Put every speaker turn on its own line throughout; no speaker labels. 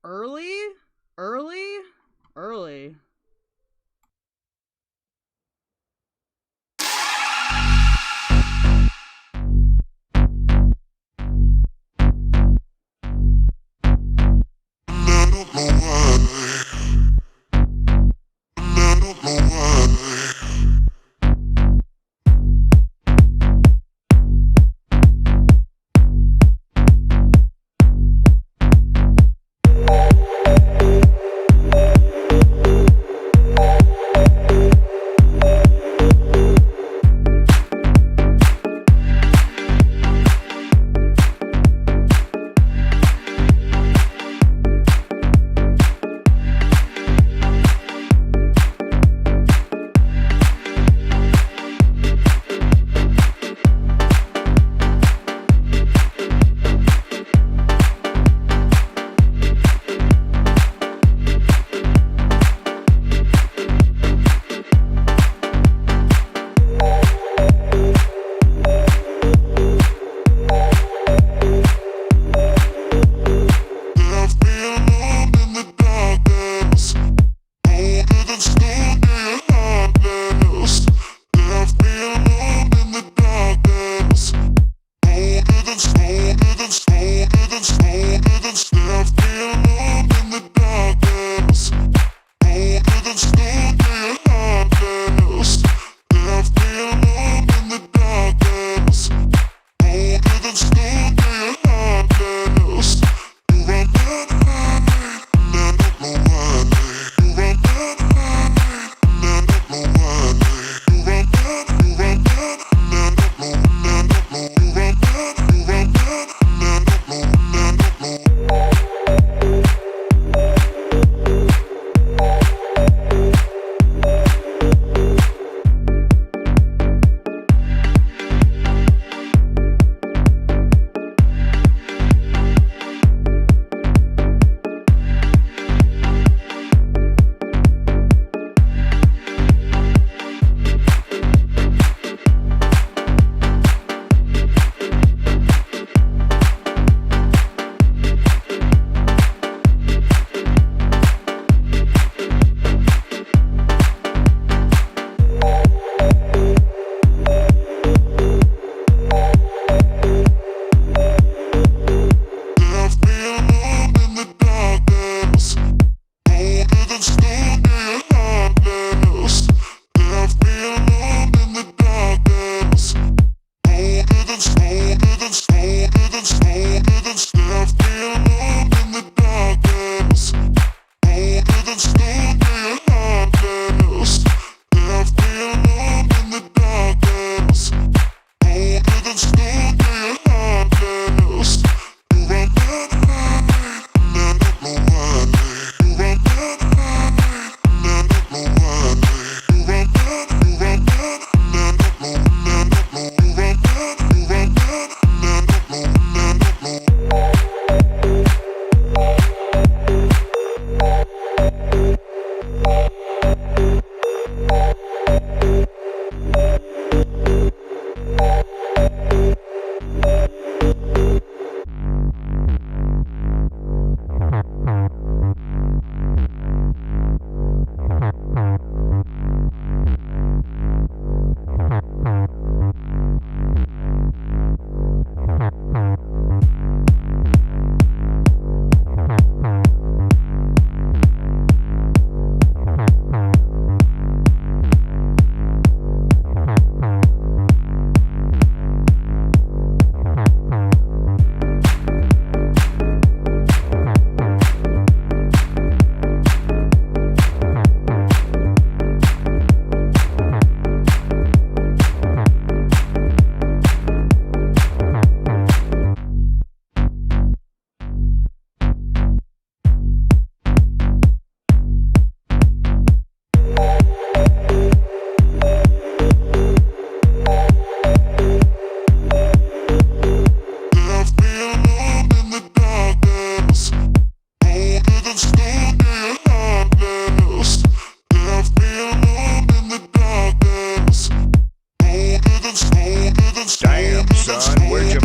Early.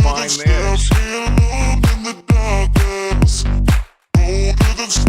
find this?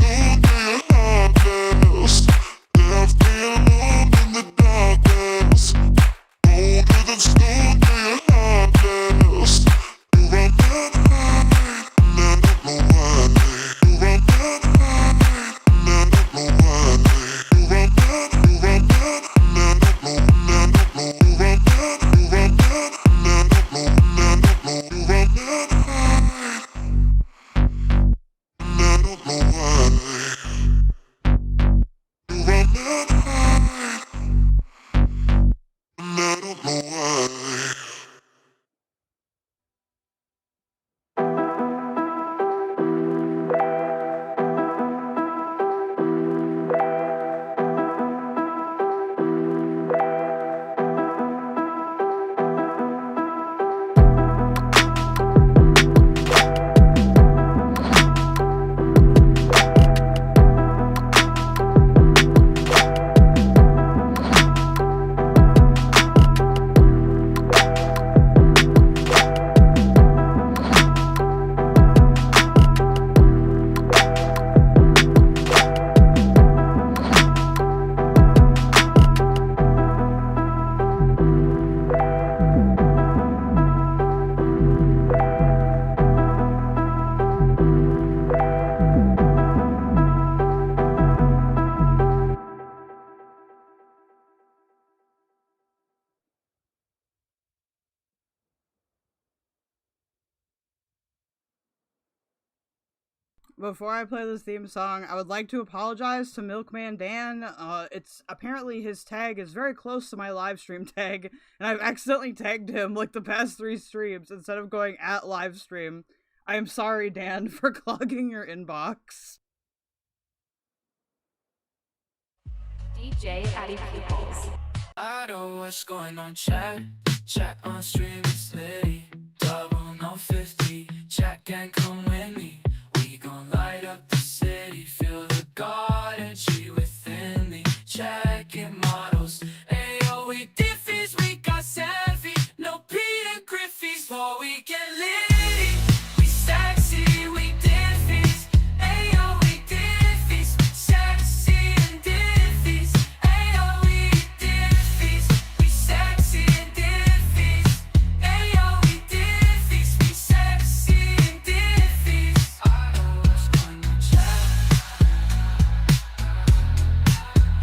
before I play this theme song, I would like to apologize to Milkman Dan. It's apparently his tag is very close to my live stream tag, and I've accidentally tagged him like the past 3 streams instead of going at live stream. I am sorry, Dan, for clogging your inbox.
DJ AddyPupils.
I know what's going on, chat on stream, it's Litty, 0050, chat gang come with me, we gon' light up the city, feel the God energy within me, checking models, ayo we Diffys, we got savvy, no Peter Griffey's, for we get litty, we sexy, we Diffys, ayo we Diffys, sexy and Diffys, ayo we Diffys, we sexy and Diffys, ayo we Diffys, we sexy and Diffys. I know what's going on, chat.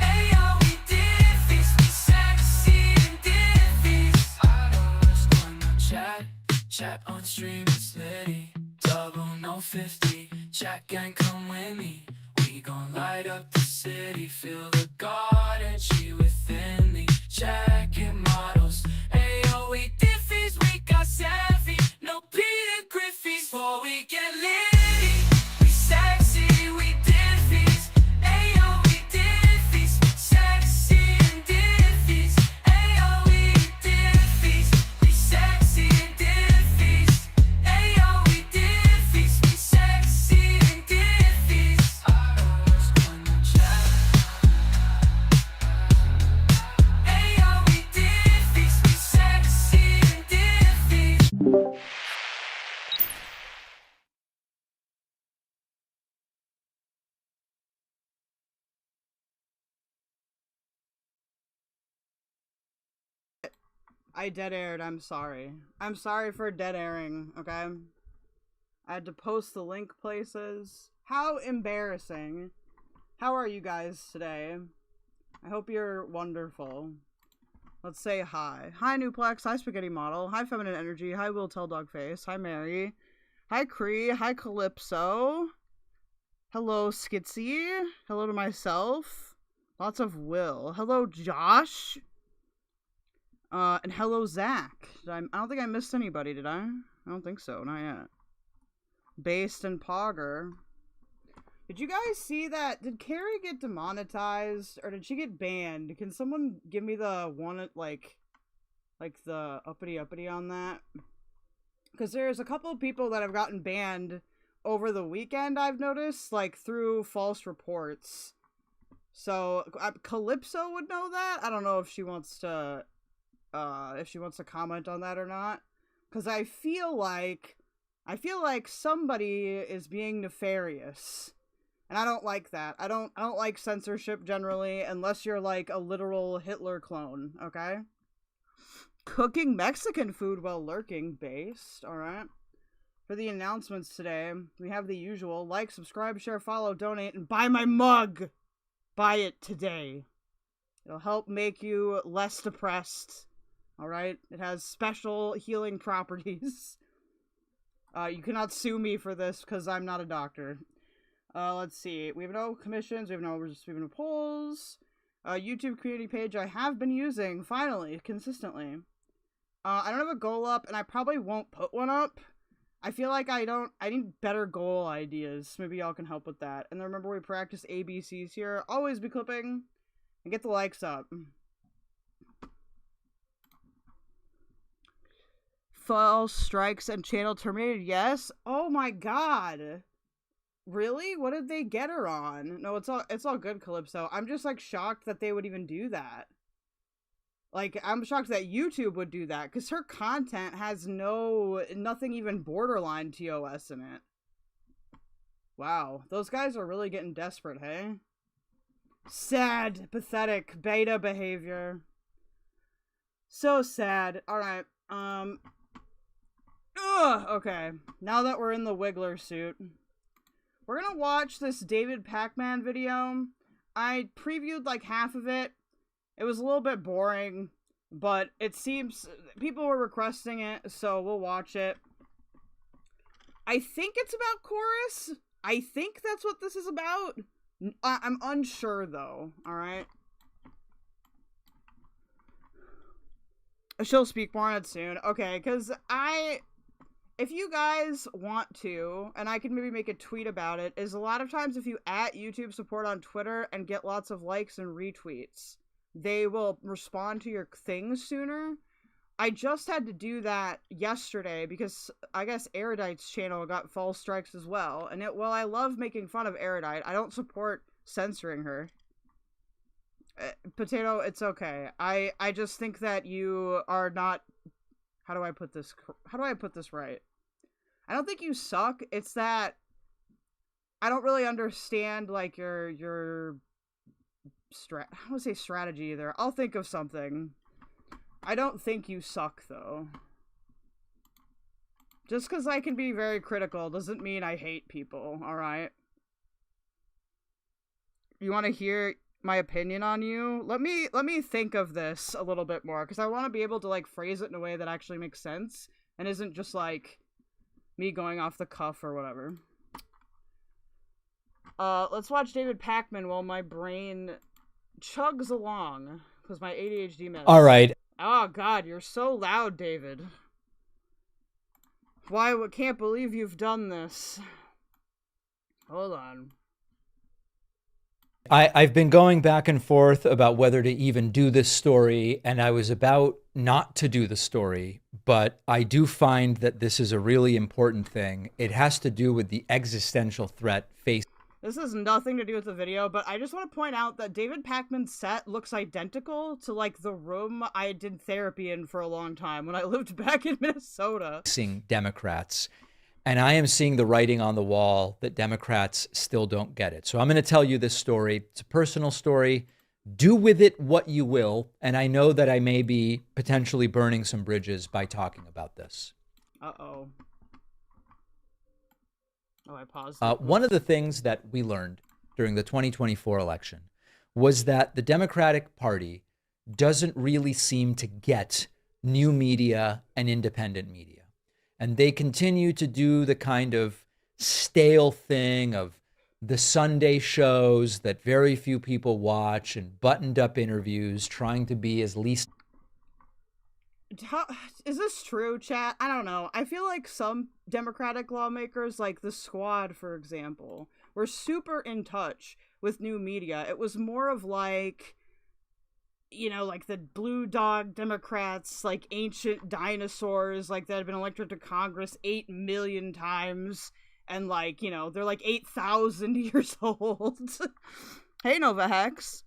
Ayo we Diffys, we sexy and Diffys. I know what's going on, chat on stream, it's Litty, 0050, chat gang come with me, we gon' light up the city, feel the God energy within me, checking models, ayo we Diffys, we got savvy, no Peter Griffey's, for we get litty, we sexy, we Diffys, ayo we Diffys, sexy and Diffys, ayo we Diffys, we sexy and Diffys, ayo we Diffys, we sexy and Diffys. I know what's going on, chat. Ayo we Diffys, we sexy and Diffys.
I dead aired, I'm sorry. I'm sorry for dead airing, okay? I had to post the link places. How embarrassing. How are you guys today? I hope you're wonderful. Let's say hi. Hi, Nuplex. Hi, Spaghetti Model. Hi, Feminine Energy. Hi, Will Tell Dogface. Hi, Mary. Hi, Cree. Hi, Calypso. Hello, Skitsy. Hello to myself. Lots of Will. Hello, Josh. And hello, Zach. I don't think I missed anybody, did I? I don't think so. Not yet. Based and Pogger. Did you guys see that? Did Carrie get demonetized? Or did she get banned? Can someone give me the one, like the uppity on that? Because there's a couple of people that have gotten banned over the weekend, I've noticed, like, through false reports. So, Calypso would know that? I don't know if she wants to comment on that or not. Because I feel like somebody is being nefarious. And I don't like that. I don't like censorship generally, unless you're like a literal Hitler clone, okay? Cooking Mexican food while lurking, based, alright? For the announcements today, we have the usual: like, subscribe, share, follow, donate, and buy my mug! Buy it today. It'll help make you less depressed, alright? It has special healing properties. You cannot sue me for this, because I'm not a doctor. Let's see. We have no commissions, we have no polls. YouTube community page I have been using, finally, consistently. I don't have a goal up, and I probably won't put one up. I feel like I need better goal ideas. Maybe y'all can help with that. And remember, we practice ABCs here. Always be clipping. And get the likes up. False strikes and channel terminated, yes? Oh my god. Really? What did they get her on? No, it's all good, Calypso. I'm just, like, shocked that they would even do that. Like, I'm shocked that YouTube would do that, because her content has nothing even borderline TOS in it. Wow. Those guys are really getting desperate, hey? Sad, pathetic, beta behavior. So sad. Alright, okay. Now that we're in the Kwiggler suit, we're gonna watch this David Pakman video. I previewed like half of it. It was a little bit boring, but it seems people were requesting it, so we'll watch it. I think it's about Chorus. I think that's what this is about. I'm unsure, though, alright? She'll speak more on it soon. Okay, because if you guys want to, and I can maybe make a tweet about it, is a lot of times if you @ YouTube support on Twitter and get lots of likes and retweets, they will respond to your things sooner. I just had to do that yesterday because I guess Erudite's channel got false strikes as well. And while I love making fun of Erudite, I don't support censoring her. Potato, it's okay. I just think that you are not... How do I put this right? I don't think you suck. It's that I don't really understand, like, your I don't want to say strategy either. I'll think of something. I don't think you suck, though. Just because I can be very critical doesn't mean I hate people, alright? You want to hear my opinion on you? Let me think of this a little bit more, because I want to be able to, like, phrase it in a way that actually makes sense, and isn't just, like, me going off the cuff or whatever. Let's watch David Pakman while my brain chugs along, because my ADHD medicine.
Alright.
Oh god, you're so loud, David. Why, I can't believe you've done this. Hold on.
I've been going back and forth about whether to even do this story, and I was about not to do the story, but I do find that this is a really important thing. It has to do with the existential threat faced.
This has nothing to do with the video, but I just want to point out that David Pakman's set looks identical to, like, the room I did therapy in for a long time when I lived back in Minnesota.
Seeing Democrats. And I am seeing the writing on the wall that Democrats still don't get it. So I'm going to tell you this story. It's a personal story. Do with it what you will. And I know that I may be potentially burning some bridges by talking about this.
Uh-oh. Oh, I paused.
One of the things that we learned during the 2024 election was that the Democratic Party doesn't really seem to get new media and independent media. And they continue to do the kind of stale thing of the Sunday shows that very few people watch and buttoned up interviews trying to be as least...
Is this true, chat? I don't know. I feel like some Democratic lawmakers, like the Squad, for example, were super in touch with new media. It was more of like, you know, like the Blue Dog Democrats, like ancient dinosaurs, like that had been elected to Congress 8 million times, and like, you know, they're like 8,000 years old. Hey, Nova Hex.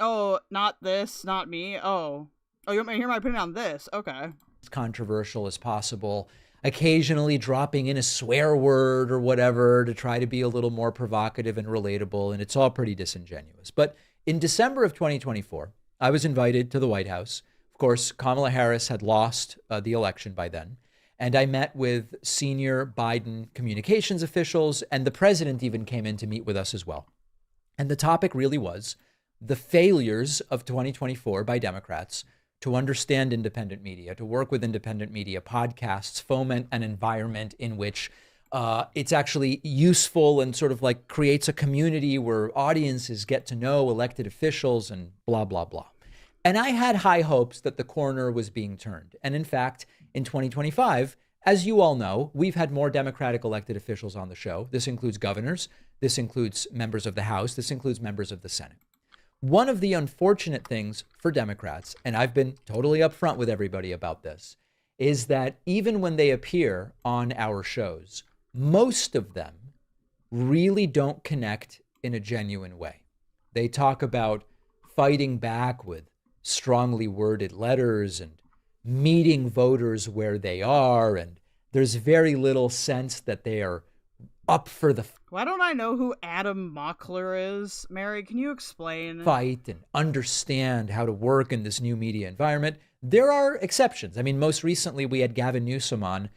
Oh, not this, not me. Oh, you want me to hear my opinion on this? Okay.
As controversial as possible, occasionally dropping in a swear word or whatever to try to be a little more provocative and relatable, and it's all pretty disingenuous. But in December of 2024, I was invited to the White House. Of course, Kamala Harris had lost the election by then, and I met with senior Biden communications officials, and the president even came in to meet with us as well. And the topic really was the failures of 2024 by Democrats to understand independent media, to work with independent media podcasts, foment an environment in which it's actually useful and sort of like creates a community where audiences get to know elected officials and blah, blah, blah. And I had high hopes that the corner was being turned. And in fact, in 2025, as you all know, we've had more Democratic elected officials on the show. This includes governors. This includes members of the House. This includes members of the Senate. One of the unfortunate things for Democrats, and I've been totally upfront with everybody about this, is that even when they appear on our shows, most of them really don't connect in a genuine way. They talk about fighting back with strongly worded letters and meeting voters where they are, and there's very little sense that they are up for the
Why don't I know who Adam Mockler is? Mary, can you explain?
Fight and understand how to work in this new media environment. There are exceptions. I mean, most recently we had Gavin Newsom on.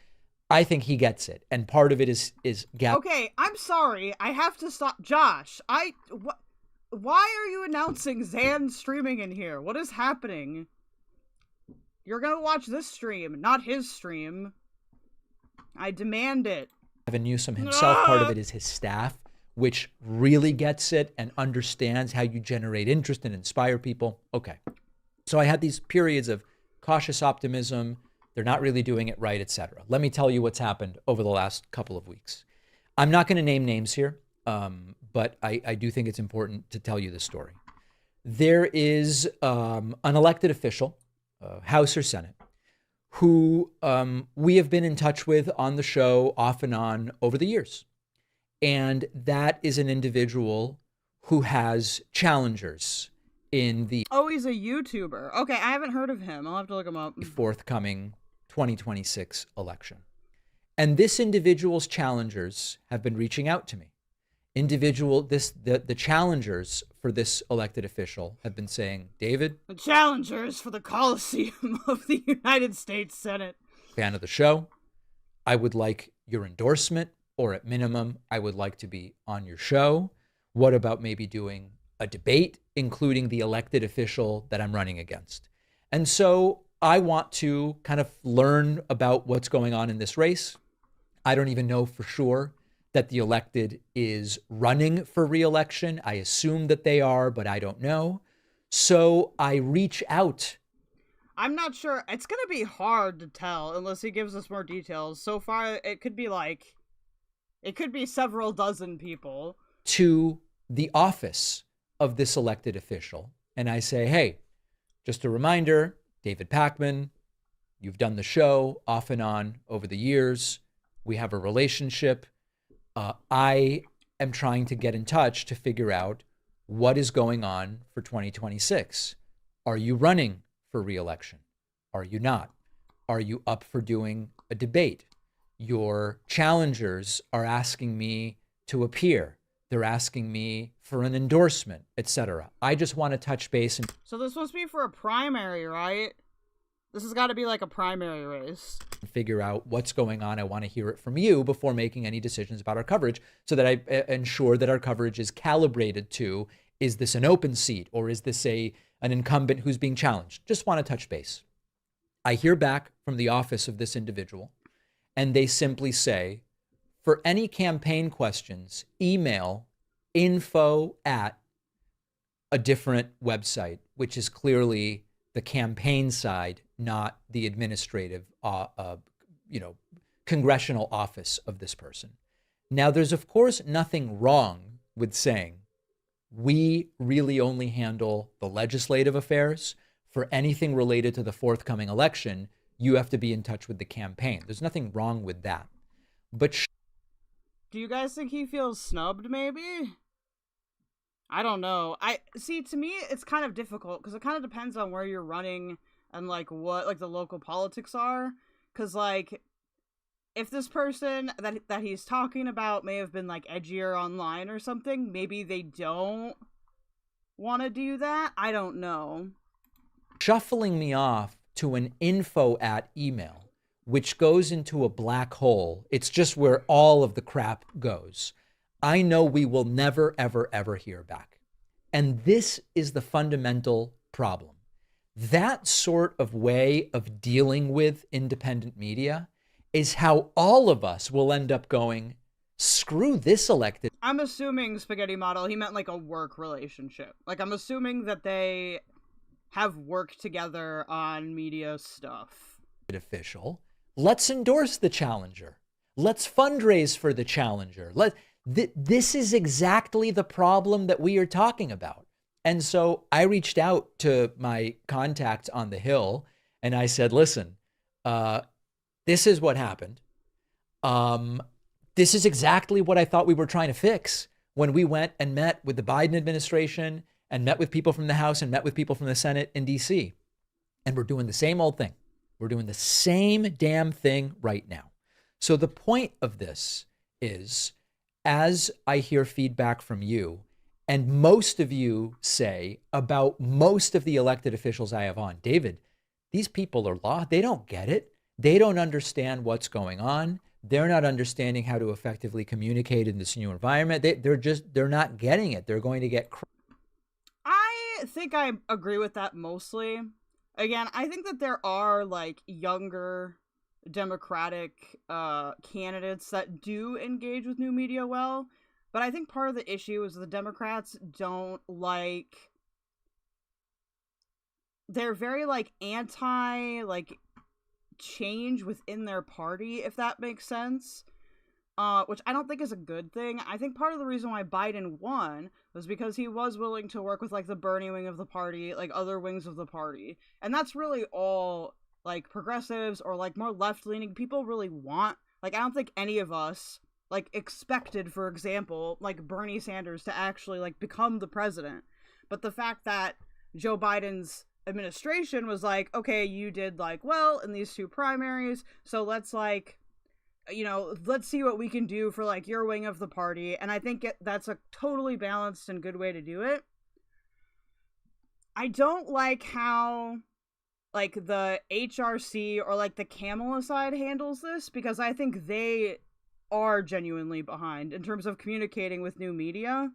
I think he gets it. And part of it is Gavin.
Okay, I'm sorry. I have to stop. Josh, why are you announcing Zan streaming in here? What is happening? You're gonna watch this stream, not his stream. I demand it.
Gavin Newsom himself, part of it is his staff, which really gets it and understands how you generate interest and inspire people. Okay. So I had these periods of cautious optimism. They're not really doing it right, etc. Let me tell you what's happened over the last couple of weeks. I'm not going to name names here, but I do think it's important to tell you the story. There is an elected official, House or Senate, who we have been in touch with on the show off and on over the years. And that is an individual who has challengers in the
he's a YouTuber. Okay, I haven't heard of him. I'll have to look him up.
Forthcoming 2026 election. And this individual's challengers have been reaching out to me. The challengers for this elected official have been saying, David,
the challengers for the Coliseum of the United States Senate.
Fan of the show. I would like your endorsement, or at minimum, I would like to be on your show. What about maybe doing a debate, including the elected official that I'm running against? And so I want to kind of learn about what's going on in this race. I don't even know for sure that the elected is running for re-election. I assume that they are, but I don't know. So I reach out.
I'm not sure. It's going to be hard to tell unless he gives us more details. So far, it could be several dozen people.
To the office of this elected official. And I say, hey, just a reminder, David Pakman, you've done the show off and on over the years. We have a relationship. I am trying to get in touch to figure out what is going on for 2026. Are you running for re-election? Are you not? Are you up for doing a debate? Your challengers are asking me to appear. They're asking me for an endorsement, etc. I just want to touch base.
So this must be for a primary, right? This has got to be like a primary race.
Figure out what's going on. I want to hear it from you before making any decisions about our coverage so that I ensure that our coverage is calibrated to, is this an open seat or is this an incumbent who's being challenged? Just want to touch base. I hear back from the office of this individual and they simply say, for any campaign questions, email info at a different website, which is clearly the campaign side, not the administrative, congressional office of this person. Now, there's of course nothing wrong with saying we really only handle the legislative affairs. For anything related to the forthcoming election, you have to be in touch with the campaign. There's nothing wrong with that. But
do you guys think he feels snubbed, maybe? I don't know. To me, it's kind of difficult because it kind of depends on where you're running and what the local politics are. Because if this person that he's talking about may have been edgier online or something, maybe they don't want to do that. I don't know.
Shuffling me off to an info at email, which goes into a black hole. It's just where all of the crap goes. I know we will never, ever, ever hear back. And this is the fundamental problem. That sort of way of dealing with independent media is how all of us will end up going, screw this elected.
I'm assuming spaghetti model, he meant a work relationship. I'm assuming that they have worked together on media stuff.
Official. Let's endorse the challenger. Let's fundraise for the challenger. This is exactly the problem that we are talking about. And so I reached out to my contacts on the Hill and I said, listen, this is what happened. This is exactly what I thought we were trying to fix when we went and met with the Biden administration and met with people from the House and met with people from the Senate in DC. And we're doing the same old thing. We're doing the same damn thing right now. So the point of this is, as I hear feedback from you, and most of you say about most of the elected officials I have on, David, these people are lost. They don't get it. They don't understand what's going on. They're not understanding how to effectively communicate in this new environment. They're not getting it. They're going to get.
I think I agree with that mostly. Again, I think that there are younger Democratic candidates that do engage with new media well. But I think part of the issue is the Democrats don't like... They're very, like, anti, like, change within their party, if that makes sense. Which I don't think is a good thing. I think part of the reason why Biden won was because he was willing to work with, like, the Bernie wing of the party, like, other wings of the party. And that's really all, like, progressives or, like, more left-leaning people really want. Like, I don't think any of us, like, expected, for example, like, Bernie Sanders to actually, like, become the president. But the fact that Joe Biden's administration was like, okay, you did, like, well in these 2 primaries, so let's, like, you know, let's see what we can do for, like, your wing of the party. And I think that's a totally balanced and good way to do it. I don't like how, like, the HRC or, like, the Kamala side handles this, because I think they are genuinely behind in terms of communicating with new media.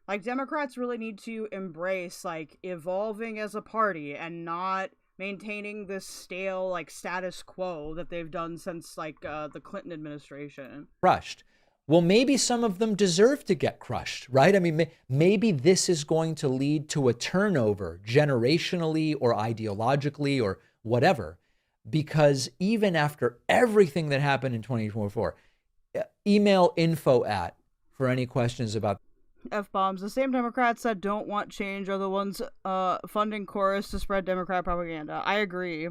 Like, Democrats really need to embrace, like, evolving as a party and not maintaining this stale, like, status quo that they've done since, like, the Clinton administration.
Crushed. Well, maybe some of them deserve to get crushed, right? I mean, maybe this is going to lead to a turnover generationally or ideologically or whatever, because even after everything that happened in 2024, email info for any questions about
F-bombs. The same Democrats that don't want change are the ones funding chorus to spread Democrat propaganda. I agree.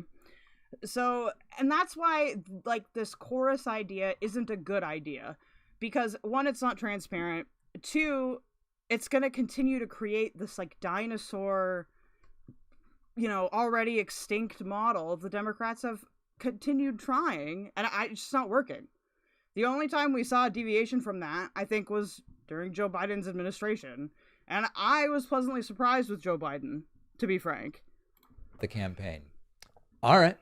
So, and that's why, like, this chorus idea isn't a good idea. Because, 1, it's not transparent. 2, it's going to continue to create this, like, dinosaur, you know, already extinct model the Democrats have continued trying, and it's just not working. The only time we saw a deviation from that, I think, was during Joe Biden's administration. And I was pleasantly surprised with Joe Biden, to be frank.
The campaign. All right.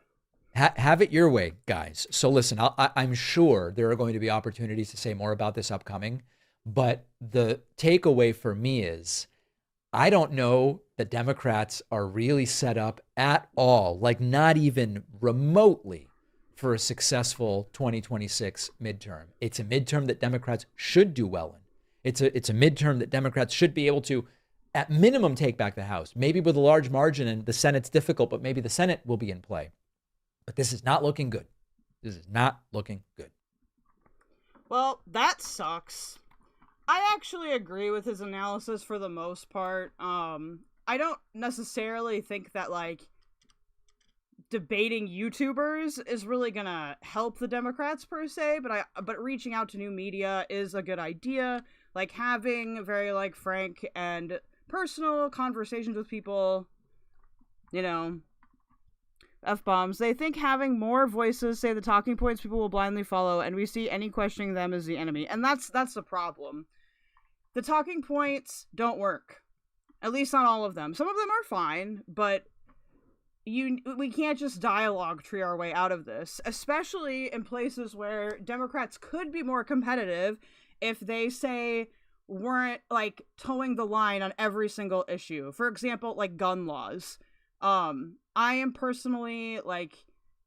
Have it your way, guys. So listen, I'm sure there are going to be opportunities to say more about this upcoming. But the takeaway for me is I don't know that Democrats are really set up at all, like not even remotely, for a successful 2026 midterm. It's a midterm that Democrats should do well in. It's a midterm that Democrats should be able to, at minimum, take back the House, maybe with a large margin, and the Senate's difficult, but maybe the Senate will be in play. But this is not looking good. This is not looking good.
Well, that sucks. I actually agree with his analysis for the most part. I don't necessarily think that, like, debating YouTubers is really gonna help the Democrats per se, but reaching out to new media is a good idea. Like, having very, like, frank and personal conversations with people, you know, F-bombs. They think having more voices say the talking points people will blindly follow, and we see any questioning them as the enemy. And that's the problem. The talking points don't work. At least not all of them. Some of them are fine, but we can't just dialogue tree our way out of this, especially in places where Democrats could be more competitive if they, say, weren't, like, towing the line on every single issue. For example, like, gun laws. I am personally, like,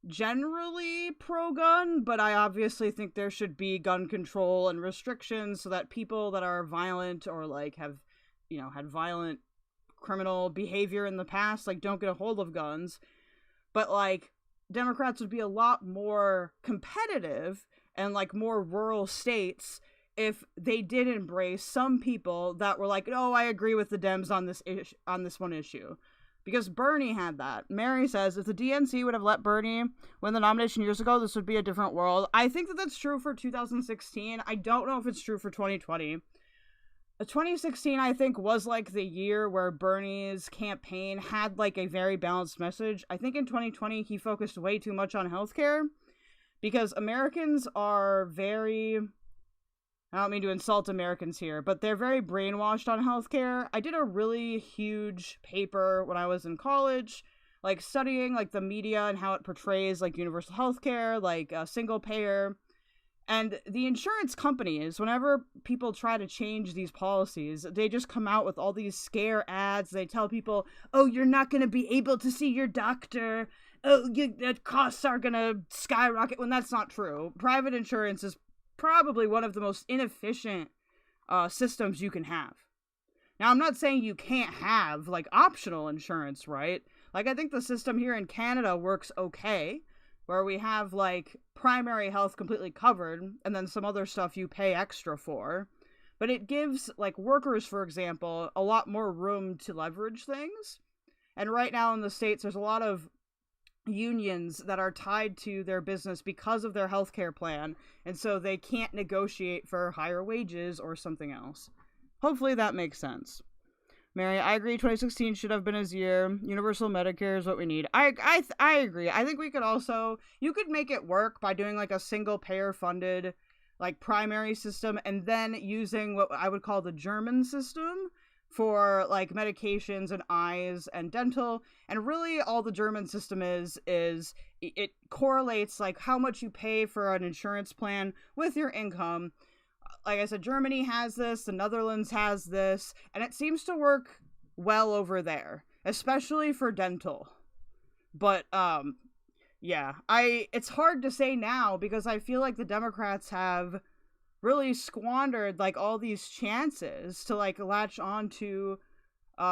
generally pro-gun, but I obviously think there should be gun control and restrictions so that people that are violent or, like, have, you know, had violent criminal behavior in the past, like, don't get a hold of guns. But, like, Democrats would be a lot more competitive and, like, more rural states if they did embrace some people that were like, oh, I agree with the Dems on this one issue. Because Bernie had that. Mary says, if the DNC would have let Bernie win the nomination years ago, this would be a different world. I think that that's true for 2016. I don't know if it's true for 2020. 2016, I think, was, like, the year where Bernie's campaign had, like, a very balanced message. I think in 2020, he focused way too much on healthcare. Because Americans are very... I don't mean to insult Americans here, but they're very brainwashed on healthcare. I did a really huge paper when I was in college, like, studying, like, the media and how it portrays, like, universal healthcare, like, single payer. And the insurance companies, whenever people try to change these policies, they just come out with all these scare ads. They tell people, oh, you're not going to be able to see your doctor. Oh, the costs are going to skyrocket, when that's not true. Private insurance is probably one of the most inefficient systems you can have. Now, I'm not saying you can't have, like, optional insurance, right? Like, I think the system here in Canada works okay, where we have, like, primary health completely covered, and then some other stuff you pay extra for. But it gives, like, workers, for example, a lot more room to leverage things. And right now in the States, there's a lot of unions that are tied to their business because of their healthcare plan, and so they can't negotiate for higher wages or something else. Hopefully that makes sense. Mary, I agree 2016 should have been his year. Universal Medicare is what we need. I agree. I think we could also, you could make it work by doing like a single payer funded like primary system, and then using what I would call the German system for like medications and eyes and dental. And really all the German system is it correlates like how much you pay for an insurance plan with your income. Like I said, Germany has this, the Netherlands has this, and it seems to work well over there, especially for dental. But, yeah, it's hard to say now because I feel like the Democrats have really squandered, like, all these chances to, like, latch on to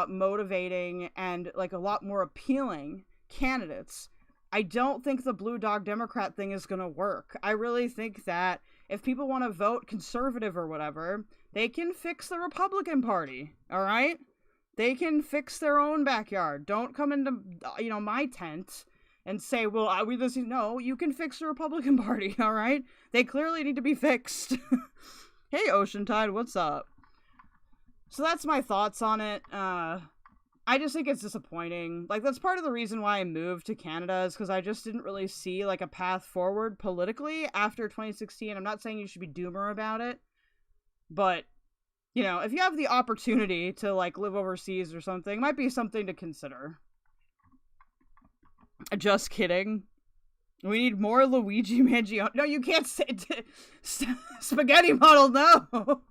motivating and, like, a lot more appealing candidates. I don't think the Blue Dog Democrat thing is gonna work. I really think that if people want to vote conservative or whatever, they can fix the Republican Party, all right? They can fix their own backyard. Don't come into, my tent and say, well, no, you can fix the Republican Party, all right? They clearly need to be fixed. Hey, Oceantide, what's up? So that's my thoughts on it. I just think it's disappointing. Like, that's part of the reason why I moved to Canada, is because I just didn't really see, like, a path forward politically after 2016. I'm not saying you should be doomer about it, but, if you have the opportunity to, like, live overseas or something, it might be something to consider. Just kidding. We need more Luigi Mangione. No, you can't say spaghetti model, no!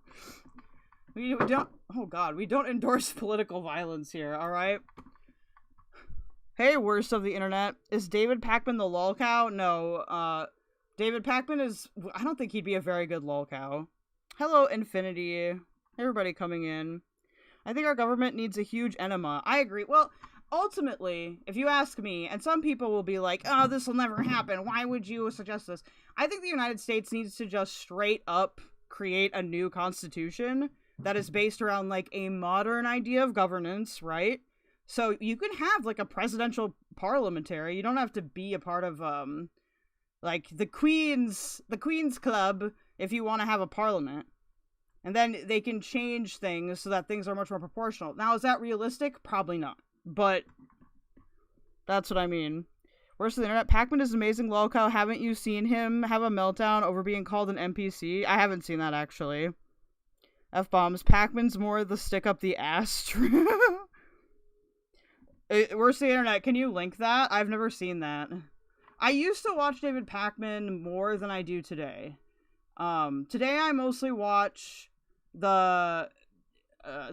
We don't, oh god, we don't endorse political violence here, alright? Hey, worst of the internet. Is David Pakman the lolcow? No, David Pakman is, I don't think he'd be a very good lolcow. Hello, Infinity. Everybody coming in. I think our government needs a huge enema. I agree. Well, ultimately, if you ask me, and some people will be like, oh, this will never happen. Why would you suggest this? I think the United States needs to just straight up create a new constitution that is based around, like, a modern idea of governance, right? So you can have, like, a presidential parliamentary. You don't have to be a part of, like, the Queen's Club if you want to have a parliament. And then they can change things so that things are much more proportional. Now, is that realistic? Probably not. But that's what I mean. Worst of the internet. Pakman is amazing lolcow. Haven't you seen him have a meltdown over being called an NPC? I haven't seen that, actually. F-bombs. Pakman's more the stick up the ass. Worst of the internet. Can you link that? I've never seen that. I used to watch David Pakman more than I do today. Today I mostly watch the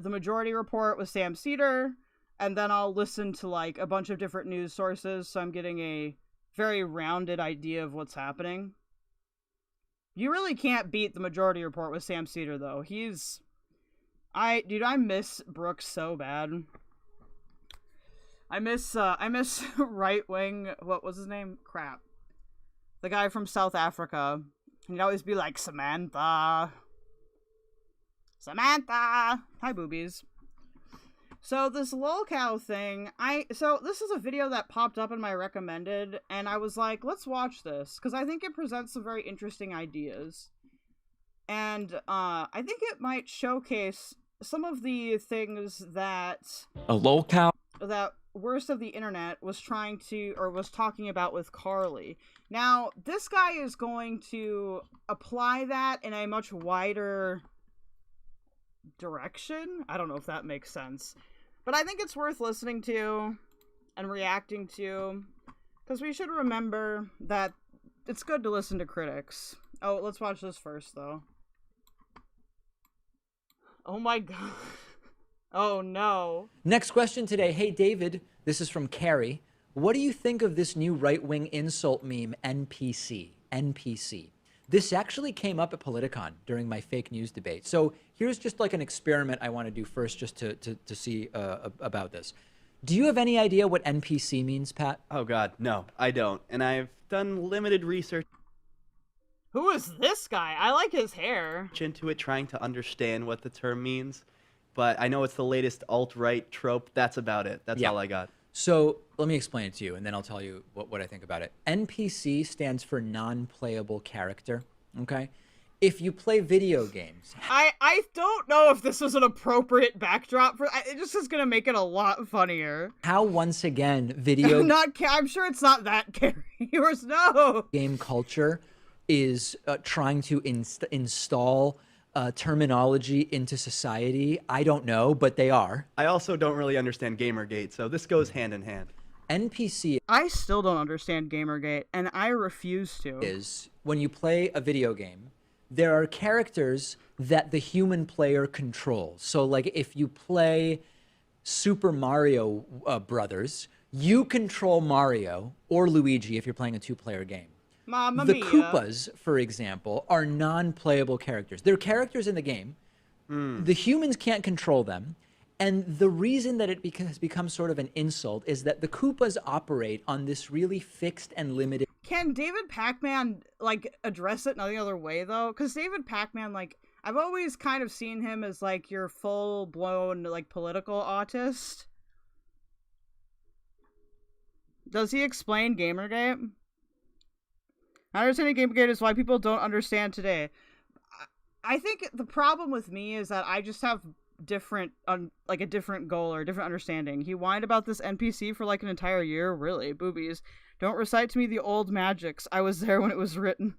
Majority Report with Sam Cedar, and then I'll listen to, like, a bunch of different news sources, so I'm getting a very rounded idea of what's happening. You really can't beat the Majority Report with Sam Cedar, though. I miss Brooks so bad. I miss right-wing, what was his name? Crap. The guy from South Africa. He'd always be like, Samantha. Hi, boobies. So this lolcow thing, this is a video that popped up in my recommended, and I was like, let's watch this, because I think it presents some very interesting ideas. And, I think it might showcase some of the things that
a lolcow
that Worst of the Internet was talking about with Carly. Now, this guy is going to apply that in a much wider direction. I don't know if that makes sense. But I think it's worth listening to and reacting to, because we should remember that it's good to listen to critics. Oh, let's watch this first, though. Oh my god. Oh no.
Next question today. Hey, David, this is from Carrie. What do you think of this new right-wing insult meme, NPC? NPC. This actually came up at Politicon during my fake news debate. So here's just like an experiment I want to do first just to see about this. Do you have any idea what NPC means, Pat?
Oh God, no, I don't. And I've done limited research
Who is this guy? I like his hair.
into it, trying to understand what the term means. But I know it's the latest alt-right trope. That's about it. That's all I got.
So let me explain it to you, and then I'll tell you what I think about it. NPC stands for non-playable character, okay? If you play video games...
I don't know if this was an appropriate backdrop for... It just is gonna make it a lot funnier.
How, once again, video...
I'm sure it's not that, Carrie. Yours, no!
Game culture is trying to install terminology into society. I don't know, but they are.
I also don't really understand Gamergate, so this goes hand in hand.
NPC
I still don't understand Gamergate, and I refuse to.
is when you play a video game, there are characters that the human player controls. So like if you play Super Mario Brothers, you control Mario or Luigi if you're playing a two-player game.
Mamma
The
mia.
Koopas, for example, are non-playable characters. They're characters in the game. The humans can't control them. And the reason that it has become sort of an insult is that the Koopas operate on this really fixed and limited...
Can David Pakman, like, address it in any other way, though? Because David Pakman, like, I've always kind of seen him as, like, your full-blown, like, political autist. Does he explain Gamergate? Understanding Gamergate is why people don't understand today. I think the problem with me is that I just have different, like a different goal or a different understanding. He whined about this NPC for like an entire year. Really? Boobies. Don't recite to me the old magics. I was there when it was written.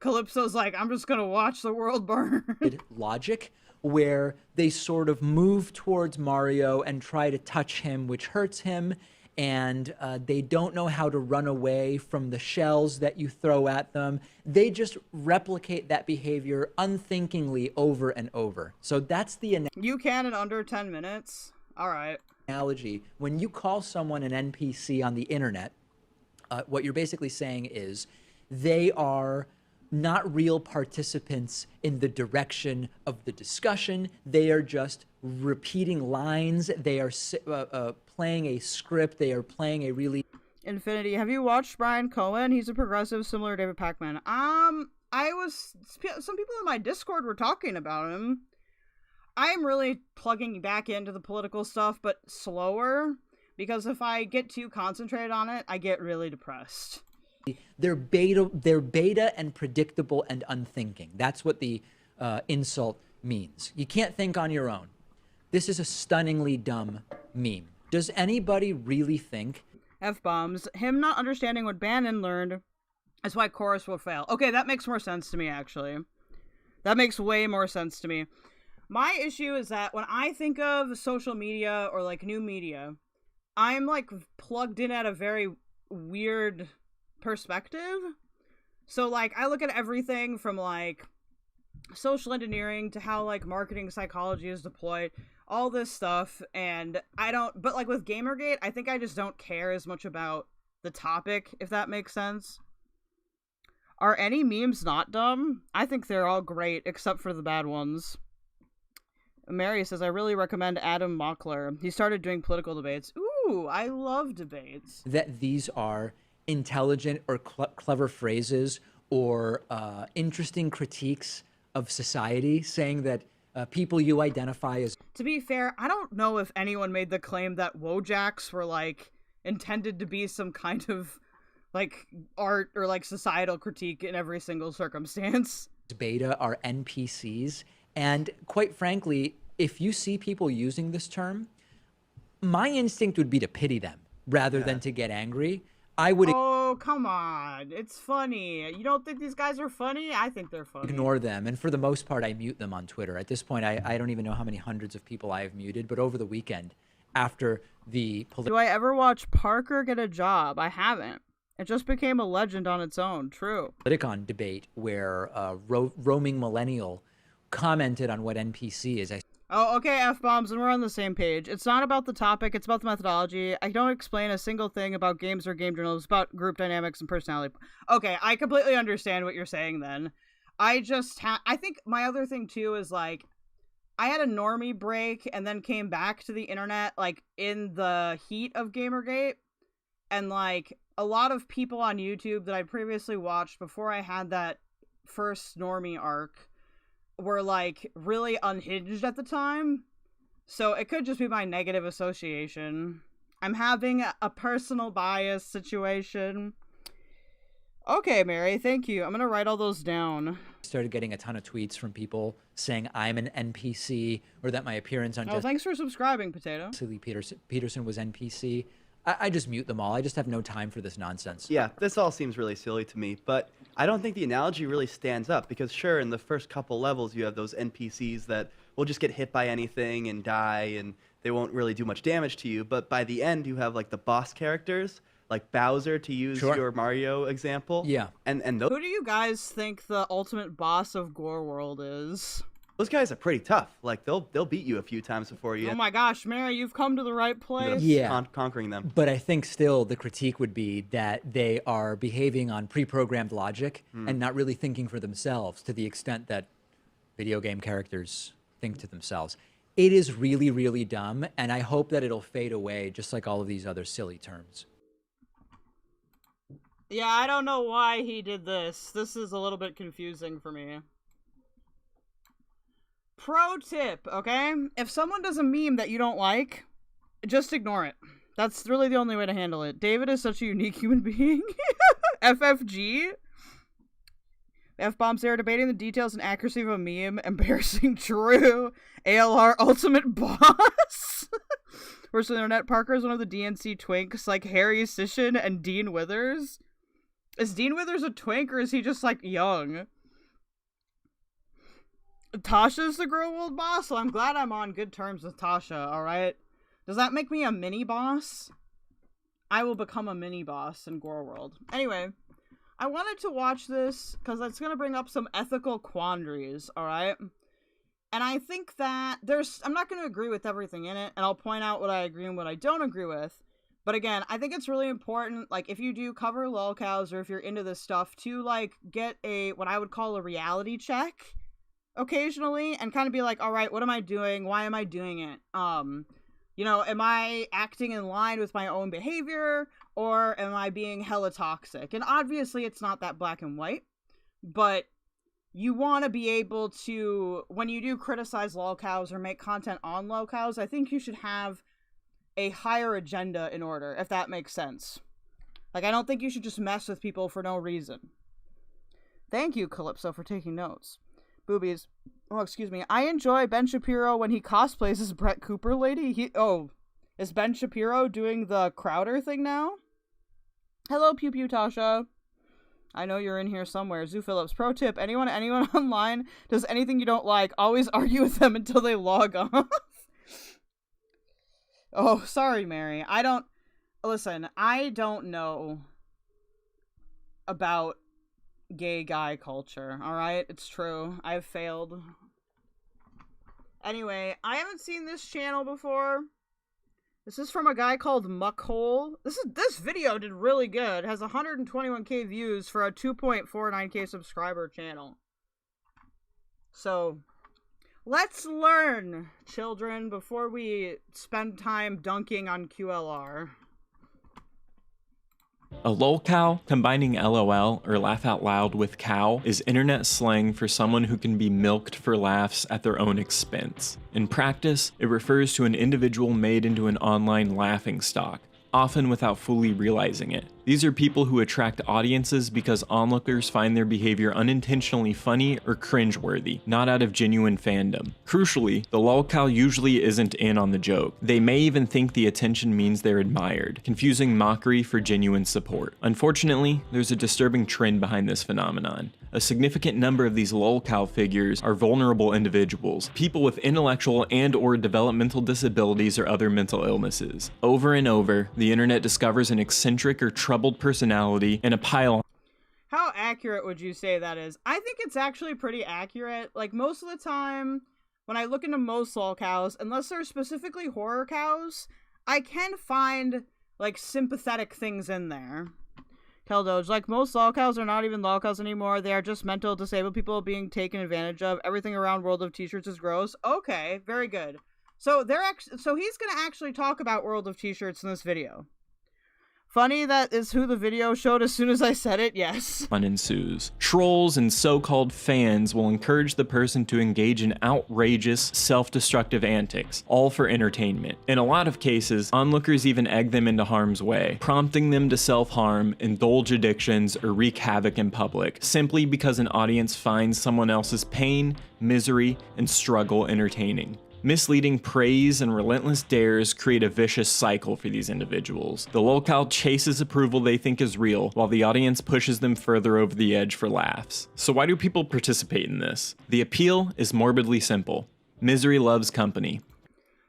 Calypso's like, I'm just gonna watch the world burn.
logic where they sort of move towards Mario and try to touch him, which hurts him. And they don't know how to run away from the shells that you throw at them. They just replicate that behavior unthinkingly over and over. So that's the
You can in under 10 minutes. All right.
analogy. When you call someone an NPC on the internet, what you're basically saying is they are not real participants in the direction of the discussion. They are just repeating lines. They are playing a script. They are playing a really...
Infinity. Have you watched Brian Cohen? He's a progressive similar to David Pakman. Some people in my Discord were talking about him. I'm really plugging back into the political stuff, but slower, because if I get too concentrated on it, I get really depressed.
They're beta and predictable and unthinking. That's what the insult means. You can't think on your own. This is a stunningly dumb meme. Does anybody really think...
F-bombs. Him not understanding what Bannon learned is why Chorus will fail. Okay, that makes more sense to me, actually. That makes way more sense to me. My issue is that when I think of social media or, like, new media, I'm, like, plugged in at a very weird perspective. So, like, I look at everything from, like, social engineering to how, like, marketing psychology is deployed, all this stuff, and but, like, with Gamergate, I think I just don't care as much about the topic, if that makes sense. Are any memes not dumb? I think they're all great, except for the bad ones. Mary says, I really recommend Adam Mockler. He started doing political debates. Ooh, I love debates.
That these are intelligent or clever phrases or interesting critiques of society, saying that people you identify as...
To be fair, I don't know if anyone made the claim that Wojaks were, like, intended to be some kind of, like, art or, like, societal critique in every single circumstance.
Beta are NPCs. And quite frankly, if you see people using this term, my instinct would be to pity them rather than to get angry. I would...
Oh, come on. It's funny. You don't think these guys are funny? I think they're funny.
Ignore them. And for the most part, I mute them on Twitter. At this point, I don't even know how many hundreds of people I have muted. But over the weekend, after the...
Do I ever watch Parker Get a Job? I haven't. It just became a legend on its own. True.
Politicon debate where a roaming millennial commented on what NPC is.
Oh, okay, F-bombs, and we're on the same page. It's not about the topic, it's about the methodology. I don't explain a single thing about games or game journals, it's about group dynamics and personality. Okay, I completely understand what you're saying then. I think my other thing, too, is, like, I had a normie break and then came back to the internet, like, in the heat of Gamergate. And, like, a lot of people on YouTube that I previously watched before I had that first normie arc were, like, really unhinged at the time. So it could just be my negative association. I'm having a personal bias situation. Okay, Mary, thank you. I'm gonna write all those down.
Started getting a ton of tweets from people saying I'm an NPC or that my appearance on
thanks for subscribing, Potato.
Silly Peterson was NPC. I just mute them all. I just have no time for this nonsense.
Yeah, this all seems really silly to me, but I don't think the analogy really stands up because sure, in the first couple levels you have those NPCs that will just get hit by anything and die and they won't really do much damage to you, but by the end you have like the boss characters, like Bowser to use your Mario example.
Yeah.
And those
Who do you guys think the ultimate boss of Gorlworld is?
Those guys are pretty tough. Like they'll beat you a few times before you.
Oh my gosh, Mary, you've come to the right place.
Yeah,
conquering them.
But I think still the critique would be that they are behaving on pre-programmed logic and not really thinking for themselves to the extent that video game characters think to themselves. It is really, really dumb, and I hope that it'll fade away just like all of these other silly terms.
Yeah, I don't know why he did this. This is a little bit confusing for me. Pro tip, okay? If someone does a meme that you don't like, just ignore it. That's really the only way to handle it. David is such a unique human being. FFG. F-bombs, they are debating the details and accuracy of a meme. Embarrassing true. ALR ultimate boss. Versus Internet Parker is one of the DNC twinks like Harry Sishin and Dean Withers. Is Dean Withers a twink or is he just like young? Tasha's the Gorlworld boss, so I'm glad I'm on good terms with Tasha, alright? Does that make me a mini boss? I will become a mini boss in Gorlworld. Anyway, I wanted to watch this because it's going to bring up some ethical quandaries, alright? And I think that I'm not going to agree with everything in it, and I'll point out what I agree and what I don't agree with. But again, I think it's really important, like, if you do cover Lolcows or if you're into this stuff, to, like, get what I would call a reality check occasionally and kind of be like, all right, what am I doing? Why am I doing it? You know, am I acting in line with my own behavior or am I being hella toxic? And obviously it's not that black and white, but you want to be able to, when you do criticize Lolcows or make content on Lolcows, I think you should have a higher agenda in order, if that makes sense. Like, I don't think you should just mess with people for no reason. Thank you, Calypso, for taking notes. Boobies. Oh, excuse me. I enjoy Ben Shapiro when he cosplays as Brett Cooper lady. Is Ben Shapiro doing the Crowder thing now? Hello, Pew Pew Tasha. I know you're in here somewhere. Zoo Phillips. Pro tip, anyone online does anything you don't like, always argue with them until they log off. Oh, sorry, Mary. I don't know about gay guy culture, alright? It's true. I've failed. Anyway, I haven't seen this channel before. This is from a guy called Muckhole. This video did really good. It has 121k views for a 2.49k subscriber channel. So, let's learn, children, before we spend time dunking on QLR.
A lolcow, combining LOL or laugh out loud with cow, is internet slang for someone who can be milked for laughs at their own expense. In practice, it refers to an individual made into an online laughing stock, often without fully realizing it. These are people who attract audiences because onlookers find their behavior unintentionally funny or cringeworthy, not out of genuine fandom. Crucially, the lolcow usually isn't in on the joke. They may even think the attention means they're admired, confusing mockery for genuine support. Unfortunately, there's a disturbing trend behind this phenomenon. A significant number of these lolcow figures are vulnerable individuals, people with intellectual and/or developmental disabilities or other mental illnesses. Over and over, the internet discovers an eccentric or troubled troubled personality and a pile.
How accurate would you say that is? I think it's actually pretty accurate. Like, most of the time, when I look into most lolcows, unless they're specifically horror cows, I can find, like, sympathetic things in there. Keldoge, like, most lolcows are not even lolcows anymore. They are just mental disabled people being taken advantage of. Everything around World of T-Shirts is gross. Okay, very good. So he's gonna actually talk about World of T-Shirts in this video. Funny that is who the video showed as soon as I said it, yes.
Fun ensues. Trolls and so-called fans will encourage the person to engage in outrageous, self-destructive antics, all for entertainment. In a lot of cases, onlookers even egg them into harm's way, prompting them to self-harm, indulge addictions, or wreak havoc in public, simply because an audience finds someone else's pain, misery, and struggle entertaining. Misleading praise and relentless dares create a vicious cycle for these individuals. The lolcow chases approval they think is real, while the audience pushes them further over the edge for laughs. So why do people participate in this? The appeal is morbidly simple. Misery loves company.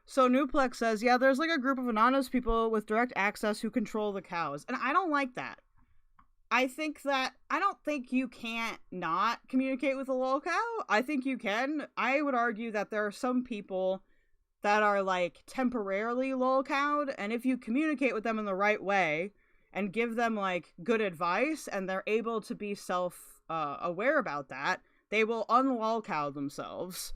So Newplex says, yeah, there's like a group of anonymous people with direct access who control the cows. And I don't like that. I don't think you can't not communicate with a lolcow. I think you can. I would argue that there are some people that are, like, temporarily lolcowed, and if you communicate with them in the right way and give them, like, good advice, and they're able to be aware about that, they will unlolcow themselves.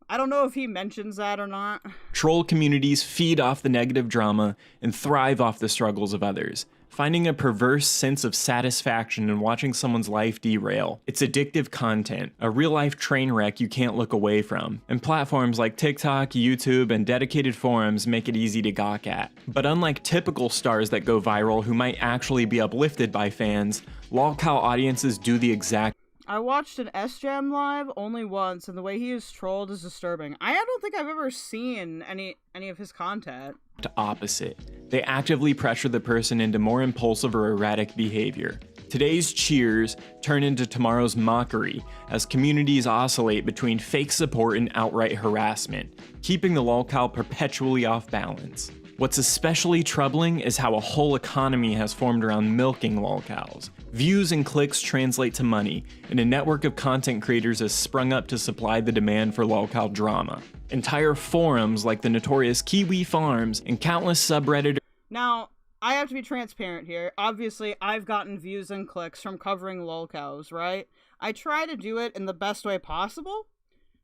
I don't know if he mentions that or not.
Troll communities feed off the negative drama and thrive off the struggles of others, finding a perverse sense of satisfaction in watching someone's life derail. It's addictive content, a real-life train wreck you can't look away from. And platforms like TikTok, YouTube, and dedicated forums make it easy to gawk at. But unlike typical stars that go viral who might actually be uplifted by fans, lolcow audiences do the exact.
I watched an S-Jam live only once, and the way he is trolled is disturbing. I don't think I've ever seen any of his content.
Opposite. They actively pressure the person into more impulsive or erratic behavior. Today's cheers turn into tomorrow's mockery as communities oscillate between fake support and outright harassment, keeping the lolcow perpetually off balance. What's especially troubling is how a whole economy has formed around milking lolcows. Views and clicks translate to money, and a network of content creators has sprung up to supply the demand for lolcow drama. Entire forums like the notorious Kiwi Farms and countless subredditors.
Now, I have to be transparent here. Obviously, I've gotten views and clicks from covering lolcows, right? I try to do it in the best way possible,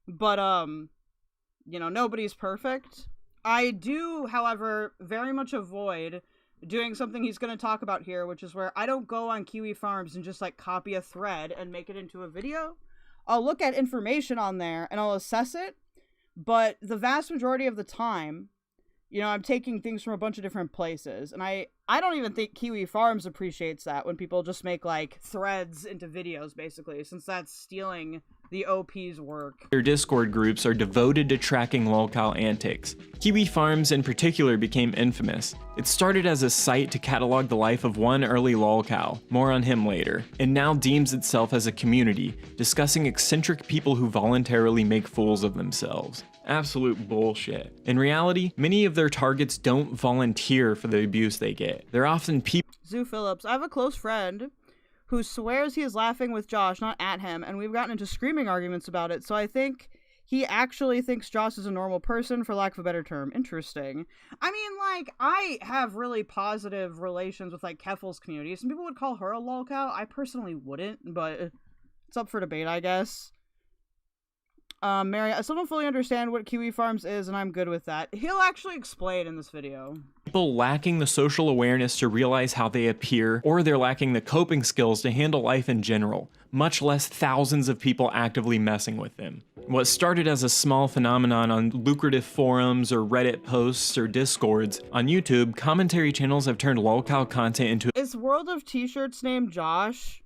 but, nobody's perfect. I do, however, very much avoid doing something he's going to talk about here, which is where I don't go on Kiwi Farms and just, like, copy a thread and make it into a video. I'll look at information on there and I'll assess it, but the vast majority of the time, I'm taking things from a bunch of different places, and I don't even think Kiwi Farms appreciates that when people just make, like, threads into videos, basically, since that's stealing the OP's work.
Their Discord groups are devoted to tracking lolcow antics. Kiwi Farms in particular became infamous. It started as a site to catalog the life of one early lolcow, more on him later, and now deems itself as a community, discussing eccentric people who voluntarily make fools of themselves. Absolute bullshit. In reality, many of their targets don't volunteer for the abuse they get. They're often people.
Zoo Phillips, I have a close friend who swears he is laughing with Josh, not at him, and we've gotten into screaming arguments about it, so I think he actually thinks Josh is a normal person, for lack of a better term. Interesting. I mean, like, I have really positive relations with, like, Keffel's community. Some people would call her a lolcow. I personally wouldn't, but it's up for debate, I guess. Mary, I still don't fully understand what Kiwi Farms is, and I'm good with that. He'll actually explain in this video.
People lacking the social awareness to realize how they appear, or they're lacking the coping skills to handle life in general, much less thousands of people actively messing with them. What started as a small phenomenon on lucrative forums or Reddit posts or Discords, on YouTube, commentary channels have turned lolcow content into
Is World of T-Shirts named Josh?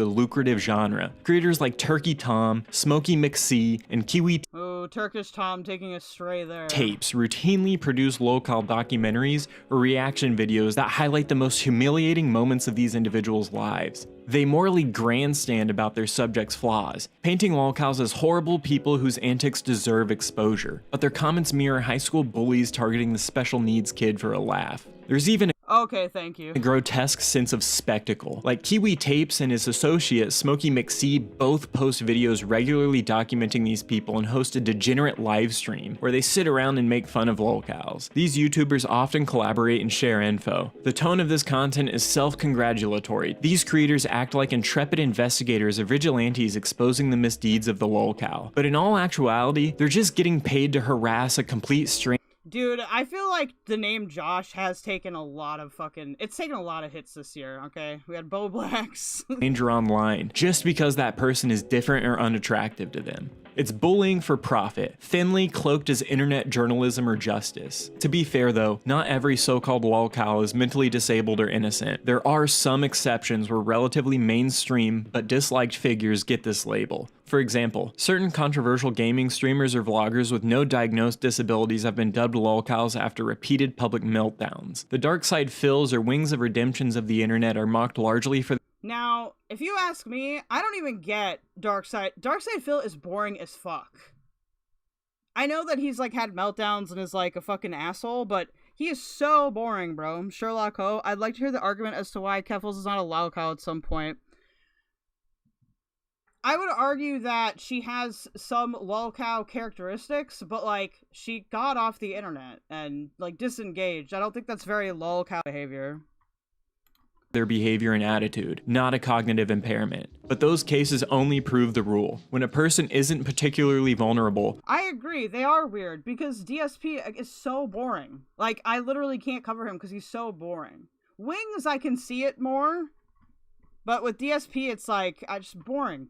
the lucrative genre. Creators like Turkey Tom, Smokey McSee, and Kiwi
Oh, Turkish Tom taking a stray there.
Tapes routinely produce local documentaries or reaction videos that highlight the most humiliating moments of these individuals' lives. They morally grandstand about their subjects' flaws, painting lolcows as horrible people whose antics deserve exposure, but their comments mirror high school bullies targeting the special needs kid for a laugh. There's even
Okay, thank you.
a grotesque sense of spectacle. Like Kiwi Tapes and his associate Smokey McSee both post videos regularly documenting these people and host a degenerate live stream where they sit around and make fun of lolcows. These YouTubers often collaborate and share info. The tone of this content is self-congratulatory. These creators act like intrepid investigators or vigilantes exposing the misdeeds of the lolcow. But in all actuality, they're just getting paid to harass a complete stranger.
Dude, I feel like the name Josh has taken a lot of it's taken a lot of hits this year, okay? We had Bo Blacks.
Online, just because that person is different or unattractive to them. It's bullying for profit, thinly cloaked as internet journalism or justice. To be fair though, not every so-called lolcow is mentally disabled or innocent. There are some exceptions where relatively mainstream but disliked figures get this label. For example, certain controversial gaming streamers or vloggers with no diagnosed disabilities have been dubbed lolcows after repeated public meltdowns. The dark side Phils or wings of redemptions of the internet are mocked largely for
Now, if you ask me, I don't even get Darkside. Darkside Phil is boring as fuck. I know that he's like had meltdowns and is like a fucking asshole, but he is so boring, bro. Sherlock Ho, I'd like to hear the argument as to why Keffels is not a lolcow at some point. I would argue that she has some lolcow characteristics, but like she got off the internet and like disengaged. I don't think that's very lolcow behavior.
Their behavior and attitude, not a cognitive impairment. But those cases only prove the rule. When a person isn't particularly vulnerable,
I agree, they are weird, because DSP is so boring. Like, I literally can't cover him because he's so boring. Wings, I can see it more, but with DSP, it's like, I just boring.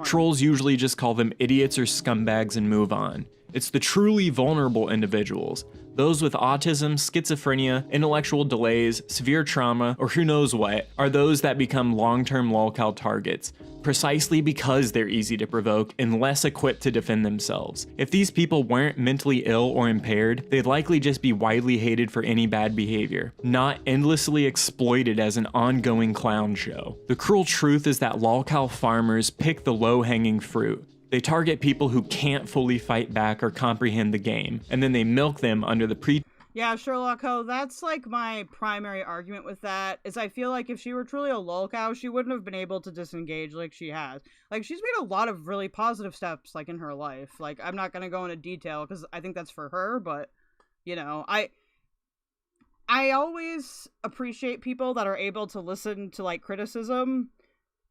trolls usually just call them idiots or scumbags and move on. It's the truly vulnerable individuals, those with autism, schizophrenia, intellectual delays, severe trauma, or who knows what, are those that become long-term lolcow targets, precisely because they're easy to provoke and less equipped to defend themselves. If these people weren't mentally ill or impaired, they'd likely just be widely hated for any bad behavior, not endlessly exploited as an ongoing clown show. The cruel truth is that lolcow farmers pick the low-hanging fruit. They target people who can't fully fight back or comprehend the game, and then they milk them under the
Yeah, Sherlock Ho, that's like my primary argument with that, is I feel like if she were truly a lolcow, she wouldn't have been able to disengage like she has. Like, she's made a lot of really positive steps, like, in her life. Like, I'm not gonna go into detail, because I think that's for her, but, you know, I always appreciate people that are able to listen to, like, criticism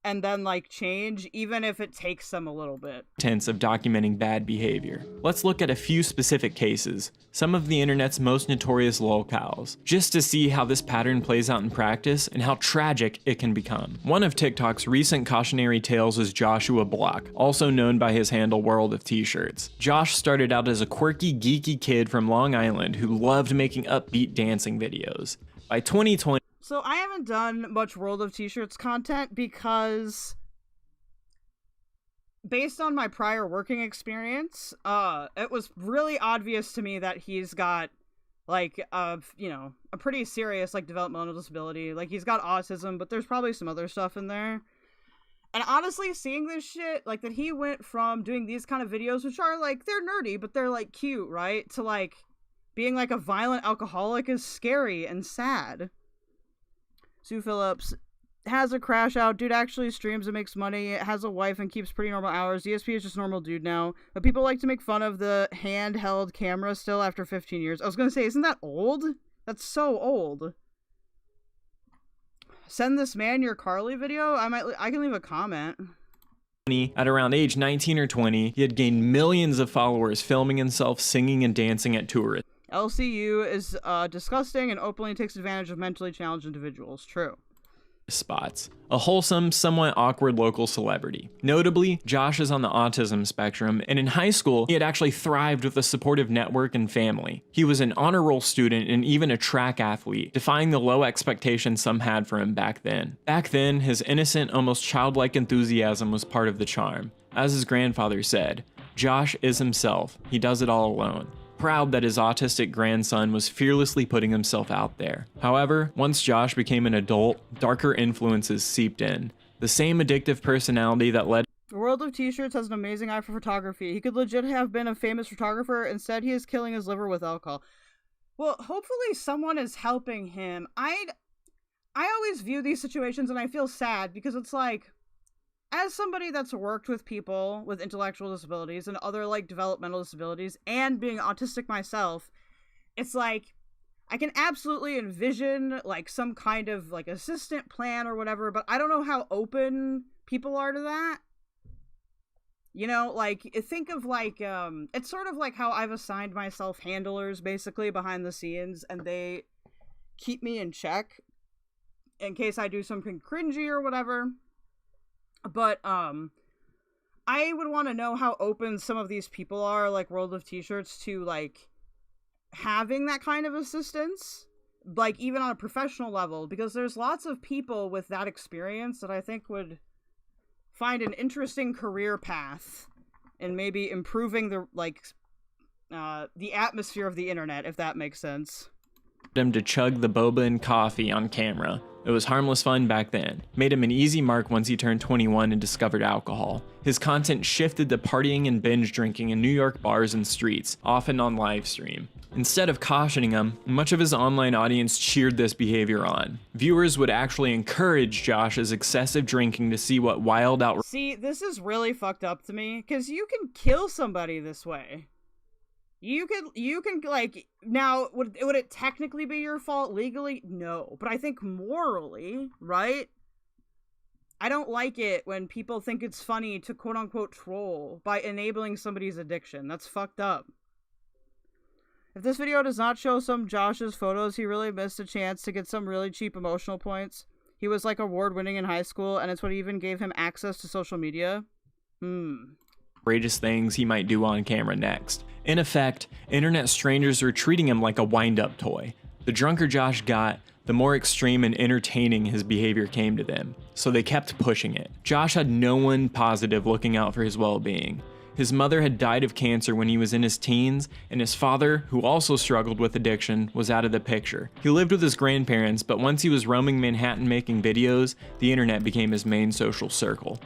and then like change, even if it takes them a little bit.
Of documenting bad behavior. Let's look at a few specific cases, some of the internet's most notorious lolcows, just to see how this pattern plays out in practice and how tragic it can become. One of TikTok's recent cautionary tales is Joshua Block, also known by his handle World of T-shirts. Josh started out as a quirky, geeky kid from Long Island who loved making upbeat dancing videos. By 2020,
so I haven't done much World of T-shirts content because, based on my prior working experience, it was really obvious to me that he's got, like, you know, a pretty serious, like, developmental disability. Like, he's got autism, but there's probably some other stuff in there. And honestly, seeing this shit, like, that he went from doing these kind of videos, which are, like, they're nerdy, but they're, like, cute, right? To, like, being, like, a violent alcoholic is scary and sad. Sue Phillips has a crash out. Dude actually streams and makes money, has a wife and keeps pretty normal hours. DSP is just normal dude now. But people like to make fun of the handheld camera still after 15 years. I was gonna say, isn't that old? That's so old. Send this man your Carly video? I can leave a comment.
At around age 19 or 20, he had gained millions of followers filming himself singing and dancing at tours.
LCU is disgusting and openly takes advantage of mentally challenged individuals. True.
spots. A wholesome, somewhat awkward local celebrity. Notably, Josh is on the autism spectrum, and in high school, he had actually thrived with a supportive network and family. He was an honor roll student and even a track athlete, defying the low expectations some had for him back then. Back then, his innocent, almost childlike enthusiasm was part of the charm. As his grandfather said, Josh is himself. He does it all alone. Proud that his autistic grandson was fearlessly putting himself out there. However, once Josh became an adult, darker influences seeped in. The same addictive personality that led
The world of t-shirts has an amazing eye for photography. He could legit have been a famous photographer. Instead, he is killing his liver with alcohol. Well, hopefully someone is helping him. I always view these situations and I feel sad because it's like, as somebody that's worked with people with intellectual disabilities and other, like, developmental disabilities, and being autistic myself, it's like, I can absolutely envision, like, some kind of, like, assistant plan or whatever, but I don't know how open people are to that. You know, like, think of, like, it's sort of like how I've assigned myself handlers, basically, behind the scenes, and they keep me in check in case I do something cringy or whatever. But, I would want to know how open some of these people are, like World of T-Shirts, to, like, having that kind of assistance, like, even on a professional level, because there's lots of people with that experience that I think would find an interesting career path in maybe improving the, like, the atmosphere of the internet, if that makes sense.
him to chug the boba and coffee on camera. It was harmless fun back then. Made him an easy mark once he turned 21 and discovered alcohol. His content shifted to partying and binge drinking in New York bars and streets, often on live stream. Instead of cautioning him, much of his online audience cheered this behavior on. Viewers would actually encourage Josh's excessive drinking to see what wild out.
See, this is really fucked up to me, because you can kill somebody this way. You can like, now, would it technically be your fault legally? No. But I think morally, right? I don't like it when people think it's funny to quote-unquote troll by enabling somebody's addiction. That's fucked up. If this video does not show some Josh's photos, he really missed a chance to get some really cheap emotional points. He was like award-winning in high school, and it's what even gave him access to social media.
Outrageous things he might do on camera next. In effect, internet strangers were treating him like a wind-up toy. The drunker Josh got, the more extreme and entertaining his behavior came to them, so they kept pushing it. Josh had no one positive looking out for his well-being. His mother had died of cancer when he was in his teens, and his father, who also struggled with addiction, was out of the picture. He lived with his grandparents, but once he was roaming Manhattan making videos, the internet became his main social circle.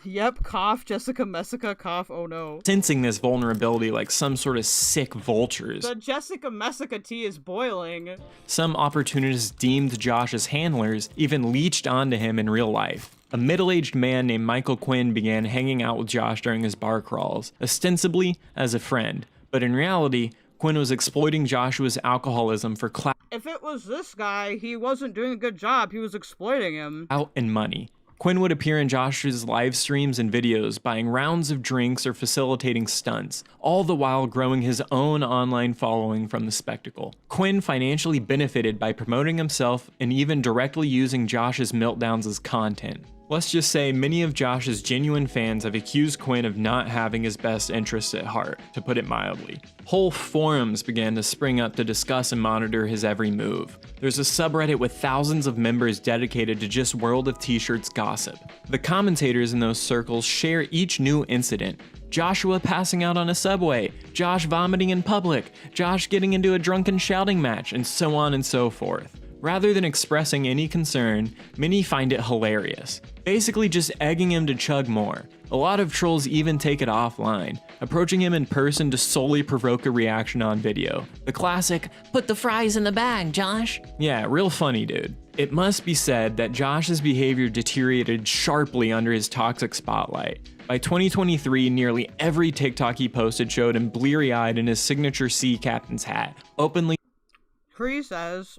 Yep, cough, Jessica Messica, cough, oh no.
Sensing this vulnerability like some sort of sick vultures,
The Jessica Messica tea is boiling.
some opportunists deemed Josh as handlers, even leeched onto him in real life. A middle-aged man named Michael Quinn began hanging out with Josh during his bar crawls, ostensibly as a friend, but in reality, Quinn was exploiting Joshua's alcoholism for clout
If it was this guy, he wasn't doing a good job, he was exploiting him.
and money. Quinn would appear in Joshua's live streams and videos, buying rounds of drinks or facilitating stunts, all the while growing his own online following from the spectacle. Quinn financially benefited by promoting himself and even directly using Josh's meltdowns as content. Let's just say many of Josh's genuine fans have accused Quinn of not having his best interests at heart, to put it mildly. Whole forums began to spring up to discuss and monitor his every move. There's a subreddit with thousands of members dedicated to just World of T-Shirts gossip. The commentators in those circles share each new incident. Joshua passing out on a subway, Josh vomiting in public, Josh getting into a drunken shouting match, and so on and so forth. Rather than expressing any concern, many find it hilarious, basically just egging him to chug more. A lot of trolls even take it offline, approaching him in person to solely provoke a reaction on video. The classic, "Put the fries in the bag, Josh." Yeah, real funny, dude. It must be said that Josh's behavior deteriorated sharply under his toxic spotlight. By 2023, nearly every TikTok he posted showed him bleary-eyed in his signature sea captain's hat, openly.
Cree says,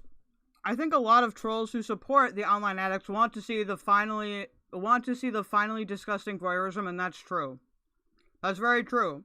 I think a lot of trolls who support the online addicts want to see the finally disgusting voyeurism, and that's true. That's very true.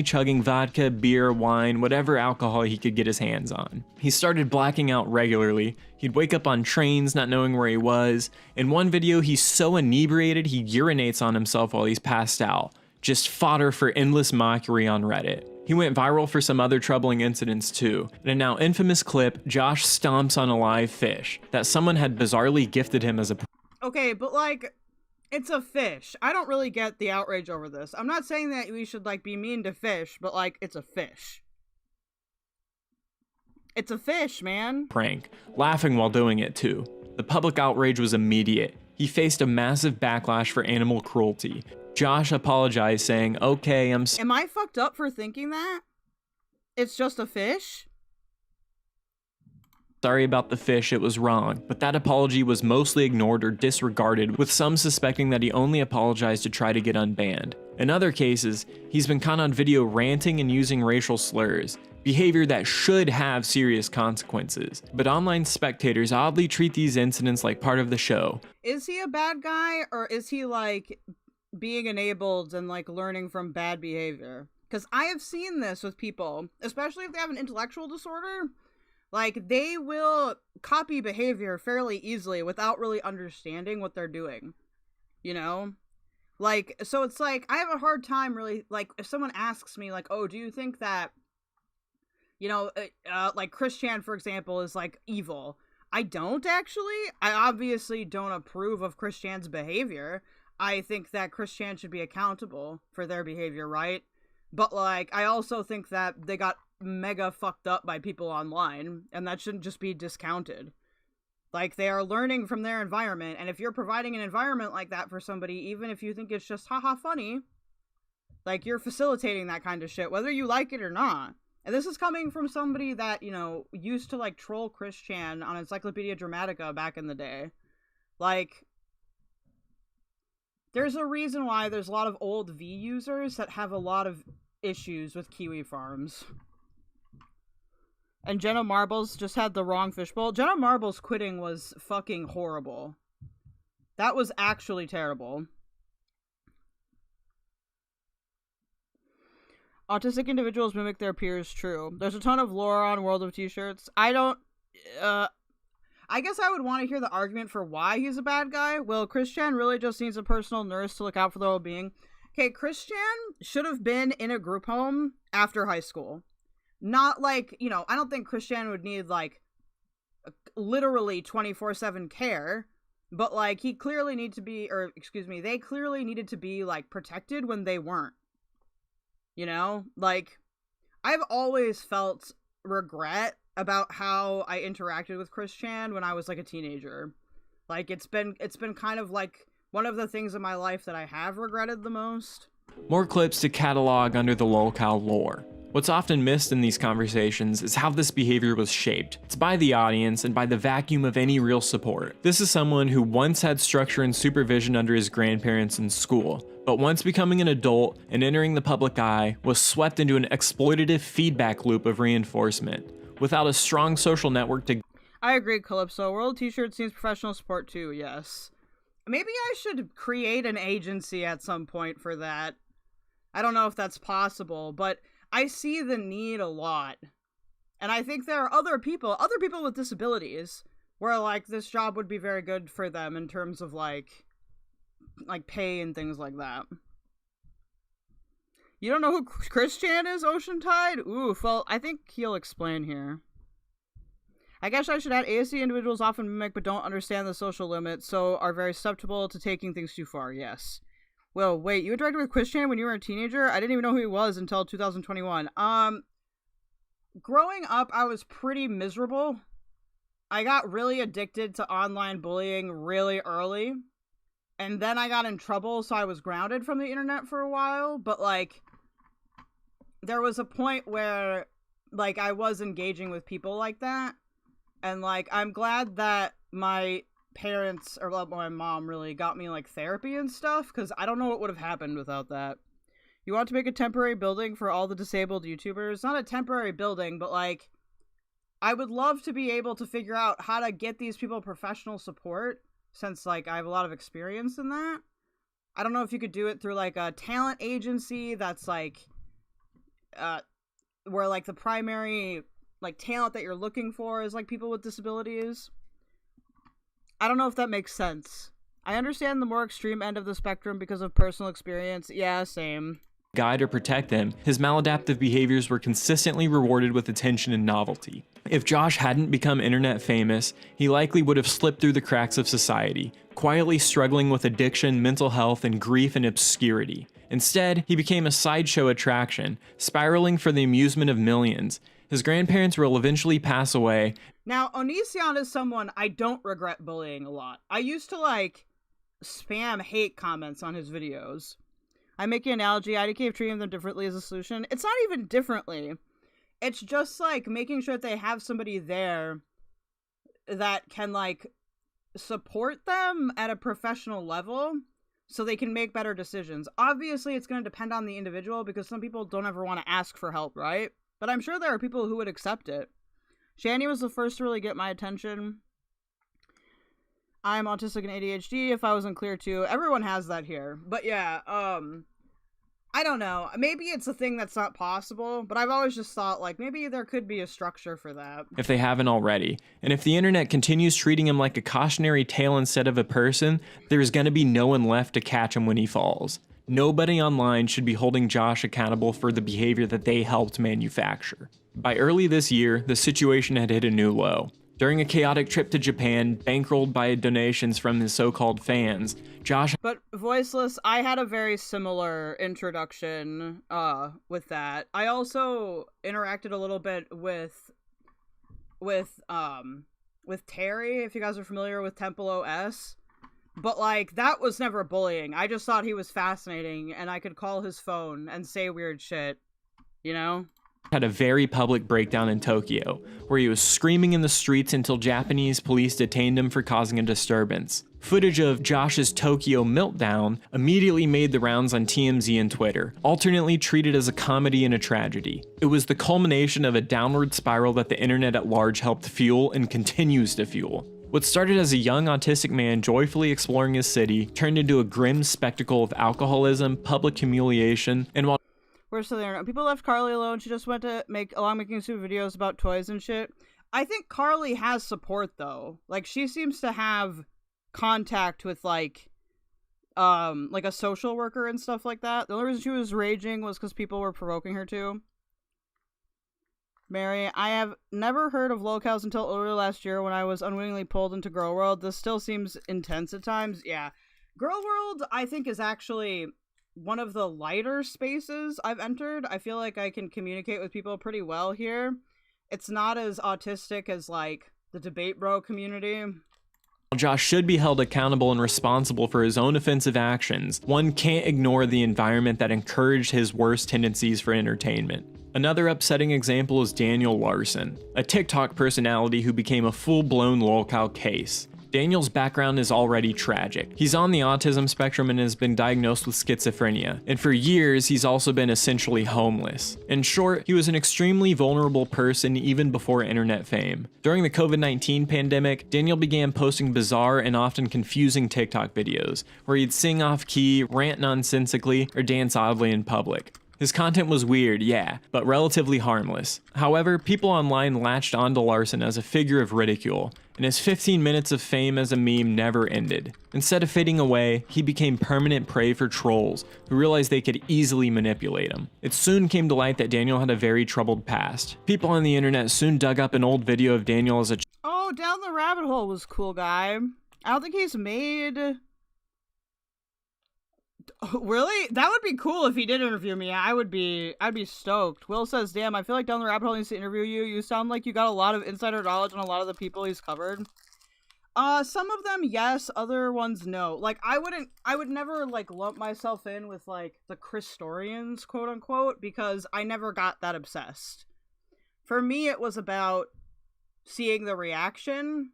chugging vodka, beer, wine, whatever alcohol he could get his hands on. He started blacking out regularly. He'd wake up on trains not knowing where he was. In one video, he's so inebriated he urinates on himself while he's passed out. Just fodder for endless mockery on Reddit. He went viral for some other troubling incidents too. In a now infamous clip, Josh stomps on a live fish that someone had bizarrely gifted him as a...
Okay, but like, it's a fish. I don't really get the outrage over this. I'm not saying that we should like be mean to fish, but like, it's a fish. It's a fish, man.
Prank, laughing while doing it too. The public outrage was immediate. He faced a massive backlash for animal cruelty. Josh apologized, saying, "Okay,
Am I fucked up for thinking that? It's just a fish?
Sorry about the fish, it was wrong." But that apology was mostly ignored or disregarded, with some suspecting that he only apologized to try to get unbanned. In other cases, he's been caught on video ranting and using racial slurs, behavior that should have serious consequences. But online spectators oddly treat these incidents like part of the show.
Is he a bad guy, or is he like being enabled and like learning from bad behavior? Because I have seen this with people, especially if they have an intellectual disorder. Like, they will copy behavior fairly easily without really understanding what they're doing, you know? Like, so it's like, I have a hard time really, like, if someone asks me, like, oh, do you think that, you know, like, Christian, for example, is, like, evil? I don't, actually. I obviously don't approve of Christian's behavior. I think that Christian should be accountable for their behavior, right? But, like, I also think that they got mega fucked up by people online, and that shouldn't just be discounted. Like, they are learning from their environment, and if you're providing an environment like that for somebody, even if you think it's just haha funny, like, you're facilitating that kind of shit, whether you like it or not. And this is coming from somebody that, you know, used to, like, troll Christian on Encyclopedia Dramatica back in the day. Like, there's a reason why there's a lot of old V users that have a lot of issues with Kiwi farms. And Jenna Marbles just had the wrong fishbowl. Jenna Marbles quitting was fucking horrible. That was actually terrible. Autistic individuals mimic their peers, true. There's a ton of lore on World of T-shirts. I guess I would want to hear the argument for why he's a bad guy. Well, Christian really just needs a personal nurse to look out for their well-being. Okay, Christian should have been in a group home after high school. Not like, you know, I don't think Christian would need, like, literally 24/7 care, but, like, he clearly needed to be, or, excuse me, they clearly needed to be, like, protected when they weren't. You know? Like, I've always felt regret about how I interacted with Christian when I was, like, a teenager. Like, it's been kind of, like, one of the things in my life that I have regretted the most.
More clips to catalog under the Lolcow lore. What's often missed in these conversations is how this behavior was shaped. It's by the audience and by the vacuum of any real support. This is someone who once had structure and supervision under his grandparents in school, but once becoming an adult and entering the public eye, was swept into an exploitative feedback loop of reinforcement. Without a strong social network to...
I agree, Calypso. World T-shirt seems professional support too, yes. Maybe I should create an agency at some point for that. I don't know if that's possible, but I see the need a lot. And I think there are other people with disabilities where, like, this job would be very good for them in terms of, like pay and things like that. You don't know who Christian is, Ocean Tide? Oof, well, I think he'll explain here. I guess I should add ASD individuals often mimic but don't understand the social limits, so are very susceptible to taking things too far, yes. Well, wait, you interacted with Christian when you were a teenager? I didn't even know who he was until 2021. Growing up, I was pretty miserable. I got really addicted to online bullying really early. And then I got in trouble, so I was grounded from the internet for a while. But, like, there was a point where, like, I was engaging with people like that. And, like, I'm glad that my parents, or my mom really got me, like, therapy and stuff, because I don't know what would have happened without that. You want to make a temporary building for all the disabled YouTubers? Not a temporary building, but, like, I would love to be able to figure out how to get these people professional support, since, like, I have a lot of experience in that. I don't know if you could do it through, like, a talent agency that's, like, where like the primary like talent that you're looking for is like people with disabilities. I don't know if that makes sense. I understand the more extreme end of the spectrum because of personal experience. Yeah, same.
Guide or protect them, his maladaptive behaviors were consistently rewarded with attention and novelty. If Josh hadn't become internet famous, he likely would have slipped through the cracks of society, quietly struggling with addiction, mental health, and grief and obscurity. Instead, he became a sideshow attraction, spiraling for the amusement of millions. His grandparents will eventually pass away.
Now, Onision is someone I don't regret bullying a lot. I used to, like, spam hate comments on his videos. I make an analogy, IDK of treating them differently as a solution. It's not even differently. It's just, like, making sure that they have somebody there that can, like, support them at a professional level so they can make better decisions. Obviously, it's going to depend on the individual because some people don't ever want to ask for help, right? But I'm sure there are people who would accept it. Shani was the first to really get my attention. I'm autistic and ADHD, if I wasn't clear too. Everyone has that here. But yeah, I don't know. Maybe it's a thing that's not possible, but I've always just thought, like, maybe there could be a structure for that.
If they haven't already. And if the internet continues treating him like a cautionary tale instead of a person, there's gonna be no one left to catch him when he falls. Nobody online should be holding Josh accountable for the behavior that they helped manufacture. By early this year, the situation had hit a new low. During a chaotic trip to Japan, bankrolled by donations from his so-called fans, Josh...
But Voiceless, I had a very similar introduction with that. I also interacted a little bit with Terry, if you guys are familiar with Temple OS. But, like, that was never bullying. I just thought he was fascinating, and I could call his phone and say weird shit, you know?
Had a very public breakdown in Tokyo, where he was screaming in the streets until Japanese police detained him for causing a disturbance. Footage of Josh's Tokyo meltdown immediately made the rounds on TMZ and Twitter, alternately treated as a comedy and a tragedy. It was the culmination of a downward spiral that the internet at large helped fuel and continues to fuel. What started as a young autistic man joyfully exploring his city turned into a grim spectacle of alcoholism, public humiliation, and while
We're still there. People left Carly alone. She just went to make stupid videos about toys and shit. I think Carly has support though. Like, she seems to have contact with like a social worker and stuff like that. The only reason she was raging was because people were provoking her to. Mary, I have never heard of Lolcows until earlier last year when I was unwittingly pulled into Gorlworld. This still seems intense at times. Yeah. Gorlworld, I think, is actually one of the lighter spaces I've entered. I feel like I can communicate with people pretty well here. It's not as autistic as, like, the debate bro community.
Josh should be held accountable and responsible for his own offensive actions, one can't ignore the environment that encouraged his worst tendencies for entertainment. Another upsetting example is Daniel Larson, a TikTok personality who became a full-blown lolcow case. Daniel's background is already tragic. He's on the autism spectrum and has been diagnosed with schizophrenia, and for years he's also been essentially homeless. In short, he was an extremely vulnerable person even before internet fame. During the COVID-19 pandemic, Daniel began posting bizarre and often confusing TikTok videos, where he'd sing off-key, rant nonsensically, or dance oddly in public. His content was weird, yeah, but relatively harmless. However, people online latched onto Larson as a figure of ridicule, and his 15 minutes of fame as a meme never ended. Instead of fading away, he became permanent prey for trolls, who realized they could easily manipulate him. It soon came to light that Daniel had a very troubled past. People on the internet soon dug up an old video of Daniel as a
Oh, Down the Rabbit Hole was cool, guy. I don't think he's made... Really? That would be cool if he did interview me. I'd be stoked. Will says, damn, I feel like Down the Rabbit Hole needs to interview you. You sound like you got a lot of insider knowledge on a lot of the people he's covered. Some of them, yes. Other ones, no. Like, I would never, like, lump myself in with, like, the Christorians, quote unquote, because I never got that obsessed. For me, it was about seeing the reaction.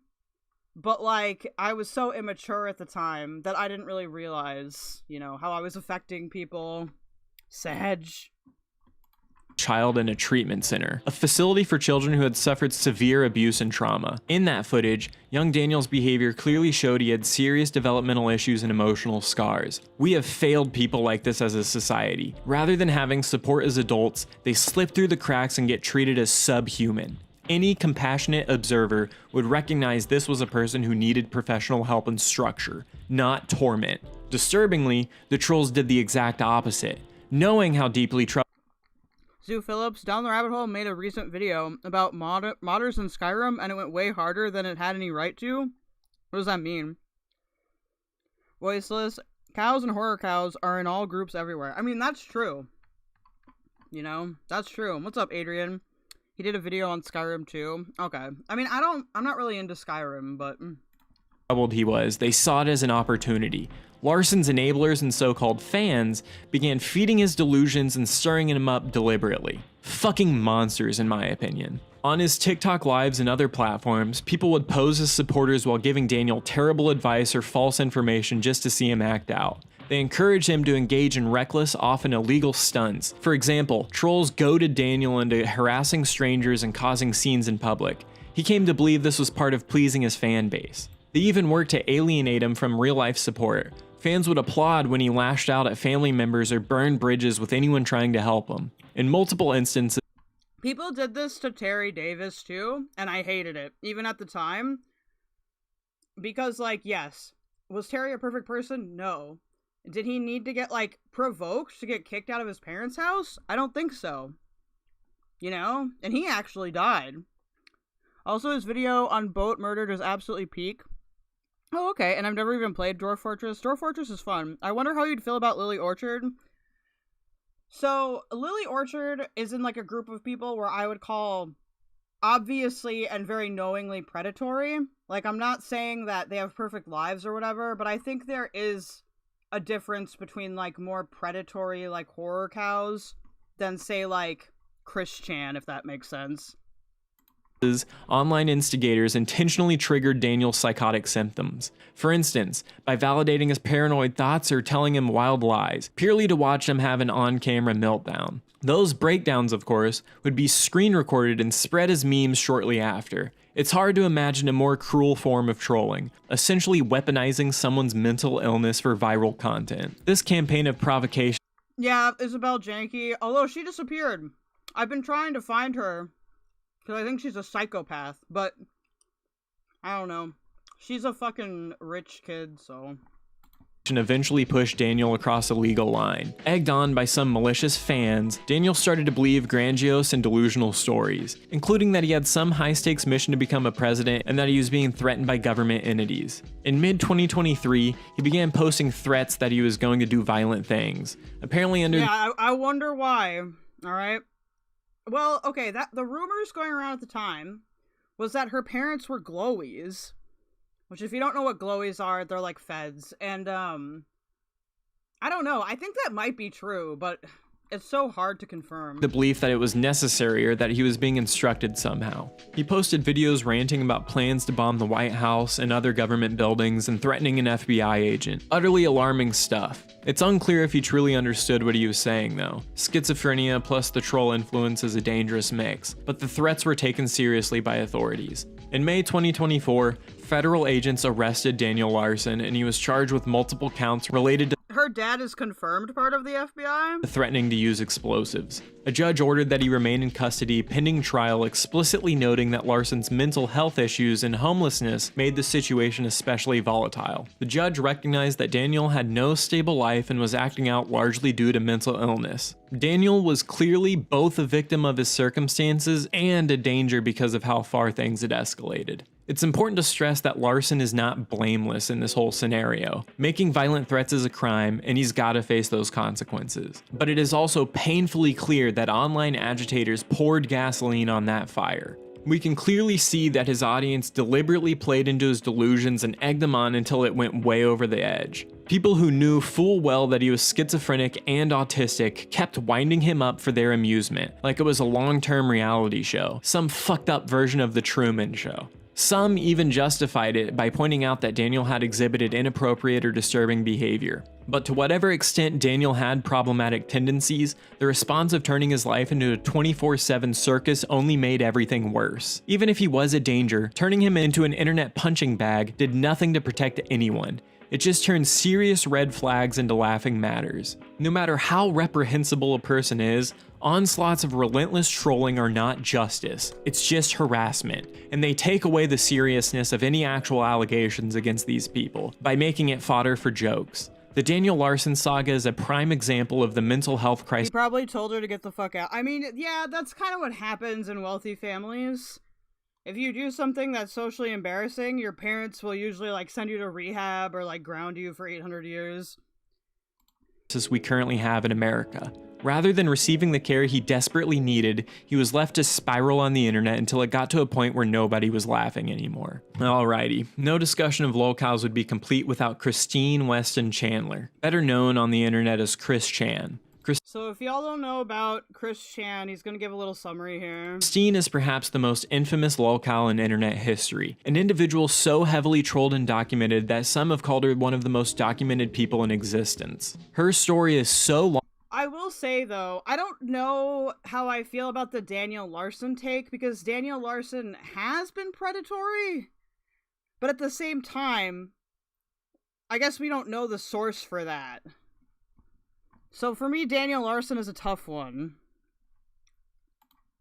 But, like, I was so immature at the time that I didn't really realize, you know, how I was affecting people. Sag.
child in a treatment center, a facility for children who had suffered severe abuse and trauma. In that footage, young Daniel's behavior clearly showed he had serious developmental issues and emotional scars. We have failed people like this as a society. Rather than having support as adults, they slip through the cracks and get treated as subhuman. Any compassionate observer would recognize this was a person who needed professional help and structure, not torment. Disturbingly, the trolls did the exact opposite. Knowing how deeply
Zoo Phillips, Down the Rabbit Hole, made a recent video about modders in Skyrim, and it went way harder than it had any right to. What does that mean? Voiceless, cows and horror cows are in all groups everywhere. I mean, that's true. You know, that's true. What's up, Adrian? He did a video on Skyrim too. Okay. I mean, I'm not really into Skyrim, but...
troubled he was, they saw it as an opportunity. Larson's enablers and so-called fans began feeding his delusions and stirring him up deliberately. Fucking monsters, in my opinion. On his TikTok lives and other platforms, people would pose as supporters while giving Daniel terrible advice or false information just to see him act out. They encouraged him to engage in reckless, often illegal stunts. For example, trolls goaded Daniel into harassing strangers and causing scenes in public. He came to believe this was part of pleasing his fan base. They even worked to alienate him from real-life support. Fans would applaud when he lashed out at family members or burned bridges with anyone trying to help him. In multiple instances,
people did this to Terry Davis too, and I hated it, even at the time. Because, like, yes, was Terry a perfect person? No. Did he need to get, like, provoked to get kicked out of his parents' house? I don't think so. You know? And he actually died. Also, his video on boat murdered is absolutely peak. Oh, okay, and I've never even played Dwarf Fortress. Dwarf Fortress is fun. I wonder how you'd feel about Lily Orchard. So, Lily Orchard is in, like, a group of people where I would call obviously and very knowingly predatory. Like, I'm not saying that they have perfect lives or whatever, but I think there is a difference between, like, more predatory, like, horror cows than, say, like, Chris Chan, if that makes sense.
Online instigators intentionally triggered Daniel's psychotic symptoms. For instance, by validating his paranoid thoughts or telling him wild lies, purely to watch him have an on-camera meltdown. Those breakdowns, of course, would be screen recorded and spread as memes shortly after. It's hard to imagine a more cruel form of trolling, essentially weaponizing someone's mental illness for viral content. This campaign of provocation...
Yeah, Isabel Janke, although she disappeared. I've been trying to find her, because I think she's a psychopath, but I don't know. She's a fucking rich kid, so...
eventually pushed Daniel across a legal line. Egged on by some malicious fans, Daniel started to believe grandiose and delusional stories, including that he had some high-stakes mission to become a president and that he was being threatened by government entities. In mid-2023, he began posting threats that he was going to do violent things. Apparently under...
Yeah, I wonder why, alright? Well, okay, the rumors going around at the time was that her parents were glowies. Which, if you don't know what glowies are, they're like feds. And, I don't know. I think that might be true, but it's so hard to confirm.
The belief that it was necessary or that he was being instructed somehow. He posted videos ranting about plans to bomb the White House and other government buildings and threatening an FBI agent. Utterly alarming stuff. It's unclear if he truly understood what he was saying, though. Schizophrenia plus the troll influence is a dangerous mix, but the threats were taken seriously by authorities. In May 2024, federal agents arrested Daniel Larson, and he was charged with multiple counts related to
her dad is confirmed part of the FBI?
Threatening to use explosives. A judge ordered that he remain in custody pending trial, explicitly noting that Larson's mental health issues and homelessness made the situation especially volatile. The judge recognized that Daniel had no stable life and was acting out largely due to mental illness. Daniel was clearly both a victim of his circumstances and a danger because of how far things had escalated. It's important to stress that Larson is not blameless in this whole scenario. Making violent threats is a crime, and he's gotta face those consequences. But it is also painfully clear that online agitators poured gasoline on that fire. We can clearly see that his audience deliberately played into his delusions and egged him on until it went way over the edge. People who knew full well that he was schizophrenic and autistic kept winding him up for their amusement, like it was a long-term reality show, some fucked up version of The Truman Show. Some even justified it by pointing out that Daniel had exhibited inappropriate or disturbing behavior. But to whatever extent Daniel had problematic tendencies, the response of turning his life into a 24/7 circus only made everything worse. Even if he was a danger, turning him into an internet punching bag did nothing to protect anyone. It just turned serious red flags into laughing matters. No matter how reprehensible a person is, onslaughts of relentless trolling are not justice, it's just harassment, and they take away the seriousness of any actual allegations against these people by making it fodder for jokes. The Daniel Larson saga is a prime example of the mental health crisis.
He probably told her to get the fuck out. I mean, yeah, that's kind of what happens in wealthy families. If you do something that's socially embarrassing, your parents will usually like send you to rehab or like ground you for 800 years.
We currently have in America. Rather than receiving the care he desperately needed, he was left to spiral on the internet until it got to a point where nobody was laughing anymore. Alrighty, no discussion of Lolcows would be complete without Christine Weston Chandler, better known on the internet as Chris Chan.
So if y'all don't know about Chris Chan, he's gonna give a little summary here.
Christine is perhaps the most infamous lolcow in internet history, an individual so heavily trolled and documented that some have called her one of the most documented people in existence. Her story is so long.
I will say though, I don't know how I feel about the Daniel Larson take, because Daniel Larson has been predatory, but at the same time, I guess we don't know the source for that. So for me, Daniel Larson is a tough one.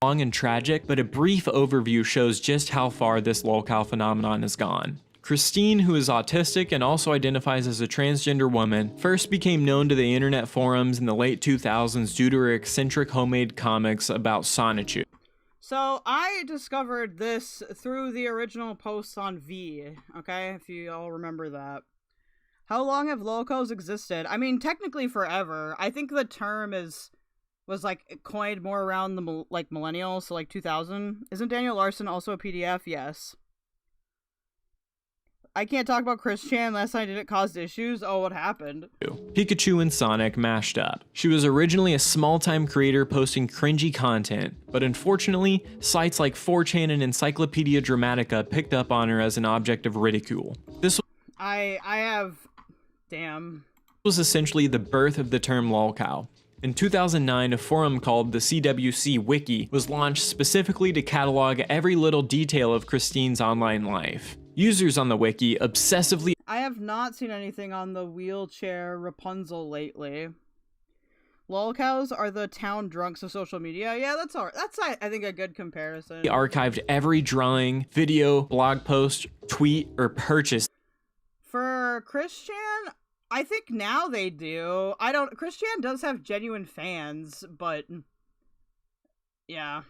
Long and tragic, but a brief overview shows just how far this lolcow phenomenon has gone. Christine, who is autistic and also identifies as a transgender woman, first became known to the internet forums in the late 2000s due to her eccentric homemade comics about Sonichu.
So I discovered this through the original posts on V, okay, if you all remember that. How long have lolcows existed? I mean, technically forever. I think the term was like coined more around the millennials, so like 2000. Isn't Daniel Larson also a PDF? Yes. I can't talk about Chris Chan last night. Did it cause issues? Oh, what happened?
Pikachu and Sonic mashed up. She was originally a small-time creator posting cringy content, but unfortunately, sites like 4chan and Encyclopedia Dramatica picked up on her as an object of ridicule. This was essentially the birth of the term lolcow. In 2009, a forum called the CWC Wiki was launched specifically to catalog every little detail of Christine's online life. Users on the wiki obsessively—
I have not seen anything on the wheelchair Rapunzel lately. Lolcows are the town drunks of social media. Yeah, that's all right. That's, I think, a good comparison.
archived every drawing, video, blog post, tweet, or purchase.
For Christian, I think now they do. Christian does have genuine fans, but yeah.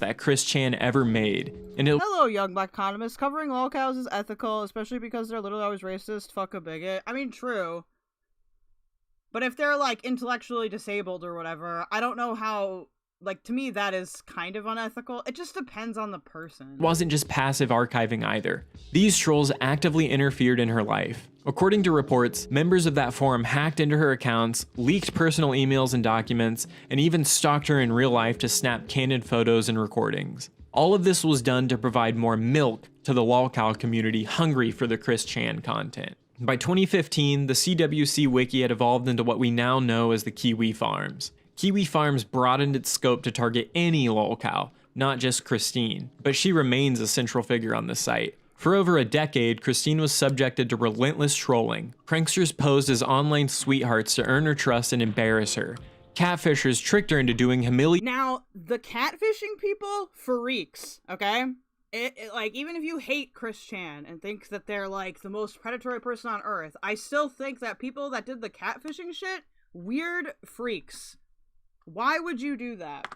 That Chris Chan ever made. And
hello, young black economist. Covering lolcows is ethical, especially because they're literally always racist. Fuck a bigot. I mean, true. But if they're, like, intellectually disabled or whatever, I don't know how, like, to me, that is kind of unethical. It just depends on the person.
It wasn't just passive archiving either. These trolls actively interfered in her life. According to reports, members of that forum hacked into her accounts, leaked personal emails and documents, and even stalked her in real life to snap candid photos and recordings. All of this was done to provide more milk to the lolcow community hungry for the Chris Chan content. By 2015, the CWC Wiki had evolved into what we now know as the Kiwi Farms. Kiwi Farms broadened its scope to target any lolcow, not just Christine, but she remains a central figure on the site. For over a decade, Christine was subjected to relentless trolling. Pranksters posed as online sweethearts to earn her trust and embarrass her. Catfishers tricked her into doing
Now, the catfishing people, freaks, okay? Like, even if you hate Chris Chan and think that they're, like, the most predatory person on earth, I still think that people that did the catfishing shit, weird freaks. Why would you do that?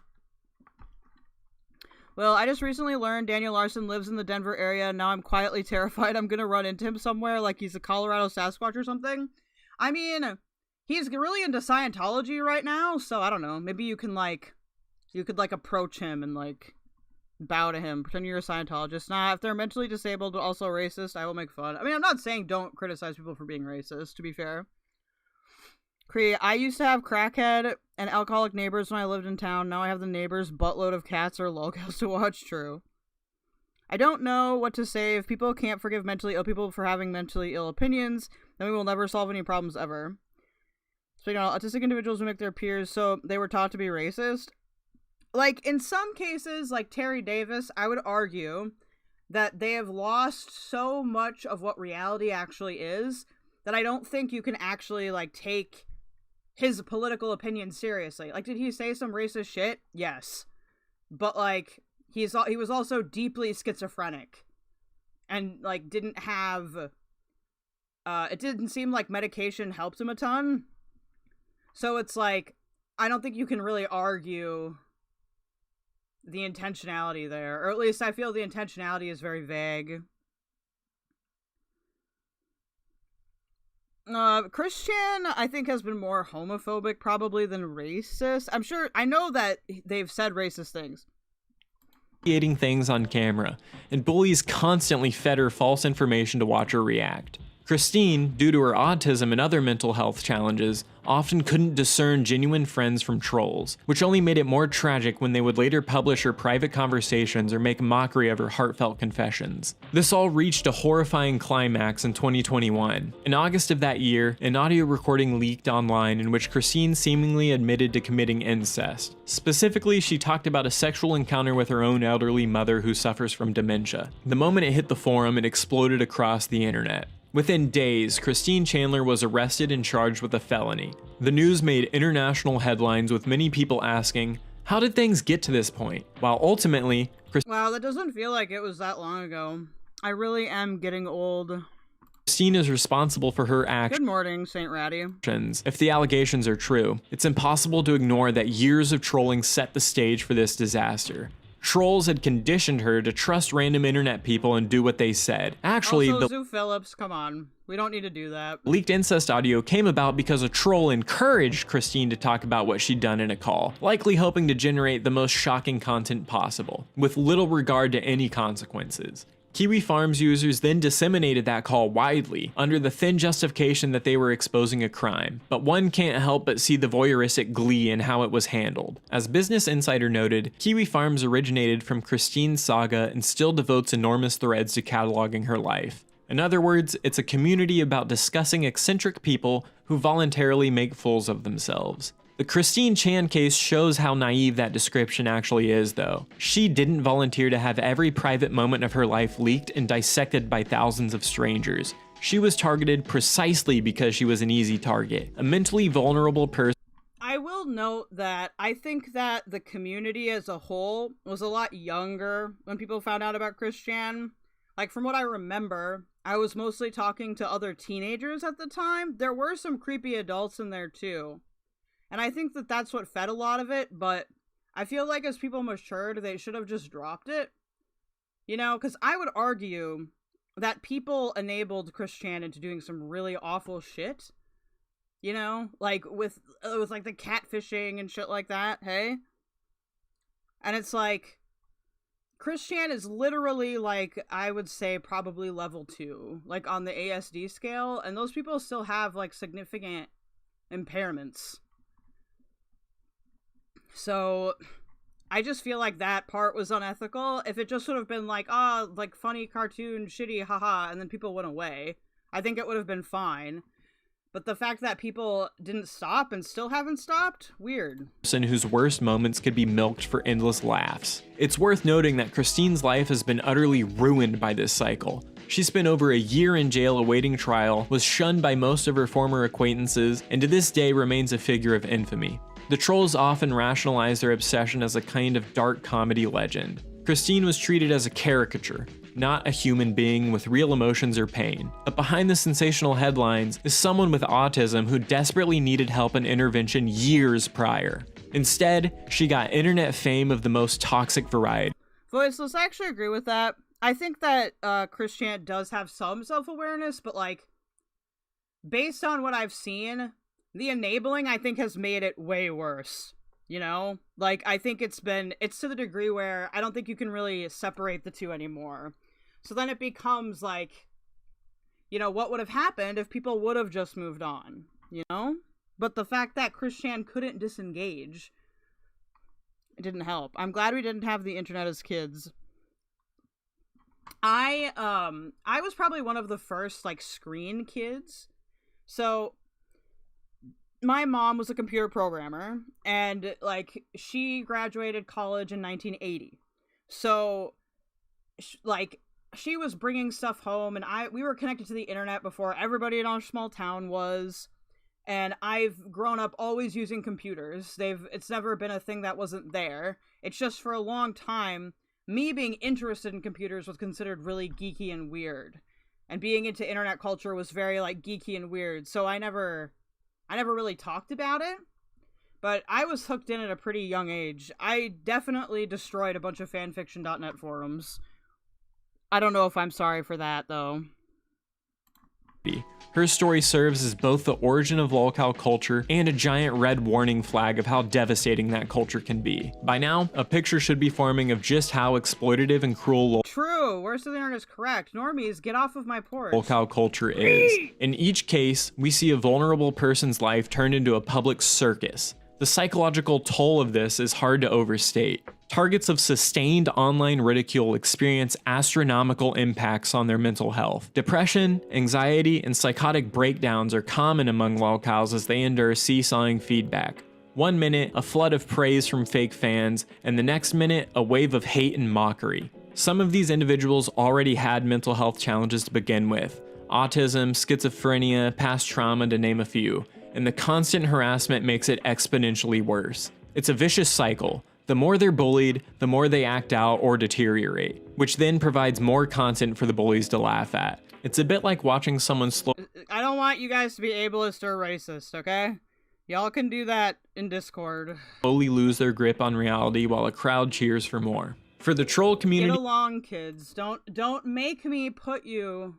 Well, I just recently learned Daniel Larson lives in the Denver area, and now I'm quietly terrified I'm gonna run into him somewhere, like he's a Colorado Sasquatch or something. I mean, he's really into Scientology right now, so I don't know. Maybe you could approach him and, like, bow to him, pretend you're a Scientologist. Nah, if they're mentally disabled but also racist, I will make fun. I mean, I'm not saying don't criticize people for being racist, to be fair. Cree, I used to have crackhead and alcoholic neighbors when I lived in town. Now I have the neighbors' buttload of cats or lolcows to watch. True. I don't know what to say. If people can't forgive mentally ill people for having mentally ill opinions, then we will never solve any problems ever. So, autistic individuals mimic their peers, so they were taught to be racist. Like, in some cases, like Terry Davis, I would argue that they have lost so much of what reality actually is that I don't think you can actually, like, take his political opinion seriously. Like, did he say some racist shit? Yes. But, like, he was also deeply schizophrenic. And, like, didn't have... it didn't seem like medication helped him a ton. So it's like, I don't think you can really argue the intentionality there. Or at least I feel the intentionality is very vague. Christian, I think, has been more homophobic probably than racist. I know that they've said racist things.
Creating things on camera, and bullies constantly fed her false information to watch her react. Christine, due to her autism and other mental health challenges, often couldn't discern genuine friends from trolls, which only made it more tragic when they would later publish her private conversations or make mockery of her heartfelt confessions. This all reached a horrifying climax in 2021. In August of that year, an audio recording leaked online in which Christine seemingly admitted to committing incest. Specifically, she talked about a sexual encounter with her own elderly mother who suffers from dementia. The moment it hit the forum, it exploded across the internet. Within days, Christine Chandler was arrested and charged with a felony. The news made international headlines with many people asking, how did things get to this point? While ultimately,
Wow, that doesn't feel like it was that long ago. I really am getting old.
Christine is responsible for her actions.
Good morning, Saint Ratty.
If the allegations are true, it's impossible to ignore that years of trolling set the stage for this disaster. Trolls had conditioned her to trust random internet people and do what they said. Actually,
also,
the
Zoo Phillips, come on. We don't need to do that.
leaked incest audio came about because a troll encouraged Christine to talk about what she'd done in a call, likely hoping to generate the most shocking content possible, with little regard to any consequences. Kiwi Farms users then disseminated that call widely, under the thin justification that they were exposing a crime, but one can't help but see the voyeuristic glee in how it was handled. As Business Insider noted, Kiwi Farms originated from Christine's saga and still devotes enormous threads to cataloging her life. In other words, it's a community about discussing eccentric people who voluntarily make fools of themselves. The Christine Chan case shows how naive that description actually is, though. She didn't volunteer to have every private moment of her life leaked and dissected by thousands of strangers. She was targeted precisely because she was an easy target, a mentally vulnerable person.
I will note that I think that the community as a whole was a lot younger when people found out about Christian. Like, from what I remember, I was mostly talking to other teenagers at the time. There were some creepy adults in there, too. And I think that that's what fed a lot of it, but I feel like as people matured, they should have just dropped it. You know, because I would argue that people enabled Christian into doing some really awful shit. You know, like with like the catfishing and shit like that, hey? And it's like, Christian is literally like, I would say probably level 2, like on the ASD scale, and those people still have like significant impairments. So, I just feel like that part was unethical. If it just would have been like, oh, like funny cartoon, shitty, haha, and then people went away, I think it would have been fine. But the fact that people didn't stop and still haven't stopped, weird.
Person whose worst moments could be milked for endless laughs. It's worth noting that Christine's life has been utterly ruined by this cycle. She spent over a year in jail awaiting trial, was shunned by most of her former acquaintances, and to this day remains a figure of infamy. The trolls often rationalize their obsession as a kind of dark comedy legend. Christine was treated as a caricature, not a human being with real emotions or pain. But behind the sensational headlines is someone with autism who desperately needed help and intervention years prior. Instead, she got internet fame of the most toxic variety.
Voiceless, I actually agree with that. I think that Christian does have some self-awareness, but like, based on what I've seen, the enabling, I think, has made it way worse, you know? Like, I think it's to the degree where I don't think you can really separate the two anymore. So then it becomes like, you know, what would have happened if people would have just moved on, you know? But the fact that Christian couldn't disengage, it didn't help. I'm glad we didn't have the internet as kids. I was probably one of the first, like, screen kids. So, my mom was a computer programmer, and, like, she graduated college in 1980. So, like, she was bringing stuff home, and we were connected to the internet before everybody in our small town was. And I've grown up always using computers. It's never been a thing that wasn't there. It's just for a long time, me being interested in computers was considered really geeky and weird. And being into internet culture was very, like, geeky and weird. So I never really talked about it. But I was hooked in at a pretty young age. I definitely destroyed a bunch of fanfiction.net forums. I don't know if I'm sorry for that, though.
Her story serves as both the origin of lolcow culture and a giant red warning flag of how devastating that culture can be. By now, a picture should be forming of just how exploitative and cruel
True, Worst of the Internet is correct. Normies, get off of my porch.
lolcow culture is. In each case, we see a vulnerable person's life turned into a public circus. The psychological toll of this is hard to overstate. Targets of sustained online ridicule experience astronomical impacts on their mental health. Depression, anxiety, and psychotic breakdowns are common among lolcows as they endure seesawing feedback. One minute, a flood of praise from fake fans, and the next minute, a wave of hate and mockery. Some of these individuals already had mental health challenges to begin with: autism, schizophrenia, past trauma, to name a few. And the constant harassment makes it exponentially worse. It's a vicious cycle. The more they're bullied, the more they act out or deteriorate, which then provides more content for the bullies to laugh at. It's a bit like watching someone
I don't want you guys to be ableist or racist, okay? Y'all can do that in Discord.
slowly lose their grip on reality while a crowd cheers for more. For the troll community,
Get along, kids. Don't make me put you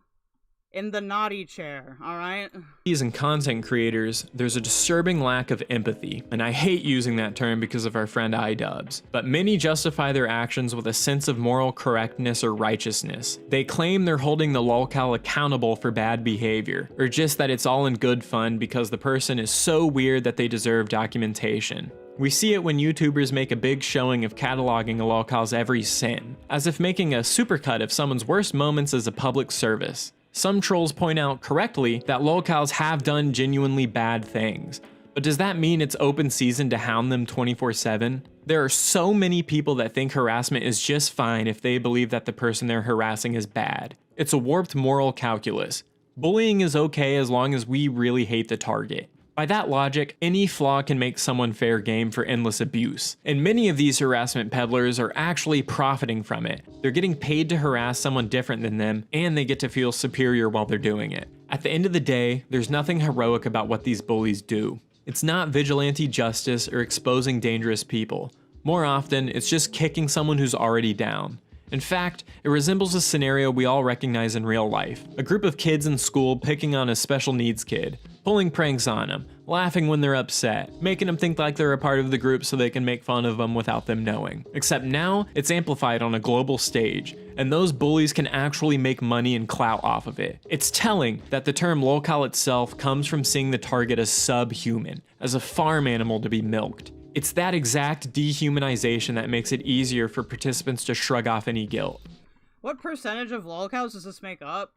in the naughty chair, alright?
and content creators, there's a disturbing lack of empathy, and I hate using that term because of our friend iDubbbz, but many justify their actions with a sense of moral correctness or righteousness. They claim they're holding the lolcow accountable for bad behavior, or just that it's all in good fun because the person is so weird that they deserve documentation. We see it when YouTubers make a big showing of cataloging a lolcow's every sin, as if making a supercut of someone's worst moments is a public service. Some trolls point out correctly that lolcows have done genuinely bad things, but does that mean it's open season to hound them 24/7? There are so many people that think harassment is just fine if they believe that the person they're harassing is bad. It's a warped moral calculus. Bullying is okay as long as we really hate the target. By that logic, any flaw can make someone fair game for endless abuse, and many of these harassment peddlers are actually profiting from it. They're getting paid to harass someone different than them, and they get to feel superior while they're doing it. At the end of the day, there's nothing heroic about what these bullies do. It's not vigilante justice or exposing dangerous people. More often, it's just kicking someone who's already down. In fact, it resembles a scenario we all recognize in real life. A group of kids in school picking on a special needs kid, pulling pranks on them, laughing when they're upset, making them think like they're a part of the group so they can make fun of them without them knowing. Except now, it's amplified on a global stage, and those bullies can actually make money and clout off of it. It's telling that the term lolcow itself comes from seeing the target as subhuman, as a farm animal to be milked. It's that exact dehumanization that makes it easier for participants to shrug off any guilt.
What percentage of lolcows does this make up?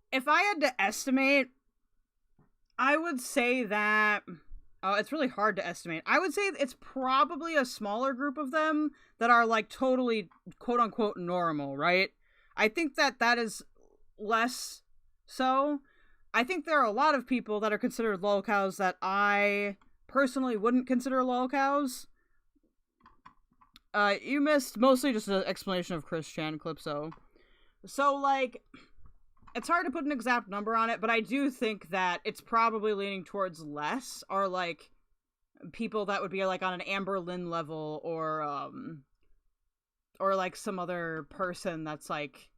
If I had to estimate, I would say that... Oh, it's really hard to estimate. I would say it's probably a smaller group of them that are, like, totally, quote-unquote, normal, right? I think that is less so. I think there are a lot of people that are considered lolcows that I personally wouldn't consider lolcows. You missed mostly just an explanation of Chris Chan Clipso. So, like, it's hard to put an exact number on it, but I do think that it's probably leaning towards less, or, like, people that would be, like, on an Amber Lynn level, or like, some other person that's, like,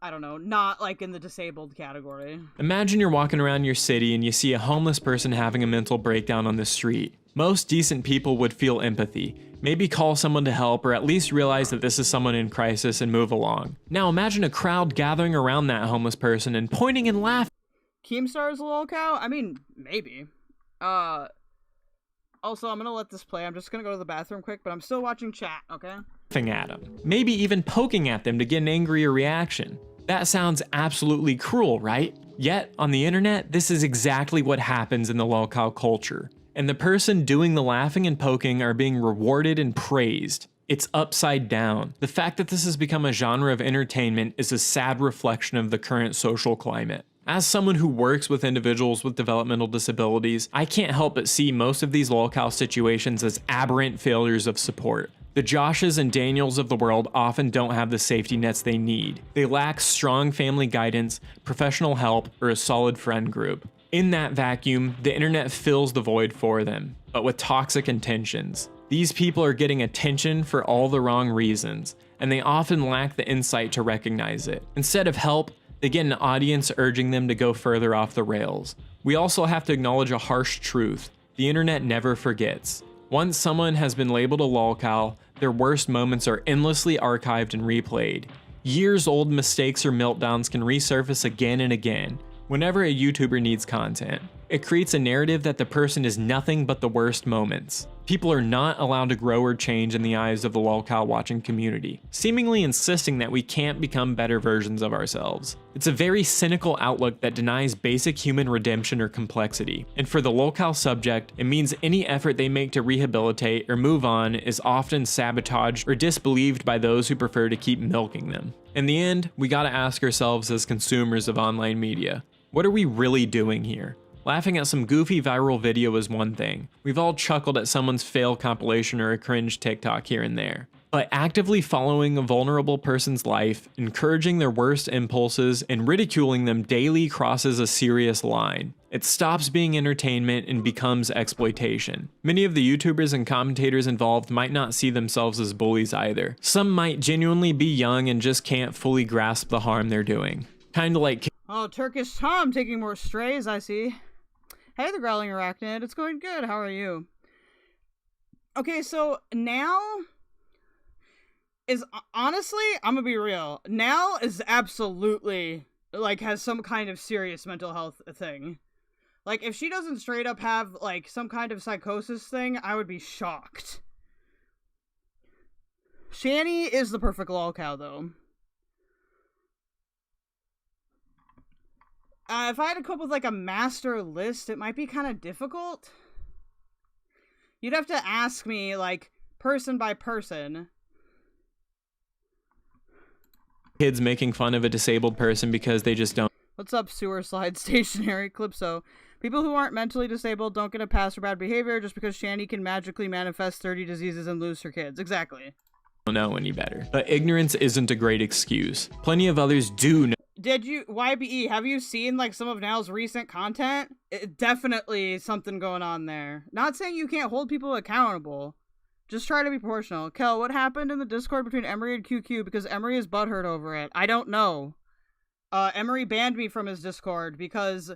I don't know, not, like, in the disabled category.
Imagine you're walking around your city and you see a homeless person having a mental breakdown on the street. Most decent people would feel empathy, maybe call someone to help, or at least realize that this is someone in crisis and move along. Now imagine a crowd gathering around that homeless person and pointing and laughing.
Keemstar is a lolcow? I mean, maybe. Also, I'm gonna let this play. I'm just gonna go to the bathroom quick, but I'm still watching chat, okay?
laughing at them, maybe even poking at them to get an angrier reaction. That sounds absolutely cruel, right? Yet, on the internet, this is exactly what happens in the lolcow culture. And the person doing the laughing and poking are being rewarded and praised. It's upside down. The fact that this has become a genre of entertainment is a sad reflection of the current social climate. As someone who works with individuals with developmental disabilities, I can't help but see most of these lolcow situations as aberrant failures of support. The Joshes and Daniels of the world often don't have the safety nets they need. They lack strong family guidance, professional help, or a solid friend group. In that vacuum, the internet fills the void for them, but with toxic intentions. These people are getting attention for all the wrong reasons, and they often lack the insight to recognize it. Instead of help, they get an audience urging them to go further off the rails. We also have to acknowledge a harsh truth. The internet never forgets. Once someone has been labeled a lolcow, their worst moments are endlessly archived and replayed. Years-old mistakes or meltdowns can resurface again and again whenever a YouTuber needs content. It creates a narrative that the person is nothing but the worst moments. People are not allowed to grow or change in the eyes of the lolcow watching community, seemingly insisting that we can't become better versions of ourselves. It's a very cynical outlook that denies basic human redemption or complexity, and for the lolcow subject, it means any effort they make to rehabilitate or move on is often sabotaged or disbelieved by those who prefer to keep milking them. In the end, we gotta ask ourselves as consumers of online media, what are we really doing here? Laughing at some goofy viral video is one thing. We've all chuckled at someone's fail compilation or a cringe TikTok here and there. But actively following a vulnerable person's life, encouraging their worst impulses, and ridiculing them daily crosses a serious line. It stops being entertainment and becomes exploitation. Many of the YouTubers and commentators involved might not see themselves as bullies either. Some might genuinely be young and just can't fully grasp the harm they're doing. Kinda like...
Oh, Turkish Tom taking more strays, I see. Hey, the growling arachnid. It's going good. How are you? Okay, so now is honestly, I'm gonna be real. Now is absolutely like has some kind of serious mental health thing. Like, if she doesn't straight up have like some kind of psychosis thing, I would be shocked. Shani is the perfect lolcow, though. If I had to come up with, like, a master list, it might be kind of difficult. You'd have to ask me, like, person by person.
Kids making fun of a disabled person because they just don't.
What's up, sewer slide stationary Calypso? People who aren't mentally disabled don't get a pass for bad behavior just because Shani can magically manifest 30 diseases and lose her kids. Exactly.
Don't know any better. But ignorance isn't a great excuse. Plenty of others do know.
Did you, YBE, have you seen, like, some of Now's recent content? Definitely something going on there. Not saying you can't hold people accountable. Just try to be proportional. Kel, what happened in the Discord between Emery and QQ because Emery is butthurt over it? I don't know. Emery banned me from his Discord because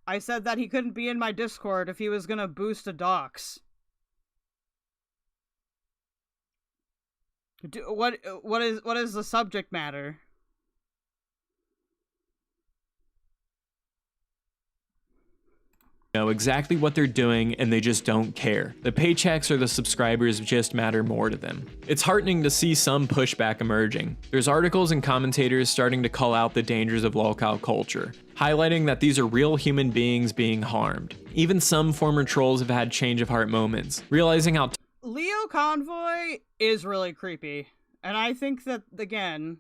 I said that he couldn't be in my Discord if he was gonna boost a dox. What is the subject matter?
Know exactly what they're doing and they just don't care. The paychecks or the subscribers just matter more to them. It's heartening to see some pushback emerging. There's articles and commentators starting to call out the dangers of lolcow culture, highlighting that these are real human beings being harmed. Even some former trolls have had change of heart moments, realizing how
Leo Convoy is really creepy. And I think that, again,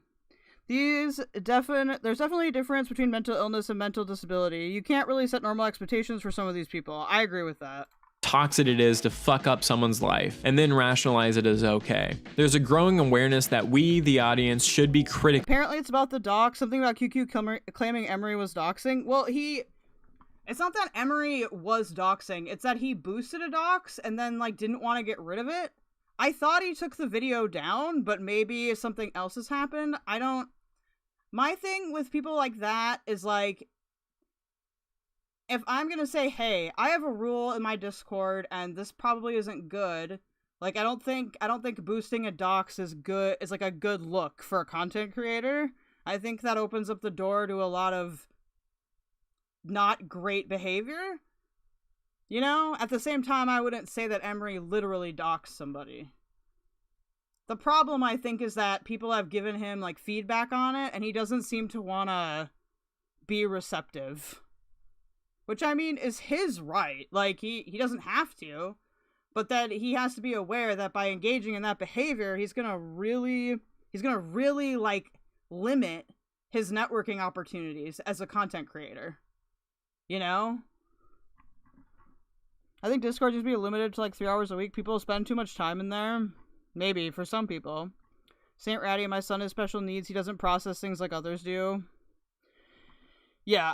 there's definitely a difference between mental illness and mental disability. You can't really set normal expectations for some of these people. I agree with that.
toxic it is to fuck up someone's life and then rationalize it as okay. There's a growing awareness that we, the audience, should be critical.
Apparently it's about the dox, something about QQ claiming Emery was doxing. Well, it's not that Emery was doxing, it's that he boosted a dox and then, like, didn't want to get rid of it. I thought he took the video down, but maybe something else has happened. My thing with people like that is, like, if I'm gonna say, hey, I have a rule in my Discord and this probably isn't good, like, I don't think boosting a dox is like a good look for a content creator. I think that opens up the door to a lot of not great behavior. You know, at the same time, I wouldn't say that Emery literally doxed somebody. The problem, I think, is that people have given him, like, feedback on it, and he doesn't seem to want to be receptive. Which, I mean, is his right. Like, he doesn't have to, but that he has to be aware that by engaging in that behavior, he's gonna really, like, limit his networking opportunities as a content creator. You know? I think Discord just be limited to, like, 3 hours a week. People spend too much time in there. Maybe, for some people. Saint Ratty, my son has special needs. He doesn't process things like others do. Yeah,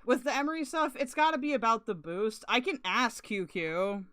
with the Emery stuff, it's gotta be about the boost. I can ask QQ.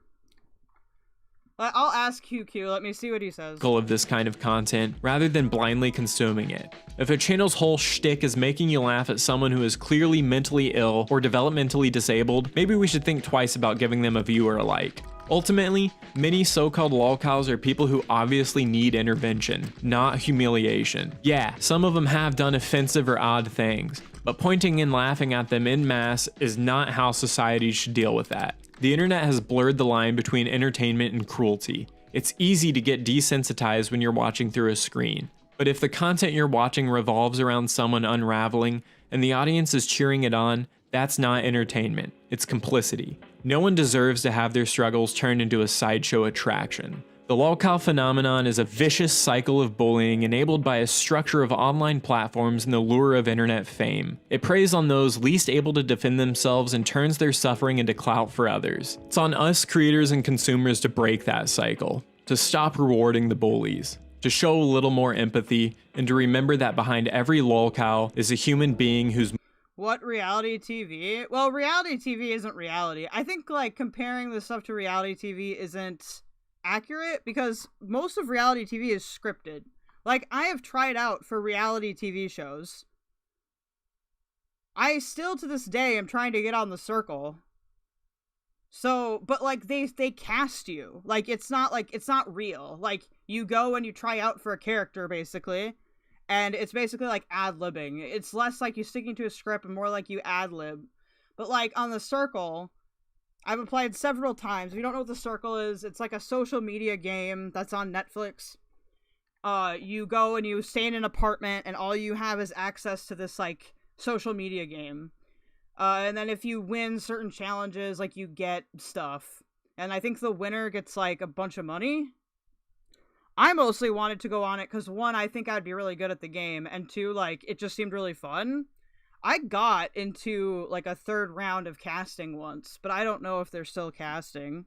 I'll ask QQ, let me see what he says.
Of this kind of content, rather than blindly consuming it. If a channel's whole shtick is making you laugh at someone who is clearly mentally ill or developmentally disabled, maybe we should think twice about giving them a view or a like. Ultimately, many so-called lolcows are people who obviously need intervention, not humiliation. Yeah, some of them have done offensive or odd things, but pointing and laughing at them en masse is not how society should deal with that. The internet has blurred the line between entertainment and cruelty. It's easy to get desensitized when you're watching through a screen. But if the content you're watching revolves around someone unraveling and the audience is cheering it on, that's not entertainment, it's complicity. No one deserves to have their struggles turned into a sideshow attraction. The lolcow phenomenon is a vicious cycle of bullying enabled by a structure of online platforms and the lure of internet fame. It preys on those least able to defend themselves and turns their suffering into clout for others. It's on us creators and consumers to break that cycle, to stop rewarding the bullies, to show a little more empathy, and to remember that behind every lolcow is a human being who's
What, reality TV? Well, reality TV isn't reality. I think, like, comparing this stuff to reality TV isn't accurate because most of reality TV is scripted. Like, I have tried out for reality TV shows. I still, to this day, am trying to get on The Circle. So, but, like, they cast you. Like, it's not real. Like, you go and you try out for a character, basically. And it's basically like ad-libbing. It's less like you sticking to a script and more like you ad-lib. But like on The Circle, I've applied several times. If you don't know what The Circle is, it's like a social media game that's on Netflix. You go and you stay in an apartment and all you have is access to this like social media game. And then if you win certain challenges, like you get stuff. And I think the winner gets like a bunch of money. I mostly wanted to go on it because, one, I think I'd be really good at the game, and two, like, it just seemed really fun. I got into, like, a third round of casting once, but I don't know if they're still casting.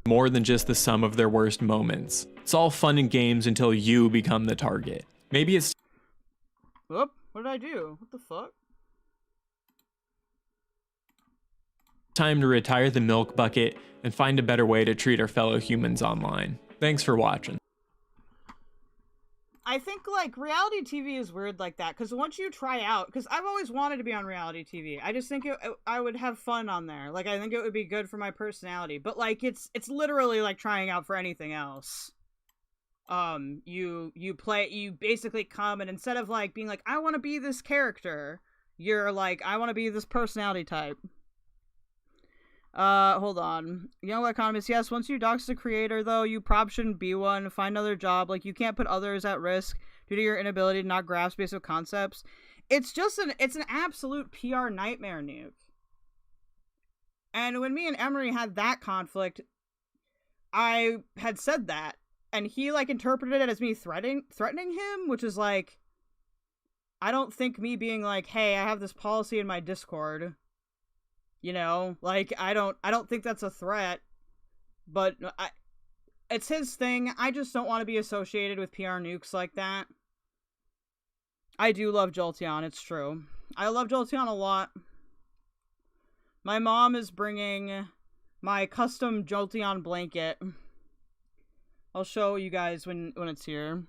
more than just the sum of their worst moments. It's all fun and games until you become the target. Maybe it's
Whoop, what did I do? What the fuck?
time to retire the milk bucket and find a better way to treat our fellow humans online. Thanks for watching.
I think, like, reality TV is weird like that, because once you try out, because I've always wanted to be on reality TV, I just think I would have fun on there. Like, I think it would be good for my personality, but, like, it's literally like trying out for anything else. You basically come, and instead of, like, being like, I want to be this character, you're like, I want to be this personality type. Hold on. Young Economist, yes, once you dox the creator, though, you probably shouldn't be one. Find another job. Like, you can't put others at risk due to your inability to not grasp basic concepts. It's an absolute PR nightmare, Nuke. And when me and Emery had that conflict, I had said that, and he, like, interpreted it as me threatening him, which is, like, I don't think me being like, hey, I have this policy in my Discord, you know, like, I don't think that's a threat, but it's his thing. I just don't want to be associated with PR nukes like that. I do love Jolteon, it's true. I love Jolteon a lot. My mom is bringing my custom Jolteon blanket. I'll show you guys when it's here.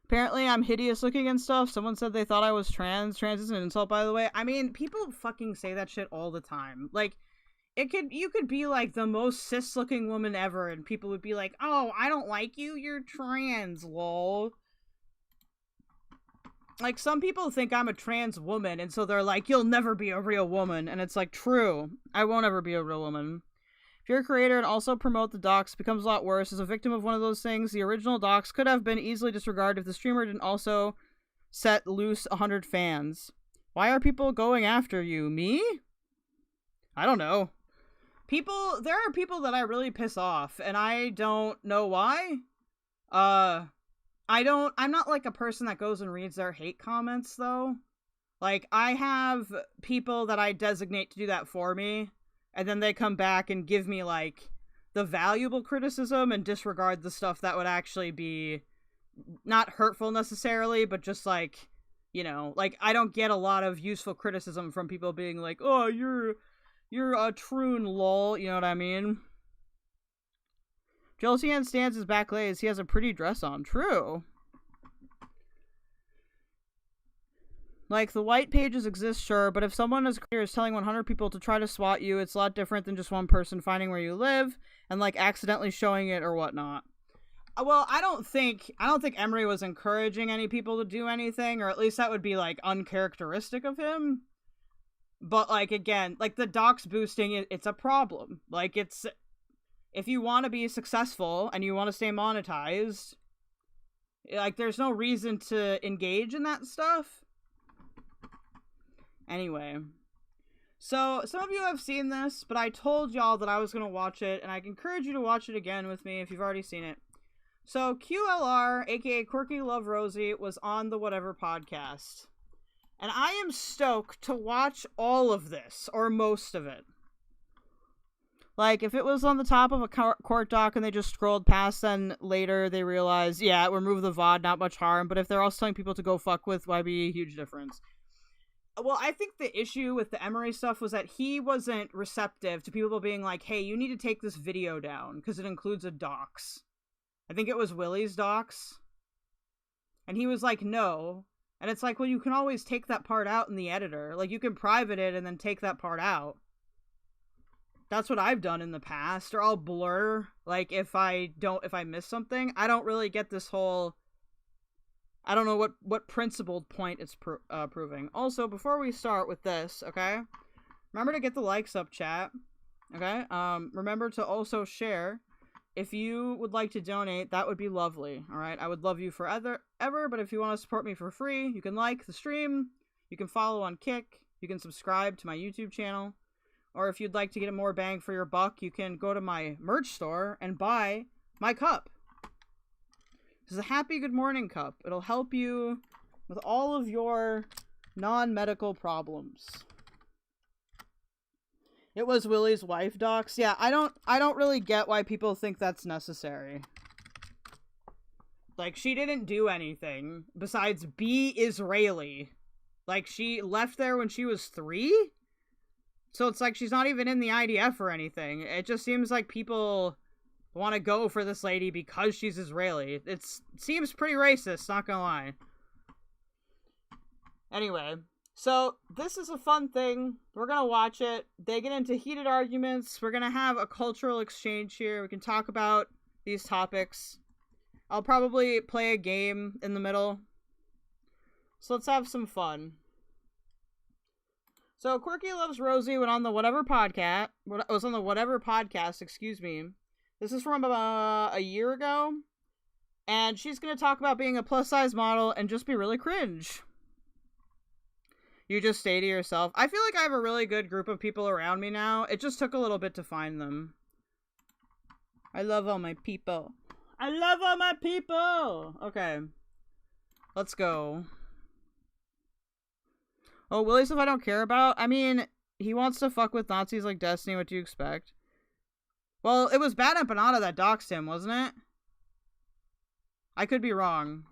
Apparently, I'm hideous looking and stuff. Someone said they thought I was trans. Trans is an insult, by the way. I mean, people fucking say that shit all the time. Like, you could be, like, the most cis-looking woman ever, and people would be like, oh, I don't like you, you're trans, lol. Like, some people think I'm a trans woman, and so they're like, you'll never be a real woman. And it's like, true. I won't ever be a real woman. If you're a creator and also promote the docs, it becomes a lot worse. As a victim of one of those things, the original docs could have been easily disregarded if the streamer didn't also set loose 100 fans. Why are people going after you? Me? I don't know. There are people that I really piss off, and I don't know why. I'm not like a person that goes and reads their hate comments, though. Like, I have people that I designate to do that for me, and then they come back and give me, like, the valuable criticism and disregard the stuff that would actually be not hurtful necessarily, but just, like, you know, like, I don't get a lot of useful criticism from people being like, oh, you're a troon, lol, you know what I mean? JLTN stands his back lays. He has a pretty dress on. True. Like, the white pages exist, sure, but if someone as clear is telling 100 people to try to swat you, it's a lot different than just one person finding where you live and, like, accidentally showing it or whatnot. Well, I don't think Emery was encouraging any people to do anything, or at least that would be, like, uncharacteristic of him. But, like, again, like, the docs boosting, it's a problem. Like, it's... If you want to be successful and you want to stay monetized, like, there's no reason to engage in that stuff. Anyway. So, some of you have seen this, but I told y'all that I was going to watch it, and I encourage you to watch it again with me if you've already seen it. So, QLR, aka quirkyloverosee, was on the Whatever podcast. And I am stoked to watch all of this, or most of it. Like, if it was on the top of a court doc and they just scrolled past, then later they realized, yeah, remove the VOD, not much harm. But if they're also telling people to go fuck with, why be a huge difference? Well, I think the issue with the Emery stuff was that he wasn't receptive to people being like, hey, you need to take this video down, because it includes a docs. I think it was Willie's docs. And he was like, no. And it's like, well, you can always take that part out in the editor. Like, you can private it and then take that part out. That's what I've done in the past. Or I'll blur, like, if I miss something. I don't really get this whole... I don't know what principled point it's proving. Also, before we start with this, okay? Remember to get the likes up, chat. Okay? Remember to also share. If you would like to donate, that would be lovely. Alright? I would love you forever, but if you want to support me for free, you can like the stream, you can follow on Kick, you can subscribe to my YouTube channel, or if you'd like to get a more bang for your buck, you can go to my merch store and buy my cup. This is a Happy Good Morning cup. It'll help you with all of your non-medical problems. It was Willie's wife docs. Yeah, I don't really get why people think that's necessary. Like, she didn't do anything besides be Israeli. Like, she left there when she was 3? So it's like she's not even in the IDF or anything. It just seems like people want to go for this lady because she's Israeli. It seems pretty racist, not gonna lie. Anyway, so this is a fun thing. We're gonna watch it. They get into heated arguments. We're gonna have a cultural exchange here. We can talk about these topics. I'll probably play a game in the middle. So let's have some fun. So Quirky Loves Rosie went on the Whatever podcast. Was on the Whatever podcast, excuse me. This is from a year ago. And she's going to talk about being a plus-size model and just be really cringe. You just stay to yourself. I feel like I have a really good group of people around me now. It just took a little bit to find them. I love all my people. I love all my people! Okay. Let's go. Oh, Willie stuff I don't care about? I mean, he wants to fuck with Nazis like Destiny. What do you expect? Well, it was Bad Empanada that doxed him, wasn't it? I could be wrong.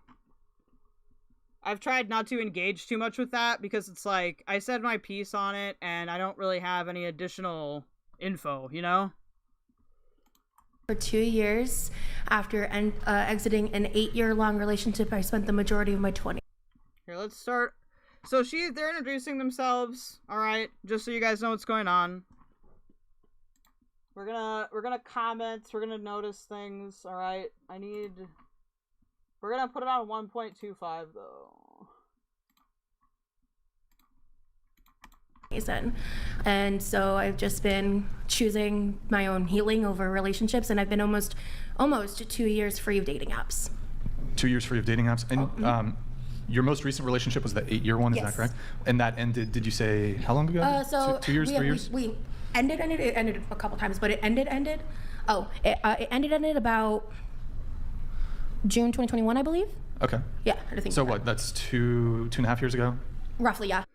I've tried not to engage too much with that because it's like, I said my piece on it and I don't really have any additional info, you know?
For 2 years after exiting an 8-year-long relationship, I spent the majority of my 20s.
Here, let's start. So they're introducing themselves, alright? Just so you guys know what's going on. We're gonna comment, we're gonna notice things, alright? We're gonna put it on 1.25 though.
in. And so I've just been choosing my own healing over relationships, and I've been almost 2 years free of dating apps.
2 years free of dating apps. And your most recent relationship was the 8-year one, is that correct? And that ended, did you say how long ago?
So
2 years, 3 years?
We ended a couple times, but it ended. Oh, it ended about June 2021, I believe.
Okay.
Yeah, I think
so. What? That's two and a half years ago.
Roughly, yeah.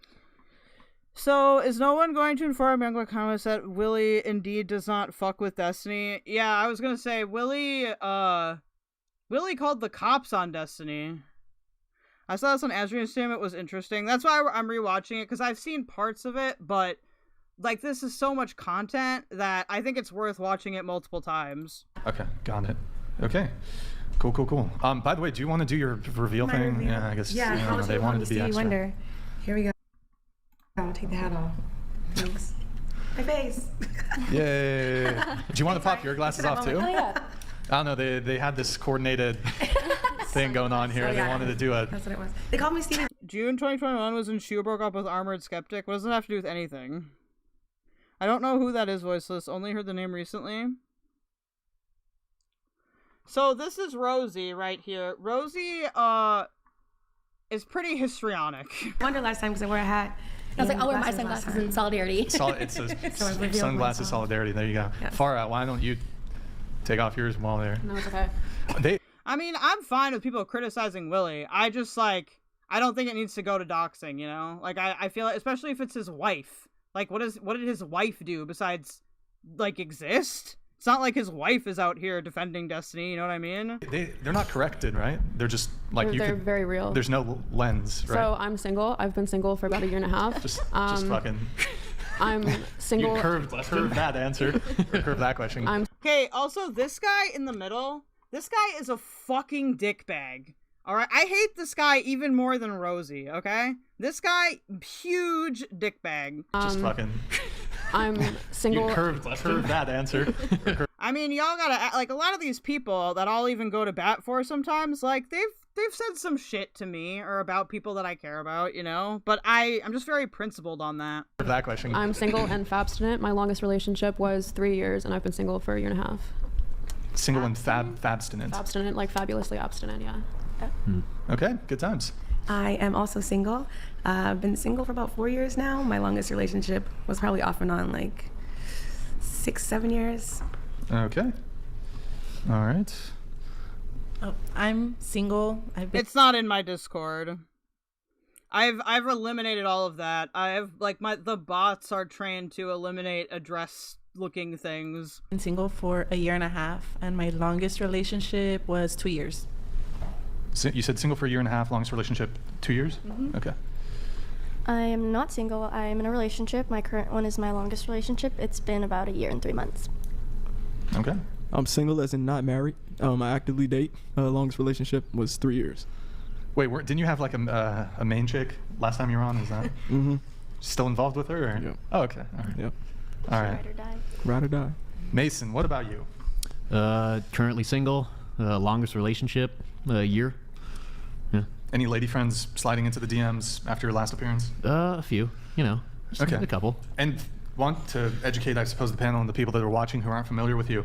So, is no one going to inform young Lolcows that Willie indeed does not fuck with Destiny? Yeah, I was gonna say, Willie called the cops on Destiny. I saw this on Azrian's stream, it was interesting. That's why I'm rewatching it, because I've seen parts of it, but, like, this is so much content that I think it's worth watching it multiple times.
Okay, got it. Okay. Cool. By the way, do you want to do your reveal thing?
Reveal?
Yeah, I guess
Yeah,
they wanted to be extra.
Wonder. Here we go. I'll take the hat off. Thanks. My face.
Yay. Do you want to pop your glasses off too?
Oh, yeah.
I don't know, they had this coordinated thing going on here.
Oh, yeah.
They wanted to do it.
That's what it was. They called me Steven.
June 2021 was when Shu broke up with Armored Skeptic. What does it have to do with anything? I don't know who that is, Voiceless. Only heard the name recently. So this is Rosie right here. Rosie, is pretty histrionic.
I wonder last time because I wore a hat.
I was like, I'll wear my
Glasses last
sunglasses
time.
in solidarity.
It's
So I revealed
sunglasses
myself.
solidarity. There you go.
Yes.
Farha, why don't you take off yours while they're...
No, it's okay.
I mean, I'm fine with people criticizing Willie. I just, like, I don't think it needs to go to doxing, you know? Like, I feel, especially if it's his wife. Like, what did his wife do besides, like, exist? It's not like his wife is out here defending Destiny, you know what I mean?
They're not corrected, right? They're just like
They're very real.
There's no lens, right?
So I'm single. I've been single for about a year and a half.
just fucking.
I'm single.
You curved that answer. Or curved that question.
Okay, also, this guy in the middle, this guy is a fucking dickbag. Alright, I hate this guy even more than Rosie, okay? This guy, huge dickbag.
Just fucking.
I'm single.
You curved that answer.
I mean, y'all gotta, like, a lot of these people that I'll even go to bat for sometimes, like, they've said some shit to me or about people that I care about, you know? But I'm just very principled on that.
That question.
I'm single and fabstinent. My longest relationship was 3 years, and I've been single for a year and a half.
Single and fabstinent.
Abstinent, like fabulously abstinent, yeah.
Okay, good times.
I am also single. I've been single for about 4 years now. My longest relationship was probably off and on like 6-7 years.
Okay. All right.
Oh, I'm single.
It's not in my Discord. I've eliminated all of that. I've, like, the bots are trained to eliminate address-looking things.
been single for a year and a half, and my longest relationship was 2 years.
So you said single for a year and a half, longest relationship 2 years?
Mm-hmm.
Okay.
I am not single. I am in a relationship. My current one is my longest relationship. It's been about a year and 3 months.
Okay.
I'm single as in not married. I actively date. Longest relationship was 3 years.
Wait, didn't you have like a main chick last time you were on? Is that still involved with her? Or?
Yep.
Oh, okay. All right.
Yep.
All right.
Ride or die.
Ride or die.
Mason, what about you?
Currently single. Longest relationship, a year. Yeah.
Any lady friends sliding into the DMs after your last appearance?
A few, you know. Just a couple.
And want to educate, I suppose, the panel and the people that are watching who aren't familiar with you.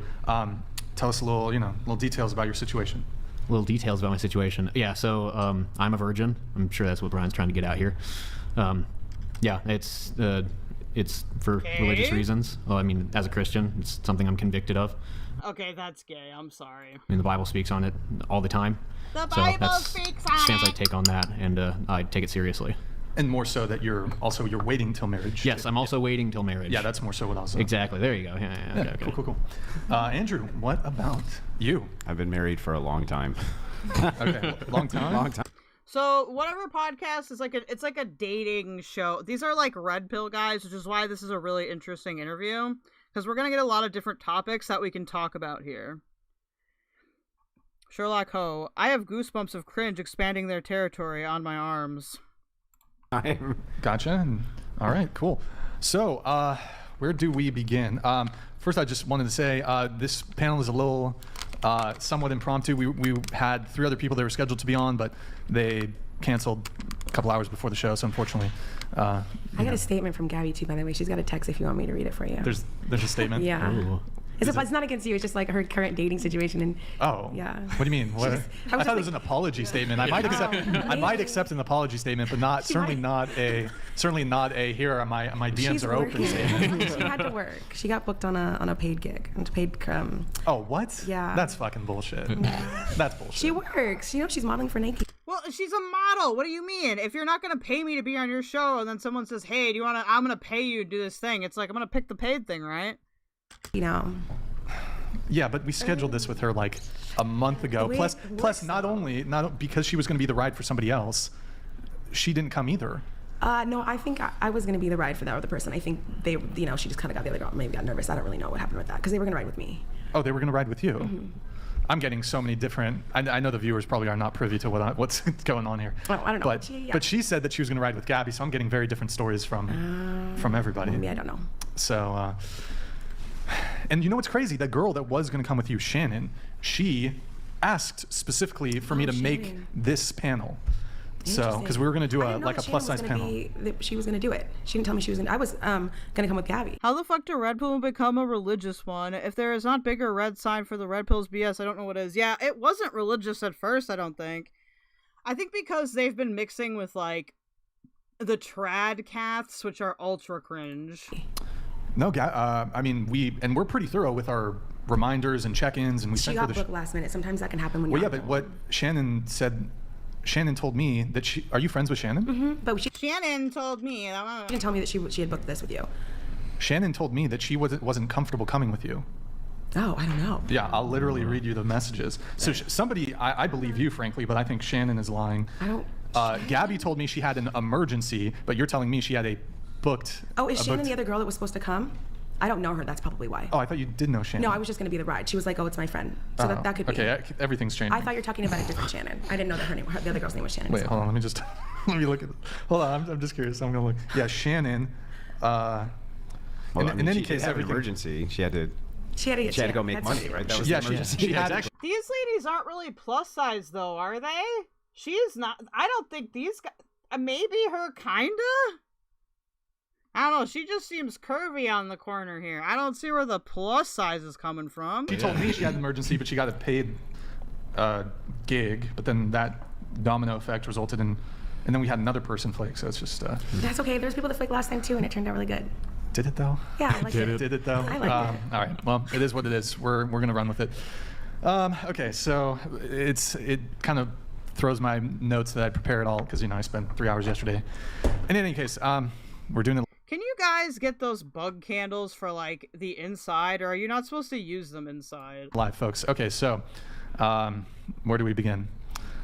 Tell us a little details about your situation.
Little details about my situation. Yeah, so I'm a virgin. I'm sure that's what Brian's trying to get out here. Yeah, it's for religious reasons. Well, I mean, as a Christian, it's something I'm convicted of.
Okay, that's gay. I'm sorry.
I mean, the Bible speaks on it all the time.
The
So
Bible
that's
speaks
the
on
stance I
it.
take on that, and I take it seriously.
And more so that you're waiting till marriage.
Yes, I'm also waiting till marriage.
Yeah, that's more so what I was.
Exactly. There you go. Yeah, okay.
Cool. Andrew, what about you?
I've been married for a long time.
Okay, long time.
Long time.
So whatever podcast is it's like a dating show. These are like red pill guys, which is why this is a really interesting interview, because we're gonna get a lot of different topics that we can talk about here. Sherlock Ho, I have goosebumps of cringe expanding their territory on my arms.
Gotcha. All right, cool. So, where do we begin? First, I just wanted to say this panel is a little somewhat impromptu. We had 3 other people that were scheduled to be on, but they canceled a couple hours before the show, so unfortunately.
I got a statement from Gabby too, by the way. She's got a text if you want me to read it for you.
There's a statement?
Yeah. Ooh. It's not against you. It's just like her current dating situation. And yeah.
What do you mean? What? I thought it was an apology statement. I might accept. I might accept an apology statement, but not certainly not a here are my DMs are open statement.
She had to work. She got booked on a paid gig.
Oh, what?
Yeah.
That's fucking bullshit. That's bullshit.
She works. You know, she's modeling for Nike.
Well, she's a model. What do you mean? If you're not gonna pay me to be on your show, and then someone says, "Hey, do you wanna? I'm gonna pay you to do this thing." It's like I'm gonna pick the paid thing, right?
You know.
Yeah, but we scheduled this with her like a month ago. Plus, not because she was going to be the ride for somebody else, she didn't come either.
No, I think I was going to be the ride for that other person. I think they, she just kind of got the other girl. Maybe got nervous. I don't really know what happened with that because they were going to ride with me.
Oh, they were going to ride with you.
Mm-hmm.
I'm getting so many different. I know the viewers probably are not privy to what's going on here.
Oh, I don't know.
But she said that she was going to ride with Gabby, so I'm getting very different stories from everybody.
Maybe I don't know.
So. And you know what's crazy? That girl that was going to come with you, Shannon, she asked specifically for me to make this panel. So, because we were going to do a plus size panel.
She was going to do it. She didn't tell me she was going to. I was going to come with Gabby.
How the fuck do red pill become a religious one? If there is not bigger red sign for the red pills BS, I don't know what is. Yeah, it wasn't religious at first, I don't think. I think because they've been mixing with like the trad cats, which are ultra cringe.
No, I mean, we're pretty thorough with our reminders and check-ins, and we sent her the.
She got booked last minute. Sometimes that can happen when you're.
Well, yeah, but what Shannon said, Shannon told me that she. Are you friends with Shannon?
Mm-hmm. But
Shannon told me.
She didn't tell me that she had booked this with you.
Shannon told me that she wasn't comfortable coming with you.
Oh, I don't know.
Yeah, I'll literally read you the messages. So somebody, I believe you, frankly, but I think Shannon is lying.
I don't.
Gabby told me she had an emergency, but you're telling me she had a booked.
Oh, is Shannon the other girl that was supposed to come? I don't know her. That's probably why.
Oh, I thought you did know Shannon.
No, I was just going to be the ride. She was like, "Oh, it's my friend." So that could be.
Okay, everything's changing.
I thought you were talking about a different Shannon. I didn't know that the other girl's name was Shannon.
Wait, hold on. Let me look at. Hold on. I'm just curious. I'm gonna look. Yeah, Shannon. In any case,
every emergency. She had to go make money, right? That was the emergency.
These ladies aren't really plus size, though, are they? She is not. I don't think these guys. Maybe her kinda. I don't know. She just seems curvy on the corner here. I don't see where the plus size is coming from.
She told me she had an emergency, but she got a paid gig. But then that domino effect resulted in, and then we had another person flake. So it's just.
That's okay. There's people that flaked last time too, and it turned out really good.
Did it though?
Yeah, I liked it.
Did it though?
I liked it.
All right. Well, it is what it is. We're gonna run with it. Okay. So it kind of throws my notes that I prepared all because I spent 3 hours yesterday. In any case, we're doing it.
Can you guys get those bug candles for like the inside, or are you not supposed to use them inside?
Live, folks. Okay, so where do we begin?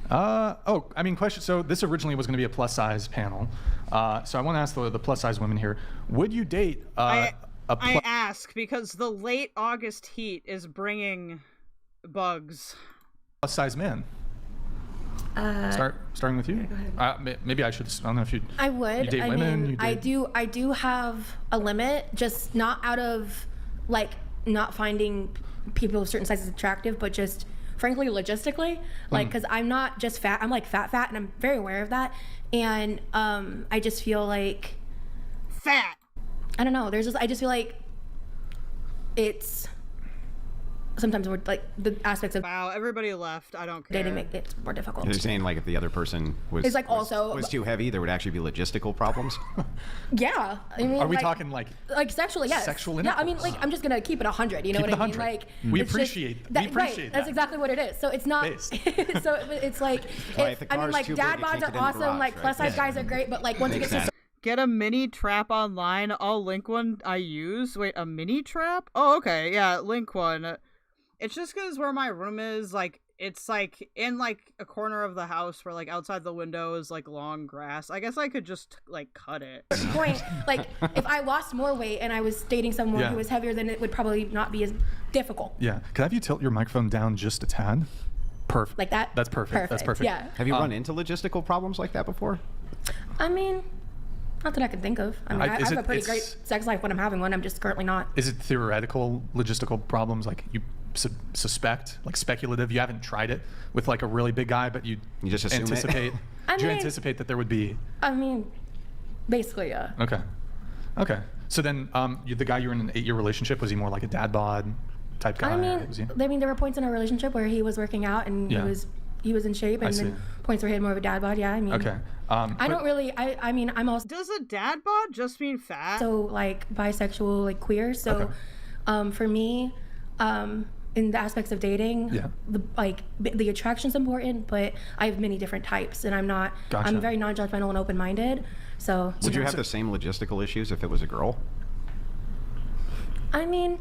Question. So this originally was going to be a plus size panel. So I want to ask the plus size women here: would you date
I ask because the late August heat is bringing bugs.
Plus size man. Starting with you.
Yeah, go ahead.
Maybe I should. I don't know if you.
I would.
You date women.
I do have a limit, just not out of like not finding people of certain sizes attractive, but just frankly logistically, like because I'm not just fat. I'm like fat, and I'm very aware of that. And I just feel like
fat.
I don't know. I just feel like it's. Sometimes we're like the aspects of
everybody left. I don't care.
Dating make it more difficult.
You're saying like if the other person was too heavy, there would actually be logistical problems.
Yeah, I mean,
are we talking like
sexually? Yes.
Sexual
intercourse. Yeah, I mean, like I'm just gonna keep it 100. You know what I mean? Like
we appreciate that.
Right. That's exactly what it is. So it's not. So it's like I mean, like dad bods are awesome. Like plus size guys are great, but like once you get to
get a mini trap online. I'll link one I use. Wait, a mini trap? Oh, okay. Yeah, link one. It's just because where my room is, like, it's, like, in, like, a corner of the house where, like, outside the window is, like, long grass. I guess I could just, like, cut it.
Point, like, if I lost more weight and I was dating someone who was heavier, then it would probably not be as difficult.
Yeah. Could I have you tilt your microphone down just a tad? Perfect.
Like that?
That's perfect. That's perfect.
Yeah.
Have you run into logistical problems like that before?
I mean, not that I can think of. I mean, I have a pretty great sex life when I'm having one. I'm just currently not.
Is it theoretical logistical problems? Like, you suspect, like speculative, you haven't tried it with like a really big guy, but you just anticipate Did you anticipate that there would be?
I mean, basically, yeah.
Okay. So then, the guy you were in an 8-year relationship, was he more like a dad bod type guy?
I mean, there were points in our relationship where he was working out and he was in shape, and then points where he had more of a dad bod. Yeah, I mean.
Okay.
I don't really. I mean, I'm also.
Does a dad bod just mean fat?
So like bisexual, like queer. So, for me, in the aspects of dating, the attraction's important, but I have many different types, and I'm not.
Gotcha.
I'm very non-judgmental and open-minded. So.
Would you have the same logistical issues if it was a girl?
I mean,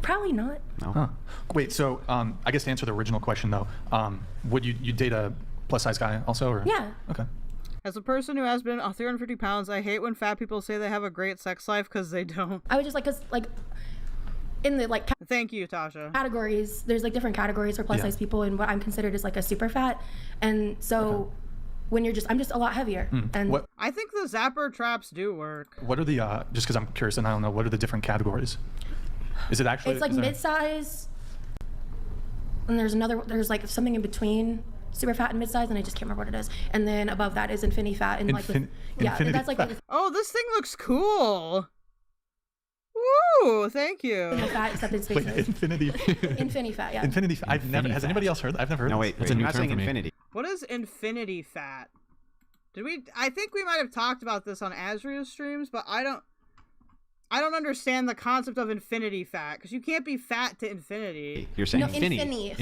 probably not.
No.
Huh. Wait. So, I guess to answer the original question though, would you date a plus-size guy also, or?
Yeah.
Okay.
As a person who has been 350 pounds, I hate when fat people say they have a great sex life because they don't.
I would just in the
Thank you, Tasha.
Categories. There's like different categories for plus size people, and what I'm considered is like a super fat, and so when I'm just a lot heavier. And
I think the zapper traps do work.
What are the just because I'm curious and I don't know, what are the different categories? Is it actually?
It's like mid-size, and there's like something in between super fat and mid-size, and I just can't remember what it is. And then above that is infinity fat, and that's like.
Oh, this thing looks cool. Woo! Thank you.
Fat acceptance spaces.
Infinity fat, yeah. Infinity fat. Has anybody else heard? I've never heard.
No, wait.
That's a new
I'm
term
saying
for me.
infinity.
What is infinity fat? I think we might have talked about this on Azriel's streams, but I don't understand the concept of infinity fat, because you can't be fat to infinity.
You're saying
infinity fat.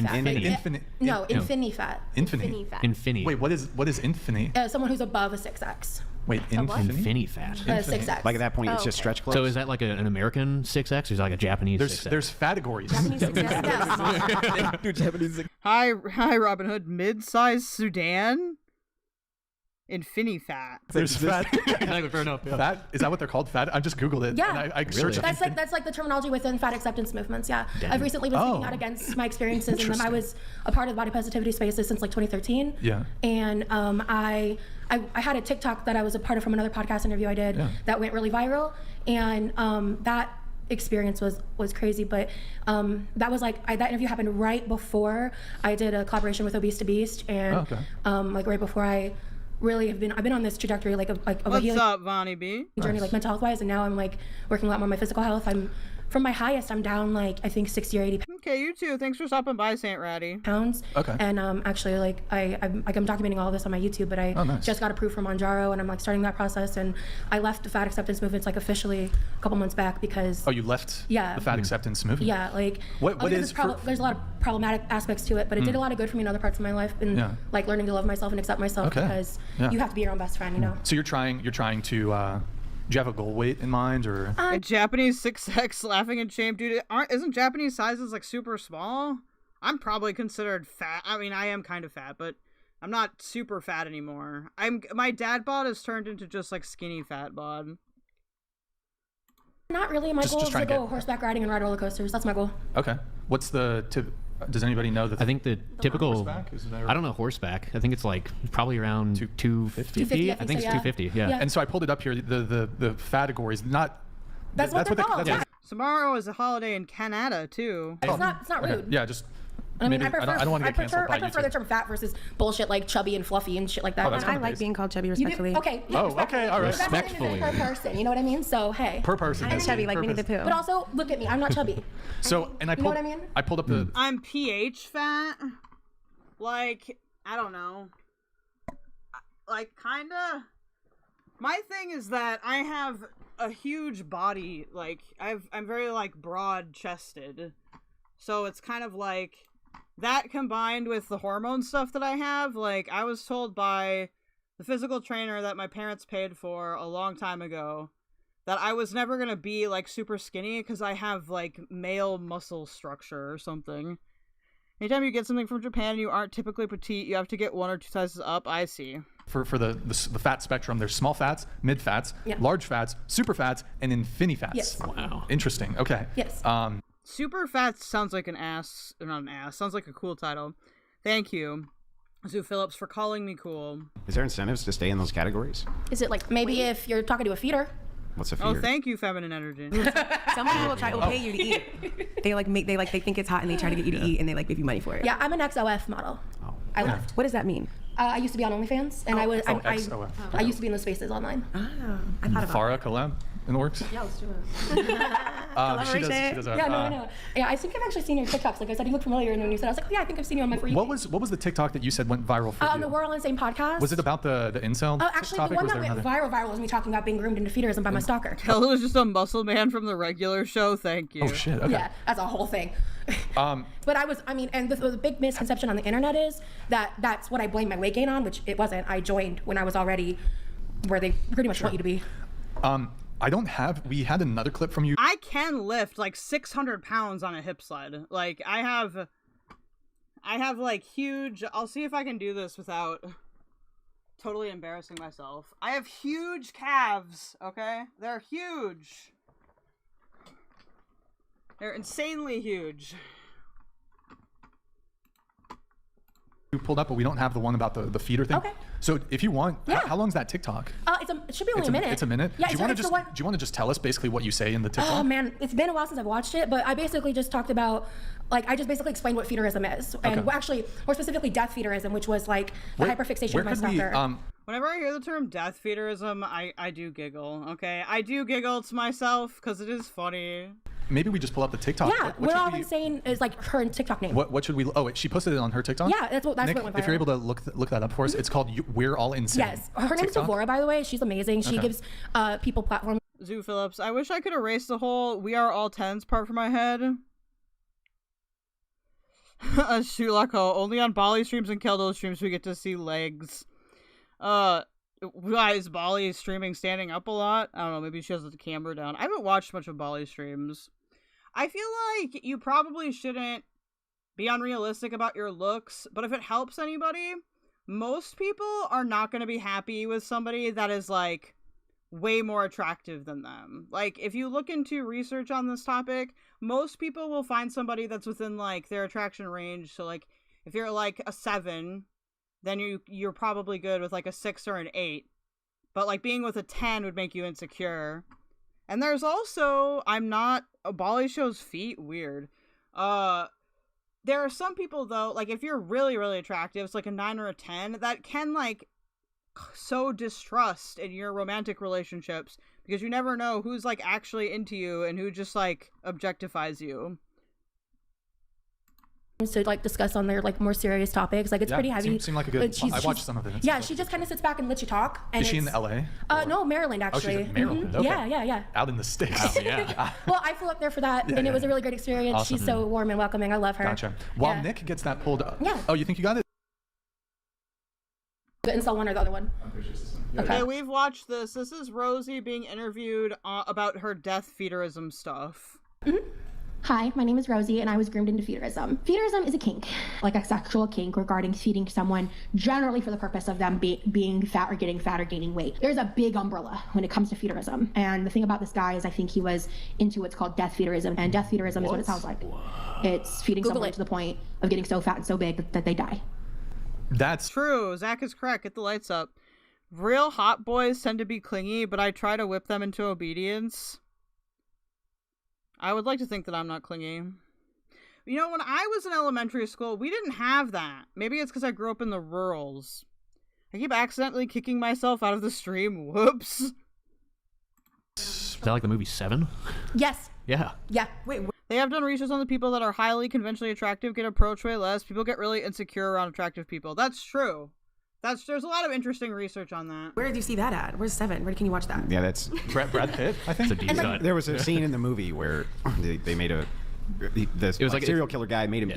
Infinity fat.
Infinity. Wait, what is infinity?
Someone who's above a 6X.
Wait,
infinity fat.
6X.
Like at that point, it's just stretch clothes.
So is that like an American 6X, or is it like a Japanese 6X?
There's categories.
Japanese 6X.
Dude, Japanese.
Hi, Robin Hood. Mid-size Sudan. Infinity fat.
There's fat.
Fair enough. Yeah.
Fat? Is that what they're called? Fat? I just Googled it.
Yeah.
And I searched.
That's like the terminology within fat acceptance movements. Yeah.
Damn.
I've recently been speaking out against my experiences in them. I was a part of the body positivity spaces since like 2013.
Yeah.
And I had a TikTok that I was a part of from another podcast interview I did that went really viral, and that experience was crazy. But that was like that interview happened right before I did a collaboration with Obese to Beast, and like right before I've been on this trajectory of a healing.
What's up, Vonnie B?
Journey, like mental health wise, and now I'm like working a lot more on my physical health. From my highest, I'm down like I think 60 or 80 pounds.
Okay, you too. Thanks for stopping by, Saint Ratty.
Okay.
And actually, like I'm documenting all this on my YouTube, but I just got approved for Monjaro, and I'm like starting that process. And I left the fat acceptance movement like officially a couple months back because.
Oh, you left. Yeah. The fat acceptance movement.
Yeah, like.
What is?
There's a lot of problematic aspects to it, but it did a lot of good for me in other parts of my life, and like learning to love myself and accept myself because you have to be your own best friend, you know.
So you're trying to. Do you have a goal weight in mind, or
a Japanese 6X laughing in shame, dude? Isn't Japanese sizes like super small? I'm probably considered fat. I mean, I am kind of fat, but I'm not super fat anymore. My dad bod has turned into just like skinny fat bod.
Not really. My goal is to go horseback riding and ride roller coasters. That's my goal.
Okay. What's the tip? Does anybody know that?
I think the typical. I don't know horseback. I think it's like probably around 250. I think it's 250. Yeah.
And so I pulled it up here. The categories, not.
That's what they're called.
Tomorrow is a holiday in Canada too.
It's not rude.
Yeah, just.
I mean, I
don't want to get canceled by
I prefer the term fat versus bullshit like chubby and fluffy and shit like that.
I like being called chubby respectfully.
Okay.
Okay. All right.
Respectfully.
Per person, you know what I mean? So hey.
Per person.
I'm chubby like Winnie the Pooh.
But also, look at me. I'm not chubby.
So
you know what I mean?
I pulled up the.
I'm pH fat. Like, I don't know. Like, kinda. My thing is that I have a huge body. Like, I'm very like broad chested. So it's kind of like. That combined with the hormone stuff that I have, like, I was told by the physical trainer that my parents paid for a long time ago that I was never gonna be, like, super skinny because I have, like, male muscle structure or something. Anytime you get something from Japan and you aren't typically petite, you have to get 1 or 2 sizes up. I see.
For the fat spectrum, there's small fats, mid fats, large fats, super fats, and infinity fats.
Yes.
Wow. Interesting. Okay.
Yes.
Super fat sounds like an ass, or not an ass, sounds like a cool title. Thank you, Zoo Phillips, for calling me cool.
Is there incentives to stay in those categories?
Is it like maybe if you're talking to a feeder?
What's a feeder?
Oh, thank you, feminine energy.
Some people will try to pay you to eat. They think it's hot and they try to get you to eat and they like give you money for it.
Yeah, I'm an XOF model.
Oh.
I left.
What does that mean?
I used to be on OnlyFans, and I used to be in those spaces online.
I thought about
Farha collab in the works?
Yeah, let's do it.
She does
Yeah, no. Yeah, I think I've actually seen your TikToks. Like I said, you look familiar, and when you said, I was like, oh, yeah, I think I've seen you on my For You page.
What was the TikTok that you said went viral for you?
The We're All in the Same podcast.
Was it about the incel
actually,
topic?
the one that went viral was me talking about being groomed into feederism by my stalker.
Kel was just a muscle man from the regular show. Thank you.
Oh shit. Okay.
Yeah, that's a whole thing. But and the big misconception on the internet is that that's what I blame my weight gain on, which it wasn't. I joined when I was already where they pretty much want you to be.
We had another clip from you.
I can lift like 600 pounds on a hip sled. Like I have like huge, I'll see if I can do this without totally embarrassing myself. I have huge calves, okay? They're huge. They're insanely huge.
You pulled up, but we don't have the one about the feeder thing.
Okay.
So if you want, how long is that TikTok?
It should be only a minute.
It's a minute?
Yeah,
do you want to just tell us basically what you say in the TikTok?
Oh man, it's been a while since I've watched it, but I basically just talked about, I just basically explained what feederism is. And actually, more specifically death feederism, which was like the hyperfixation of my stalker.
Whenever I hear the term death feederism, I do giggle, okay? I do giggle to myself because it is funny.
Maybe we just pull up the TikTok.
Yeah, We're All Insane is like her TikTok name.
What should we? Oh, wait, she posted it on her TikTok.
Yeah, that's what
Nick,
went viral.
if you're able to look that up for us, it's called "We're All Insane."
Yes, her name's Sora, by the way. She's amazing. She gives people platforms.
Zoo Phillips, I wish I could erase the whole "We Are All Tens" part from my head. Shulako, only on Bali streams and Keldo streams we get to see legs. Why is Bali streaming standing up a lot? I don't know, maybe she has the camera down. I haven't watched much of Bali streams. I feel like you probably shouldn't be unrealistic about your looks, but if it helps anybody, most people are not going to be happy with somebody that is like way more attractive than them. Like if you look into research on this topic, most people will find somebody that's within like their attraction range. So like if you're like a 7, then you're probably good with like a 6 or an 8. But like being with a 10 would make you insecure. And there's also, Bali shows feet, weird. There are some people though, like if you're really, really attractive, it's like a 9 or a 10, that can like sow distrust in your romantic relationships because you never know who's like actually into you and who just like objectifies you.
To like discuss on their like more serious topics. Like it's pretty heavy.
Seemed like a good. I watched some of it.
Yeah, she just kind of sits back and lets you talk. And
is she in LA?
No, Maryland actually.
Oh, she's in Maryland. Okay.
Yeah.
Out in the States.
Yeah. Well, I flew up there for that, and it was a really great experience. Awesome. She's so warm and welcoming. I love her.
Gotcha. While Nick gets that pulled up.
Yeah.
Oh, you think you got it?
The incel one or the other one?
I'm pretty sure it's this one.
Okay, we've watched this. This is Rosie being interviewed about her death feederism stuff.
Hi, my name is Rosie, and I was groomed into feederism. Feederism is a kink, like a sexual kink regarding feeding someone generally for the purpose of them being fat or gaining weight. There's a big umbrella when it comes to feederism. And the thing about this guy is I think he was into what's called death feederism, and death feederism is what it sounds like. It's feeding someone to the point of getting so fat and so big that they die.
That's
true. Zach is correct. Get the lights up. Real hot boys tend to be clingy, but I try to whip them into obedience. I would like to think that I'm not clingy. You know, when I was in elementary school, we didn't have that. Maybe it's because I grew up in the rurals. I keep accidentally kicking myself out of the stream. Whoops.
Is that like the movie 7?
Yes.
Yeah.
Yeah. Wait.
They have done research on the people that are highly conventionally attractive get approached way less. People get really insecure around attractive people. That's true. There's a lot of interesting research on that.
Where did you see that at? Where's 7? Where can you watch that?
Yeah, that's
Brad Pitt, I think.
There was a scene in the movie where they made it was like serial killer guy made him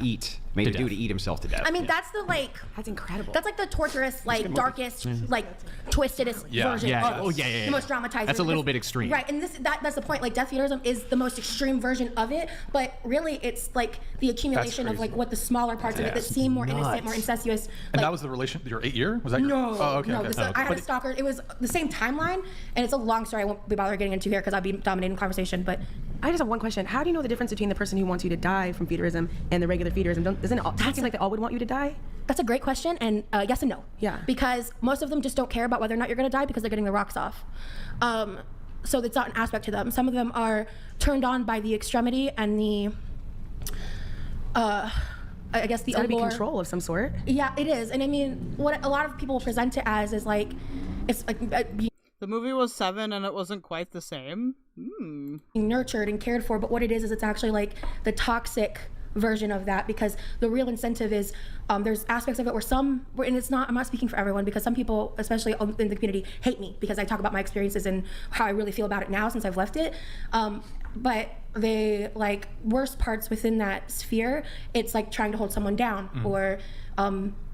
made a dude to eat himself to death.
I mean, that's the
that's incredible.
That's like the torturous, like darkest, like twistedest version of the most dramatized.
That's a little bit extreme.
Right, and that's the point. Like death feederism is the most extreme version of it, but really it's like the accumulation of like what the smaller parts of it that seem more innocent, more incestuous.
And that was the relation. Your 8-year? Was that
no?
Oh, okay.
No, I had a stalker. It was the same timeline, and it's a long story. I won't be bothered getting into here because I'd be dominating the conversation. But
I just have one question. How do you know the difference between the person who wants you to die from feederism and the regular feederism? Doesn't it seem like they all would want you to die?
That's a great question, and yes and no.
Yeah.
Because most of them just don't care about whether or not you're going to die because they're getting the rocks off. So that's not an aspect to them. Some of them are turned on by the extremity and the I guess the
It's gotta be
allure.
control of some sort.
Yeah, it is. And I mean, what a lot of people present it as is like, it's like
the movie was 7 and it wasn't quite the same.
being nurtured and cared for, but what it is it's actually like the toxic version of that, because the real incentive is there's aspects of it where and it's not, I'm not speaking for everyone, because some people, especially in the community, hate me because I talk about my experiences and how I really feel about it now since I've left it. But they like worst parts within that sphere, it's like trying to hold someone down, or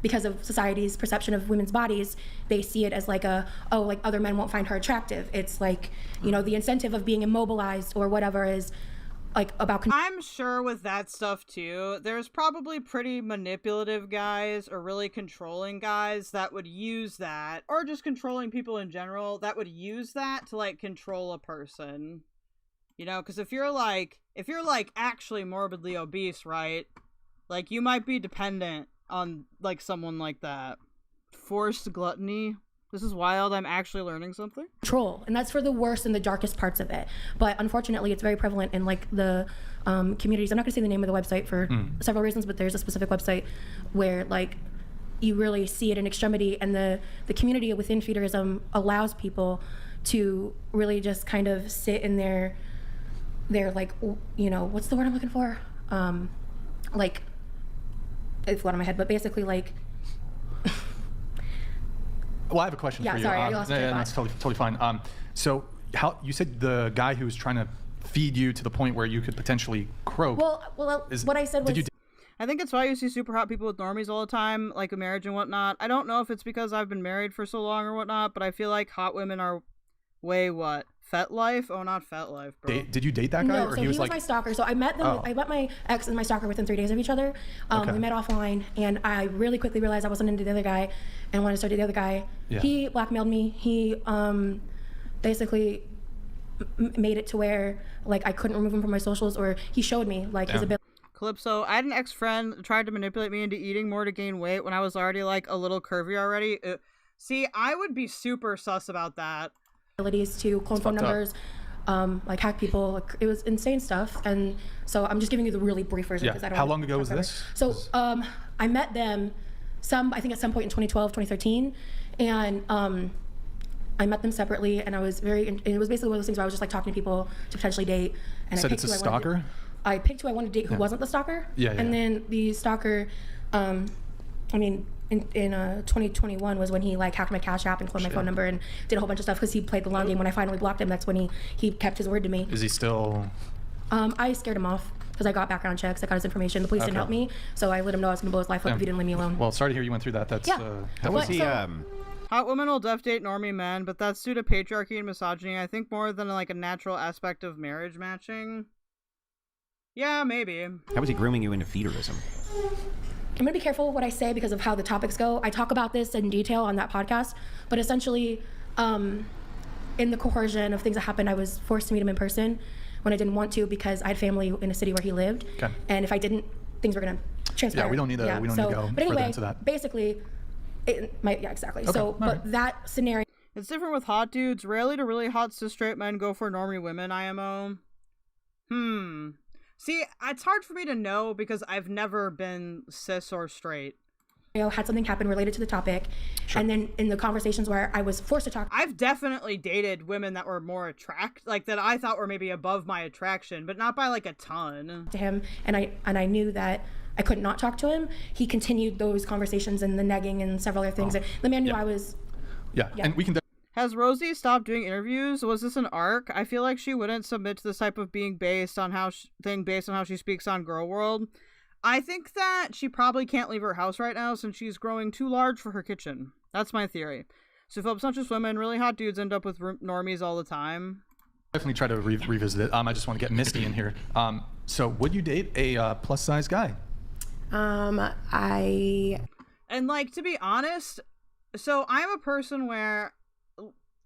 because of society's perception of women's bodies, they see it as like like other men won't find her attractive. It's like, you know, the incentive of being immobilized or whatever is like about.
I'm sure with that stuff too, there's probably pretty manipulative guys or really controlling guys that would use that, or just controlling people in general that would use that to like control a person. You know, because if you're like actually morbidly obese, right? Like you might be dependent on like someone like that. Forced gluttony. This is wild. I'm actually learning something.
Control, and that's for the worst and the darkest parts of it. But unfortunately, it's very prevalent in like the communities. I'm not going to say the name of the website for several reasons, but there's a specific website where like you really see it in extremity, and the community within feederism allows people to really just kind of sit in their like, you know, what's the word I'm looking for? Like, it's out of my head, but basically like.
Well, I have a question for you.
Sorry, I lost my thought.
That's totally fine. So, how you said the guy who was trying to feed you to the point where you could potentially croak?
Well, what I said was.
I think it's why you see super hot people with normies all the time, like a marriage and whatnot. I don't know if it's because I've been married for so long or whatnot, but I feel like hot women are way Fet life? Oh, not Fet life, bro.
Did you date that guy?
No,
or
so he was
like
my stalker. So I met them. I met my ex and my stalker within 3 days of each other.
Okay.
We met offline, and I really quickly realized I wasn't into the other guy, and wanted to start the other guy.
Yeah.
He blackmailed me. He basically made it to where like I couldn't remove him from my socials, or he showed me like his ability.
Calypso, I had an ex-friend that tried to manipulate me into eating more to gain weight when I was already like a little curvy already. See, I would be super sus about that.
Abilities to clone phone numbers, like hack people. Like, it was insane stuff. And so I'm just giving you the really brief version.
Yeah.
I don't
How long ago was this?
So I met them I think at some point in 2012, 2013. And I met them separately, and I was it was basically one of those things where I was just like talking to people to potentially date. And
So it's a stalker?
I picked who I wanted to date who wasn't the stalker.
Yeah.
And then the stalker, I mean, in 2021 was when he like hacked my Cash App and cloned my phone number and did a whole bunch of stuff because he played the long game. When I finally blocked him, that's when he kept his word to me.
Is he still?
I scared him off because I got background checks. I got his information. The police didn't help me, so I let him know I was gonna blow his life up if he didn't leave me alone.
Well, sorry to hear you went through that. That's
How was he?
Hot women will def date normie men, but that's due to patriarchy and misogyny. I think more than like a natural aspect of marriage matching. Yeah, maybe.
How was he grooming you into feederism?
I'm gonna be careful what I say because of how the topics go. I talk about this in detail on that podcast, but essentially, in the coercion of things that happened, I was forced to meet him in person when I didn't want to because I had family in a city where he lived.
Okay.
And if I didn't, things were gonna transpire.
Yeah, we don't need to go
but anyway,
further into that.
Basically, exactly.
Okay,
So, but
right.
that scenario.
It's different with hot dudes. Rarely do really hot cis straight men go for normie women, IMO. See, it's hard for me to know because I've never been cis or straight.
Had something happen related to the topic, and then in the conversations where I was forced to talk,
I've definitely dated women that were more like that I thought were maybe above my attraction, but not by like a ton.
To him, and I knew that I could not talk to him. He continued those conversations and the negging and several other things. And the man knew I was.
Yeah, and we can.
Has Rosie stopped doing interviews? Was this an arc? I feel like she wouldn't submit to this type of being based on how she speaks on Gorlworld. I think that she probably can't leave her house right now since she's growing too large for her kitchen. That's my theory. So if not just women, really hot dudes end up with normies all the time.
Definitely try to revisit it. I just want to get Misty in here. So would you date a plus size guy?
And like, to be honest, so I'm a person where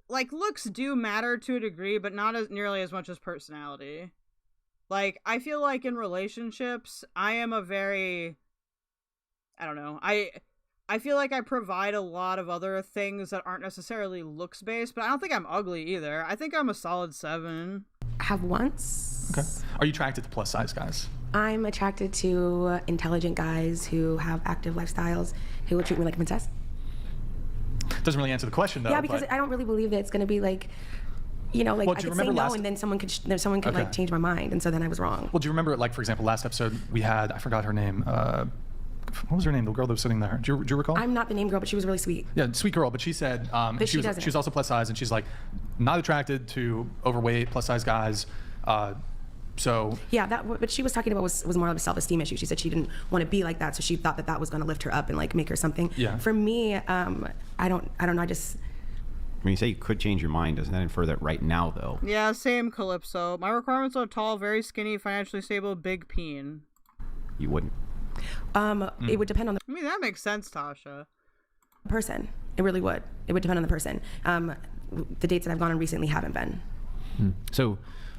like looks do matter to a degree, but not as nearly as much as personality. Like, I feel like in relationships, I am a very, I don't know, I feel like I provide a lot of other things that aren't necessarily looks based, but I don't think I'm ugly either. I think I'm a solid 7.
I have once.
Okay. Are you attracted to plus size guys?
I'm attracted to intelligent guys who have active lifestyles, who will treat me like a princess.
Doesn't really answer the question, though.
Yeah, because I don't really believe that it's going to be like, you know, like
Well,
I
do you
could say
remember
no, and then someone could
Okay.
like change my mind, and so then I was wrong.
Well, do you remember, like, for example, last episode we had, I forgot her name. What was her name? The girl that was sitting there. Do you recall?
I'm not the name girl, but she was really sweet.
Yeah, sweet girl. But she said,
But she
she
doesn't.
was also plus size, and she's like, not attracted to overweight plus size guys. So
Yeah, that what she was talking about was more of a self-esteem issue. She said she didn't want to be like that, so she thought that that was going to lift her up and like make her something.
Yeah.
For me, I don't know. I just
When you say you could change your mind, doesn't that infer that right now, though?
Yeah, same, Calypso. My requirements are tall, very skinny, financially stable, big peen.
You wouldn't.
It would depend on
I mean, that makes sense, Tasha.
the person. It really would. It would depend on the person. The dates that I've gone on recently haven't been.
So,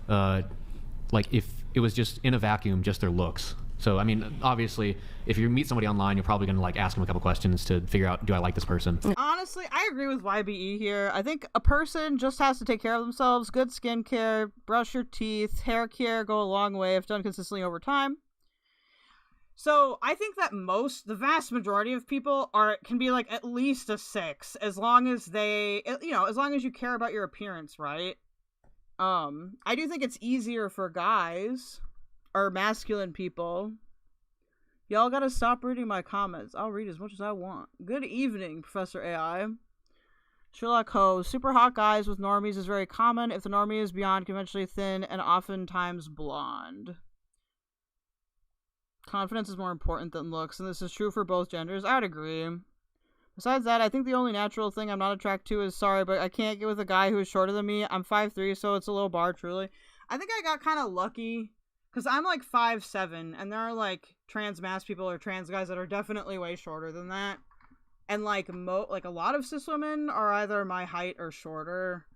like, if it was just in a vacuum, just their looks. So, I mean, obviously, if you meet somebody online, you're probably going to like ask them a couple questions to figure out, do I like this person?
Honestly, I agree with YBE here. I think a person just has to take care of themselves. Good skincare, brush your teeth, hair care go a long way if done consistently over time. So I think that the vast majority of people can be like at least a 6, as long as as long as you care about your appearance, right? I do think it's easier for guys or masculine people. Y'all gotta stop reading my comments. I'll read as much as I want. Good evening, Professor AI. Sherlock Holmes. Super hot guys with normies is very common if the normie is beyond conventionally thin and oftentimes blonde. Confidence is more important than looks, and this is true for both genders. I'd agree. Besides that, I think the only natural thing I'm not attracted to is, sorry, but I can't get with a guy who is shorter than me. I'm 5'3", so it's a low bar, truly. I think I got kind of lucky, because I'm like 5'7", and there are like trans mass people or trans guys that are definitely way shorter than that. And like a lot of cis women are either my height or shorter.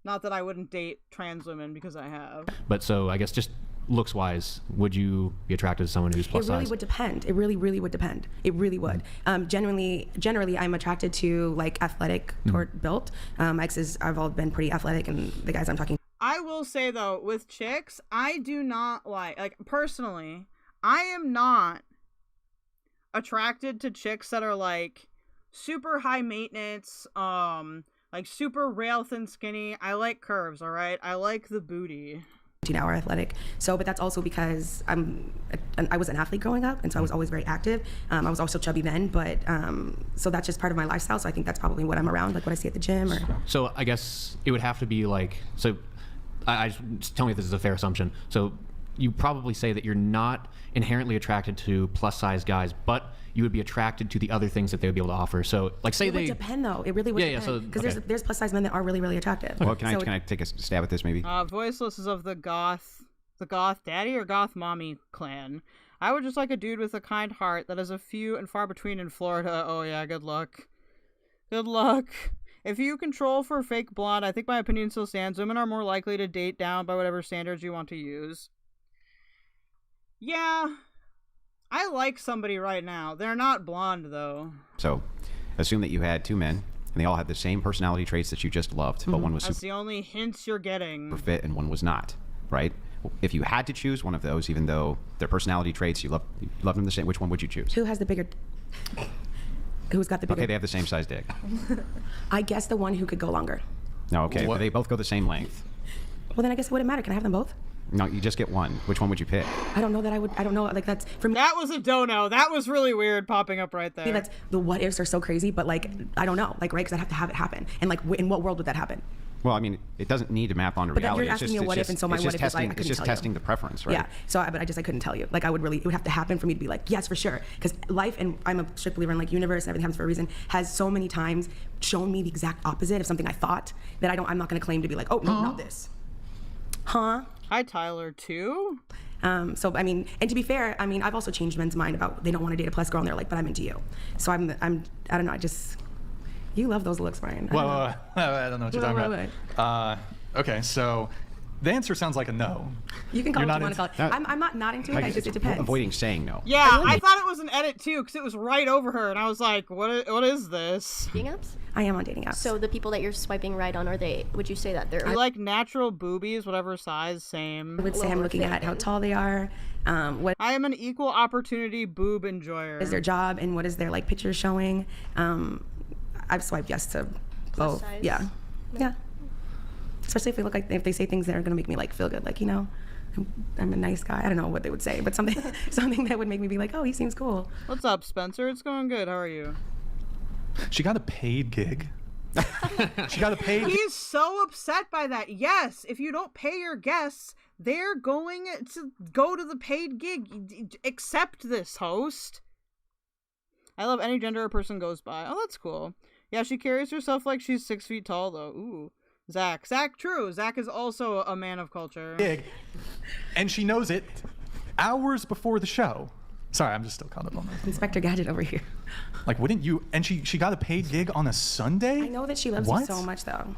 Not that I wouldn't date trans women, because I have.
But so, I guess just looks wise, would you be attracted to someone who's plus size?
It really would depend. It really, really would depend. It really would. Generally, I'm attracted to like athletic toward built. My exes have all been pretty athletic, and the guys I'm talking.
I will say though, with chicks, I do not like personally, I am not attracted to chicks that are like super high maintenance, like super rail thin skinny. I like curves, all right? I like the booty.
15-hour athletic. So, but that's also because I was an athlete growing up, and so I was always very active. I was also chubby then, but so that's just part of my lifestyle. So I think that's probably what I'm around, like what I see at the gym. Or
So I guess it would have to be like, so I just tell me if this is a fair assumption. So you probably say that you're not inherently attracted to plus size guys, but you would be attracted to the other things that they would be able to offer. So like say
it would depend though. It really would depend. Because there's plus size men that are really, really attractive.
Well, can I take a stab at this maybe?
Voiceless is of the goth daddy or goth mommy clan. I would just like a dude with a kind heart that is a few and far between in Florida. Oh yeah, good luck. Good luck. If you control for fake blonde, I think my opinion still stands. Women are more likely to date down by whatever standards you want to use. Yeah, I like somebody right now. They're not blonde, though.
So, assume that you had 2 men, and they all had the same personality traits that you just loved, but one was
That's the only hints you're getting.
super fit and one was not, right? If you had to choose one of those, even though their personality traits, you love them the same, which one would you choose?
Who has the bigger? Who's got the bigger?
Okay, they have the same size dick.
I guess the one who could go longer.
No, okay, but they both go the same length.
Well, then I guess it wouldn't matter. Can I have them both?
No, you just get one. Which one would you pick?
I don't know that I would. I don't know. Like that's for me.
That was a dono. That was really weird popping up right there.
That's the what ifs are so crazy, but like I don't know, like right? Because I'd have to have it happen, and like in what world would that happen?
Well, I mean, it doesn't need to map onto
But
reality.
you're asking me a what if, and so my what if is like I couldn't
It's just
tell
testing
you.
the preference, right?
Yeah. So, but I couldn't tell you. Like I would really, it would have to happen for me to be like, yes, for sure. Because life, and I'm a strict believer in like universe and everything happens for a reason, has so many times shown me the exact opposite of something I thought that I'm not going to claim to be like, oh no, not this. Huh?
Hi, Tyler, too.
So I mean, and to be fair, I mean, I've also changed men's mind about they don't want to date a plus girl, and they're like, but I'm into you. So I don't know. You love those looks, Brian.
I don't know what you're talking about. Okay, so the answer sounds like a no.
You can call
You're
it what you
not
want to call it. I'm not nodding to it. I just, it depends.
Avoiding saying no.
Yeah, I thought it was an edit too, because it was right over her, and I was like, what is this?
Dating apps?
I am on dating apps.
So the people that you're swiping right on, would you say that they're...
I like natural boobies, whatever size, same.
I would say I'm looking at how tall they are, what
I am an equal opportunity boob enjoyer.
is their job, and what is their like picture showing. I've swiped yes to both.
size?
Yeah. Especially if they look like, if they say things that are gonna make me like feel good, like, you know, I'm a nice guy. I don't know what they would say, but something that would make me be like, oh, he seems cool.
What's up, Spencer? It's going good. How are you?
She got a paid gig. She got a paid gig.
He's so upset by that. Yes, if you don't pay your guests, they're going to go to the paid gig. Accept this, host. I love any gender a person goes by. Oh, that's cool. Yeah, she carries herself like she's 6 feet tall, though. Ooh. Zach, true. Zach is also a man of culture.
Gig, and she knows it hours before the show. Sorry, I'm just still caught up on that.
Inspector Gadget over here.
Like, wouldn't you? And she got a paid gig on a Sunday?
I know that she loves you so much, though.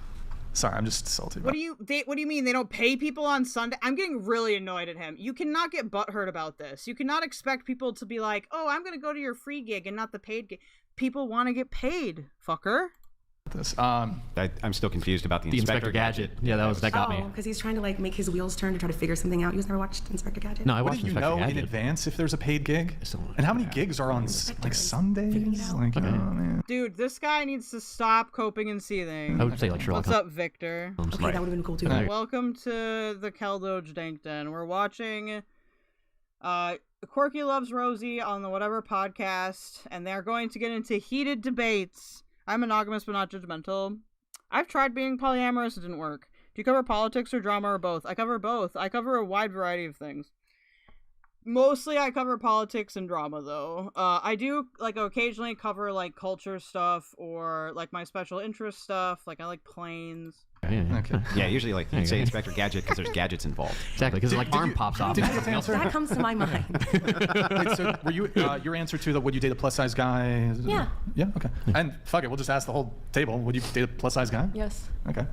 Sorry, I'm just salty.
What do you mean they don't pay people on Sunday? I'm getting really annoyed at him. You cannot get butthurt about this. You cannot expect people to be like, oh, I'm going to go to your free gig and not the paid gig. People want to get paid, fucker.
This. I'm still confused about the Inspector Gadget.
Yeah, that got me.
Because he's trying to like make his wheels turn to try to figure something out. You guys never watched Inspector Gadget?
No, I
What
watched
do you
Inspector
know
Gadget.
in advance if there's a paid gig? And how many gigs are on like Sundays? Like, oh man.
Dude, this guy needs to stop coping and seething.
I would say like Sherlock
What's up, Victor?
Okay, that would have been cool too.
Welcome to the Keldoge Dank Den. We're watching quirkyloverosee on the whatever podcast, and they're going to get into heated debates. I'm monogamous but not judgmental. I've tried being polyamorous, it didn't work. Do you cover politics or drama or both? I cover both. I cover a wide variety of things. Mostly I cover politics and drama, though. I do, like, occasionally cover, like, culture stuff or, like, my special interest stuff. Like, I like planes.
Okay.
Yeah, usually like you'd say Inspector Gadget because there's gadgets involved.
Exactly, because like arm pops off.
That comes to my mind.
Wait, so were you your answer to the would you date a plus size guy?
Yeah.
Yeah. Okay. And fuck it, we'll just ask the whole table. Would you date a plus size guy?
Yes.
Okay.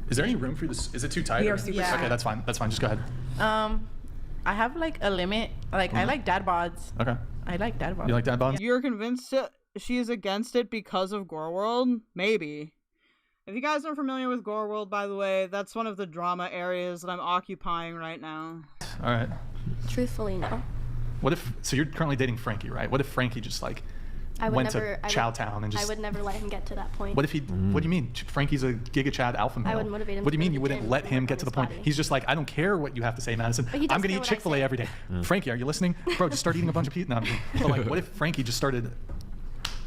Is there any room for this? Is it too tight?
We
or-
are super tight.
Okay, that's fine. That's fine. Just go ahead.
I have like a limit. Like I like dad bods.
Okay.
I like dad bods.
You like dad bods?
You're convinced she is against it because of Gorlworld? Maybe. If you guys aren't familiar with Gorlworld, by the way, that's one of the drama areas that I'm occupying right now.
All right.
Truthfully, no.
What if? So you're currently dating Frankie, right? What if Frankie just like went to Chowtown and just?
I would never let him get to that point.
What if he? What do you mean? Frankie's a GIGACHAD alpha male.
I would motivate him
What do you
to
mean
go
you
to the
wouldn't
gym
let
and
him
work
get
on
to the
his
point?
body.
He's just like, I don't care what you have to say, Madison.
But he does
I'm gonna
care
eat
what I
Chick-fil-A
say.
every day. Frankie, are you listening, bro? Just start eating a bunch of pizza. No, but like, what if Frankie just started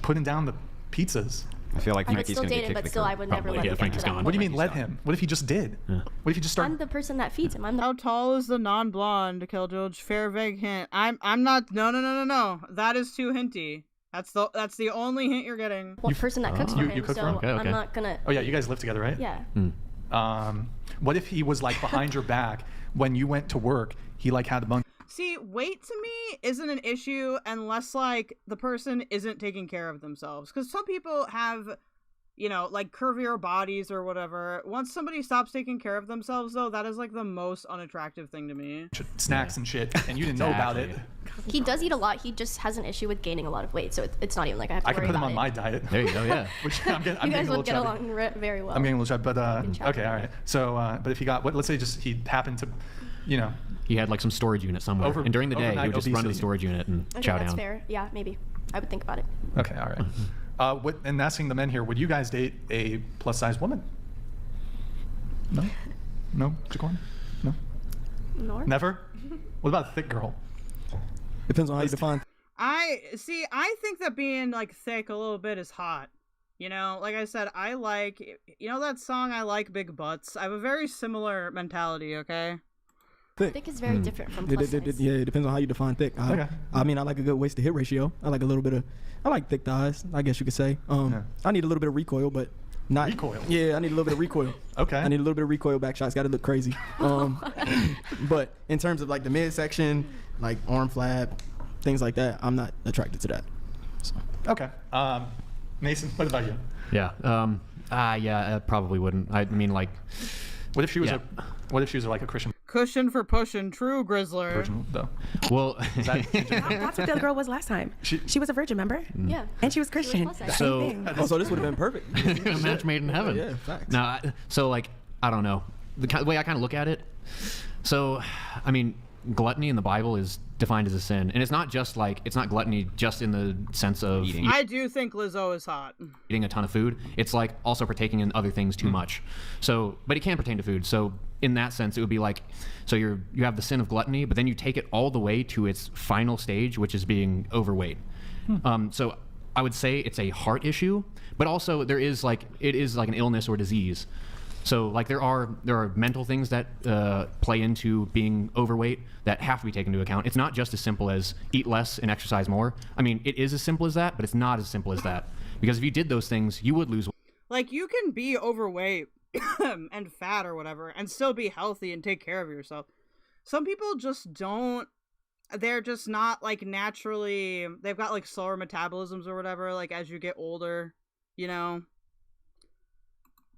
putting down the pizzas?
I feel like
I would
Frankie's
still
gonna
date
get
him,
kicked
but still I would never let him get to that point.
What do you mean let him? What if he just did? What if he just started?
I'm the person that feeds him.
How tall is the non-blonde, Keldoge? Fair vague hint. I'm not. No. That is too hinty. That's the only hint you're getting.
Well, person that cooks for him,
you cook
so
for him? Okay.
I'm not gonna.
Oh yeah, you guys live together, right?
Yeah.
What if he was like behind your back when you went to work? He like had a bunch.
See, weight to me isn't an issue unless like the person isn't taking care of themselves. Because some people have, you know, like curvier bodies or whatever. Once somebody stops taking care of themselves, though, that is like the most unattractive thing to me.
Snacks and shit, and you didn't know about it.
He does eat a lot. He just has an issue with gaining a lot of weight, so it's not even like I have to
I can
worry
put him
about
on
it.
my diet.
There you go. Yeah.
Which I'm getting
You guys
a little
would get
chubby.
along very well.
I'm getting a little chubby, but okay, all right. So, but if he got, let's say just he happened to, you know,
He had like some storage unit somewhere, and during the day he would just run to the storage unit and
Okay,
chow
that's
down.
fair. Yeah, maybe. I would think about it.
Okay, all right. And asking the men here, would you guys date a plus-size woman? No? No? Jaquan? No?
Nor?
Never? What about a thick girl?
Depends on how you define.
I think that being like thick a little bit is hot. You know, like I said, I like, you know that song, I Like Big Butts? I have a very similar mentality, okay?
Thick is very different from plus size.
Yeah, it depends on how you define thick. I mean, I like a good waist to hip ratio. I like a little bit of, I like thick thighs, I guess you could say. I need a little bit of recoil, but not.
Recoil?
Yeah, I need a little bit of recoil.
Okay.
I need a little bit of recoil back shots. Got to look crazy. But in terms of like the midsection, like arm flap, things like that, I'm not attracted to that. So.
Okay. Mason, what about you?
Yeah. Yeah, I probably wouldn't. I mean, like,
What if she was like a Christian
Cushion for pushing, true Grizzler.
virgin though?
Well,
That's what the girl was last time. She was a virgin, remember?
Yeah.
And she was Christian.
So,
So this would have been perfect.
a match made in heaven.
Yeah, facts.
No, so like I don't know the way I kind of look at it. So, I mean, gluttony in the Bible is defined as a sin, and it's not gluttony just in the sense of eating.
I do think Lizzo is hot.
Eating a ton of food. It's like also partaking in other things too much. So, but it can pertain to food. So in that sense, it would be like, so you have the sin of gluttony, but then you take it all the way to its final stage, which is being overweight. So I would say it's a heart issue, but also it is like an illness or disease. So like there are mental things that play into being overweight that have to be taken into account. It's not just as simple as eat less and exercise more. I mean, it is as simple as that, but it's not as simple as that. Because if you did those things, you would lose weight.
Like, you can be overweight and fat or whatever and still be healthy and take care of yourself. Some people just don't. They're just not, like, naturally. They've got, like, slower metabolisms or whatever, like, as you get older, you know?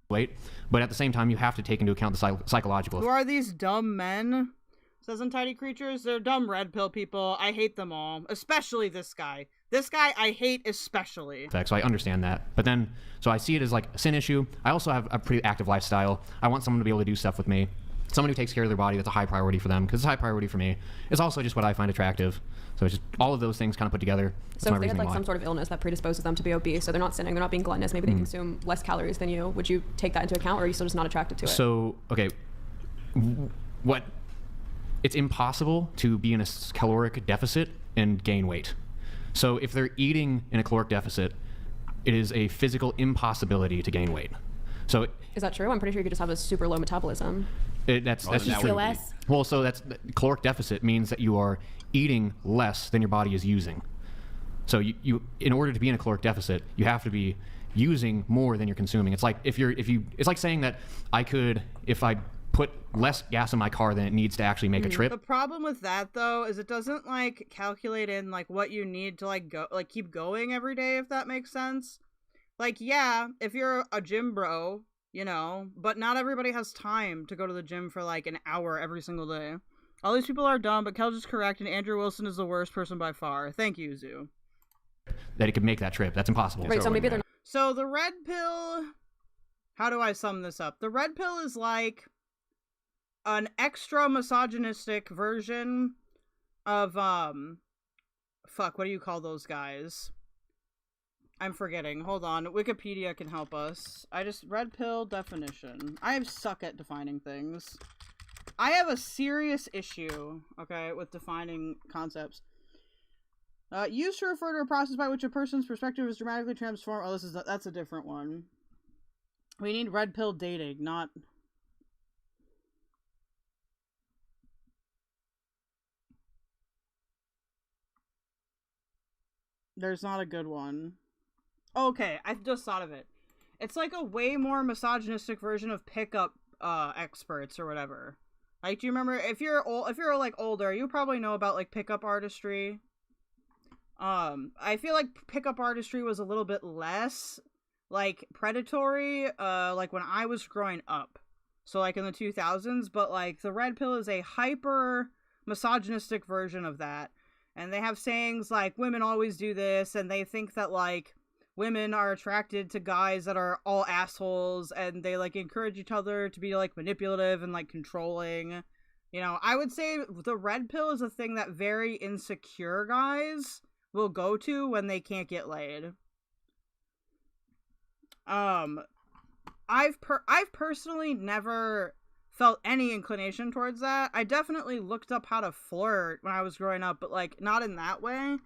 Weight, but at the same time, you have to take into account the psychological.
Who are these dumb men? Says Untitled Creatures. They're dumb red pill people. I hate them all, especially this guy. This guy I hate especially.
So I understand that, but then so I see it as like a sin issue. I also have a pretty active lifestyle. I want someone to be able to do stuff with me. Someone who takes care of their body. That's a high priority for them because it's a high priority for me. It's also just what I find attractive. So it's just all of those things kind of put together.
So if they had like some sort of illness that predisposes them to be obese, so they're not sinning, they're not being gluttonous, maybe they consume less calories than you, would you take that into account, or are you still just not attracted to it?
So, okay, it's impossible to be in a caloric deficit and gain weight. So if they're eating in a caloric deficit, it is a physical impossibility to gain weight. So
is that true? I'm pretty sure you could just have a super low metabolism.
That's just true. Well, so caloric deficit means that you are eating less than your body is using. So you in order to be in a caloric deficit, you have to be using more than you're consuming. It's like it's like saying that if I put less gas in my car than it needs to actually make a trip.
The problem with that though is it doesn't like calculate in like what you need to like go like keep going every day, if that makes sense. Like, yeah, if you're a gym bro, you know, but not everybody has time to go to the gym for like an hour every single day. All these people are dumb, but Kelge is correct, and Andrew Wilson is the worst person by far. Thank you, Zoo.
That it could make that trip. That's impossible.
Right, so maybe they're not.
So the red pill, how do I sum this up? The red pill is like an extra misogynistic version of, fuck, what do you call those guys? I'm forgetting. Hold on. Wikipedia can help us. Red pill definition. I suck at defining things. I have a serious issue, okay, with defining concepts. Used to refer to a process by which a person's perspective is dramatically transformed. Oh, that's a different one. We need red pill dating, not... There's not a good one. Okay, I just thought of it. It's like a way more misogynistic version of pickup experts or whatever. Like, do you remember, if you're like older, you probably know about like pickup artistry. I feel like pickup artistry was a little bit less like predatory like when I was growing up. So like in the 2000s, but like the red pill is a hyper misogynistic version of that. And they have sayings like women always do this, and they think that like women are attracted to guys that are all assholes, and they like encourage each other to be like manipulative and like controlling. You know, I would say the red pill is a thing that very insecure guys will go to when they can't get laid. I've personally never felt any inclination towards that. I definitely looked up how to flirt when I was growing up, but like not in that way.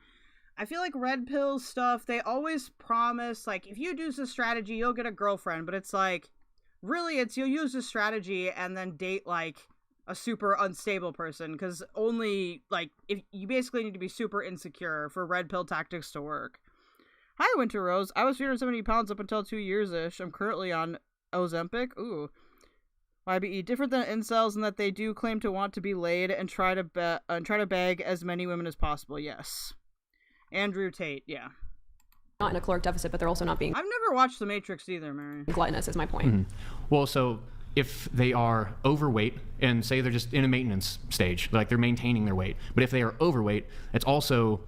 I feel like red pill stuff, they always promise like if you do this strategy you'll get a girlfriend, but it's like really it's you'll use this strategy and then date like a super unstable person, because only like if you basically need to be super insecure for red pill tactics to work. Hi Winter Rose, I was 370 pounds up until 2 years ish. I'm currently on Ozempic. Ooh. YBE, different than incels in that they do claim to want to be laid and try to bag as many women as possible. Yes. Andrew Tate, yeah.
Not in a caloric deficit, but they're also not being...
I've never watched The Matrix either, Mary.
Gluttonous is my point.
Mm-hmm. Well, so if they are overweight and say they're just in a maintenance stage, like they're maintaining their weight, but if they are overweight, it's also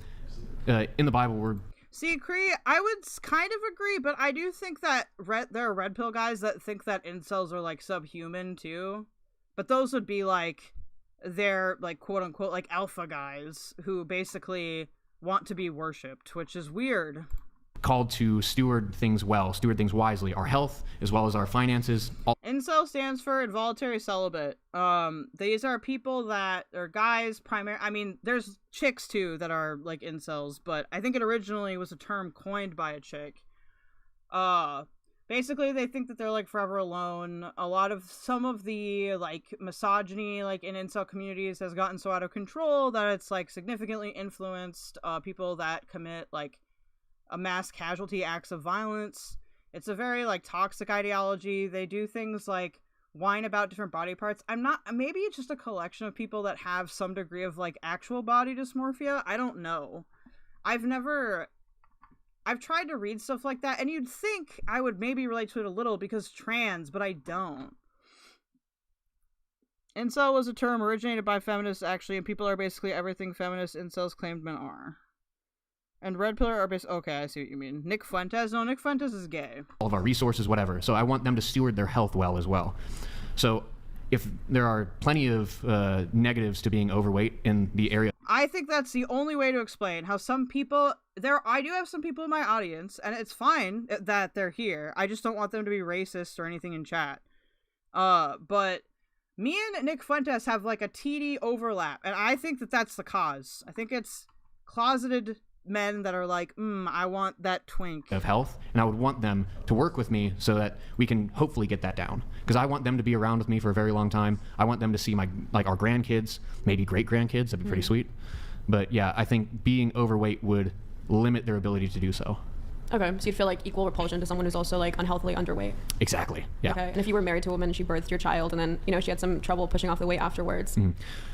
in the Bible where.
See, Cree, I would kind of agree, but I do think that there are red pill guys that think that incels are like subhuman too, but those would be like they're like quote unquote like alpha guys who basically want to be worshipped, which is weird.
Called to steward things well, steward things wisely, our health as well as our finances.
Incel stands for involuntary celibate. These are people that are guys I mean, there's chicks too that are like incels, but I think it originally was a term coined by a chick. Basically they think that they're like forever alone. Some of the like misogyny like in incel communities has gotten so out of control that it's like significantly influenced people that commit like a mass casualty acts of violence. It's a very like toxic ideology. They do things like whine about different body parts. Maybe it's just a collection of people that have some degree of like actual body dysmorphia. I don't know. I've tried to read stuff like that, and you'd think I would maybe relate to it a little because trans, but I don't. Incel was a term originated by feminists actually, and people are basically everything feminist incels claimed men are. And red pill are based. Okay, I see what you mean. Nick Fuentes? No, Nick Fuentes is gay.
All of our resources, whatever. So I want them to steward their health well as well. So if there are plenty of negatives to being overweight in the area.
I think that's the only way to explain how some people I do have some people in my audience, and it's fine that they're here. I just don't want them to be racist or anything in chat. But me and Nick Fuentes have like a TD overlap, and I think that that's the cause. I think it's closeted men that are like, I want that twink
of health, and I would want them to work with me so that we can hopefully get that down, because I want them to be around with me for a very long time. I want them to see our grandkids, maybe great grandkids. That'd be pretty sweet. But yeah, I think being overweight would limit their ability to do so.
Okay, so you'd feel like equal repulsion to someone who's also like unhealthily underweight.
Exactly. Yeah.
Okay, and if you were married to a woman and she birthed your child and then she had some trouble pushing off the weight afterwards,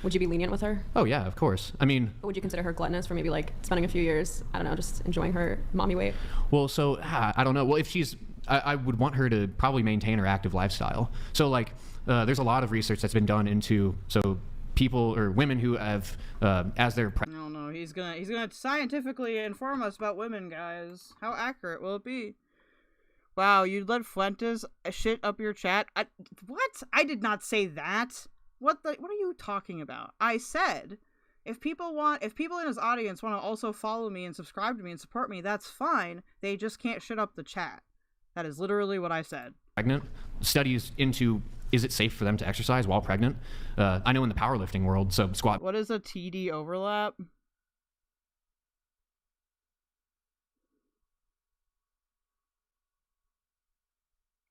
would you be lenient with her?
Oh yeah, of course. I mean,
but would you consider her gluttonous for maybe like spending a few years, I don't know, just enjoying her mommy weight?
Well, so I don't know. Well, if she's, I would want her to probably maintain her active lifestyle. So like, there's a lot of research that's been done into people or women who have as their
no, he's gonna scientifically inform us about women, guys. How accurate will it be? Wow, you'd let Fuentes shit up your chat? What? I did not say that. What are you talking about? I said if people in his audience want to also follow me and subscribe to me and support me, that's fine. They just can't shit up the chat. That is literally what I said.
Pregnant studies into, is it safe for them to exercise while pregnant? I know in the powerlifting world, so squat.
What is a TD overlap?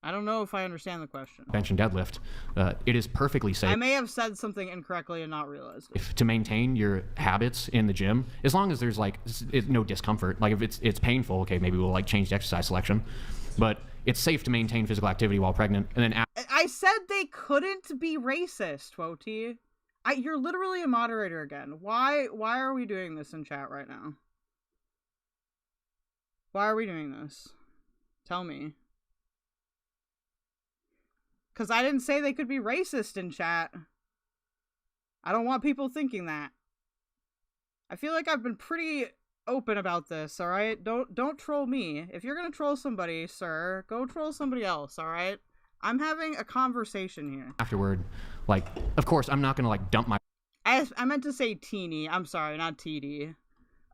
I don't know if I understand the question.
Bench and deadlift. It is perfectly safe.
I may have said something incorrectly and not realized it.
To maintain your habits in the gym, as long as there's like no discomfort. Like if it's painful, okay, maybe we'll like change the exercise selection. But it's safe to maintain physical activity while pregnant. And then
I said they couldn't be racist, Twoti. You're literally a moderator again. Why are we doing this in chat right now? Why are we doing this? Tell me. Because I didn't say they could be racist in chat. I don't want people thinking that. I feel like I've been pretty open about this, alright? Don't troll me. If you're gonna troll somebody, sir, go troll somebody else, alright? I'm having a conversation here.
Afterward, like, of course, I'm not gonna like dump my...
I meant to say teeny. I'm sorry, not TD.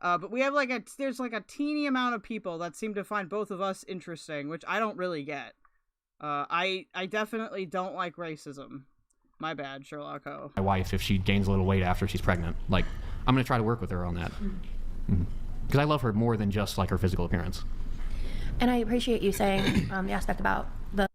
But we have there's like a teeny amount of people that seem to find both of us interesting, which I don't really get. I definitely don't like racism. My bad, Sherlock Ho.
My wife, if she gains a little weight after she's pregnant, like, I'm gonna try to work with her on that. Because I love her more than just like her physical appearance.
And I appreciate you saying the aspect about the...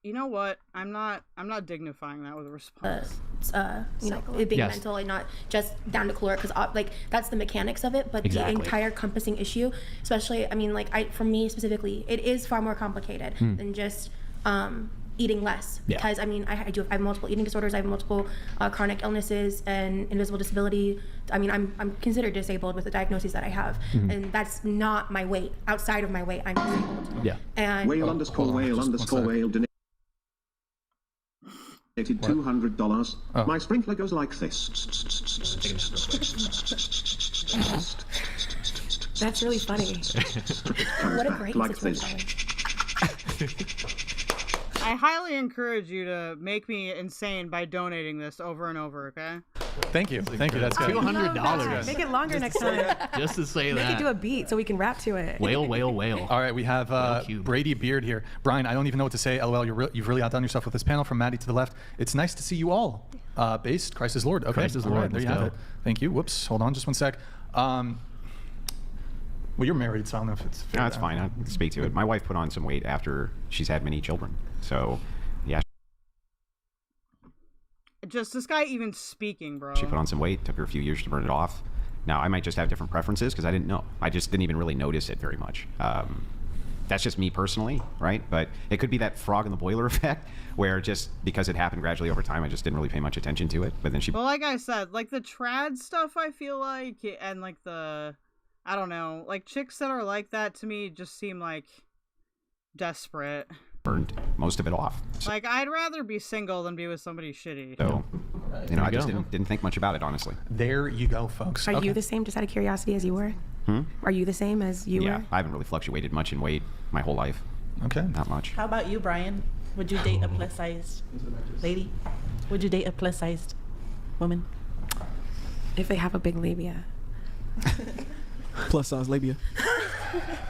You know what? I'm not dignifying that with a response.
It being mental and not just down to caloric, because like that's the mechanics of it, but the entire encompassing issue, especially, I mean, like for me specifically, it is far more complicated than just eating less because I mean I have multiple eating disorders, I have multiple chronic illnesses and invisible disability. I mean I'm considered disabled with the diagnoses that I have, and that's not my weight. Outside of my weight, I'm disabled.
Yeah.
And
whale_whale donated $200. My sprinkler goes like this.
That's really funny.
What a great
like
situation.
I highly encourage you to make me insane by donating this over and over, okay?
Thank you. Thank you. That's good.
$200.
Make it longer next time.
Just to say
Make
that.
it do a beat so we can rap to it.
Whale, whale, whale.
All right, we have Brady Beard here. Brian, I don't even know what to say. LOL, you've really outdone yourself with this panel. From Maddie to the left. It's nice to see you all. Based, Christ is Lord. Okay,
Christ is
all
Lord.
right, there you
Let's
have
go.
it. Thank you. Whoops, hold on just one sec. Well, you're married, so I don't know if it's fair.
No, that's fine. I can speak to it. My wife put on some weight after she's had many children. So, yeah.
Just this guy even speaking, bro.
She put on some weight. Took her a few years to burn it off. Now, I might just have different preferences because I didn't know. I just didn't even really notice it very much. That's just me personally, right? But it could be that frog in the boiler effect where just because it happened gradually over time, I just didn't really pay much attention to it. But then she...
Well, like I said, like the trad stuff, I feel like, and like the... I don't know, like chicks that are like that to me just seem like desperate.
burned most of it off.
Like, I'd rather be single than be with somebody shitty.
So, you know, I just didn't think much about it, honestly.
There you go, folks.
Are you the same, just out of curiosity, as you were? Are you the same as you were?
Yeah, I haven't really fluctuated much in weight my whole life.
Okay.
Not much.
How about you, Brian? Would you date a plus-sized lady? Would you date a plus-sized woman?
If they have a big labia.
Plus size labia.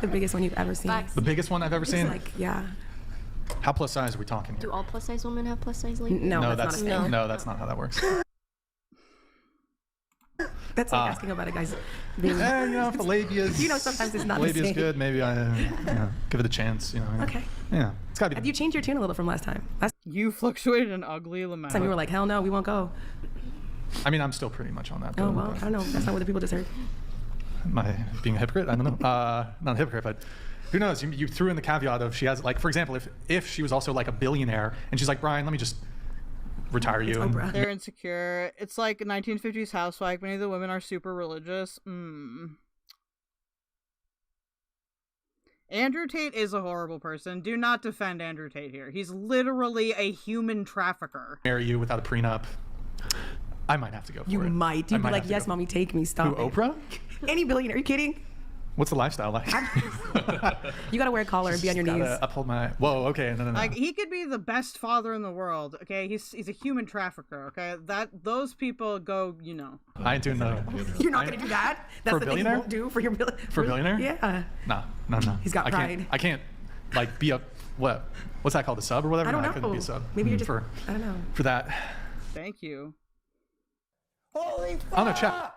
The biggest one you've ever seen.
The biggest one I've ever seen?
Like, yeah.
How plus size are we talking here?
Do all plus size women have plus size labia?
No,
that's
not a thing.
no, that's not how that works.
That's like asking about a guy's being...
you know, if the labia's...
You know, sometimes it's not the
labia's
same.
good, maybe I give it a chance, you know.
Okay.
Yeah, it's gotta be...
Have you changed your tune a little from last time?
You fluctuated an ugly amount.
Last time you were like, hell no, we won't go.
I mean, I'm still pretty much on that.
Oh, well, I don't know. That's not what the people just heard.
Am I being a hypocrite? I don't know. Not a hypocrite, but who knows? You threw in the caveat of she has, like, for example, if she was also like a billionaire and she's like, Brian, let me just retire you.
They're insecure. It's like a 1950s Housewife. Many of the women are super religious. Andrew Tate is a horrible person. Do not defend Andrew Tate here. He's literally a human trafficker.
Marry you without a prenup. I might have to go for it.
You might. You'd be like, yes, mommy, take me. Stop.
Who, Oprah?
Any billionaire. Are you kidding?
What's the lifestyle like?
You gotta wear a collar and be on your knees.
Uphold my... Whoa, okay, no.
Like, he could be the best father in the world, okay? He's a human trafficker, okay? Those people go, you know.
I ain't doing no...
You're not gonna do that? That's
For a
the thing you
billionaire?
won't do for your billionaire?
For a billionaire?
Yeah.
No.
He's got pride.
I can't, like, be a... What's that called? A sub or whatever?
I don't know.
I couldn't be a sub.
Maybe you're just... I don't know.
For that...
Thank you.
Holy fuck!
Oh, no, chat.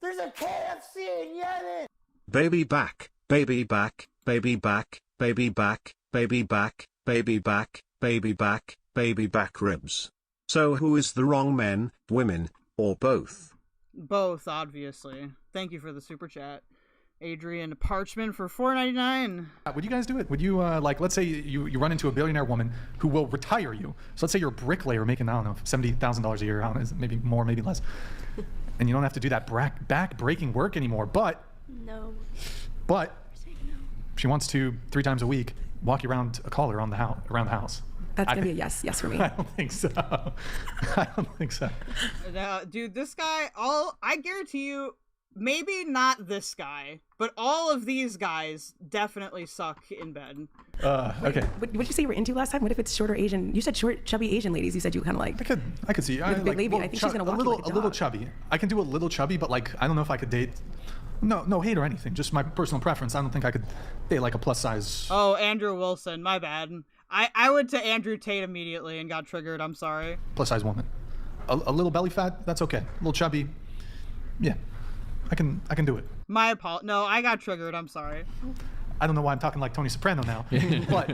There's a KFC in Yemen!
Baby back, baby back, baby back, baby back, baby back, baby back, baby back, baby back ribs. So who is the wrong men, women, or both?
Both, obviously. Thank you for the super chat. Adrian Parchman for $4.99.
Would you guys do it? Would you, like, let's say you run into a billionaire woman who will retire you. So let's say you're a bricklayer making, I don't know, $70,000 a year. I don't know, maybe more, maybe less. And you don't have to do that back-breaking work anymore. But she wants to 3 times a week walk you around a collar around the house.
That's gonna be a yes for me.
I don't think so. I don't think so.
Dude, this guy, I guarantee you, maybe not this guy, but all of these guys definitely suck in bed.
Okay.
What did you say you were into last time? What if it's shorter Asian? You said short, chubby Asian ladies. You said you kind of like.
I could see.
With a big labia. I think she's gonna walk you like a
little
dog.
chubby. I can do a little chubby, but like I don't know if I could date. No hate or anything. Just my personal preference. I don't think I could date like a plus size.
Oh, Andrew Wilson. My bad. I went to Andrew Tate immediately and got triggered. I'm sorry.
Plus size woman. A little belly fat. That's okay. A little chubby. Yeah. I can do it.
No, I got triggered. I'm sorry.
I don't know why I'm talking like Tony Soprano now, but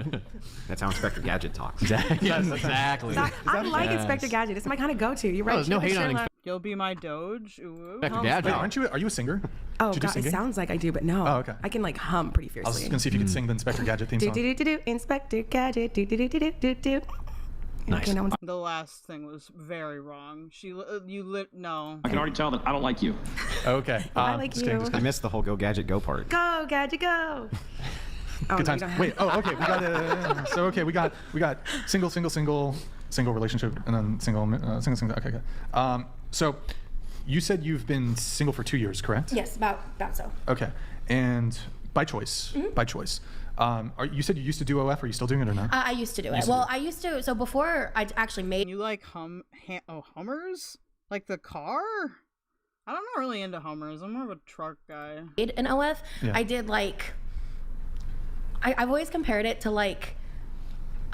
that's how Inspector Gadget talks.
Exactly.
I like Inspector Gadget. It's my kind of go-to. You're right.
there's no hate on
You'll be my Doge. Ooh.
Wait, aren't you? Are you a singer?
Oh,
Did you do
God, it
singing?
sounds like I do, but no.
Oh, okay.
I can like hum pretty
I
fiercely.
was gonna see if you could sing the Inspector Gadget theme
Do
song.
do do do do. Inspector Gadget. Do do do do do do.
Nice.
Okay, no one's...
The last thing was very wrong. No.
I can already tell that I don't like you.
Okay.
I like
just kidding,
you.
just
I
kidding.
missed the whole Go Gadget Go part.
Go Gadget go. Oh,
Good
no,
times.
you don't have
Wait.
it.
Oh, okay. We got so okay. We got single relationship, and then single. Okay. Okay. So, you said you've been single for 2 years, correct?
Yes, about so.
Okay. And by choice. By choice. You said you used to do OF. Are you still doing it or not?
I used to do it. Well, I used to. So before I actually made.
You like Hummers? Like the car? I'm not really into Hummers. I'm more of a truck guy.
An OF.
Yeah.
I did like. I've always compared it to like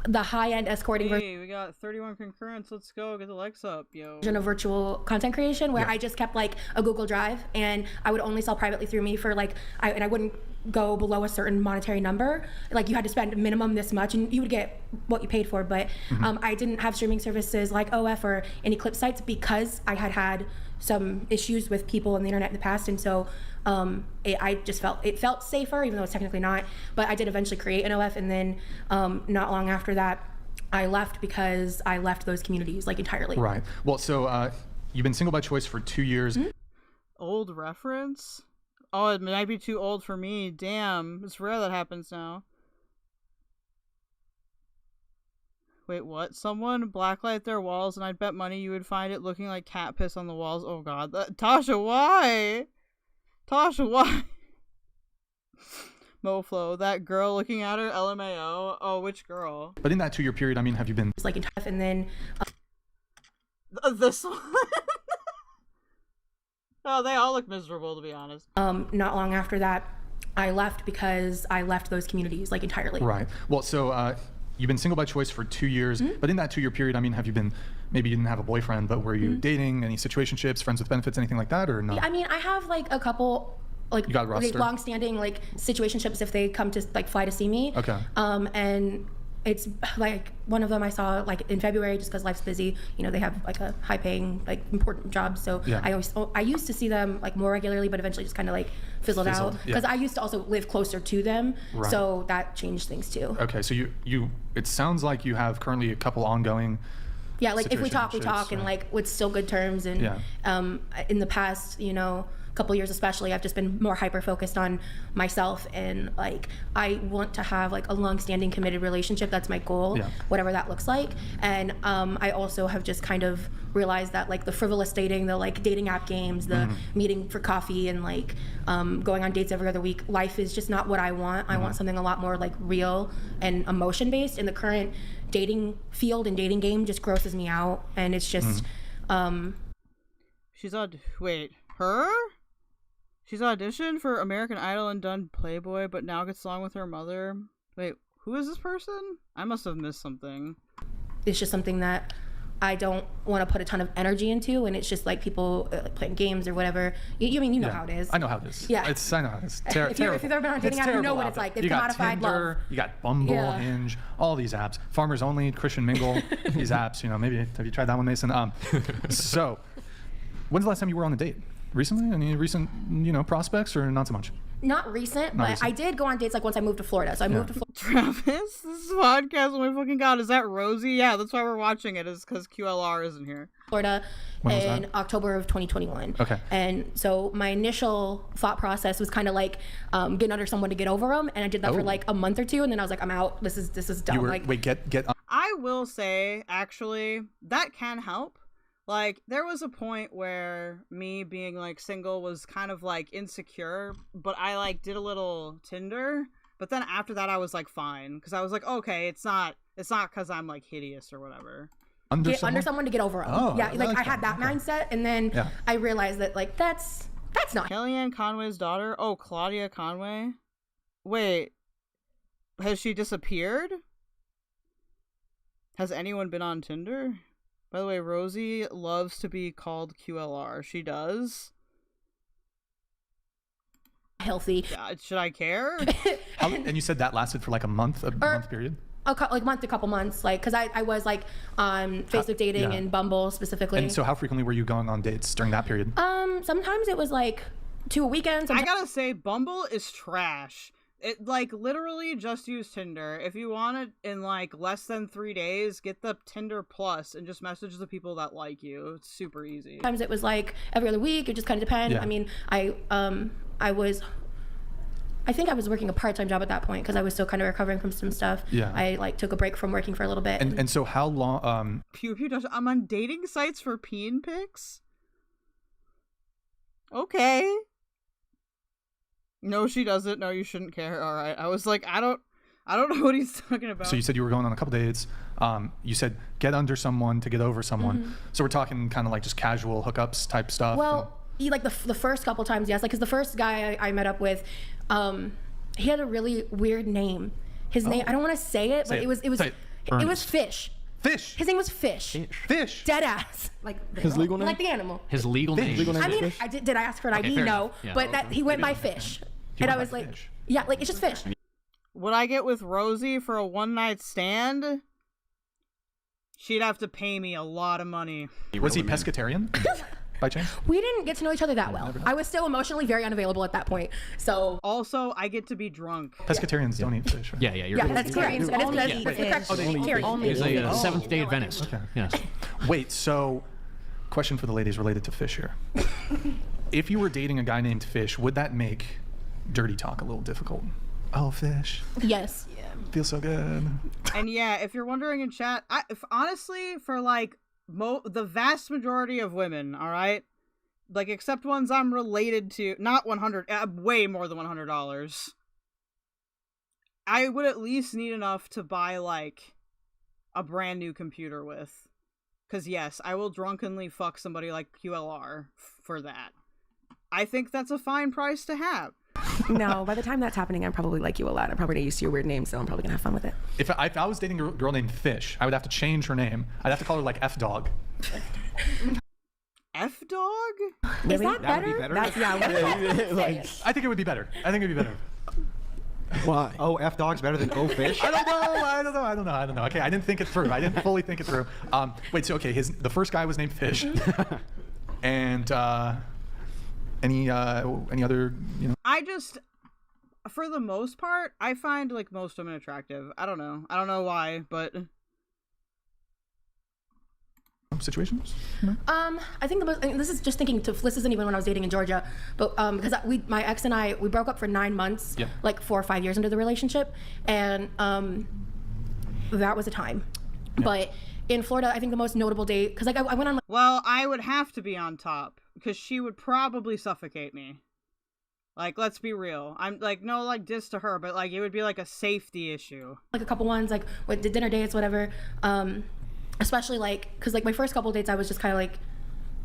the high-end escorting
Hey, we got 31 concurrents. Let's go. Get the likes up, yo.
version of virtual content creation where I just kept like a Google Drive and I would only sell privately through me for like I wouldn't go below a certain monetary number. Like you had to spend minimum this much and you would get what you paid for, but I didn't have streaming services like OF or any clip sites because I had some issues with people on the internet in the past, and so I just felt safer, even though it's technically not. But I did eventually create an OF, and then not long after that, I left because I left those communities like entirely.
Right. Well, so you've been single by choice for 2 years.
Old reference? Oh, it might be too old for me. Damn, it's rare that happens now. Wait, what? Someone blacklight their walls, and I'd bet money you would find it looking like cat piss on the walls. Oh God, Tasha, why? Tasha, why? Moflo, that girl looking at her, LMAO. Oh, which girl?
But in that 2 year period, I mean, have you been
Like and then
this one? Oh, they all look miserable, to be honest.
not long after that, I left because I left those communities like entirely.
right? Well, so you've been single by choice for 2 years, but in that 2 year period, I mean, have you been? Maybe you didn't have a boyfriend, but were you dating? Any situationships, friends with benefits, anything like that, or no?
I mean, I have like a couple like
You got a roster?
long-standing like situationships if they come to like fly to see me.
Okay.
And it's like one of them I saw like in February just because life's busy. You know, they have like a high-paying like important job, so
Yeah.
I used to see them like more regularly, but eventually just kind of like fizzled out
yeah.
because I used to also live closer to them,
Right.
so that changed things too.
Okay, so you it sounds like you have currently a couple ongoing.
Yeah, like if we talk,
situationships,
and
right.
like with still good terms. And
Yeah.
In the past, you know, couple years especially, I've just been more hyper focused on myself, and like I want to have like a long-standing committed relationship. That's my goal,
Yeah.
whatever that looks like. And I also have just kind of realized that like the frivolous dating, the like dating app games, the meeting for coffee and like going on dates every other week, life is just not what I want. I want something a lot more like real and emotion based. And the current dating field and dating game just grosses me out, and it's just
She's She's auditioned for American Idol and done Playboy, but now gets along with her mother. Wait, who is this person? I must have missed something.
It's just something that I don't want to put a ton of energy into, and it's just like people like playing games or whatever. You know how it is.
I know how it is.
Yeah.
I know how it is.
If you've ever been on a dating app, you know what it's like. They've
You got
commodified
Tinder,
love.
you got Bumble,
Yeah.
Hinge, all these apps. Farmers Only, Christian Mingle, these apps. You know, maybe have you tried that one, Mason? So, when's the last time you were on a date? Recently? Any recent, prospects, or not so much?
Not recent,
Not
but
recent.
I did go on dates like once I moved to Florida. So I moved to Florida.
Travis, this is a podcast. Oh my fucking God, is that Rosie? Yeah, that's why we're watching it, is because QLR isn't here.
Florida
When was
in
that?
October of 2021.
Okay.
And so my initial thought process was kind of like getting under someone to get over them, and I did that for like a month or two, and then I was like, I'm out. This is dumb.
You were,
like,
wait, get
I will say, actually, that can help. Like, there was a point where me being, like, single was kind of, like, insecure, but I, like, did a little Tinder, but then after that I was, like, fine, because I was like, okay, it's not because I'm, like, hideous or whatever.
Under someone to get over them.
Oh,
yeah, like,
okay,
I had that mindset, and then I realized that, like, that's not.
Kellyanne Conway's daughter? Oh, Claudia Conway? Wait, has she disappeared? Has anyone been on Tinder? By the way, Rosie loves to be called QLR. She does.
Healthy.
Should I care?
and you said that lasted for like a month period?
like month to couple months, like because I was like on Facebook dating and Bumble specifically.
And so how frequently were you going on dates during that period?
Sometimes it was like 2 weekends.
I gotta say, Bumble is trash. It like literally just use Tinder. If you want it in like less than 3 days, get the Tinder Plus and just message the people that like you. It's super easy.
Sometimes it was like every other week. It just kind of depends. I mean, I think I was working a part-time job at that point because I was still kind of recovering from some stuff.
Yeah.
I like took a break from working for a little bit.
And so how long?
Pew pew. I'm on dating sites for peen pics. Okay. No, she doesn't. No, you shouldn't care. All right. I was like, I don't know what he's talking about.
So you said you were going on a couple dates. You said get under someone to get over someone. So we're talking kind of like just casual hookups type stuff.
Well, like the first couple times, yes. Like, because the first guy I met up with, he had a really weird name. His name, I don't want to say it, but it was Fish.
Fish.
His name was Fish.
Fish.
Dead ass. Like
his legal name?
Like the animal.
His legal name.
I mean, did I ask for an ID? No, but that he went by Fish, and I was like, yeah, like it's just Fish.
Would I get with Rosie for a one-night stand? She'd have to pay me a lot of money.
Was he pescatarian? By chance?
We didn't get to know each other that well. I was still emotionally very unavailable at that point. So
also, I get to be drunk.
Pescatarians don't eat fish. Right?
Yeah,
that's correct. That's correct. Carrie.
He's a Seventh-day Adventist.
Okay.
Yes.
Wait, so question for the ladies related to fish here. If you were dating a guy named Fish, would that make dirty talk a little difficult? Oh, fish.
Yes.
Yeah. Feels so good.
And yeah, if you're wondering in chat, honestly, for like the vast majority of women, all right, like except ones I'm related to, not 100, way more than $100, I would at least need enough to buy like a brand new computer with. Because yes, I will drunkenly fuck somebody like QLR for that. I think that's a fine price to have.
No, by the time that's happening, I'm probably like you a lot. I'm probably not used to your weird name, so I'm probably gonna have fun with it.
If I was dating a girl named Fish, I would have to change her name. I'd have to call her like F-Dog.
F-Dog?
Is
That
that better?
would be better?
That's,
I think it would be better.
Why?
Oh, F-Dog's better than O fish?
I don't know. Okay, I didn't think it through. I didn't fully think it through. Wait, so okay, the first guy was named Fish. And any other, you know?
I just, for the most part, I find like most women attractive. I don't know why, but
situations.
I think the most. I mean, this is just thinking. This isn't even when I was dating in Georgia, but because my ex and I, we broke up for 9 months, like 4 or 5 years into the relationship, and that was a time. Yeah. But in Florida, I think the most notable date, because like I went on.
Well, I would have to be on top because she would probably suffocate me. Like, let's be real. I'm like, no, like diss to her, but like it would be like a safety issue.
Like a couple ones, like with the dinner dates, whatever. Especially like, cause like my first couple dates, I was just kind of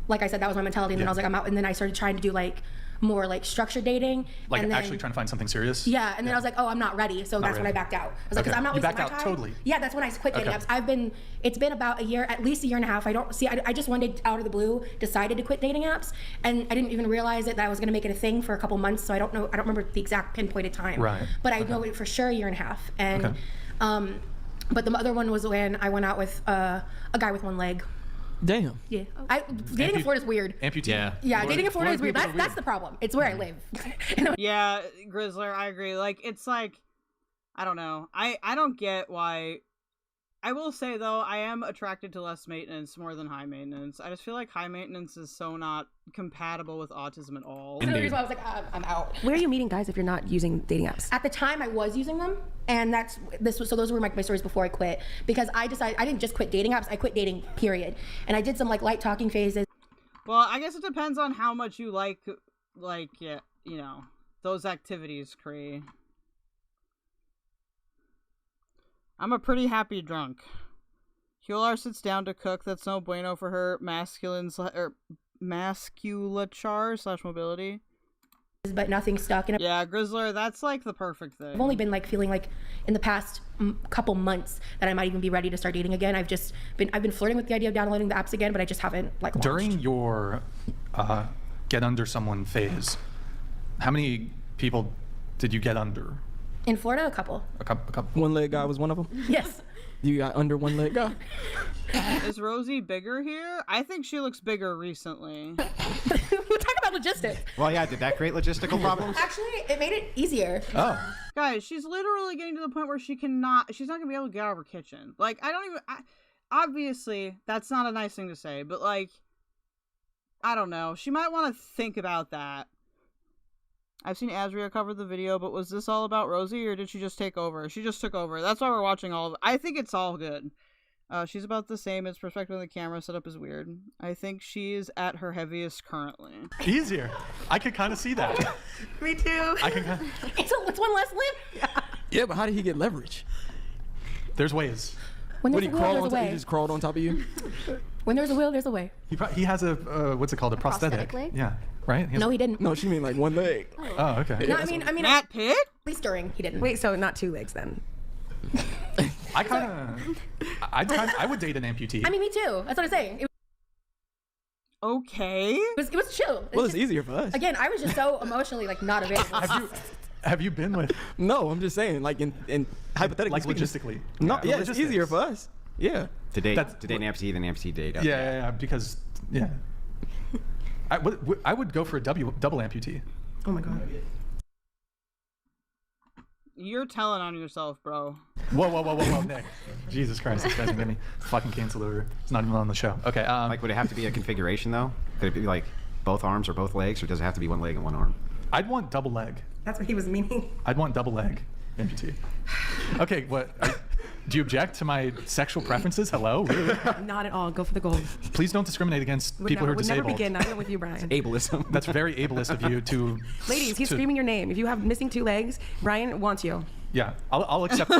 like I said, that was my mentality. And then I was like, I'm out. And then I started trying to do like more like structured dating.
Like
and then,
actually trying to find something serious?
Yeah. And then I was like, oh, I'm not ready. So that's when I backed out. I was like, cause I'm not wasting my time. You backed out
totally?
Yeah, that's when I quit dating apps. It's been about a year, at least a year and a half. I just one day out of the blue decided to quit dating apps. And I didn't even realize that I was going to make it a thing for a couple months. So I don't remember the exact pinpointed time.
Right.
But I know it for sure a year and a half. And, but the other one was when I went out with a guy with one leg.
Damn.
Yeah. Dating in Florida is weird.
Amputee.
Yeah, dating in Florida is weird. That's the problem. It's where I live.
Yeah, Grizzler, I agree. Like, it's like, I don't know. I don't get why. I will say, though, I am attracted to less maintenance more than high maintenance. I just feel like high maintenance is so not compatible with autism at all.
That's the reason why I was like, I'm out.
Where are you meeting guys if you're not using dating apps?
At the time, I was using them, and so those were my stories before I quit, because I decided I didn't just quit dating apps. I quit dating, period. And I did some like light talking phases.
Well, I guess it depends on how much you like yeah, you know, those activities, Cree. I'm a pretty happy drunk. QLR sits down to cook. That's no bueno for her masculature / mobility.
But nothing stuck.
Yeah, Grizzler, that's like the perfect thing.
I've only been like feeling like in the past couple months that I might even be ready to start dating again. I've been flirting with the idea of downloading the apps again, but I just haven't like launched.
During your get under someone phase, how many people did you get under?
In Florida, a couple.
A couple. One leg guy was one of them.
Yes.
You got under one leg guy.
Is Rosie bigger here? I think she looks bigger recently.
We're talking about logistics.
Well, yeah, did that create logistical problems?
Actually, it made it easier.
Oh.
Guys, she's literally getting to the point where she's not gonna be able to get out of her kitchen. Like, obviously, that's not a nice thing to say, but like, I don't know. She might want to think about that. I've seen Azria cover the video, but was this all about Rosie, or did she just take over? She just took over. That's why we're watching all of it. I think it's all good. She's about the same. Its perspective of the camera setup is weird. I think she's at her heaviest currently.
Easier. I could kind of see that.
Me too.
I can kind
It's one less limb.
Yeah, but how did he get leverage?
There's ways.
When
What
there's
he
a will,
crawl
there's
on
a
top?
way.
He just crawled on top of you.
When there's a will, there's a way.
He has a what's it called? A prosthetic.
leg?
Yeah. Right.
No, he didn't.
No, she mean like one leg.
Oh, okay.
No, I mean,
Matt Pitt?
at least during he didn't.
Wait, so not 2 legs then?
I would date an amputee.
I mean, me too. That's what I'm saying.
Okay.
It was chill.
Well, it's easier for us.
Again, I was just so emotionally like not available.
Have you been with?
No, I'm just saying, like in hypothetically,
Like
speaking.
logistically.
No,
Yeah,
yeah, it's
logistics.
easier for us. Yeah.
To date an amputee than amputee date.
Yeah, because I would go for a double amputee.
Oh my god.
You're telling on yourself, bro.
Whoa, Nick. Jesus Christ, this guy's gonna get me fucking canceled over. It's not even on the show. Okay.
Like, would it have to be a configuration though? Could it be like both arms or both legs, or does it have to be one leg and one arm?
I'd want double leg.
That's what he was meaning.
I'd want double leg amputee. Okay, what? Do you object to my sexual preferences? Hello? Really?
Not at all. Go for the gold.
Please don't discriminate against people who are
would
disabled.
never begin. Not even with you, Brian.
Ableism.
That's very ableist of you to...
Ladies, he's screaming your name. If you have missing 2 legs, Brian wants you.
Yeah, I'll accept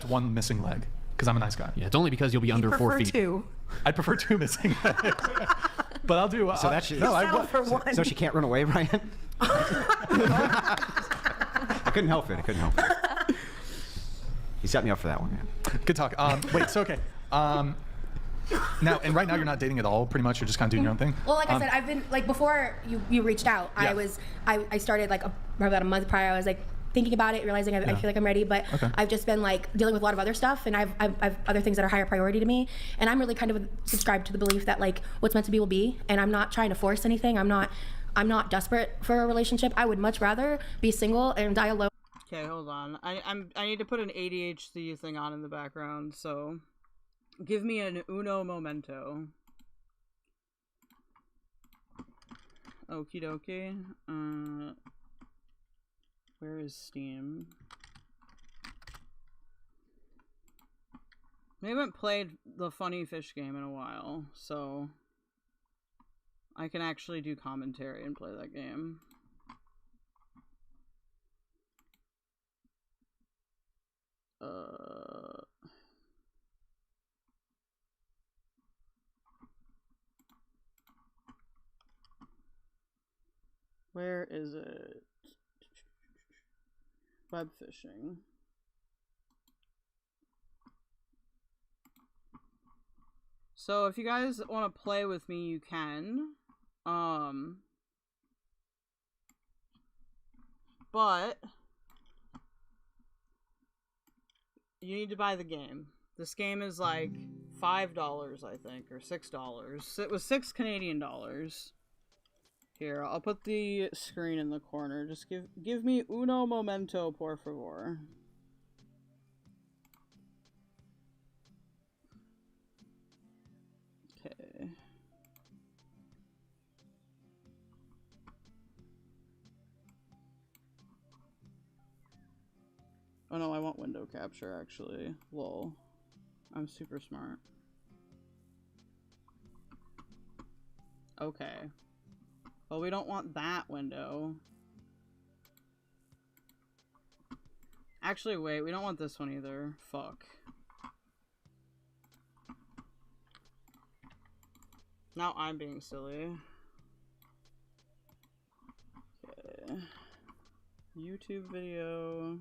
one missing leg, because I'm a nice guy.
Yeah, it's only because you'll be under 4 feet.
2.
I'd prefer 2 missing legs. But I'll do...
So that's
for one.
So she can't run away, Brian? I couldn't help it. You set me up for that one, man.
Good talk. Wait, so okay. Right now you're not dating at all, pretty much. You're just kind of doing your own thing.
Well, like I said, I've been like before you reached out.
Yeah.
I started like about a month prior. I was like thinking about it, realizing I feel like I'm ready, but I've just been like dealing with a lot of other stuff, and I've other things that are higher priority to me, and I'm really kind of subscribed to the belief that like what's meant to be will be, and I'm not trying to force anything. I'm not desperate for a relationship. I would much rather be single and die alone.
Okay, hold on. I need to put an ADHD thing on in the background, so give me an uno momento. Okie dokie. Where is Steam? We haven't played the Funny Fish game in a while, so I can actually do commentary and play that game. Where is it? Webfishing. So if you guys want to play with me, you can. But you need to buy the game. This game is like $5, I think, or $6. It was $6 Canadian. Here, I'll put the screen in the corner. Just give me uno momento, por favor. Okay. Oh no, I want window capture, actually. Lol. I'm super smart. Okay. Well, we don't want that window. Actually, wait, we don't want this one either. Fuck. Now I'm being silly. Okay. YouTube video.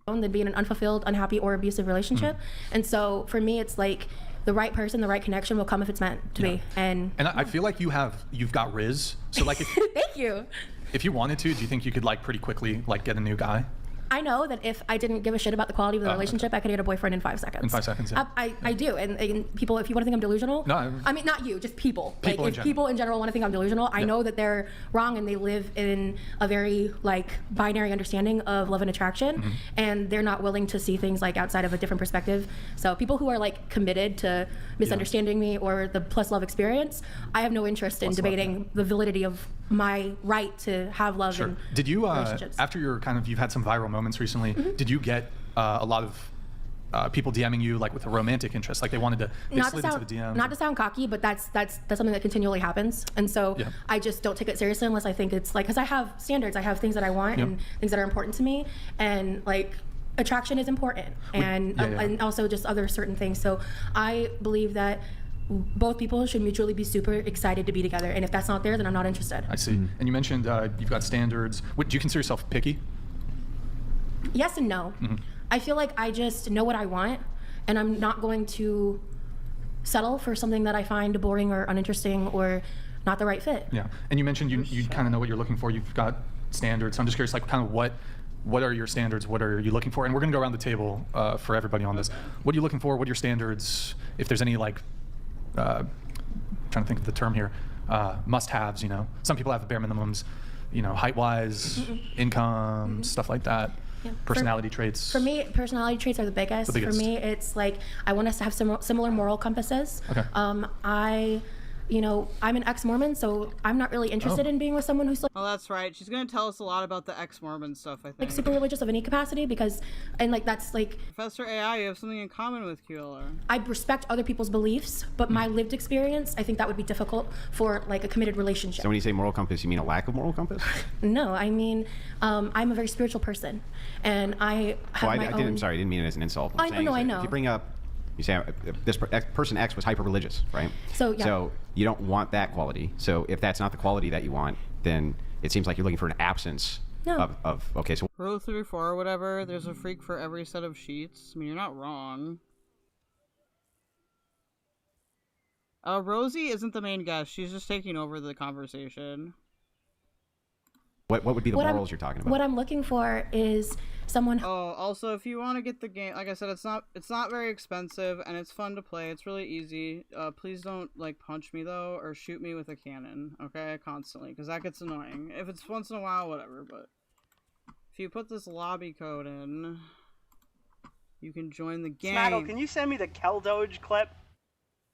Than be in an unfulfilled, unhappy, or abusive relationship. And so for me, it's like the right person, the right connection will come if it's meant to be. And
I feel like you've got Riz. So like,
thank you.
If you wanted to, do you think you could like pretty quickly like get a new guy?
I know that if I didn't give a shit about the quality of the relationship, I could get a boyfriend in 5 seconds.
In 5 seconds, yeah.
I do. And people, if you want to think I'm delusional,
no,
I mean, not you, just people.
People
like, if people in general want to think I'm delusional, I know that they're wrong and they live in a very, like, binary understanding of love and attraction, and they're not willing to see things, like, outside of a different perspective. So people who are, like, committed to misunderstanding me or the plus love experience, I have no interest in debating the validity of my right to have love and
Did you,
relationships.
after you've had some viral moments recently, did you get a lot of people DMing you like with a romantic interest, like they wanted to slid into the DMs?
Not to sound cocky, but that's something that continually happens, and so I just don't take it seriously unless I think it's like, because I have standards, I have things that I want and things that are important to me, and like attraction is important, and also just other certain things. So I believe that both people should mutually be super excited to be together, and if that's not there, then I'm not interested.
I see. And you mentioned you've got standards. Do you consider yourself picky?
Yes and no. I feel like I just know what I want, and I'm not going to settle for something that I find boring or uninteresting or not the right fit. Yeah.
And you mentioned you kind of know what you're looking for. You've got standards. So I'm just curious, like, kind of what are your standards? What are you looking for? And we're going to go around the table for everybody on this. What are you looking for? What are your standards? If there's any, like, trying to think of the term here, must-haves, you know. Some people have bare minimums, you know, height-wise, income, stuff like that. Yeah. Personality traits.
For me, personality traits are the biggest. For me, it's like I want us to have similar moral compasses. Okay. I'm an ex-Mormon, so I'm not really interested in being with someone who's like,
oh, that's right. She's going to tell us a lot about the ex-Mormon stuff, I think.
Like super religious of any capacity, because, and like that's like...
Professor AI, you have something in common with Kwiggler.
I respect other people's beliefs, but my lived experience, I think that would be difficult for like a committed relationship.
So when you say moral compass, you mean a lack of moral compass?
No, I mean, I'm a very spiritual person, and I have my own...
I'm sorry, I didn't mean it as an insult.
I know.
If you bring up, you say this person X was hyper-religious, right?
So, yeah.
So you don't want that quality. So if that's not the quality that you want, then it seems like you're looking for an absence of okay, so...
Rule 3 or 4 or whatever, there's a freak for every set of sheets. I mean, you're not wrong. Rosie isn't the main guest. She's just taking over the conversation.
What would be the morals you're talking about?
What I'm looking for is someone...
Oh, also, if you want to get the game, like I said, it's not very expensive, and it's fun to play. It's really easy. Please don't, like, punch me, though, or shoot me with a cannon, okay, constantly, because that gets annoying. If it's once in a while, whatever, but if you put this lobby code in, you can join the game.
Smaddle, can you send me the keldoge clip?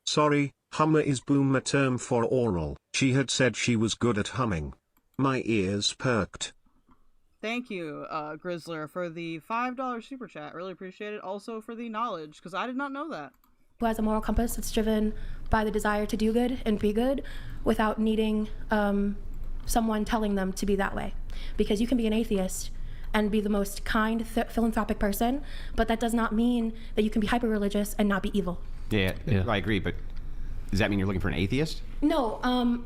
Sorry, hummer is boomer term for oral. She had said she was good at humming. My ears perked.
Thank you, Grizzler, for the $5 super chat. Really appreciate it. Also for the knowledge, because I did not know that.
Who has a moral compass that's driven by the desire to do good and be good without needing someone telling them to be that way. Because you can be an atheist and be the most kind, philanthropic person, but that does not mean that you can be hyper-religious and not be evil.
Yeah, I agree, but does that mean you're looking for an atheist?
No,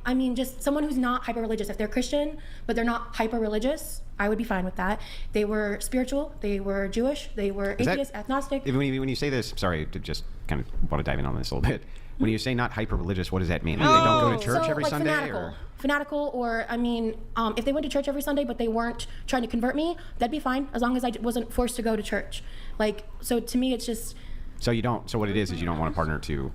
I mean just someone who's not hyper-religious. If they're Christian, but they're not hyper-religious, I would be fine with that. They were spiritual, they were Jewish, they were atheist, agnostic.
When you say this, sorry, to just kind of want to dive in on this a little bit. When you say not hyper-religious, what does that mean? They don't go to church every
like
Sunday?
Fanatical, or I mean, if they went to church every Sunday, but they weren't trying to convert me, that'd be fine, as long as I wasn't forced to go to church. Like, so to me, it's just...
So what it is you don't want a partner to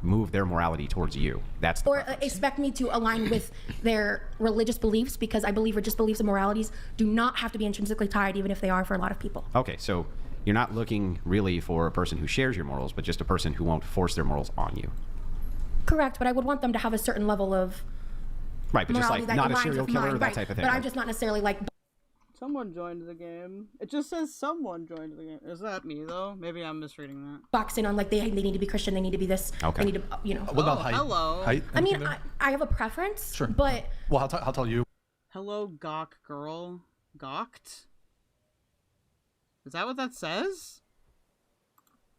move their morality towards you. That's
or expect me to align with their religious beliefs, because I believe religious beliefs and moralities do not have to be intrinsically tied, even if they are for a lot of people.
Okay, so you're not looking really for a person who shares your morals, but just a person who won't force their morals on you.
Correct, but I would want them to have a certain level of
right, but just like not a serial killer, that type of thing.
But I'm just not necessarily like...
Someone joined the game. It just says someone joined the game. Is that me, though? Maybe I'm misreading that.
Boxing on, like, they need to be Christian, they need to be this,
okay.
They need to, you know.
What about height?
Hello.
Height?
I mean, I have a preference,
sure.
But...
Well, I'll tell you.
Hello, gawk girl. Gawked? Is that what that says?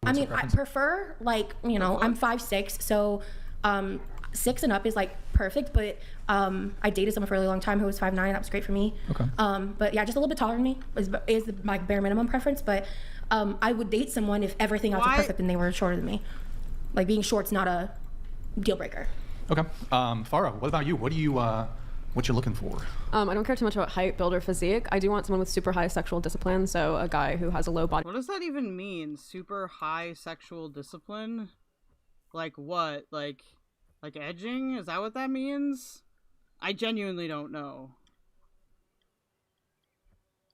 I mean, I prefer, like, you know, I'm 5'6", so 6 and up is like perfect, but I dated someone for a really long time who was 5'9", that was great for me.
Okay.
But yeah, just a little bit taller than me is my bare minimum preference, but I would date someone if everything else was perfect and they were shorter than me. Like being short's not a deal breaker.
Okay. Farha, what about you? What you're looking for?
I don't care too much about height, build, or physique. I do want someone with super high sexual discipline, so a guy who has a low body.
What does that even mean? Super high sexual discipline? Like what? Like edging? Is that what that means? I genuinely don't know.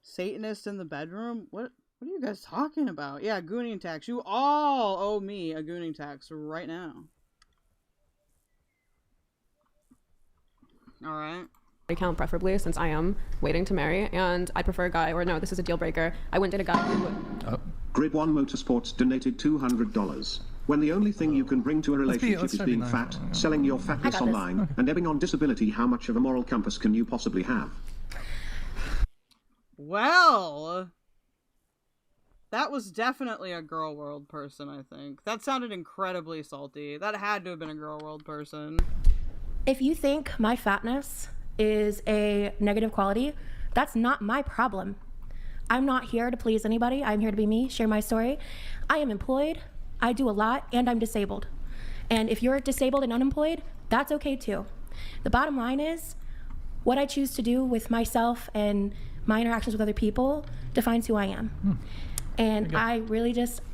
Satanist in the bedroom? What are you guys talking about? Yeah, gooning tax. You all owe me a gooning tax right now. Alright.
Count preferably, since I am waiting to marry, and I prefer a guy, or no, this is a deal breaker. I wouldn't date a guy who would.
Grid 1 Motorsports donated $200. When the only thing you can bring to a relationship is being fat, selling your fatness online, and ebbing on disability, how much of a moral compass can you possibly have?
Well, that was definitely a Gorlworld person, I think. That sounded incredibly salty. That had to have been a Gorlworld person.
If you think my fatness is a negative quality, that's not my problem. I'm not here to please anybody. I'm here to be me, share my story. I am employed, I do a lot, and I'm disabled. And if you're disabled and unemployed, that's okay too. The bottom line is, what I choose to do with myself and my interactions with other people defines who I am. And I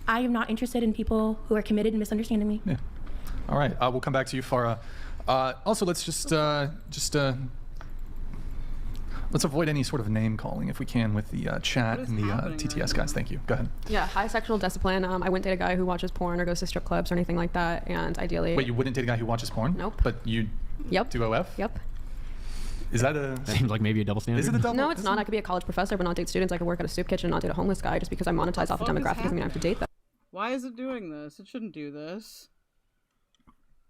am not interested in people who are committed and misunderstanding me.
Yeah. All right, we'll come back to you, Farha. Also, let's let's avoid any sort of name calling if we can with the chat and the TTS guys. Thank you. Go ahead.
Yeah, high sexual discipline. I wouldn't date a guy who watches porn or goes to strip clubs or anything like that. And ideally.
Wait, you wouldn't date a guy who watches porn?
Nope.
But you do OF?
Yep.
Is that a...
Seems like maybe a double standard.
Is it a double?
No, it's not. I could be a college professor but not date students. I could work at a soup kitchen and not date a homeless guy. Just because I monetize off a demographic doesn't mean I have to date them.
Why is it doing this? It shouldn't do this.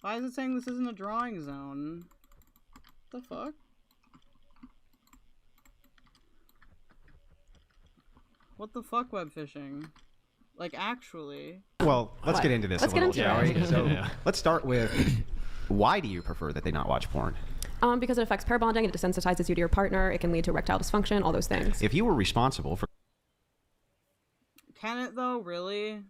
Why is it saying this isn't a drawing zone? What the fuck? What the fuck, Webfishing? Like, actually.
Well, let's get into this
Let's
a little,
get into it.
shall we? So let's start with, why do you prefer that they not watch porn?
Because it affects pair bonding, it desensitizes you to your partner, it can lead to erectile dysfunction, all those things.
If you were responsible for...
Can it, though? Really?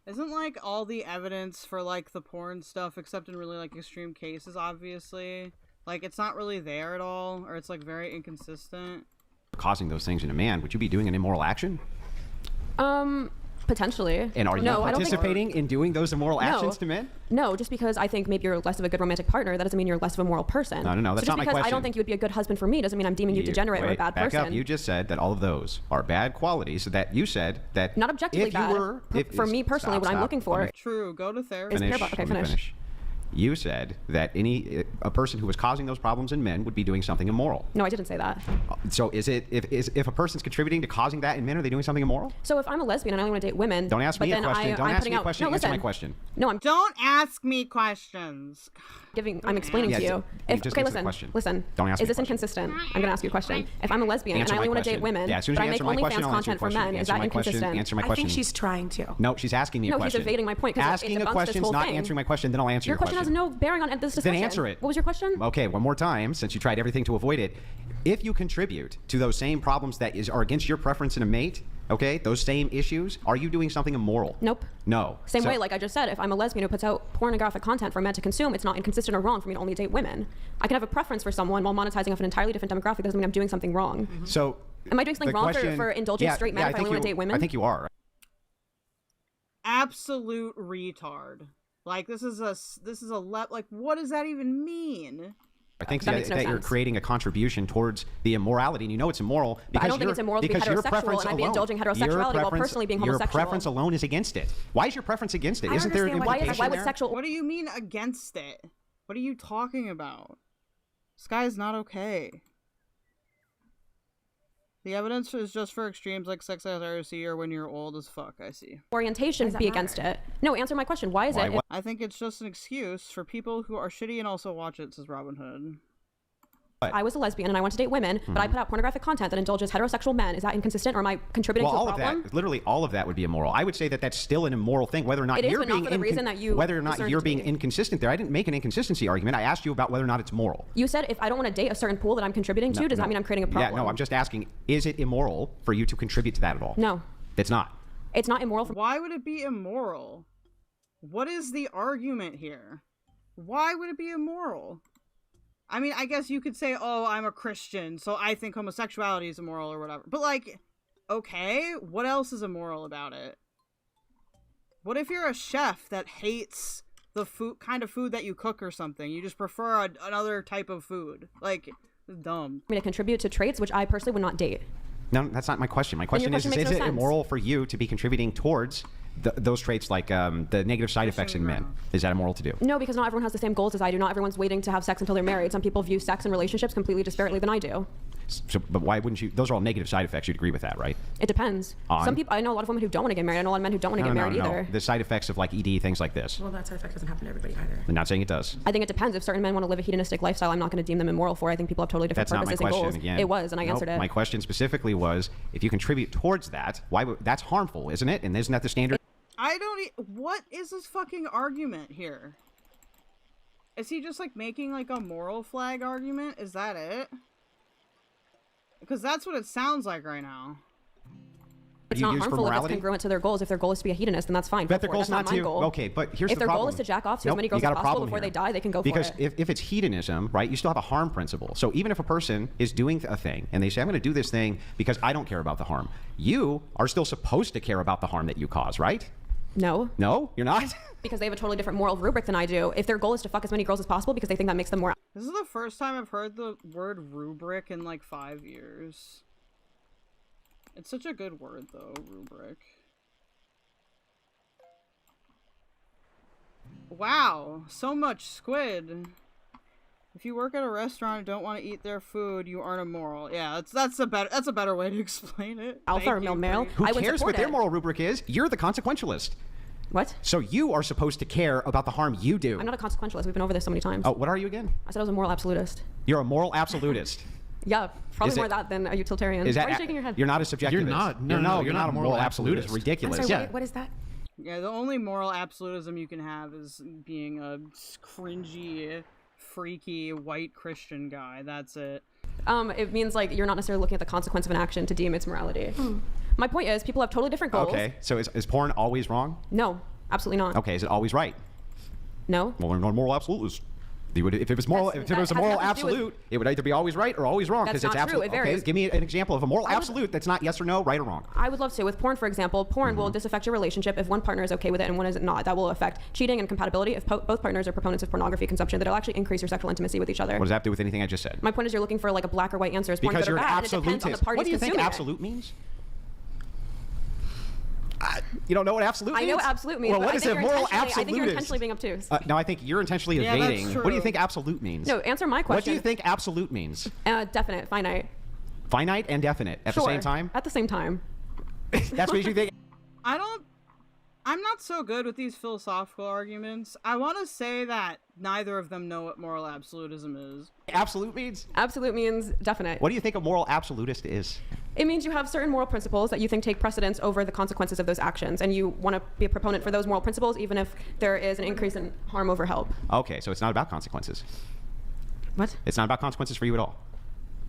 Isn't, like, all the evidence for, like, the porn stuff, except in really, like, extreme cases, obviously, like, it's not really there at all, or it's, like, very inconsistent?
Causing those things in a man, would you be doing an immoral action?
Potentially.
And are you participating in doing those immoral actions to men?
No, just because I think maybe you're less of a good romantic partner, that doesn't mean you're less of a moral person.
No, that's not my question.
Just because I don't think you would be a good husband for me doesn't mean I'm deeming you degenerate or a bad person.
Back up. You just said that all of those are bad qualities. That you said that
not objectively
if
bad.
You were,
for me personally, what I'm looking for.
True. Go to therapy.
Finish. You said that a person who was causing those problems in men would be doing something immoral.
No, I didn't say that.
So is it if a person's contributing to causing that in men, are they doing something immoral?
So if I'm a lesbian and I only want to date women,
don't ask me a question. Don't ask me a question.
No,
answer my question.
No,
don't ask me questions.
I'm explaining to you. Okay, listen.
Don't ask me
Is this inconsistent? I'm going to ask you a question. If I'm a lesbian and I only want to date women, but I make OnlyFans content for men, is that inconsistent?
Answer my question.
I think she's trying to.
No, she's asking me a question.
No, he's evading my point.
Asking a question is not answering my question. Then I'll answer your question.
Your question has no bearing on this discussion.
Then answer it.
What was your question?
Okay, one more time, since you tried everything to avoid it. If you contribute to those same problems that are against your preference in a mate, okay, those same issues, are you doing something immoral?
Nope.
No.
Same way, like I just said, if I'm a lesbian who puts out pornographic content for men to consume, it's not inconsistent or wrong for me to only date women. I can have a preference for someone while monetizing off an entirely different demographic. Doesn't mean I'm doing something wrong.
So,
am I doing something wrong for indulging straight men if I only want to date women?
I think you are.
Absolute retard. Like, this is a like, what does that even mean?
I think that you're creating a contribution towards the immorality, and you know it's immoral because
I don't think it's immoral to be heterosexual, and I'd be indulging heterosexuality while personally being homosexual.
Your preference alone is against it. Why is your preference against it? Isn't there an implication
why would
there?
sexual?
What do you mean against it? What are you talking about? This guy is not okay. The evidence is just for extremes like sex IRC or when you're old as fuck, I see.
Orientation be against it. No, answer my question. Why is it?
I think it's just an excuse for people who are shitty and also watch it, says Robin Hood.
I was a lesbian and I want to date women, but I put out pornographic content that indulges heterosexual men. Is that inconsistent, or am I contributing to a problem?
All of that, literally all of that would be immoral. I would say that that's still an immoral thing, whether or not you're being inconsistent there. I didn't make an inconsistency argument. I asked you about whether or not it's moral.
You said if I don't want to date a certain pool that I'm contributing to, does that mean I'm creating a problem?
Yeah, no, I'm just asking, is it immoral for you to contribute to that at all?
No.
It's not.
It's not immoral.
Why would it be immoral? What is the argument here? Why would it be immoral? I mean, I guess you could say, oh, I'm a Christian, so I think homosexuality is immoral or whatever. But, like, okay, what else is immoral about it? What if you're a chef that hates the kind of food that you cook or something? You just prefer another type of food. Like, it's dumb.
To contribute to traits which I personally would not date.
No, that's not my question. My question is it immoral for you to be contributing towards those traits, like the negative side effects in men? Is that immoral to do?
No, because not everyone has the same goals as I do. Not everyone's waiting to have sex until they're married. Some people view sex and relationships completely disparately than I do.
So, but why wouldn't you? Those are all negative side effects. You'd agree with that, right?
It depends. Some people, I know a lot of women who don't want to get married. I know a lot of men who don't want to get married either.
The side effects of like ED, things like this.
Well, that side effect doesn't happen to everybody either.
I'm not saying it does.
I think it depends. If certain men want to live a hedonistic lifestyle, I'm not going to deem them immoral for it. I think people have totally different purposes and goals.
Again.
It was, and I answered it.
My question specifically was, if you contribute towards that, why? That's harmful, isn't it? And isn't that the standard?
What is this fucking argument here? Is he just, like, making, like, a moral flag argument? Is that it? Because that's what it sounds like right now.
It's not harmful if it's congruent to their goals. If their goal is to be a hedonist, then that's fine.
But their goal's not to. Okay, but here's the problem.
If their goal is to jack off to as many girls as possible before they die, they can go for it.
Because if it's hedonism, right, you still have a harm principle. So even if a person is doing a thing and they say, I'm going to do this thing because I don't care about the harm, you are still supposed to care about the harm that you cause, right?
No.
No, you're not?
Because they have a totally different moral rubric than I do. If their goal is to fuck as many girls as possible because they think that makes them more...
This is the first time I've heard the word rubric in like 5 years. It's such a good word though, rubric. Wow, so much squid. If you work at a restaurant and don't want to eat their food, you aren't immoral. Yeah, that's a better way to explain it.
Alpha or male?
Who cares what their moral rubric is? You're the consequentialist.
What?
So you are supposed to care about the harm you do.
I'm not a consequentialist. We've been over this so many times.
Oh, what are you again?
I said I was a moral absolutist.
You're a moral absolutist.
Yeah, probably more that than a utilitarian. Why are you shaking your head?
You're not a subjectivist.
You're not. No,
you're not a moral absolutist. It's ridiculous.
I'm sorry, what is that?
Yeah, the only moral absolutism you can have is being a cringy, freaky, white Christian guy. That's it.
It means like you're not necessarily looking at the consequence of an action to deem its morality. My point is, people have totally different goals.
Okay, so is porn always wrong?
No, absolutely not.
Okay, is it always right?
No.
Well, we're not moral absolutist. If it was moral, if it was a moral absolute, it would either be always right or always wrong.
That's not true. It varies.
Okay, give me an example of a moral absolute that's not yes or no, right or wrong.
I would love to. With porn, for example, porn will disaffect your relationship if one partner is okay with it and one is not. That will affect cheating and compatibility. If both partners are proponents of pornography consumption, that'll actually increase your sexual intimacy with each other.
What does that have to do with anything I just said?
My point is, you're looking for like a black or white answer. Is porn
because
good or
you're
bad?
an absolutist.
And it depends on the parties
what do you think absolute means? You don't know what absolute means?
I know what absolute means.
Well, what is a moral absolutist?
I think you're intentionally being obtuse.
No, I think you're intentionally evading.
That's true.
What do you think absolute means?
No, answer my question.
What do you think absolute means?
Definite, finite.
Finite and definite at the same time?
At the same time.
That's what you think?
I'm not so good with these philosophical arguments. I want to say that neither of them know what moral absolutism is.
Absolute means?
Absolute means definite.
What do you think a moral absolutist is?
It means you have certain moral principles that you think take precedence over the consequences of those actions, and you want to be a proponent for those moral principles even if there is an increase in harm over help.
Okay, so it's not about consequences.
What?
It's not about consequences for you at all.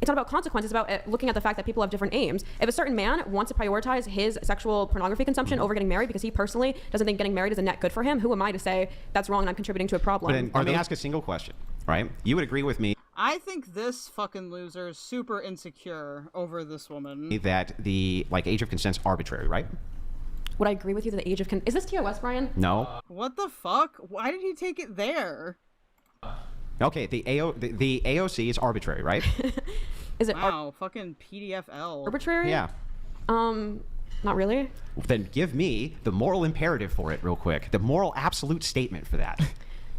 It's not about consequences. It's about looking at the fact that people have different aims. If a certain man wants to prioritize his sexual pornography consumption over getting married because he personally doesn't think getting married is a net good for him, who am I to say that's wrong and I'm contributing to a problem?
But then, let me ask a single question, right? You would agree with me
I think this fucking loser is super insecure over this woman.
that the age of consent's arbitrary, right?
Would I agree with you that the age of is this TOS, Brian?
No.
What the fuck? Why did he take it there?
Okay, the AOC is arbitrary, right?
Is it
fucking PDFL.
Arbitrary?
Yeah.
Not really.
Then give me the moral imperative for it real quick. The moral absolute statement for that.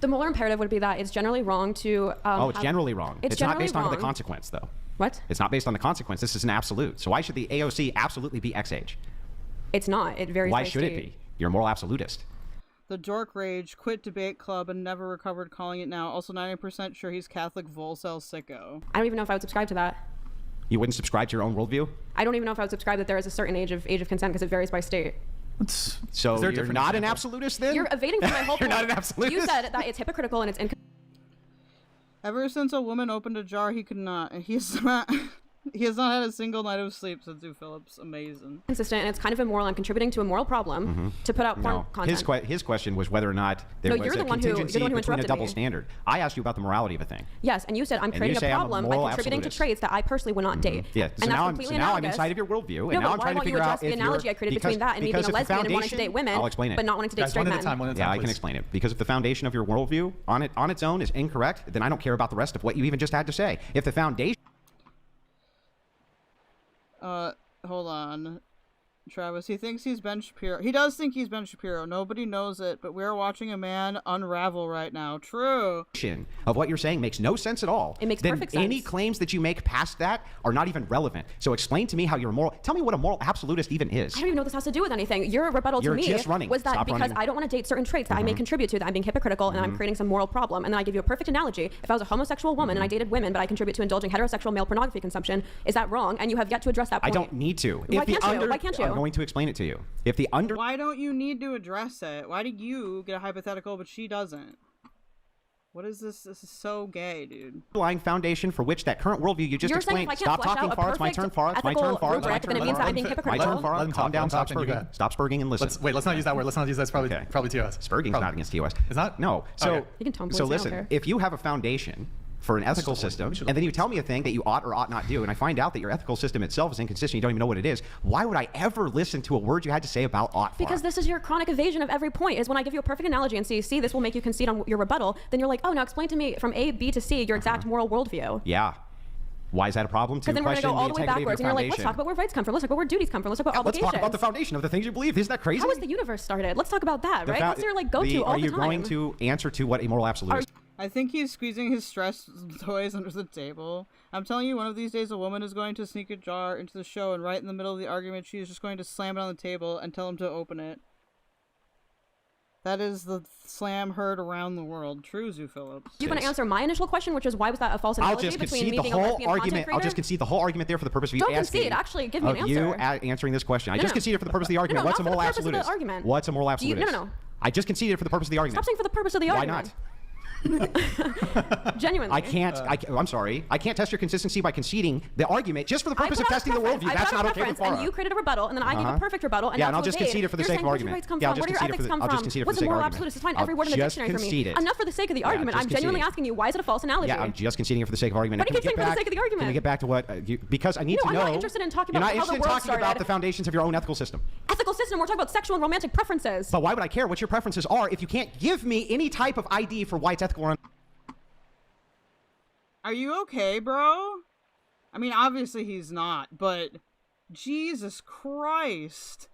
The moral imperative would be that it's generally wrong to...
it's generally wrong. It's not based on the
wrong.
consequence, though.
What?
It's not based on the consequence. This is an absolute. So why should the AOC absolutely be X age?
It's not. It varies
Why
by
should
state.
it be? You're a moral absolutist.
The Dork Rage quit debate club and never recovered calling it now. Also 90% sure he's Catholic Volcel sicko.
I don't even know if I would subscribe to that.
You wouldn't subscribe to your own worldview?
I don't even know if I would subscribe that there is a certain age of consent because it varies by state.
So you're not an absolutist then?
You're evading from my whole
You're
point.
not an absolutist?
You said that it's hypocritical and it's
Ever since a woman opened a jar he could not. He's not... He has not had a single night of sleep since Zoo Phillips. Amazing.
Consistent, and it's kind of immoral and contributing to a moral problem to put out porn content.
His question was whether or not there was a contingency between a double standard. I asked you about the morality of a thing.
Yes, and you said I'm creating a problem by contributing to traits that I personally would not date.
Yeah,
and
now I'm inside of your worldview, and now I'm trying to figure out
the analogy I created between that and me being a lesbian and wanting to date women, but not wanting to date straight men.
Yeah, I can explain it. Because if the foundation of your worldview on its own is incorrect, then I don't care about the rest of what you even just had to say. If the foundation...
Hold on. Travis, he thinks he's Ben Shapiro. He does think he's Ben Shapiro. Nobody knows it, but we're watching a man unravel right now. True.
Of what you're saying makes no sense at all.
It makes perfect sense.
Any claims that you make past that are not even relevant. So explain to me how you're moral. Tell me what a moral absolutist even is.
I don't even know what this has to do with anything. Your rebuttal to me was that because I don't want to date certain traits that I may contribute to, that I'm being hypocritical and I'm creating some moral problem. And then I give you a perfect analogy. If I was a homosexual woman and I dated women, but I contribute to indulging heterosexual male pornography consumption, is that wrong? And you have yet to address that point.
I don't need to.
Why can't you?
I'm going to explain it to you.
Why don't you need to address it? Why do you get a hypothetical but she doesn't? What is this? This is so gay, dude.
Underlying foundation for which that current worldview you just explained. Stop talking, Farha. It's my turn, Farha. It's my turn, Farha. It's my turn.
It means that I'm being hypocritical.
My turn, Farha. Calm down. Stop spurging. Stop spurging and listen.
Let's not use that word. Let's not use that. It's probably TOS.
Spurging's not against TOS.
It's not?
No. So,
you can tomboy,
so listen, if you have a foundation for an ethical system, and then you tell me a thing that you ought or ought not do, and I find out that your ethical system itself is inconsistent, you don't even know what it is, why would I ever listen to a word you had to say about ought?
Because this is your chronic evasion of every point, is when I give you a perfect analogy and say, see, this will make you concede on your rebuttal, then you're like, oh, now explain to me from A, B to C your exact moral worldview.
Yeah. Why is that a problem?
Because then we're going to go all the way backwards, and you're like, let's talk about where rights come from, let's talk about where duties come from, let's talk about obligations.
Let's talk about the foundation of the things you believe. Isn't that crazy?
How was the universe started? Let's talk about that, right? That's your go-to all the time.
Are you going to answer to what a moral absolute is?
I think he's squeezing his stress toys under the table. I'm telling you, one of these days a woman is going to sneak a jar into the show, and right in the middle of the argument she is just going to slam it on the table and tell him to open it. That is the slam heard around the world. True, Zoo Phillips.
Do you want to answer my initial question, which is why was that a false analogy between me being a lesbian content creator?
I'll just concede the whole argument there for the purpose of you asking.
Don't concede. Actually, give me an answer.
You answering this question. I just conceded for the purpose of the argument. What's a moral absolutist? What's a moral absolutist?
No.
I just conceded for the purpose of the argument.
Stop saying for the purpose of the argument.
Why not?
Genuinely.
I can't. I'm sorry. I can't test your consistency by conceding the argument just for the purpose of testing the worldview. That's not okay with Farha.
And you created a rebuttal, and then I gave a perfect rebuttal. And
I'll just concede it for the sake of argument.
Yeah, I'll just concede it for the sake of argument. What's a moral absolutist? It's fine. Every word in the dictionary for me. Enough for the sake of the argument. I'm genuinely asking you, why is it a false analogy?
Yeah, I'm just conceding it for the sake of argument.
But you keep saying for the sake of the argument.
Can we get back to what? Because I need to know.
I'm not interested in talking about how the world started.
You're not interested in talking about the foundations of your own ethical system.
Ethical system. We're talking about sexual and romantic preferences.
But why would I care what your preferences are if you can't give me any type of ID for why it's ethical or
Are you okay, bro? I mean, obviously he's not, but Jesus Christ.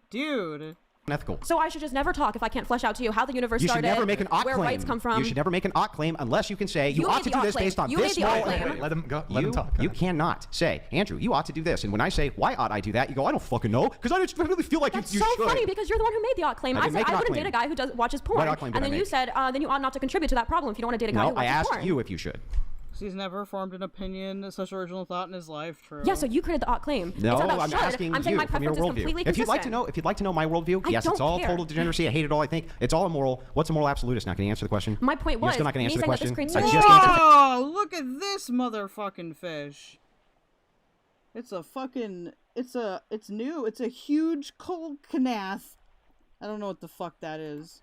Dude.
Ethical.
So I should just never talk if I can't flesh out to you how the universe started,
never make an ought
where
claim.
rights come from.
You should never make an ought claim unless you can say you ought to do this based on this moral.
Let him go. Let him talk.
You cannot say, Andrew, you ought to do this. And when I say, why ought I do that? You go, I don't fucking know, because I just really feel like you should.
That's so funny, because you're the one who made the ought claim. I said I wouldn't date a guy who watches porn. And then you said, then you ought not to contribute to that problem if you don't want to date a guy who watches porn.
No, I asked you if you should.
He's never formed an opinion, such original thought in his life. True.
Yeah, so you created the ought claim.
No, I'm asking you
my
from your worldview. If you'd like to know my worldview, yes, it's all total degeneracy. I hate it all. I think it's all immoral. What's a moral absolutist? Not going to answer the question.
My point was,
you're still not going to answer the question.
Oh, look at this motherfucking fish. It's a fucking. It's new. It's a huge kolkanath. I don't know what the fuck that is.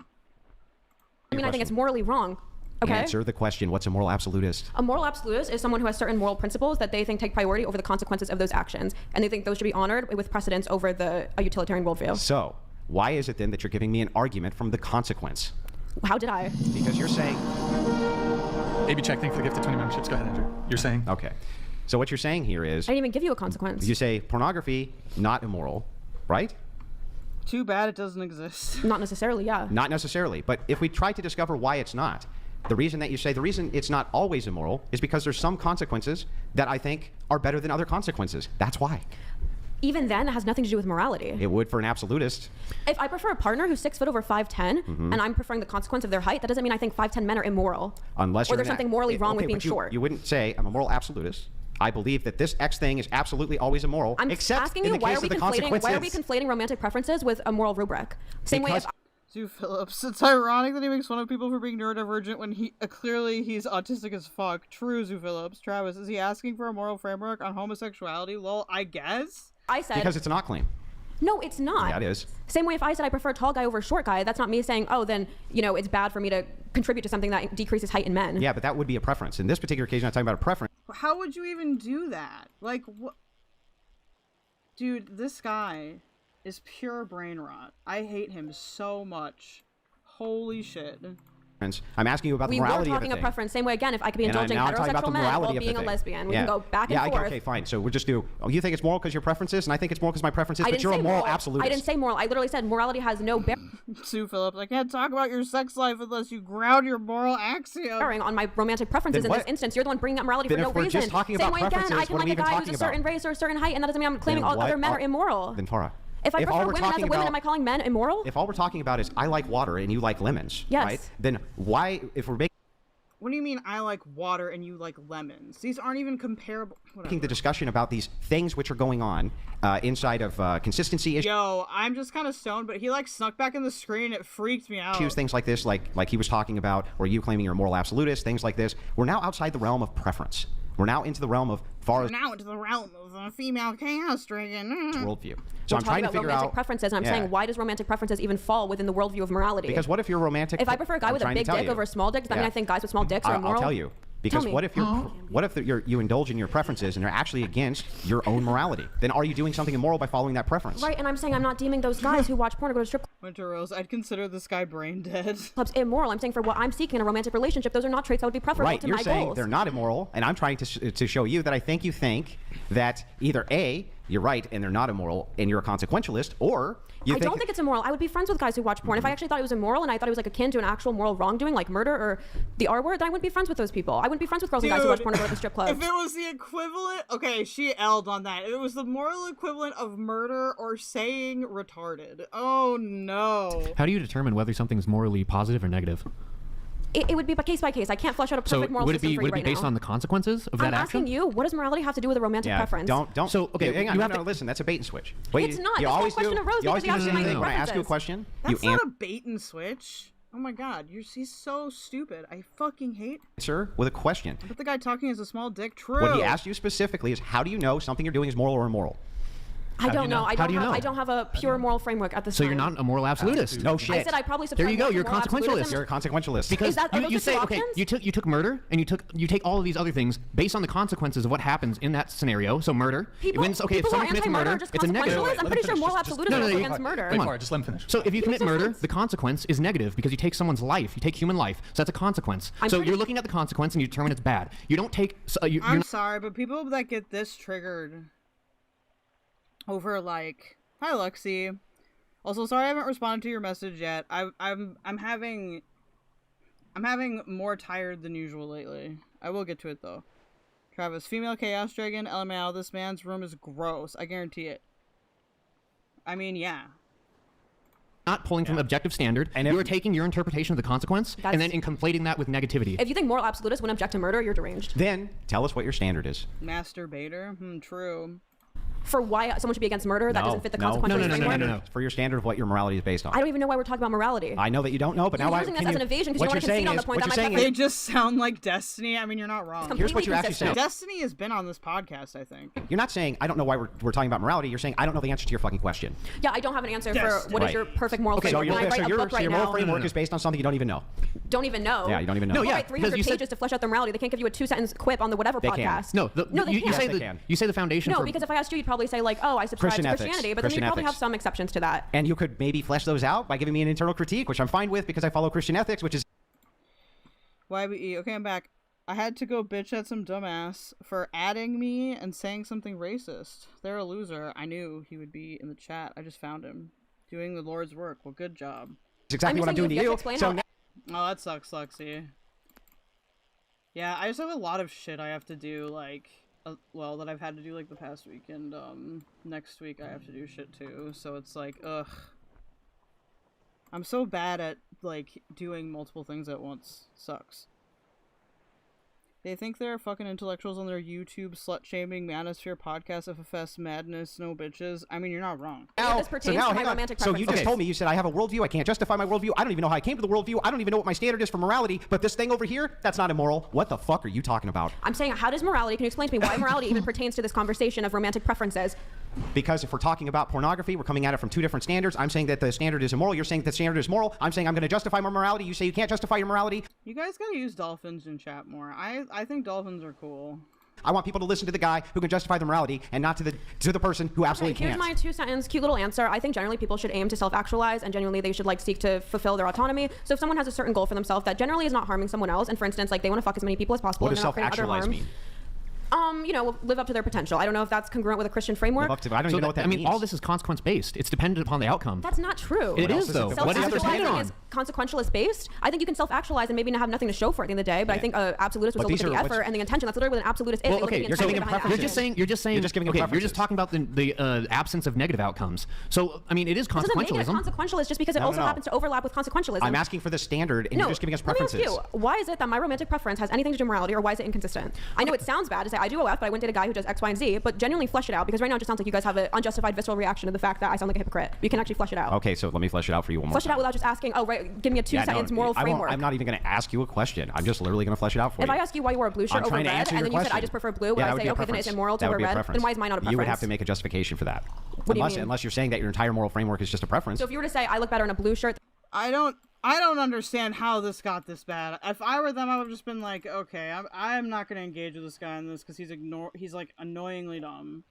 I mean, I think it's morally wrong. Okay.
Answer the question. What's a moral absolutist?
A moral absolutist is someone who has certain moral principles that they think take priority over the consequences of those actions, and they think those should be honored with precedence over a utilitarian worldview.
So, why is it then that you're giving me an argument from the consequence?
How did I?
Because you're saying...
AB check, thank you for the gift of 20 memberships. Go ahead, Andrew. You're saying?
Okay. So what you're saying here is...
I didn't even give you a consequence.
You say pornography, not immoral, right?
Too bad it doesn't exist.
Not necessarily, yeah.
Not necessarily. But if we try to discover why it's not... The reason it's not always immoral is because there's some consequences that I think are better than other consequences. That's why.
Even then, that has nothing to do with morality.
It would for an absolutist.
If I prefer a partner who's 6 foot over 5'10", and I'm preferring the consequence of their height, that doesn't mean I think 5'10" men are immoral.
Unless
or there's something morally wrong with being short.
You wouldn't say I'm a moral absolutist. I believe that this X thing is absolutely always immoral, except in the case of the consequences.
Why are we conflating romantic preferences with a moral rubric? Same way.
So Stu Phillips. It's ironic that he makes fun of people for being neurodivergent when clearly he's autistic as fuck. True, Stu Phillips. Travis, is he asking for a moral framework on homosexuality? Lol, I guess.
I said because it's not clean.
No, it's not.
Yeah, it is.
Same way if I said I prefer tall guy over short guy, that's not me saying, oh, then, it's bad for me to contribute to something that decreases height in men.
Yeah, but that would be a preference. In this particular occasion, I'm talking about a preference.
How would you even do that? Like, what? Dude, this guy is pure brain rot. I hate him so much. Holy shit.
I'm asking you about the morality of
We were talking
a
a preference. Same way, again, if I could be indulging heterosexual men while being a lesbian. We can go back and forth.
Okay, fine. So we'll just do, you think it's moral because your preferences, and I think it's moral because my preferences, but you're a moral absolutist.
I didn't say moral. I literally said morality has no bearing.
Sue Phillips, I can't talk about your sex life unless you ground your moral axiom.
On my romantic preferences in this instance. You're the one bringing up morality for no reason.
Just talking about
Same way, again, I can like a guy who's a certain race or a certain height, and that doesn't mean I'm claiming all other men are immoral.
Then Farha.
If I prefer women as a women, am I calling men immoral?
If all we're talking about is I like water and you like lemons, right? Then why, if we're making...
What do you mean I like water and you like lemons? These aren't even comparable.
Making the discussion about these things which are going on inside of consistency issues.
Yo, I'm just kind of stoned, but he like snuck back in the screen. It freaked me out.
Things like this, like he was talking about, or you claiming you're a moral absolutist, things like this. We're now outside the realm of preference. We're now into the realm of Farha's...
We're now into the realm of a female chaos dragon.
Worldview. So I'm trying to figure
romantic
out...
preferences, and I'm saying, why does romantic preferences even fall within the worldview of morality?
Because what if you're romantic...
If I prefer a guy with a big dick over a small dick, does that mean I think guys with small dicks are immoral?
I'll tell you. Because what if you indulge in your preferences and they're actually against your own morality? Then are you doing something immoral by following that preference?
Right, and I'm saying I'm not deeming those guys who watch porn or go to strip clubs.
Winter Rose, I'd consider this guy brain dead.
Immoral. I'm saying for what I'm seeking in a romantic relationship, those are not traits that would be preferable to my goals.
Right, you're saying they're not immoral, and I'm trying to show you that I think you think that either A, you're right and they're not immoral and you're a consequentialist, or
I don't think it's immoral. I would be friends with guys who watch porn. If I actually thought it was immoral and I thought it was like akin to an actual moral wrongdoing like murder or the R word, then I wouldn't be friends with those people. I wouldn't be friends with girls and guys who watch porn or go to the strip clubs.
If it was the equivalent, okay, she L'd on that. If it was the moral equivalent of murder or saying retarded. Oh no.
How do you determine whether something's morally positive or negative?
It would be case by case. I can't flesh out a perfect moral system for you right now.
Would it be based on the consequences of that action?
I'm asking you, what does morality have to do with a romantic preference?
Don't.
So, okay,
hang on. No, listen, that's a bait and switch. Wait,
it's not. It's not a question of Rose because you asked me my preferences.
When I ask you a question,
that's not a bait and switch. Oh my god, he's so stupid. I fucking hate
answer with a question.
But the guy talking is a small dick. True.
What he asked you specifically is, how do you know something you're doing is moral or immoral?
I don't know. I don't have a pure moral framework at this time.
So you're not a moral absolutist.
No shit.
I said I probably subscribe.
There you go. You're a consequentialist.
You're a consequentialist.
Because you say, okay, you took murder and you take all of these other things based on the consequences of what happens in that scenario. So murder.
People
if someone commits a murder, it's a negative.
I'm pretty sure moral absolutism is against murder.
Come on, just let him finish.
So if you commit murder, the consequence is negative because you take someone's life. You take human life. So that's a consequence. So you're looking at the consequence and you determine it's bad. You don't take.
I'm sorry, but people that get this triggered over like, hi Lexi. Also, sorry I haven't responded to your message yet. I'm having more tired than usual lately. I will get to it though. Travis, female chaos dragon, LMAO, this man's room is gross. I guarantee it. I mean, yeah.
Not pulling from objective standard, and you are taking your interpretation of the consequence and then conflating that with negativity.
If you think moral absolutists wouldn't object to murder, you're deranged.
Then tell us what your standard is.
Masturbator? True.
For why someone should be against murder, that doesn't fit the consequences.
No. For your standard of what your morality is based on.
I don't even know why we're talking about morality.
I know that you don't know, but now
you're using this as an evasion because you want to concede on the point that my
they just sound like Destiny. I mean, you're not wrong.
Here's what you're actually saying.
Destiny has been on this podcast, I think.
You're not saying I don't know why we're talking about morality. You're saying I don't know the answer to your fucking question.
Yeah, I don't have an answer for what is your perfect moral framework.
So your moral framework is based on something you don't even know.
Don't even know.
Yeah, you don't even know.
No, yeah, 300 pages to flesh out their morality. They can't give you a 2-sentence quip on the whatever podcast.
No, you say the foundation.
No, because if I asked you, you'd probably say like, oh, I subscribe to Christianity, but then you probably have some exceptions to that.
And you could maybe flesh those out by giving me an internal critique, which I'm fine with because I follow Christian ethics, which is
YBE. Okay, I'm back. I had to go bitch at some dumbass for adding me and saying something racist. They're a loser. I knew he would be in the chat. I just found him doing the Lord's work. Well, good job.
It's exactly what I'm doing to you.
Oh, that sucks, Lexi. Yeah, I just have a lot of shit I have to do, like, well, that I've had to do, like, the past week, and, next week I have to do shit, too, so it's like, ugh. I'm so bad at, like, doing multiple things at once. Sucks. They think they're fucking intellectuals on their YouTube slut-shaming manosphere podcast FFS madness, no bitches. I mean, you're not wrong.
So now, hang on. So you just told me, you said I have a worldview, I can't justify my worldview, I don't even know how I came to the worldview, I don't even know what my standard is for morality, but this thing over here, that's not immoral. What the fuck are you talking about?
I'm saying, how does morality, can you explain to me why morality even pertains to this conversation of romantic preferences?
Because if we're talking about pornography, we're coming at it from two different standards. I'm saying that the standard is immoral, you're saying that the standard is moral. I'm saying I'm going to justify my morality, you say you can't justify your morality.
You guys gotta use dolphins in chat more. I think dolphins are cool.
I want people to listen to the guy who can justify their morality and not to the person who absolutely can't.
Here's my 2-sentence cute little answer. I think generally people should aim to self-actualize, and genuinely they should like seek to fulfill their autonomy. So if someone has a certain goal for themselves that generally is not harming someone else, and for instance, like they want to fuck as many people as possible,
What does
and they're not creating other
self-actualize
harm,
mean?
You know, live up to their potential. I don't know if that's congruent with a Christian framework.
I don't even know what that means.
I mean, all this is consequence-based. It's dependent upon the outcome.
That's not true.
It is, though. What is it dependent on?
Is consequentialist based. I think you can self-actualize and maybe not have nothing to show for it at the end of the day, but I think absolutist was a look at the effort and the intention. That's literally what an absolutist is.
Well, okay, you're giving You're just saying. Okay, you're just talking about the absence of negative outcomes. So, I mean, it is consequentialism.
It doesn't make it consequentialist just because it also happens to overlap with consequentialism.
I'm asking for the standard, and you're just giving us preferences.
Let me ask you, why is it that my romantic preference has anything to do with morality, or why is it inconsistent? I know it sounds bad to say I do OF, but I wouldn't date a guy who does X, Y, and Z, but genuinely flesh it out, because right now it just sounds like you guys have an unjustified visceral reaction to the fact that I sound like a hypocrite. You can actually flesh it out.
Okay, so let me flesh it out for you one more
Flesh it out without just asking, oh, right, give me a 2-sentence moral framework.
I'm not even going to ask you a question. I'm just literally going to flesh it out for you.
If I ask you why you wore a blue shirt over red, and then you said I just prefer blue, would I say, okay, then it's immoral to wear red? Then why is mine not a preference?
You would have to make a justification for that.
What do you mean?
Unless you're saying that your entire moral framework is just a preference.
So if you were to say I look better in a blue shirt,
I don't understand how this got this bad. If I were them, I would have just been like, okay, I'm not going to engage with this guy on this because he's like annoyingly dumb.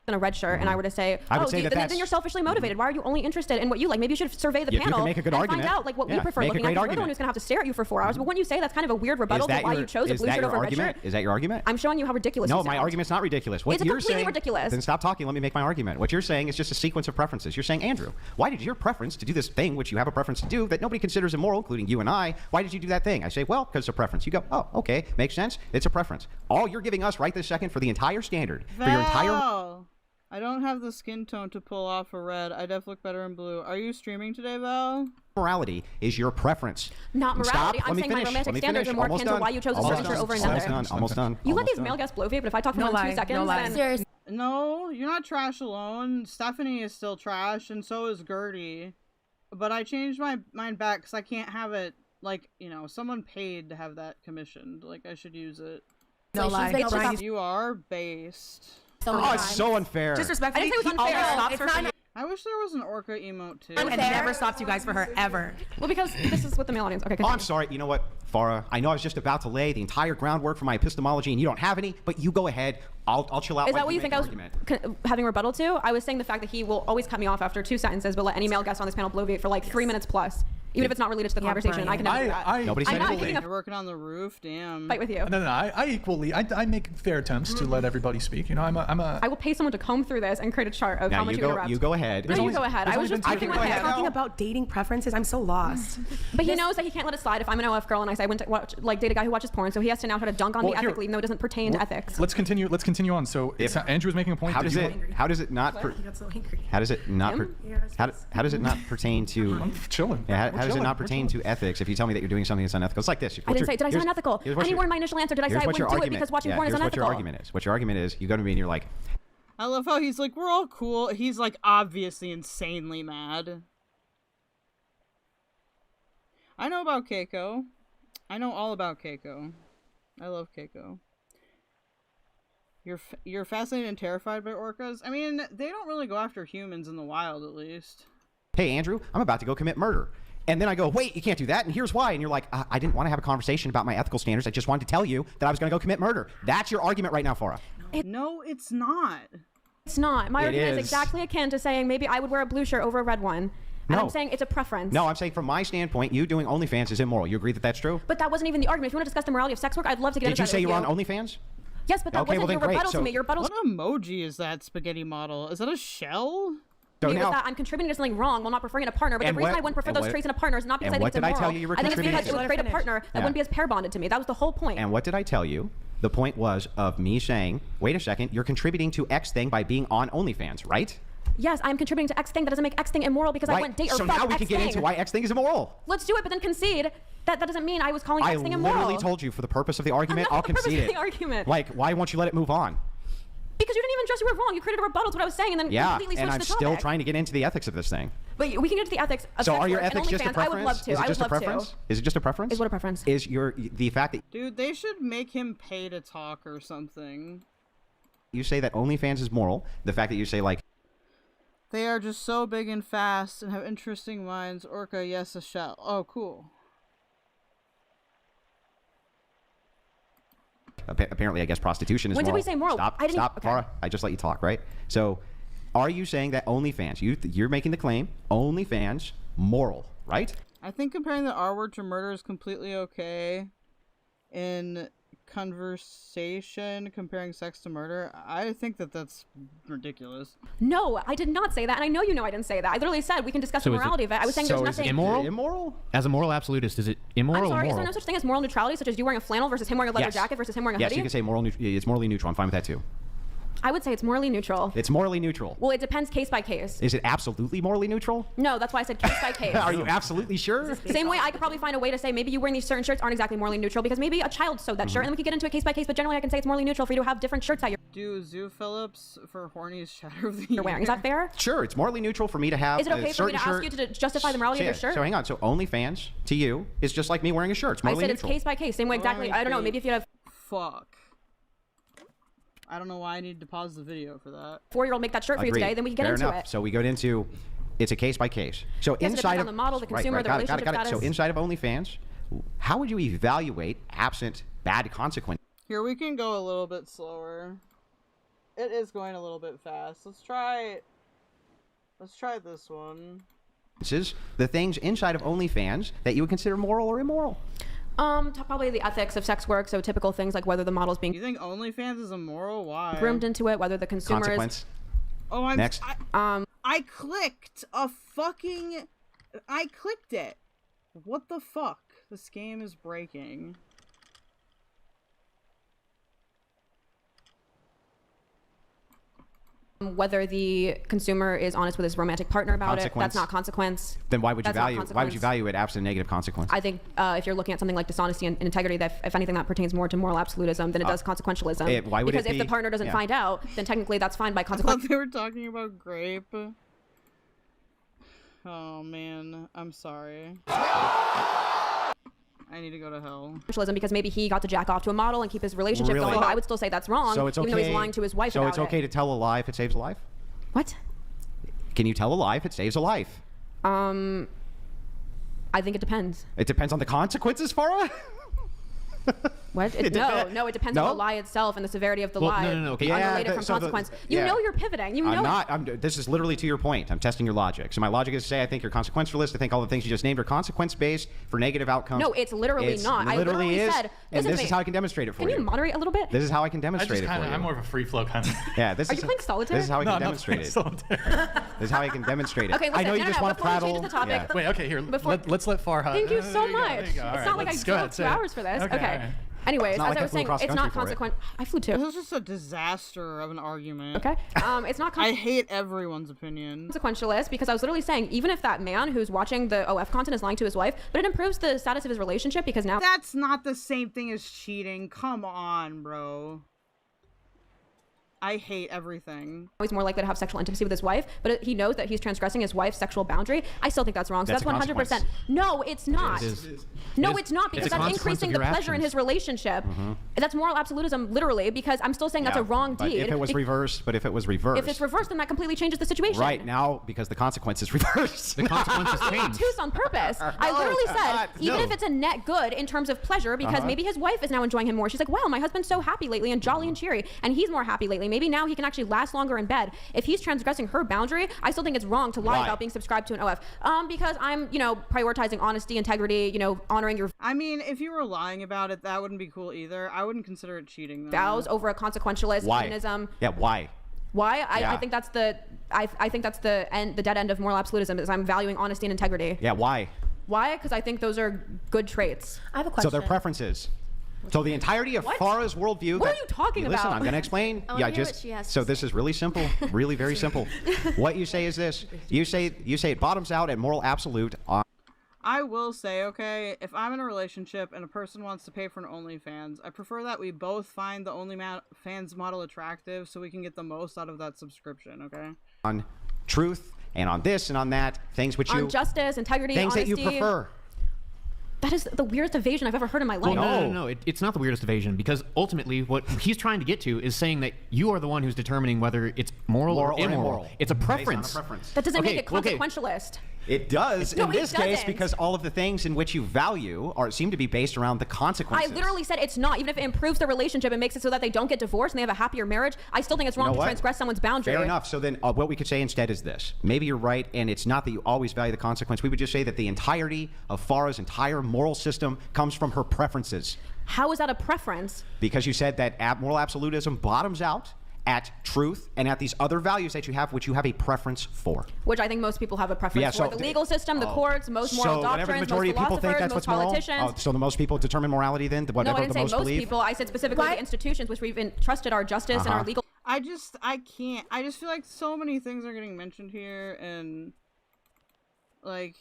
in a red shirt and I were to say, then you're selfishly motivated. Why are you only interested in what you like? Maybe you should survey the panel
make a good
and
argument.
find out like what we prefer. Looking at you're the one who's gonna have to stare at you for 4 hours. But when you say that's kind of a weird rebuttal to why you chose a blue shirt over a red shirt.
Is that your argument?
I'm showing you how ridiculous.
No, my argument's not ridiculous. What
it's
you're
completely
saying,
ridiculous.
Then stop talking. Let me make my argument. What you're saying is just a sequence of preferences. You're saying, Andrew, why did your preference to do this thing, which you have a preference to do, that nobody considers immoral, including you and I, why did you do that thing? I say, well, because it's a preference. You go, oh, okay, makes sense. It's a preference. All you're giving us right this second for the entire standard, for your entire...
I don't have the skin tone to pull off a red. I def look better in blue. Are you streaming today, Val?
Morality is your preference.
Not morality. I'm saying my romantic standards are more akin to why you chose a certain shirt over another.
Almost done.
You let these male guests blow vape, but if I talk for more than 2 seconds, then...
No, you're not trash alone. Stephanie is still trash, and so is Gertie. But I changed my mind back because I can't have it, like, you know, someone paid to have that commissioned. Like, I should use it.
No lie.
You are based.
Oh, it's so unfair.
Disrespectfully,
I didn't say it was unfair.
I wish there was an orca emote too.
And never stopped you guys for her ever.
Well, because this is what the male audience. Okay.
Oh, I'm sorry. You know what, Farha? I know I was just about to lay the entire groundwork for my epistemology, and you don't have any. But you go ahead. I'll chill out.
Is that what you think I was having rebuttal to? I was saying the fact that he will always cut me off after 2 sentences, but let any male guest on this panel blow vape for like 3 minutes plus. Even if it's not related to the conversation, I can never do that.
Nobody said
it. You're working on the roof, damn.
Fight with you.
No. I equally. I make fair attempts to let everybody speak. You know, I'm a.
I will pay someone to comb through this and create a chart of how much you interrupt.
You go ahead.
No, you go ahead. I was just talking
about dating preferences. I'm so lost.
But he knows that he can't let it slide. If I'm an OF girl and I say I went to watch, like date a guy who watches porn, so he has to now try to dunk on me ethically, even though it doesn't pertain to ethics.
Let's continue on. So Andrew was making a point.
How does it not?
He got so angry.
How does it not? How does it not pertain to?
I'm chilling.
How does it not pertain to ethics? If you tell me that you're doing something that's unethical, it's like this.
I didn't say. Did I say unethical? I didn't word my initial answer. Did I say I wouldn't do it because watching porn is unethical?
What your argument is. What your argument is. You go to me and you're like.
I love how he's like, we're all cool. He's like obviously insanely mad. I know about Keiko. I know all about Keiko. I love Keiko. You're fascinated and terrified by orcas? I mean, they don't really go after humans in the wild, at least.
Hey, Andrew, I'm about to go commit murder. And then I go, wait, you can't do that, and here's why. And you're like, I didn't want to have a conversation about my ethical standards. I just wanted to tell you that I was going to go commit murder. That's your argument right now, Farha.
No, it's not.
It's not. My argument is exactly akin to saying maybe I would wear a blue shirt over a red one. And I'm saying it's a preference.
No, I'm saying from my standpoint, you doing OnlyFans is immoral. You agree that that's true?
But that wasn't even the argument. If you want to discuss the morality of sex work, I'd love to get into that.
Did you say you were on OnlyFans?
Yes, but that wasn't your rebuttal to me. Your rebuttal.
What emoji is that spaghetti model? Is that a shell?
So
now, that I'm contributing to something wrong while not preferring a partner. But the reason I wouldn't prefer those traits in a partner is not because I think it's immoral.
What did I tell you you were contributing to?
I think it's because it would create a partner that wouldn't be as pair bonded to me. That was the whole point.
And what did I tell you? The point was of me saying, wait a second, you're contributing to X thing by being on OnlyFans, right?
yes, I'm contributing to X thing. That doesn't make X thing immoral because I went date or
so
fuck
now we
X
can get
thing.
into why X thing is immoral.
Let's do it, but then concede that that doesn't mean I was calling X thing immoral.
I literally told you for the purpose of the argument, I'll concede it.
The argument.
Like, why won't you let it move on?
Because you didn't even trust you were wrong. You created a rebuttal to what I was saying and then completely switched
and I'm
the topic.
still trying to get into the ethics of this thing.
But we can get to the ethics of
So
sex
are your
work and
ethics just a
OnlyFans.
preference?
I would love to.
Is it
I
just
would
a
love
preference?
to.
Is it just a preference?
Is what a preference?
Is the fact that
Dude, they should make him pay to talk or something.
you say that OnlyFans is moral, the fact that you say like
They are just so big and fast and have interesting minds. Orca, yes, a shell. Oh, cool.
apparently I guess prostitution is
When did
moral.
we say moral?
Stop,
I didn't-
stop,
okay.
Farha. I just let you talk, right? So are you saying that OnlyFans, you're making the claim, OnlyFans moral, right?
I think comparing the R word to murder is completely okay. In conversation, comparing sex to murder, I think that that's ridiculous.
No, I did not say that, and I know you know I didn't say that. I literally said we can discuss the morality of it. I was saying there's nothing
immoral.
Immoral?
As a moral absolutist, is it immoral
I'm sorry,
or
is
moral?
there no such thing as moral neutrality, such as you wearing a flannel versus him wearing a leather jacket versus him wearing a
Yes,
hoodie?
you can say it's morally neutral. I'm fine with that too.
I would say it's morally neutral.
It's morally neutral.
Well, it depends case by case.
Is it absolutely morally neutral?
No, that's why I said case by case.
Are you absolutely sure?
Same way I could probably find a way to say maybe you wearing these certain shirts aren't exactly morally neutral because maybe a child sewed that shirt, and then we could get into a case by case, but generally I can say it's morally neutral for you to have different shirts that
Do Zoo Phillips for horniest shatter of the
you're wearing. Is that fair?
Sure, it's morally neutral for me to have
Is it okay for me to ask you to justify the morality of your shirt?
So hang on. So OnlyFans to you is just like me wearing a shirt. It's
I
morally
said
neutral.
it's case by case. Same way exactly. I don't know. Maybe if you have
Fuck. I don't know why I need to pause the video for that.
4-year-old make that shirt for you
Agreed.
today, then we can get
Fair
into
enough.
it.
So we go into it's a case by case. So
Yes, it
inside
depends
of
on the model, the consumer, the
got it.
relationship
So
status.
inside of OnlyFans, how would you evaluate absent bad consequences?
Here, we can go a little bit slower. It is going a little bit fast. Let's try this one.
The things inside of OnlyFans that you would consider moral or immoral.
Probably the ethics of sex work. So typical things like whether the model's being
You think OnlyFans is immoral? Why?
groomed into it, whether the consumer
Consequence.
Oh, I'm
Next.
I clicked a fucking. I clicked it. What the fuck? This game is breaking.
whether the consumer is honest with his romantic partner about it. That's not consequence.
Then why would you
That's not
value? Why would
consequence.
you value it absent negative consequence?
I think if you're looking at something like dishonesty and integrity, that if anything that pertains more to moral absolutism than it does consequentialism.
Why would
because
it
if the
be-
partner doesn't
yeah.
find out, then technically that's fine by
I
consequence.
thought they were talking about grape. Oh man, I'm sorry. I need to go to hell.
Because maybe he got to jack off to a model and keep his relationship
Really?
going, but I would still say that's wrong,
So it's okay.
even though he's lying to his wife
So
about
it's okay
it.
to tell a lie if it saves a life?
What?
Can you tell a lie if it saves a life?
I think it depends.
It depends on the consequences, Farha?
What?
It
No, it depends on the lie itself and the severity of the lie.
Okay.
Unrelated from
so
consequence. You know you're pivoting. You know
I'm
it.
not. This is literally to your point. I'm testing your logic. So my logic is to say I think you're consequentialist. I think all the things you just named are consequence-based for negative outcomes.
No, it's literally not. I literally
is,
said,
and
listen
this
to
is
me.
how I can demonstrate it for
Can you moderate a little bit?
This is how I can demonstrate it for you.
I'm more of a free flow kind of.
Yeah, this
Are
is.
you playing solitaire?
This is how I
No,
can
I'm not
demonstrate it.
playing solitaire.
This is how I can demonstrate it.
Okay,
I
listen,
know you
no,
just
no,
want to
before we change
prattle.
the topic-
Yeah.
Wait, okay, here.
Before-
Let's let Farha.
Thank you so
there go,
much.
there you go. All
It's
right,
not like I
let's go
drove
ahead,
2
say it.
hours for this.
Okay.
Okay.
all right.
Anyways,
It's not
as
like
I
I
was
flew
saying,
across the
it's not
country for it.
consequent. I flew too.
This is just a disaster of an argument.
Okay. It's not
I hate everyone's opinion.
consequentialist because I was literally saying even if that man who's watching the OF content is lying to his wife, but it improves the status of his relationship because now
That's not the same thing as cheating. Come on, bro. I hate everything.
he's more likely to have sexual intimacy with his wife, but he knows that he's transgressing his wife's sexual boundary. I still think that's wrong. So
That's
that's
a
100%.
consequence.
No, it's not.
It is.
No,
It is-
it's not because
it's a
that's
consequence
increasing
of
the
your
pleasure in
actions.
his relationship. That's moral absolutism, literally, because I'm still saying that's a wrong
But
deed.
if it was reversed,
If it's reversed, then that completely changes the situation.
Right now, because the consequence is reversed.
The consequences change.
Obtuse on purpose. I literally said, even
no.
if it's a net good in terms of pleasure, because maybe his wife is now enjoying him more. She's like, wow, my husband's so happy lately and jolly and cheery, and he's more happy lately. Maybe now he can actually last longer in bed. If he's transgressing her boundary, I still think it's wrong to lie
Why?
about being subscribed to an OF. Because I'm, prioritizing honesty, integrity, honoring your
I mean, if you were lying about it, that wouldn't be cool either. I wouldn't consider it cheating, though.
vows over a consequentialist
Why?
humanism.
Yeah, why?
Why? I
Yeah.
think that's the I think that's the dead end of moral absolutism is I'm valuing honesty and integrity.
Yeah, why?
Why? Because I think those are good traits.
I have a question.
So their preferences. So the entirety of Farha's worldview.
What are you talking
Listen,
about?
I'm going to explain.
I wanna hear what she has to
So this is really simple, really very simple. What you say is this: you say it bottoms out at moral absolute on.
I will say, okay, if I'm in a relationship and a person wants to pay for an OnlyFans, I prefer that we both find the OnlyFans model attractive so we can get the most out of that subscription, okay?
On truth and on this and on that, things which you.
On justice, integrity,
things
honesty.
that you prefer.
That is the weirdest evasion I've ever heard in my life.
Well, no. It's not the weirdest evasion, because ultimately what he's trying to get to is saying that you are the one who's determining whether it's moral or immoral. It's a preference.
That doesn't make it consequentialist.
It does
No,
in this
it
case
doesn't.
because all of the things in which you value seem to be based around the consequences.
I literally said it's not. Even if it improves the relationship and makes it so that they don't get divorced and they have a happier marriage, I still think it's wrong to transgress someone's boundary.
Fair enough. So then what we could say instead is this. Maybe you're right, and it's not that you always value the consequence. We would just say that the entirety of Farha's entire moral system comes from her preferences.
How is that a preference?
Because you said that moral absolutism bottoms out at truth and at these other values that you have, which you have a preference for.
Which I think most people have a preference for. The legal system, the courts, most moral doctrines, most philosophers, most politicians.
So the most people determine morality then?
No, I didn't say most people. I said specifically the institutions which we've entrusted our justice and our legal.
I can't. I just feel like so many things are getting mentioned here, and like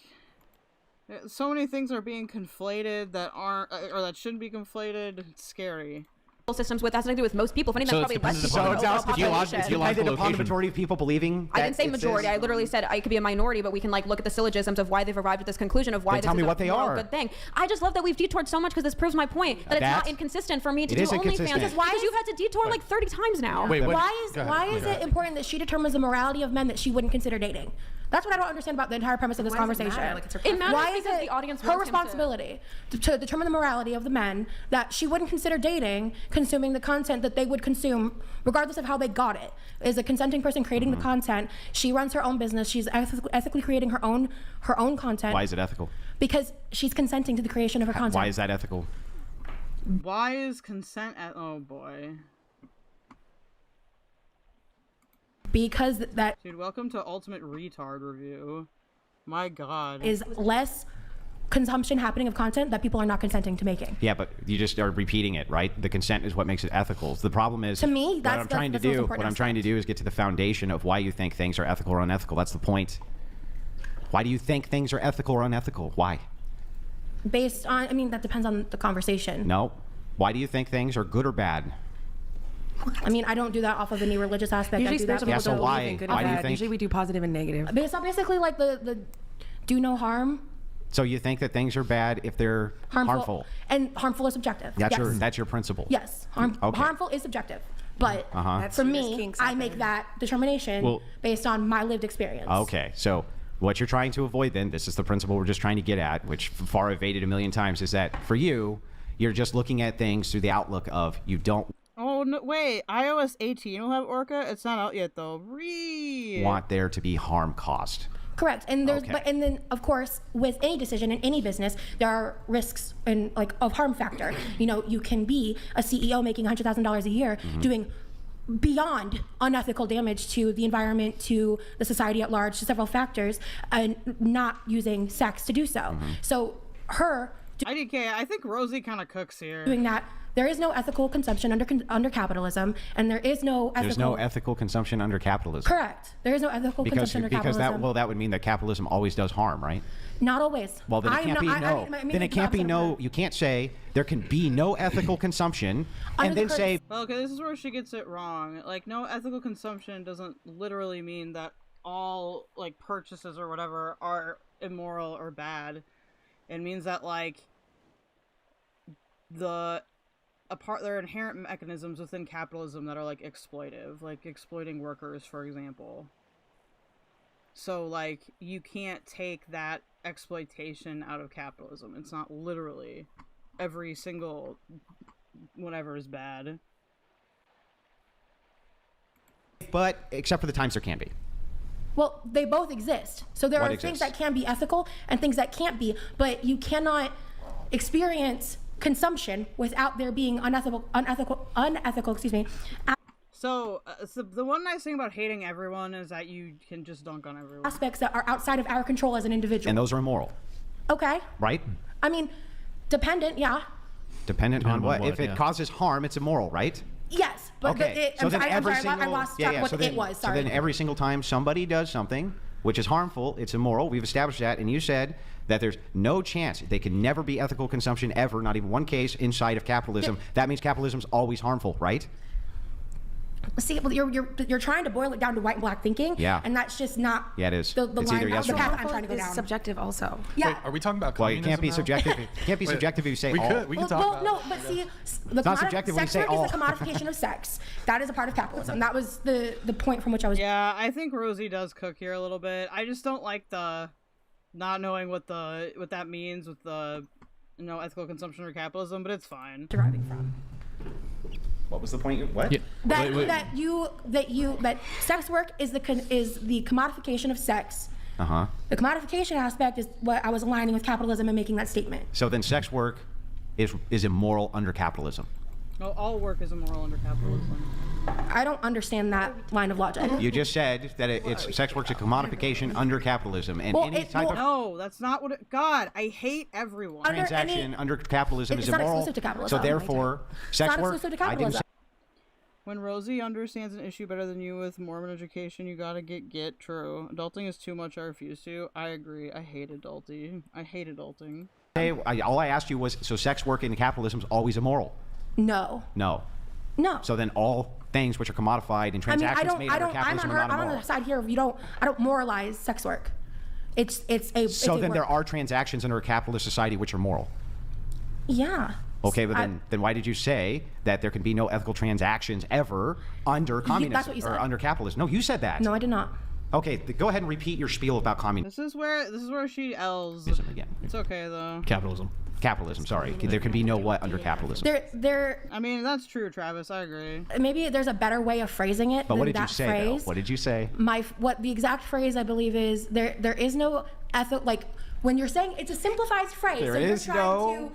so many things are being conflated that aren't, or that shouldn't be conflated. It's scary.
Systems with has nothing to do with most people. If anything, that's probably less people.
It's dependent upon the majority of people believing.
I didn't say majority. I literally said I could be a minority, but we can like look at the syllogisms of why they've arrived at this conclusion of why this is a good thing. I just love that we've detoured so much because this proves my point that it's not inconsistent for me to do OnlyFans. Because you've had to detour like 30 times now.
Why is it important that she determines the morality of men that she wouldn't consider dating? That's what I don't understand about the entire premise of this conversation.
It matters
Why is
because
it
the audience
her
wants him
responsibility to determine the morality of the men that she wouldn't consider dating, consuming the content that they would consume, regardless of how they got it? Is a consenting person creating the content? She runs her own business. She's ethically creating her own content.
Why is it ethical?
Because she's consenting to the creation of her content.
Why is that ethical?
Why is consent oh boy.
Because that
dude, welcome to Ultimate Retard Review. My God.
Is less consumption happening of content that people are not consenting to making.
Yeah, but you just are repeating it, right? The consent is what makes it ethical. The problem is,
to me,
what I'm trying to do is get to the foundation of why you think things are ethical or unethical. That's the point. Why do you think things are ethical or unethical? Why?
Based on, I mean, that depends on the conversation.
No. Why do you think things are good or bad?
I mean, I don't do that off of any religious aspect.
Usually
I do that
spiritual people
so
don't
why?
believe in good
Why
and
do you
bad.
think?
Usually we do positive and negative.
Based on basically like the do no harm.
So you think that things are bad if they're harmful?
And harmful is subjective.
That's your principle.
Yes. Harmful is subjective. But for me, I make that determination based on my lived experience.
Okay. So what you're trying to avoid then, this is the principle we're just trying to get at, which Farha evaded a million times, is that for you, you're just looking at things through the outlook of you don't
Oh, no, wait. iOS 18 will have Orca? It's not out yet, though.
want there to be harm caused.
Correct. And there's and then of course with any decision in any business there are risks and like of harm factor. You know, you can be a CEO making $100,000 a year doing beyond unethical damage to the environment, to the society at large, to several factors, and not using sex to do so. So
IDK, I think Rosie kind of cooks here.
Doing that, there is no ethical consumption under capitalism, and there is no ethical...
There's no ethical consumption under capitalism.
Correct. There is no ethical consumption under capitalism.
Because that would mean that capitalism always does harm, right?
Not always.
Well, then it can't be no. Then it can't be no. You can't say there can be no ethical consumption and then say...
Well, okay, this is where she gets it wrong. Like, no ethical consumption doesn't literally mean that all, like, purchases or whatever are immoral or bad. It means that, like, there are inherent mechanisms within capitalism that are like exploitive, like exploiting workers, for example. So like you can't take that exploitation out of capitalism. It's not literally every single whatever is bad.
But except for the times there can be.
Well, they both exist. So there are things that can be ethical and things that can't be, but you cannot experience consumption without there being unethical,
So the one nice thing about hating everyone is that you can just dunk on everyone.
Aspects that are outside of our control as an individual.
And those are immoral.
Okay.
Right?
I mean, dependent, yeah.
Dependent on what? If it causes harm, it's immoral, right?
Yes, but
okay. So then
I lost track of what it was. Sorry.
So then every single time somebody does something which is harmful, it's immoral. We've established that, and you said that there's no chance they can never be ethical consumption ever, not even one case inside of capitalism. That means capitalism's always harmful, right?
See, well, you're trying to boil it down to white and black thinking.
Yeah.
And that's just not.
Yeah, it is.
The
It's
line,
either yes
the
or
path
no.
I'm trying to go down.
Subjective also.
Yeah.
Wait, are we talking about
Well,
communism
it can't be
now?
subjective. It can't be subjective if you say
we
all.
Could, we can talk about
no, but see, the
not subjective when you
sex
say
work is the
all.
commodification of sex. That is a part of capitalism. That was the point from which I was.
Yeah, I think Rosie does cook here a little bit. I just don't like the not knowing what that means with the ethical consumption or capitalism, but it's fine.
Deriving from.
What was the point? What?
Yeah.
That sex work is the commodification of sex.
Uh-huh.
The commodification aspect is what I was aligning with capitalism and making that statement.
So then sex work is immoral under capitalism.
No, all work is immoral under capitalism.
I don't understand that line of logic.
You just said that it's sex work's a commodification under capitalism, and
Well,
any type of
no, that's not what it. God, I hate everyone.
transaction under capitalism is
It's not
immoral.
exclusive to capitalism.
So therefore, sex
not
work.
exclusive to
I didn't
capitalism.
say
When Rosie understands an issue better than you with Mormon education, you gotta get true. Adulting is too much. I refuse to. I agree. I hate adulting.
all I asked you was, so sex work in capitalism is always immoral?
No.
No.
No.
So then all things which are commodified and transactions made under capitalism are not
I'm on
immoral.
the side here. I don't moralize sex work. It's
So then
a
there
work.
are transactions under a capitalist society which are moral.
Yeah.
Okay, but then why did you say that there can be no ethical transactions ever under communism
that's what you
or
said.
under capitalism? No, you said that.
No, I did not.
Okay, go ahead and repeat your spiel about communism.
This is where she L's.
Again.
It's okay though.
Capitalism, sorry. There can be no what under capitalism?
I mean, that's true, Travis. I agree.
Maybe there's a better way of phrasing it
But
than
what did
that
you say,
phrase.
though? What did you say?
What the exact phrase I believe is there is no like when you're saying it's a simplified phrase.
There
so you're
is
trying
no-
to-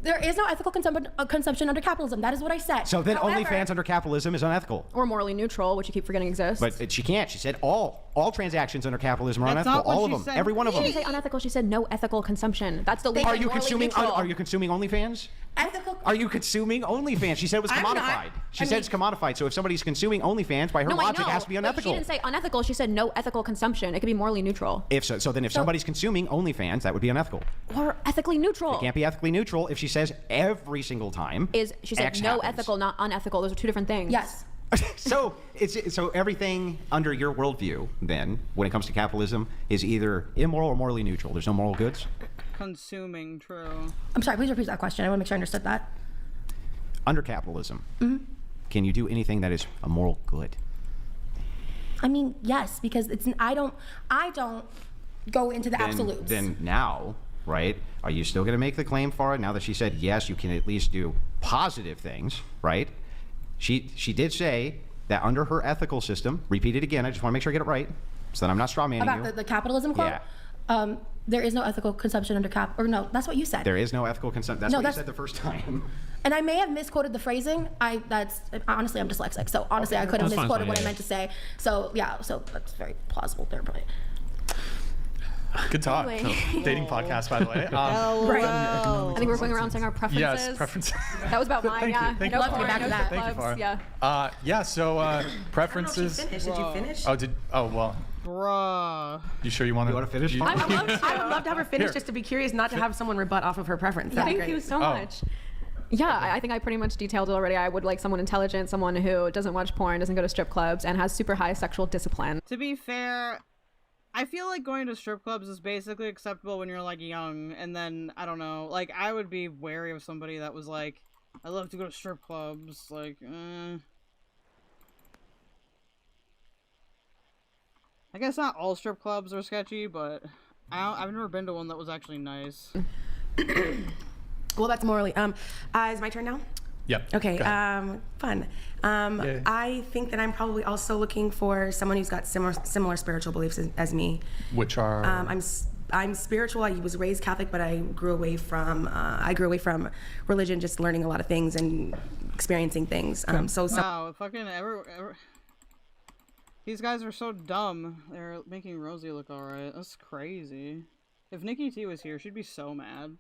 There is no ethical consumption under capitalism. That is what I said.
So then
However,
OnlyFans under capitalism is unethical.
Or morally neutral, which you keep forgetting exists.
But she can't. She said all transactions under capitalism are
That's
unethical.
not what
All of
she
them.
said.
Every one of
She
them.
didn't say unethical. She said no ethical consumption. That's the legal.
Are you consuming OnlyFans?
Ethical.
Are you consuming OnlyFans? She said it was
I'm not.
commodified. She
I
said
mean-
it's commodified. So if somebody's consuming OnlyFans, by her
No, I
logic,
know,
it has to be
but
unethical.
She didn't say unethical. She said no ethical consumption. It could be morally neutral.
If so then if somebody's consuming OnlyFans, that would be unethical.
Or ethically neutral.
It can't be ethically neutral if she says every single time.
She said
X
no
happens.
ethical, not unethical. Those are two different things.
Yes.
So everything under your worldview, then, when it comes to capitalism, is either immoral or morally neutral. There's no moral goods.
Consuming, true.
I'm sorry. Please repeat that question. I want to make sure I understood that.
Under capitalism,
Mm-hmm.
can you do anything that is a moral good?
I mean, yes, because I don't go into the absolutes.
Then now, right? Are you still going to make the claim, Farha? Now that she said yes, you can at least do positive things, right? She did say that under her ethical system. Repeat it again. I just want to make sure I get it right, so that I'm not strawmanning
About
you.
the capitalism quote.
Yeah.
There is no ethical consumption under cap. Or no, that's what you said.
There is no ethical consumption. That's
No,
what
that's-
you said the first time.
And I may have misquoted the phrasing. Honestly, I'm dyslexic, so honestly, I could have
That's fine,
misquoted what
yeah.
I meant to say. So yeah, so that's very plausible there, but.
Good talk.
Anyway.
Dating podcast, by the way.
Right. I think we're going around saying our preferences.
Yes, preferences.
That was about mine, yeah.
Thank
No
you.
porn, no strip
Thank you,
clubs,
Farha.
yeah.
Yeah, so preferences.
Did you finish?
Oh, well.
Bruh.
You sure you want to finish?
I would love to have her finish just to be curious, not to have someone rebut off of her preference. That'd be
Thank
great.
you so
Oh.
much. Yeah, I think I pretty much detailed it already. I would like someone intelligent, someone who doesn't watch porn, doesn't go to strip clubs, and has super high sexual discipline.
To be fair, I feel like going to strip clubs is basically acceptable when you're like young, and then I don't know, like I would be wary of somebody that was like, I love to go to strip clubs, like, I guess not all strip clubs are sketchy, but I've never been to one that was actually nice.
Well, that's morally. Is my turn now?
Yep.
Okay.
Go ahead.
Fun.
Yay.
I think that I'm probably also looking for someone who's got similar spiritual beliefs as me.
Which are.
I'm spiritual. I was raised Catholic, but I grew away from religion, just learning a lot of things and experiencing things.
Wow, fucking these guys are so dumb. They're making Rosie look alright. That's crazy. If Nikki T was here, she'd be so mad.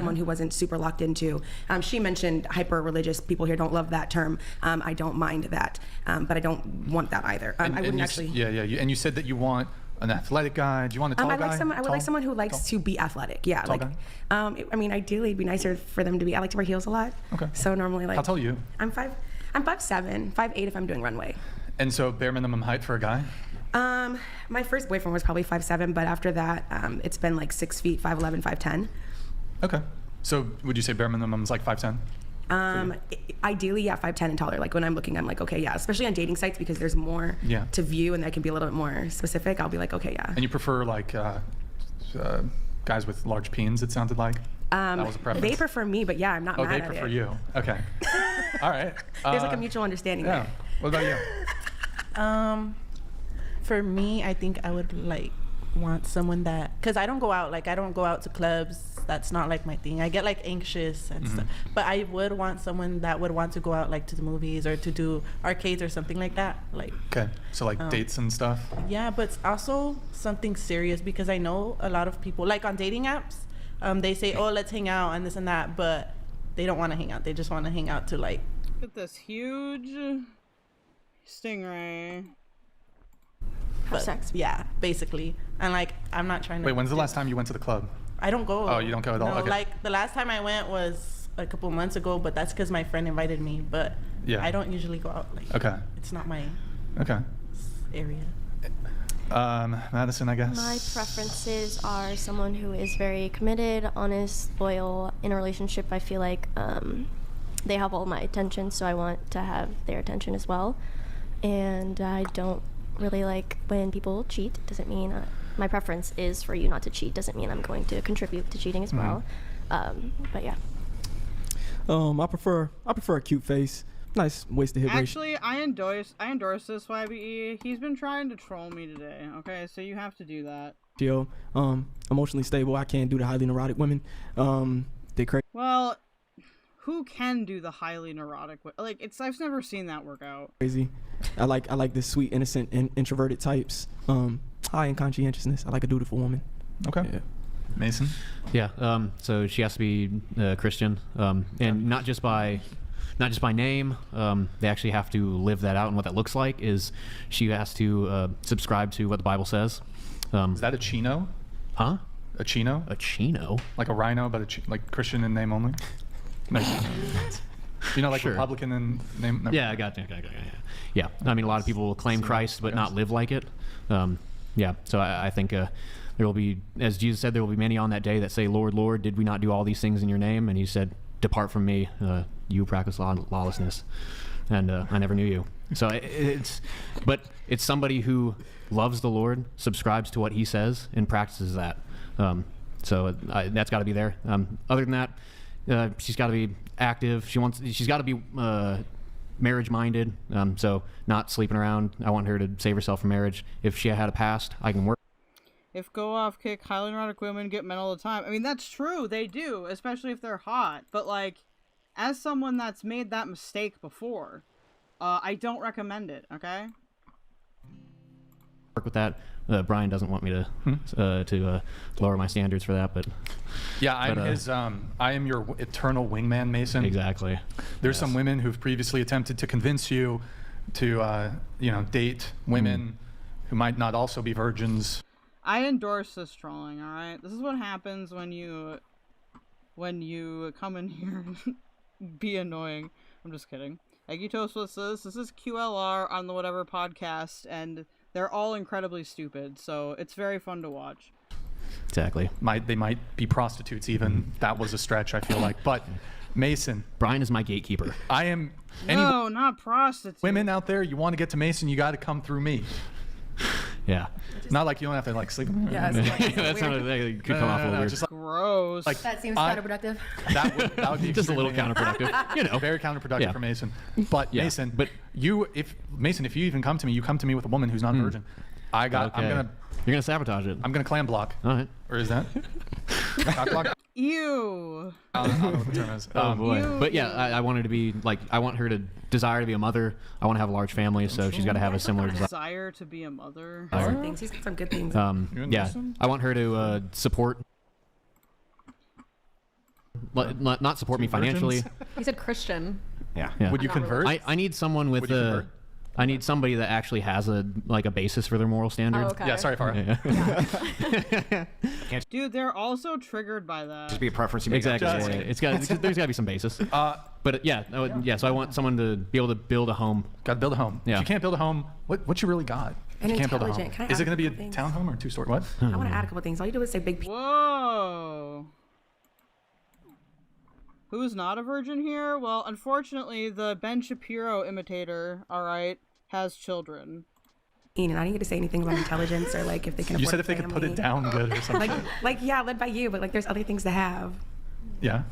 someone who wasn't super locked into. She mentioned hyper-religious. People here don't love that term. I don't mind that, but I don't want that either. I wouldn't actually.
And you said that you want an athletic guy. Do you want a tall guy?
I would like someone who likes to be athletic. Yeah,
tall
like.
Guy?
I mean, ideally, it'd be nicer for them to be. I like to wear heels a lot.
Okay.
So normally, like.
How tall are you?
I'm 5'7", 5'8" if I'm doing runway.
And so bare minimum height for a guy?
My first boyfriend was probably 5'7", but after that, it's been like 6 feet, 5'11", 5'10".
Okay. So would you say bare minimum is like 5'10"?
Ideally, yeah, 5'10" and taller. Like when I'm looking, I'm like, okay, yeah. Especially on dating sites because there's more to view and that can be a little bit more specific. I'll be like, okay, yeah.
And you prefer like guys with large peens? It sounded like. That was a preference.
They prefer me, but yeah, I'm not mad at it.
Oh, they prefer you. Okay. All right.
There's like a mutual understanding there.
What about you?
For me, I think I would like want someone that, because I don't go out to clubs. That's not like my thing. I get like anxious and stuff. But I would want someone that would want to go out like to the movies or to do arcades or something like that. Like.
Okay. So like dates and stuff.
Yeah, but also something serious, because I know a lot of people like on dating apps. They say, oh, let's hang out and this and that, but they don't want to hang out. They just want to hang out to like.
Look at this huge stingray.
Have sex. Yeah, basically. And like, I'm not trying to.
Wait, when's the last time you went to the club?
I don't go.
Oh, you don't go at all?
No,
Okay.
like the last time I went was a couple months ago, but that's because my friend invited me. But I don't usually go out. Like,
okay.
It's not my area.
Madison, I guess.
My preferences are someone who is very committed, honest, loyal. In a relationship, I feel like they have all my attention, so I want to have their attention as well. And I don't really like when people cheat. Doesn't mean my preference is for you not to cheat. Doesn't mean I'm going to contribute to cheating as well. But yeah.
I prefer a cute face. Nice waist to hip ratio.
Actually, I endorse this YBE. He's been trying to troll me today. Okay, so you have to do that.
Emotionally stable. I can't do the highly neurotic women. They crazy.
Well, who can do the highly neurotic? Like I've never seen that work out.
Crazy. I like the sweet, innocent, and introverted types. High in conscientiousness. I like a dutiful woman.
Okay.
Yeah.
Mason.
Yeah. So she has to be Christian, and not just by name. They actually have to live that out, and what that looks like is she has to subscribe to what the Bible says.
Is that a chino?
Huh?
A chino?
A chino?
Like a rhino, but like Christian in name only? You know, like
Sure.
Republican in name? No.
Yeah, I got you. Yeah. I mean, a lot of people will claim Christ but not live like it. Yeah. So I think there will be, as Jesus said, there will be many on that day that say, Lord, Lord, did we not do all these things in your name? And he said, depart from me, you practice lawlessness. And I never knew you. So it's somebody who loves the Lord, subscribes to what he says, and practices that. So that's got to be there. Other than that, she's got to be active. She's got to be marriage-minded. So not sleeping around. I want her to save herself from marriage. If she had a past, I can work.
If go off kick highly neurotic women get men all the time. I mean, that's true. They do, especially if they're hot. But like, as someone that's made that mistake before, I don't recommend it. Okay.
Work with that. Brian doesn't want me to lower my standards for that, but
yeah, I am your eternal wingman, Mason.
Exactly.
There's some women who've previously attempted to convince you to date women who might not also be virgins.
I endorse this trolling. All right, this is what happens when you come in here and be annoying. I'm just kidding. Eggy Toast was this is QLR on the Whatever podcast, and they're all incredibly stupid, so it's very fun to watch.
Exactly.
They might be prostitutes even. That was a stretch, I feel like. But Mason.
Brian is my gatekeeper.
I am.
No, not prostitutes.
Women out there, you want to get to Mason, you got to come through me.
Yeah.
Not like you don't have to like sleep.
Yeah,
that could come off a little weird.
Just like,
gross.
Like, that seems counterproductive.
That would be
just a little counterproductive. You know,
very counterproductive for Mason. But
Yeah.
Mason, if you even come to me, you come to me with a woman who's not virgin. I'm gonna.
You're gonna sabotage it.
I'm gonna clam block.
All right.
Or is that? Cock block?
Ew.
I don't know what the term is.
Oh boy. But yeah, I want her to be like, I want her to desire to be a mother. I want to have a large family, so she's got to have a similar
desire to be a mother.
Some things. He's got some good things.
Yeah, I want her to support not support me financially.
He said Christian.
Yeah.
Would you convert?
I need someone with
Would you convert?
I need somebody that actually has a basis for their moral standard.
Oh, okay.
Yeah, sorry, Farha.
Dude, they're also triggered by that.
Just be a preference you make.
Exactly. There's got to be some basis. But so I want someone to be able to build a home.
Got to build a home.
Yeah.
If you can't build a home, what you really got?
And
If you can't build a home.
intelligent. Can I
Is it
add
going to be a
a couple things?
townhome or a two-story? What?
I want to add a couple things. All you do is say big.
Whoa. Who's not a virgin here? Well, unfortunately, the Ben Shapiro imitator, alright, has children.
And I didn't get to say anything about intelligence or like if they can.
You
afford
said
a
if they could put it
family.
down good or something.
like yeah, led by you, but like there's other things to have.
Yeah.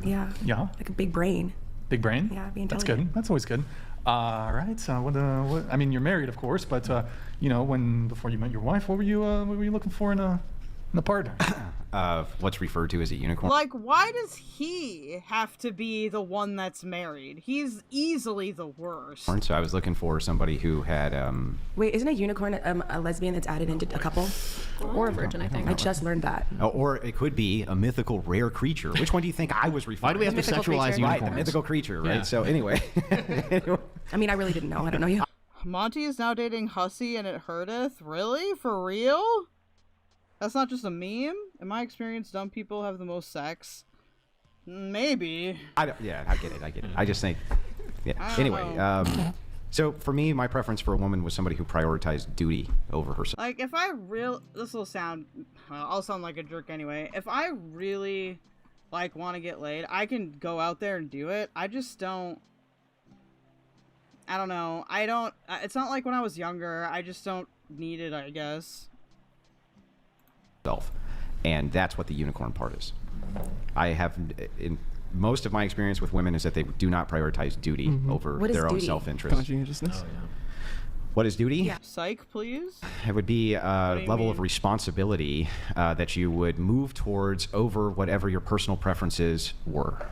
Yeah.
Yeah.
Like a big brain.
Big brain?
Yeah, be
That's
intelligent.
good. That's always good. All right. So what, I mean, you're married, of course, but before you met your wife, what were you looking for in a partner?
What's referred to as a unicorn.
Like, why does he have to be the one that's married? He's easily the worst.
So I was looking for somebody who had.
Wait, isn't a unicorn a lesbian that's added into a couple?
Or a virgin, I think.
I just learned that.
Or it could be a mythical rare creature. Which one do you think I was referring to?
Why do we have to sexualize
Right,
unicorns?
the mythical creature, right?
Yeah.
So anyway.
I mean, I really didn't know. I don't know you.
Monty is now dating Hussy and it hurteth? Really? For real? That's not just a meme? In my experience, dumb people have the most sex. Maybe.
I get it. I just think, yeah.
I don't
Anyway,
know.
so for me, my preference for a woman was somebody who prioritized duty over herself.
Like, if I this will sound, I'll sound like a jerk anyway. If I really, like, want to get laid, I can go out there and do it. I just don't, I don't know. It's not like when I was younger. I just don't need it, I guess.
And that's what the unicorn part is. I have, in most of my experience with women, is that they do not prioritize duty over their own self-interest.
Conscientiousness.
What is duty?
Yeah. Psych, please.
It would be a
do you
level
mean?
of responsibility that you would move towards over whatever your personal preferences were.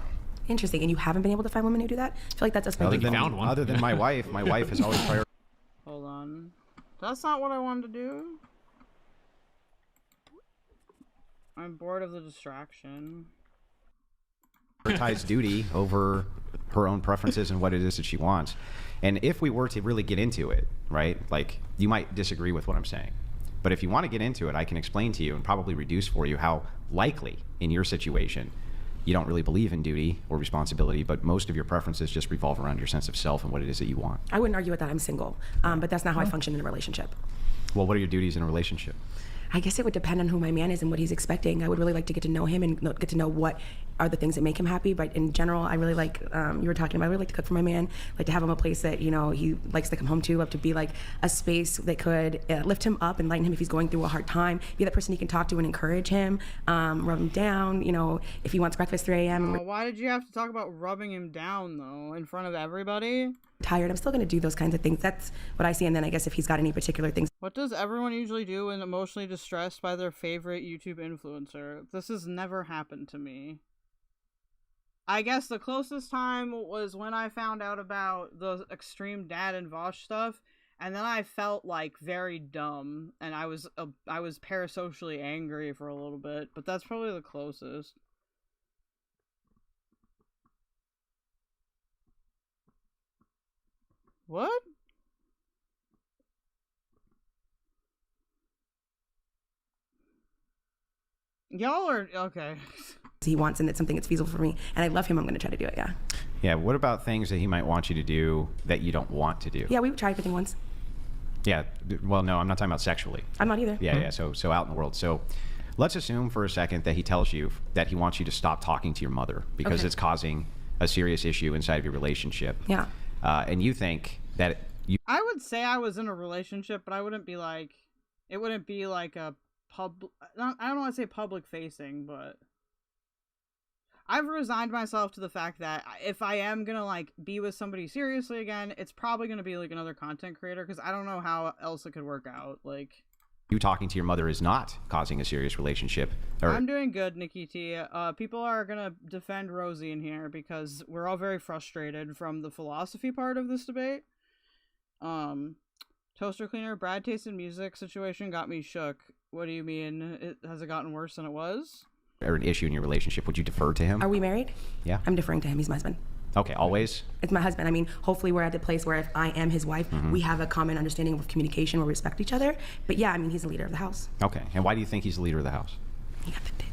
Interesting. And you haven't been able to find women who do that? I feel like that's a
Other
spending.
than my wife has always prioritized.
Hold on. That's not what I wanted to do. I'm bored of the distraction.
Prioritize duty over her own preferences and what it is that she wants. And if we were to really get into it, right, like you might disagree with what I'm saying, but if you want to get into it, I can explain to you and probably reduce for you how likely in your situation you don't really believe in duty or responsibility, but most of your preferences just revolve around your sense of self and what it is that you want.
I wouldn't argue with that. I'm single. But that's not how I function in a relationship.
Well, what are your duties in a relationship?
I guess it would depend on who my man is and what he's expecting. I would really like to get to know him and get to know what are the things that make him happy. But in general, I really like, you were talking about, I really like to cook for my man, like to have him a place that, he likes to come home to, love to be like a space that could lift him up and lighten him if he's going through a hard time, be that person he can talk to and encourage him, rub him down, if he wants breakfast 3 a.m.
Why did you have to talk about rubbing him down, though, in front of everybody?
Tired. I'm still going to do those kinds of things. That's what I see. And then I guess if he's got any particular things.
What does everyone usually do when emotionally distressed by their favorite YouTube influencer? This has never happened to me. I guess the closest time was when I found out about the extreme dad and Vosh stuff, and then I felt like very dumb, and I was parasocially angry for a little bit, but that's probably the closest. What? Y'all are okay.
He wants, and it's something that's feasible for me, and I love him. I'm going to try to do it. Yeah.
Yeah. What about things that he might want you to do that you don't want to do?
Yeah, we tried everything once.
Yeah. Well, no, I'm not talking about sexually.
I'm not either.
Yeah. So out in the world. So let's assume for a second that he tells you that he wants you to stop talking to your mother because it's causing a serious issue inside of your relationship.
Yeah.
And you think that
I would say I was in a relationship, but I wouldn't be like, it wouldn't be like a I don't want to say public facing, but I've resigned myself to the fact that if I am gonna like be with somebody seriously again, it's probably gonna be like another content creator, because I don't know how else it could work out. Like,
you talking to your mother is not causing a serious relationship.
I'm doing good, Nikki T. People are gonna defend Rosie in here because we're all very frustrated from the philosophy part of this debate. Toaster cleaner, Brad taste in music situation got me shook. What do you mean? Has it gotten worse than it was?
or an issue in your relationship, would you defer to him?
Are we married?
Yeah.
I'm deferring to him. He's my husband.
Okay, always?
It's my husband. I mean, hopefully we're at the place where if I am his wife, we have a common understanding of communication, where we respect each other. But yeah, I mean, he's the leader of the house.
Okay, and why do you think he's the leader of the house?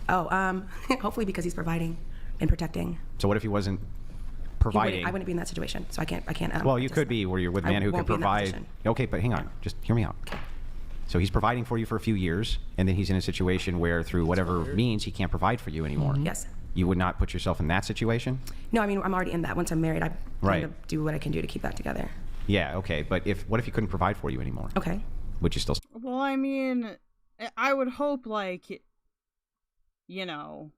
Hopefully because he's providing and protecting.
So what if he wasn't providing?
I wouldn't be in that situation, so I can't.
Well, you could be where you're with a man who can provide. Okay, but hang on, just hear me out. Okay. So he's providing for you for a few years, and then he's in a situation where through whatever means he can't provide for you anymore.
Yes.
You would not put yourself in that situation?
No, I mean, I'm already in that. Once I'm married, I
Right.
to do what I can do to keep that together.
Yeah, okay, but what if he couldn't provide for you anymore?
Okay.
Would you still?
Well, I mean, I would hope, like, you know,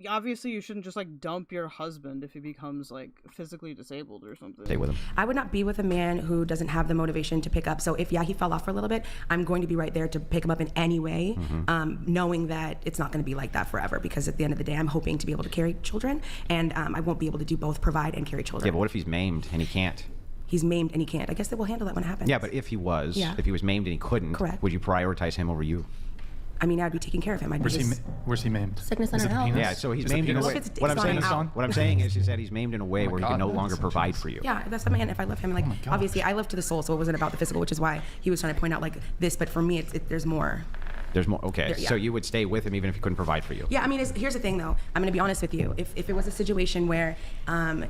obviously you shouldn't just, like, dump your husband if he becomes, like, physically disabled or something.
Stay with him.
I would not be with a man who doesn't have the motivation to pick up. So if, he fell off for a little bit, I'm going to be right there to pick him up in any way, knowing that it's not going to be like that forever, because at the end of the day, I'm hoping to be able to carry children, and I won't be able to do both, provide and carry children.
Yeah, but what if he's maimed and he can't?
He's maimed and he can't. I guess that we'll handle that when it happens.
Yeah, but if he was maimed and he couldn't,
Correct.
would you prioritize him over you?
I mean, I'd be taking care of him.
Where's he maimed?
Sickness
Is
under
it the
health.
penis?
Yeah, so he's
Is it
maimed in a
penis?
way.
It's
What I'm
not
saying
out.
what I'm saying is that he's maimed in a way
Oh my
where he can
God,
no longer
that's
provide for you.
Yeah, that's the man. If I love him, like, obviously, I love to the soul, so it wasn't about the physical, which is why he was trying to point out, like, this. But for me, there's more.
There's more. Okay,
Yeah.
so you would stay with him even if he couldn't provide for you.
Yeah, I mean, here's the thing, though. I'm going to be honest with you. If it was a situation where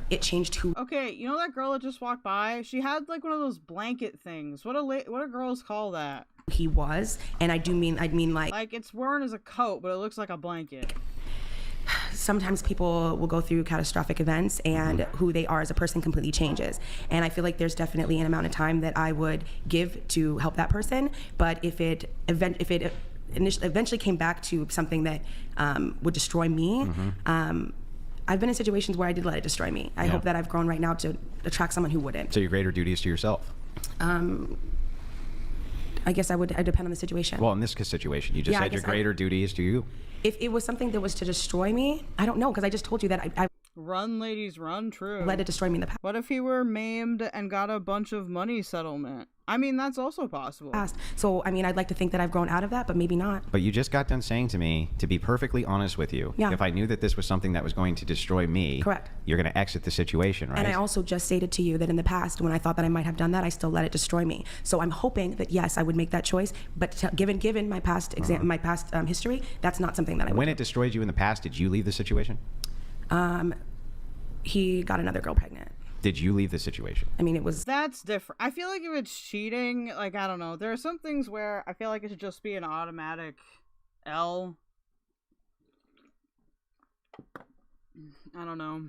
it changed who...
Okay, you know that girl that just walked by? She had, like, one of those blanket things. What do girls call that?
He was, and I mean like...
Like, it's worn as a coat, but it looks like a blanket.
Sometimes people will go through catastrophic events, and who they are as a person completely changes. And I feel like there's definitely an amount of time that I would give to help that person. But if it eventually came back to something that would destroy me, I've been in situations where I did let it destroy me. I hope that I've grown right now to attract someone who wouldn't.
So your greater duty is to yourself.
I guess I depend on the situation.
Well, in this situation, you just said your greater duty is to you.
If it was something that was to destroy me, I don't know, because I just told you that I
Run, ladies, run, true.
let it destroy me in the past.
What if he were maimed and got a bunch of money settlement? I mean, that's also possible.
So, I mean, I'd like to think that I've grown out of that, but maybe not.
But you just got done saying to me, to be perfectly honest with you, if I knew that this was something that was going to destroy me,
Correct.
You're going to exit the situation, right?
And I also just stated to you that in the past, when I thought that I might have done that, I still let it destroy me. So I'm hoping that, yes, I would make that choice, but given my past my past history, that's not something that I would.
When it destroyed you in the past, did you leave the situation?
He got another girl pregnant.
Did you leave the situation?
I mean, it was...
That's different. I feel like if it's cheating, like, I don't know. There are some things where I feel like it should just be an automatic L. I don't know.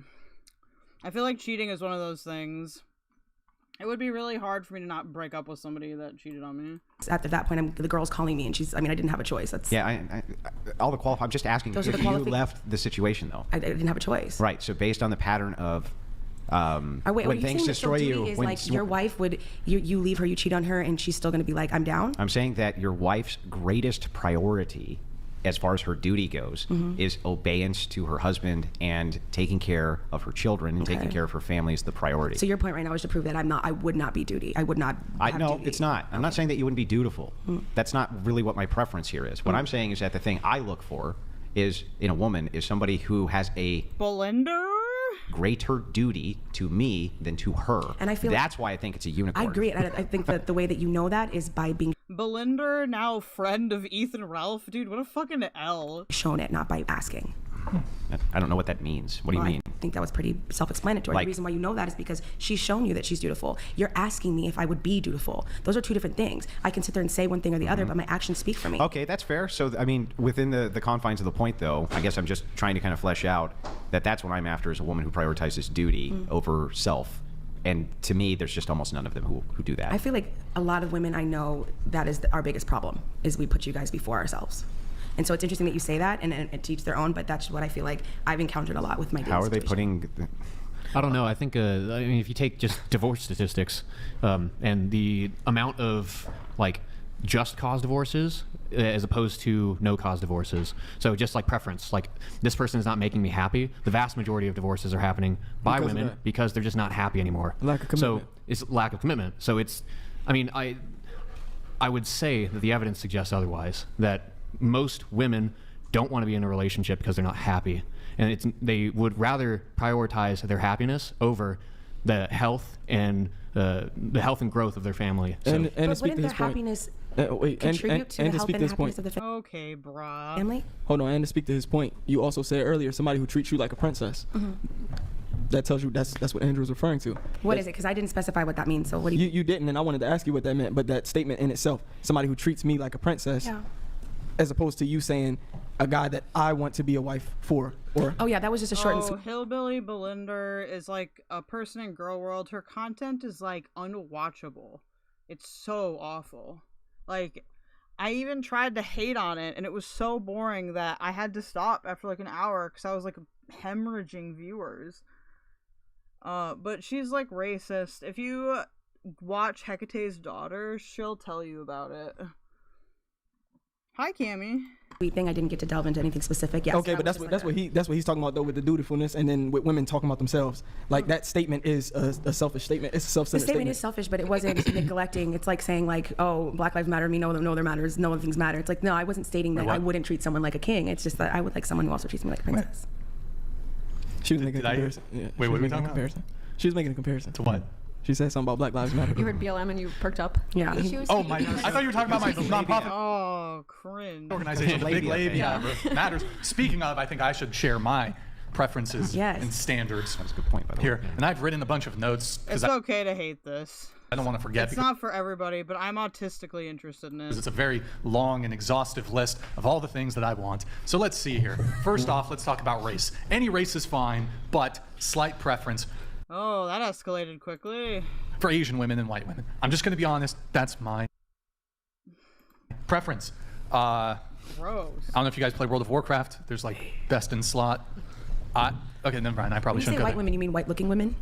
I feel like cheating is one of those things. It would be really hard for me to not break up with somebody that cheated on me.
After that point, the girl's calling me, and I didn't have a choice. That's...
Yeah, all the I'm just asking if you left the situation, though.
I didn't have a choice.
Right, so based on the pattern of when things destroy you...
Is like your wife would... You leave her, you cheat on her, and she's still going to be like, I'm down?
I'm saying that your wife's greatest priority, as far as her duty goes, is obedience to her husband and taking care of her children and taking care of her family is the priority.
So your point right now is to prove that I would not be duty. I would not have
No,
duty.
It's not. I'm not saying that you wouldn't be dutiful. That's not really what my preference here is. What I'm saying is that the thing I look for is in a woman is somebody who has a greater duty to me than to her. And I feel that's why I think it's a unicorn.
I agree. I think that the way that you know that is by being
Belinda, now friend of Ethan Ralph. Dude, what a fucking L.
shown it, not by asking.
I don't know what that means. What do you mean?
I think that was pretty self-explanatory.
Like,
the reason why you know that is because she's shown you that she's dutiful. You're asking me if I would be dutiful. Those are two different things. I can sit there and say one thing or the other, but my actions speak for me.
Okay, that's fair. So, I mean, within the confines of the point, though, I guess I'm just trying to kind of flesh out that that's what I'm after is a woman who prioritizes duty over self. And to me, there's just almost none of them who do that.
I feel like a lot of women I know, that is our biggest problem, is we put you guys before ourselves. And so it's interesting that you say that and teach their own, but that's what I feel like I've encountered a lot with my dating
How are they
situation.
putting...
I don't know. I think, I mean, if you take just divorce statistics and the amount of, like, just cause divorces as opposed to no cause divorces. So just like preference, like this person is not making me happy. The vast majority of divorces are happening by women because they're just not happy anymore.
Lack of commitment.
So it's lack of commitment. So it's, I mean, I would say that the evidence suggests otherwise, that most women don't want to be in a relationship because they're not happy, and they would rather prioritize their happiness over the health and growth of their family. So,
but wouldn't their happiness contribute to the health and happiness of the family?
Okay, brah.
Family?
Hold on, and to speak to his point, you also said earlier somebody who treats you like a princess. That tells you that's what Andrew was referring to.
What is it? Because I didn't specify what that means. So what do
you didn't, and I wanted to ask you what that meant. But that statement in itself, somebody who treats me like a princess, as opposed to you saying a guy that I want to be a wife for, or
oh yeah, that was just a short and sweet.
Hillbilly Belinder is like a person in Gorlworld. Her content is like unwatchable. It's so awful. Like, I even tried to hate on it, and it was so boring that I had to stop after like an hour because I was like hemorrhaging viewers. But she's like racist. If you watch Hecate's daughter, she'll tell you about it. Hi, Cammy.
Thing I didn't get to delve into anything specific. Yes.
Okay, but that's what he's talking about though, with the dutifulness, and then with women talking about themselves. Like that statement is a selfish statement. It's a self-centered
statement. The statement is selfish, but it wasn't neglecting. It's like saying like, oh, Black Lives Matter. Me know there matters. No other things matter. It's like, no, I wasn't stating that I wouldn't treat someone like a king. It's just that I would like someone who also treats me like a princess.
She was making a comparison.
Wait, what are we talking about?
She was making a comparison.
To what?
She said something about Black Lives Matter.
You heard BLM and you perked up?
Yeah.
Oh, my God. I thought you were talking about my nonprofit
Oh, cringe.
organization, the Big Labia Matters. Speaking of, I think I should share my preferences and standards. That was a good point, by the way. Here. And I've written a bunch of notes.
It's okay to hate this.
I don't want to forget.
It's not for everybody, but I'm autistically interested in it.
It's a very long and exhaustive list of all the things that I want. So let's see here. First off, let's talk about race. Any race is fine, but slight preference.
Oh, that escalated quickly.
For Asian women and white women. I'm just going to be honest. That's my preference.
Gross.
I don't know if you guys play World of Warcraft. There's like best in slot. Okay, never mind. I probably shouldn't
go there. White women, you mean white-looking women?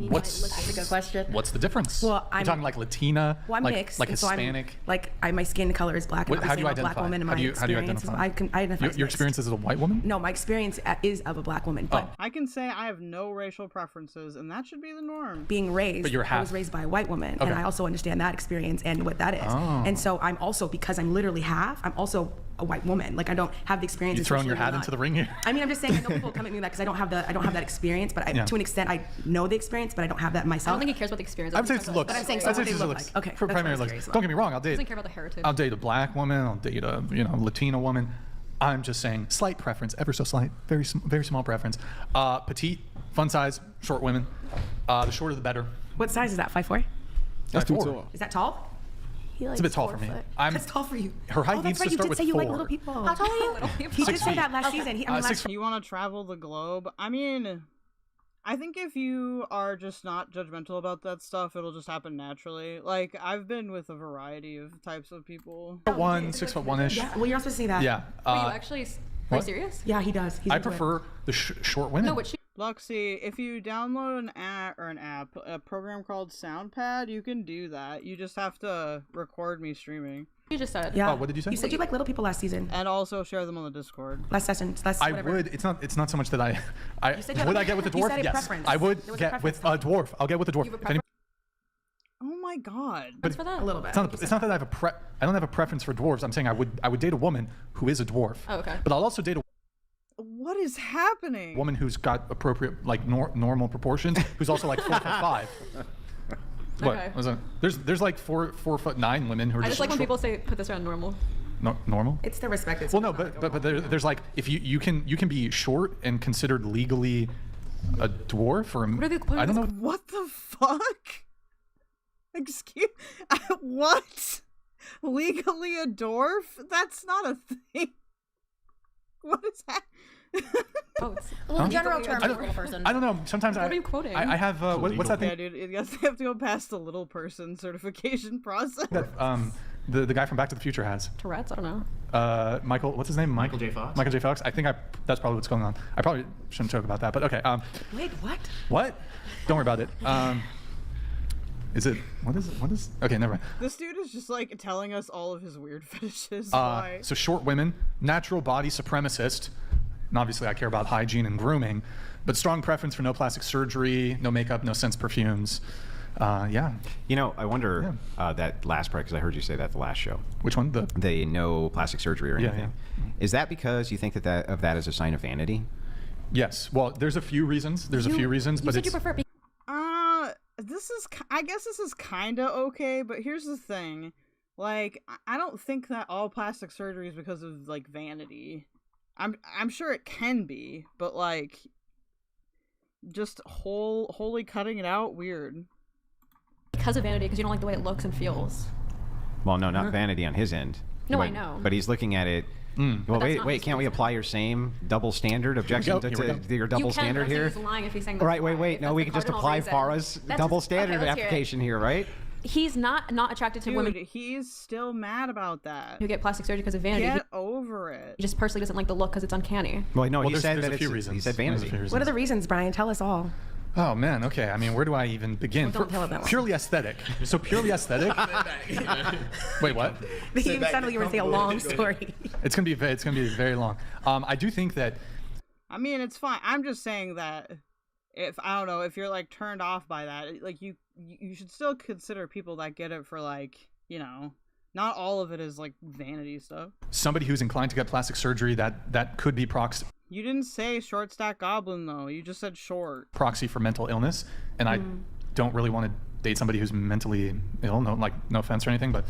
What's
That's a good question.
What's the difference?
Well,
I'm talking like Latina,
well, I'm
like,
mixed,
like
and so
Hispanic.
My skin color is black.
How do you identify?
Black woman, and
how do you
identify? I identify
your experience as a white woman?
No, my experience is of a black woman. But
I can say I have no racial preferences, and that should be the norm.
Being raised,
but you're half.
I was raised by a white woman, and I also understand that experience and what that is.
Oh.
And so I'm also, because I'm literally half, I'm also a white woman. Like I don't have the experience.
You throwing your hat into the ring here?
I mean, I'm just saying. I know people come at me with that because I don't have that experience. But to an extent, I know the experience, but I don't have that myself.
I don't think he cares about the experience.
I would say it's looks.
But I'm saying
I'd say
they
it's
look
looks.
like. Okay,
for primary looks. Don't get me wrong.
Doesn't care about the heritage.
I'll date a black woman. I'll date a Latina woman. I'm just saying slight preference, ever so slight, very small preference. Petite, fun size, short women. The shorter the better.
What size is that? 5'4"?
That's too tall.
Is that tall?
It's a bit tall for me.
That's tall for you.
Her height needs to start with 4.
You like little people. How tall are you? He did say that last season.
You want to travel the globe? I mean, I think if you are just not judgmental about that stuff, it'll just happen naturally. Like, I've been with a variety of types of people.
6'1"-ish.
Yeah, well, you're not supposed to say that.
Yeah.
Wait, you actually? Are you serious?
Yeah, he does.
I prefer the short women.
No, what she?
Luxie, if you download a program called SoundPad, you can do that. You just have to record me streaming.
You just said.
Yeah.
Oh, what did you say?
You said you like little people last season.
And also share them on the Discord.
Last session.
I would. It's not so much that I would I get with a dwarf?
You said a
yes.
preference.
I would get with a dwarf. I'll get with a dwarf.
Oh my god.
But for that? A little bit.
It's not that I don't have a preference for dwarves. I'm saying I would date a woman who is a dwarf.
Oh, okay.
But I'll also date a
What is happening?
woman who's got appropriate, like normal proportions, who's also like 4'5". What?
Okay.
Was it? There's like 4'9" women who are
I
just
just like when people say put this around normal.
normal.
It's the respect.
Well, no, but there's like if you can be short and considered legally a dwarf or I don't know.
What the fuck? Excuse what? Legally a dwarf? That's not a thing. What is that?
Well, in general terms, little person.
I don't know. Sometimes
What are you quoting?
I have what's that thing?
Yeah, dude. I guess they have to go past the little person certification process.
That the guy from Back to the Future has.
Tourette's? I don't know.
Michael, what's his name?
Michael J. Fox.
Michael J. Fox. I think that's probably what's going on. I probably shouldn't joke about that, but okay.
Wait, what?
What? Don't worry about it. Is it? What is? Okay, never mind.
This dude is just like telling us all of his weird fetishes. Why?
So short women, natural body supremacist. And obviously, I care about hygiene and grooming, but strong preference for no plastic surgery, no makeup, no scents, perfumes.
Yeah.
You know, I wonder that last part, because I heard you say that the last show.
Which one?
The no plastic surgery or anything.
Yeah.
Is that because you think that is a sign of vanity?
Yes. Well, there's a few reasons. But
said you prefer.
I guess this is kind of okay, but here's the thing. Like, I don't think that all plastic surgery is because of, like, vanity. I'm sure it can be, but, like, just wholly cutting it out, weird.
Because of vanity, because you don't like the way it looks and feels.
Well, no, not vanity on his end.
No, I know.
But he's looking at it. Well, wait, can't we apply your same double standard objection to your double standard here?
He's lying if he's saying
Wait. No, we can just apply Farha's double standard application here, right?
He's not attracted to women.
He's still mad about that.
Who get plastic surgery because of vanity.
Get over it.
He just personally doesn't like the look because it's uncanny.
Well, no, he said
there's
that
a few reasons.
He said vanity.
What are the reasons, Brian? Tell us all.
Oh man, okay. I mean, where do I even begin?
Well, don't tell it that
Purely aesthetic. So purely aesthetic. Wait, what?
You sounded like you were going to say a long story.
It's gonna be very long. I do think that.
I mean, it's fine. I'm just saying that if you're like turned off by that, like you should still consider people that get it for, like, you know, not all of it is like vanity stuff.
Somebody who's inclined to get plastic surgery that could be proxy.
You didn't say short stack goblin though. You just said short.
Proxy for mental illness, and I don't really want to date somebody who's mentally ill. No offense or anything, but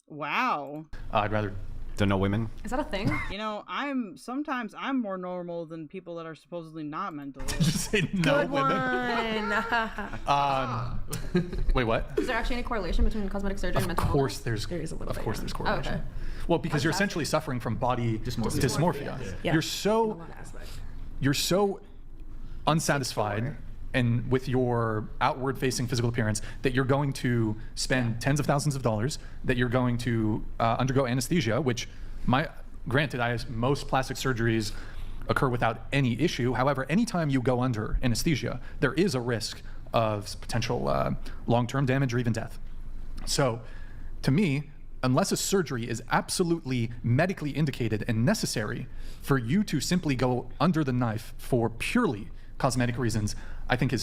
wow.
I'd rather.
To know women.
Is that a thing?
You know, sometimes I'm more normal than people that are supposedly not mental.
Just say no
Good
women. Wait, what?
Is there actually any correlation between cosmetic surgery and mental illness?
There is a little bit.
Of course, there's correlation.
Oh, okay.
Well, because you're essentially suffering from body dysmorphia.
Yeah.
You're so unsatisfied and with your outward-facing physical appearance that you're going to spend tens of thousands of dollars, that you're going to undergo anesthesia, which, granted, most plastic surgeries occur without any issue. However, anytime you go under anesthesia, there is a risk of potential long-term damage or even death. So, to me, unless a surgery is absolutely medically indicated and necessary for you to simply go under the knife for purely cosmetic reasons, I think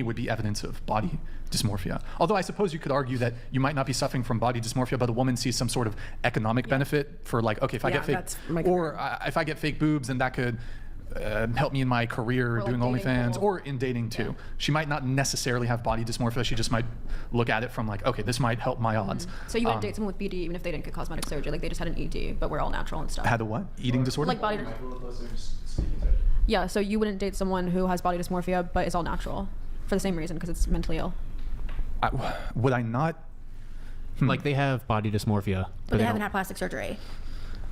would be evidence of body dysmorphia. Although I suppose you could argue that you might not be suffering from body dysmorphia, but a woman sees some sort of economic benefit for, like, okay, if I get fake, if I get fake boobs, then that could help me in my career doing OnlyFans or in dating too. Yeah. She might not necessarily have body dysmorphia. She just might look at it from, like, okay, this might help my odds.
So you wouldn't date someone with BD even if they didn't get cosmetic surgery, like they just had an ED, but we're all natural and stuff.
Had a what? Eating disorder?
Like body. Yeah, so you wouldn't date someone who has body dysmorphia but is all natural for the same reason, because it's mentally ill.
Would I not?
Like they have body dysmorphia,
but they haven't had plastic surgery.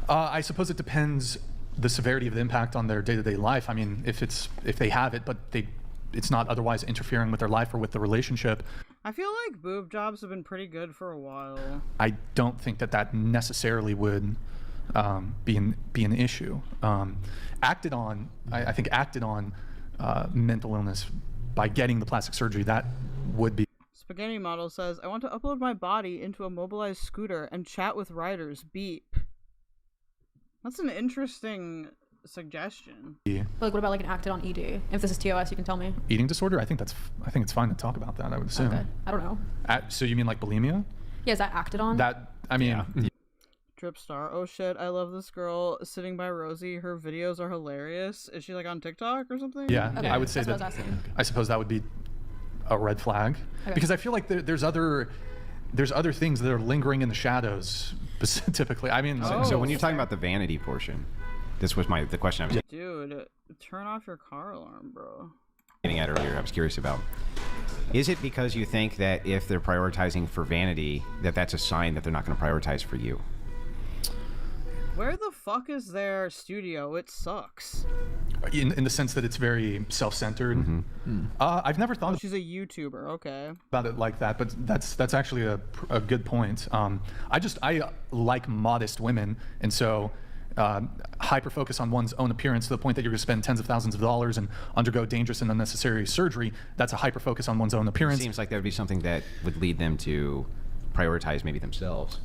I suppose it depends the severity of the impact on their day-to-day life. I mean, if they have it, but it's not otherwise interfering with their life or with the relationship.
I feel like boob jobs have been pretty good for a while.
I don't think that necessarily would be an issue. Acted on mental illness by getting the plastic surgery, that would be.
Spaghetti Model says, I want to upload my body into a mobilized scooter and chat with riders. Beep. That's an interesting suggestion.
But like, what about like an acted on ED? If this is TOS, you can tell me.
Eating disorder? I think it's fine to talk about that, I would assume.
Okay. I don't know.
So you mean like bulimia?
Yeah, is that acted on?
Dripstar, oh shit, I love this girl sitting by Rosie. Her videos are hilarious. Is she like on TikTok or something?
Yeah,
okay.
I would say that. I suppose that would be a red flag, because I feel like there's other things that are lingering in the shadows. Typically, I mean.
So when you're talking about the vanity portion, this was the question I was.
Dude, turn off your car alarm, bro.
Getting at earlier, I was curious about. Is it because you think that if they're prioritizing for vanity, that's a sign that they're not going to prioritize for you?
Where the fuck is their studio? It sucks.
In the sense that it's very self-centered. Mm-hmm. I've never thought.
She's a YouTuber. Okay.
About it like that, but that's actually a good point. I like modest women, and so hyper focus on one's own appearance to the point that you're going to spend tens of thousands of dollars and undergo dangerous and unnecessary surgery. That's a hyper focus on one's own appearance.
It seems like that would be something that would lead them to prioritize maybe themselves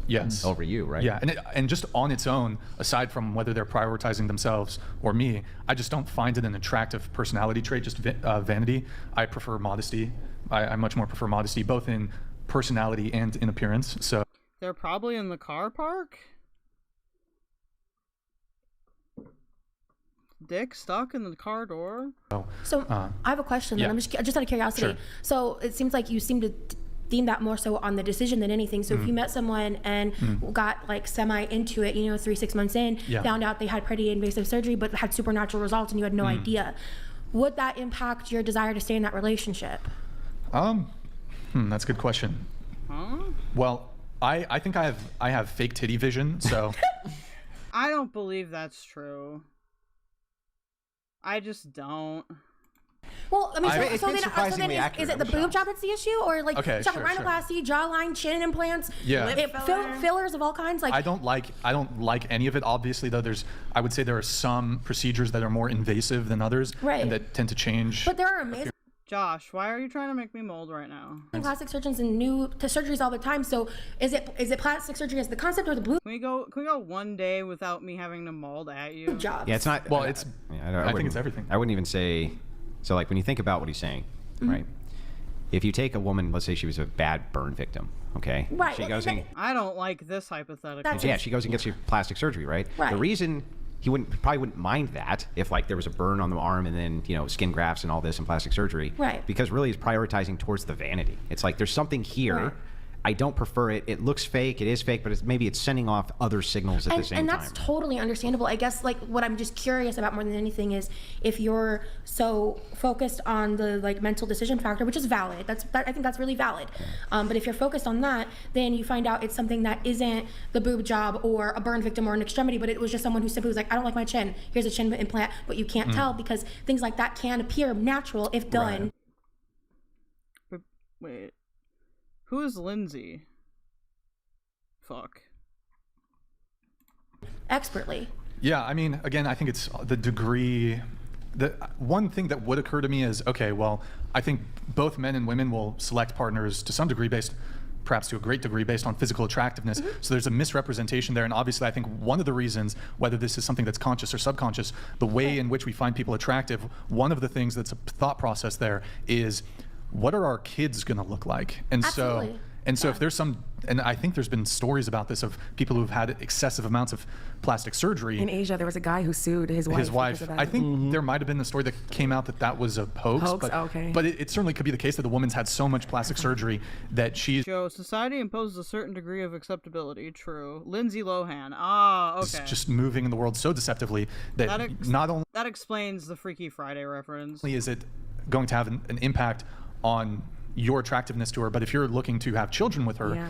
over you, right?
Yeah, and just on its own, aside from whether they're prioritizing themselves or me, I just don't find it an attractive personality trait, just vanity. I prefer modesty. I much more prefer modesty, both in personality and in appearance. So
they're probably in the car park. Dick stuck in the car door.
So I have a question.
yeah.
I'm just out of curiosity.
Sure.
So it seems like you seem to deem that more so on the decision than anything. So if you met someone and got like semi into it, 3-6 months in, found out they had pretty invasive surgery but had supernatural results and you had no idea, would that impact your desire to stay in that relationship?
That's a good question. Well, I think I have fake titty vision, so
I don't believe that's true. I just don't.
Well, I mean,
it's been surprisingly
is
accurate,
it the boob job that's the issue, or like
Okay,
talking
sure.
rhinoplasty, jawline, chin implants, fillers of all kinds? Like
I don't like any of it. Obviously, though, I would say there are some procedures that are more invasive than others, and that tend to change.
But there are amazing.
Josh, why are you trying to make me mold right now?
Plastic surgeons and new surgeries all the time. So is it plastic surgery as the concept or the blue?
Can we go one day without me having to mold at you?
Jobs.
Yeah, it's not.
Well,
I
think it's everything.
I wouldn't even say. So, like, when you think about what he's saying, right? If you take a woman, let's say she was a bad burn victim, okay?
Right.
She goes and
I don't like this hypothetical.
she goes and gets your plastic surgery, right?
Right.
The reason he probably wouldn't mind that if like there was a burn on the arm and then skin grafts and all this and plastic surgery,
right?
Because really he's prioritizing towards the vanity. It's like there's something here. Right. I don't prefer it. It looks fake. It is fake, but maybe it's sending off other signals at the same time.
And that's totally understandable. I guess like what I'm just curious about more than anything is if you're so focused on the like mental decision factor, which is valid. I think that's really valid. But if you're focused on that, then you find out it's something that isn't the boob job or a burn victim or an extremity, but it was just someone who simply was like, I don't like my chin. Here's a chin implant, but you can't tell because things like that can appear natural if done.
Right. But wait. Who is Lindsay? Fuck.
Expertly.
Yeah, I mean, again, I think it's the degree. The one thing that would occur to me is, okay, well, I think both men and women will select partners to some degree perhaps to a great degree based on physical attractiveness. So there's a misrepresentation there. And obviously I think one of the reasons, whether this is something that's conscious or subconscious, the way in which we find people attractive, one of the things that's a thought process there is, what are our kids going to look like? And
Absolutely.
so if there's and I think there's been stories about this of people who've had excessive amounts of plastic surgery.
In Asia, there was a guy who sued his wife.
His wife. I think there might have been the story that came out that was a hoax. But it certainly could be the case that the woman's had so much plastic surgery that she's.
Joe, society imposes a certain degree of acceptability. True. Lindsay Lohan. Okay.
Just moving in the world so deceptively that not only.
That explains the Freaky Friday reference.
Is it going to have an impact on your attractiveness to her, but if you're looking to have children with her,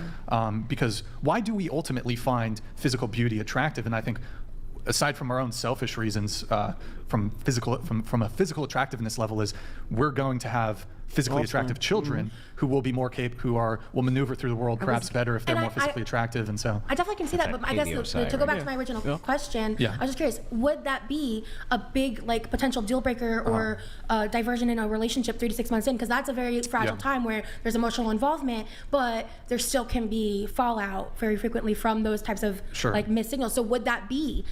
because why do we ultimately find physical beauty attractive? And I think, aside from our own selfish reasons, from a physical attractiveness level, is we're going to have physically attractive children who will be more will maneuver through the world perhaps better if they're more physically attractive, and so
I definitely can see that. But I guess to go back to my original question, I was just curious: would that be a big like potential deal breaker or diversion in a relationship 3 to 6 months in? Because that's a very fragile time where there's emotional involvement, but there still can be fallout very frequently from those types of like missed signals. So would that be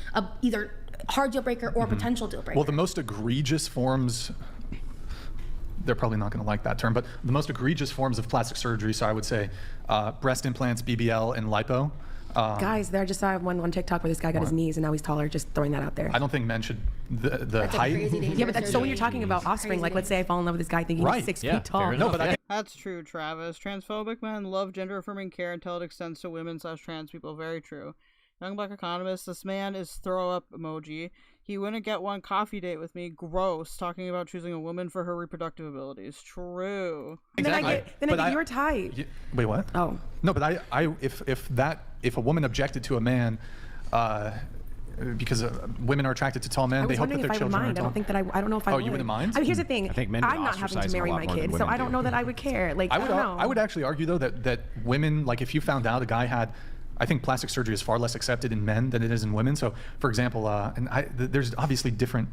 either hard deal breaker or potential deal breaker?
Well, the most egregious forms. They're probably not going to like that term, but the most egregious forms of plastic surgery, so I would say breast implants, BBL, and lipo.
Guys, there I just saw one TikTok where this guy got his knees and now he's taller. Just throwing that out there.
I don't think men should the height.
Yeah, but that's so when you're talking about offspring, like let's say I fall in love with this guy thinking he's 6 feet tall.
No, but
that's true, Travis. Transphobic men love gender affirming care until it extends to women/trans people. Very true. Young Black economist, this man is throw up emoji. He wouldn't get one coffee date with me. Gross. Talking about choosing a woman for her reproductive abilities. True.
Exactly.
Then I get your type.
Wait, what?
Oh.
No, but if a woman objected to a man, because women are attracted to tall men, they hope that their children are tall.
I don't think that I don't know if I would.
You wouldn't mind?
I mean, here's the thing.
I think men
I'm not having to marry my kid, so I don't know that I would care. Like, I don't know.
I would actually argue though that women, like if you found out a guy had. I think plastic surgery is far less accepted in men than it is in women. So, for example, there's obviously different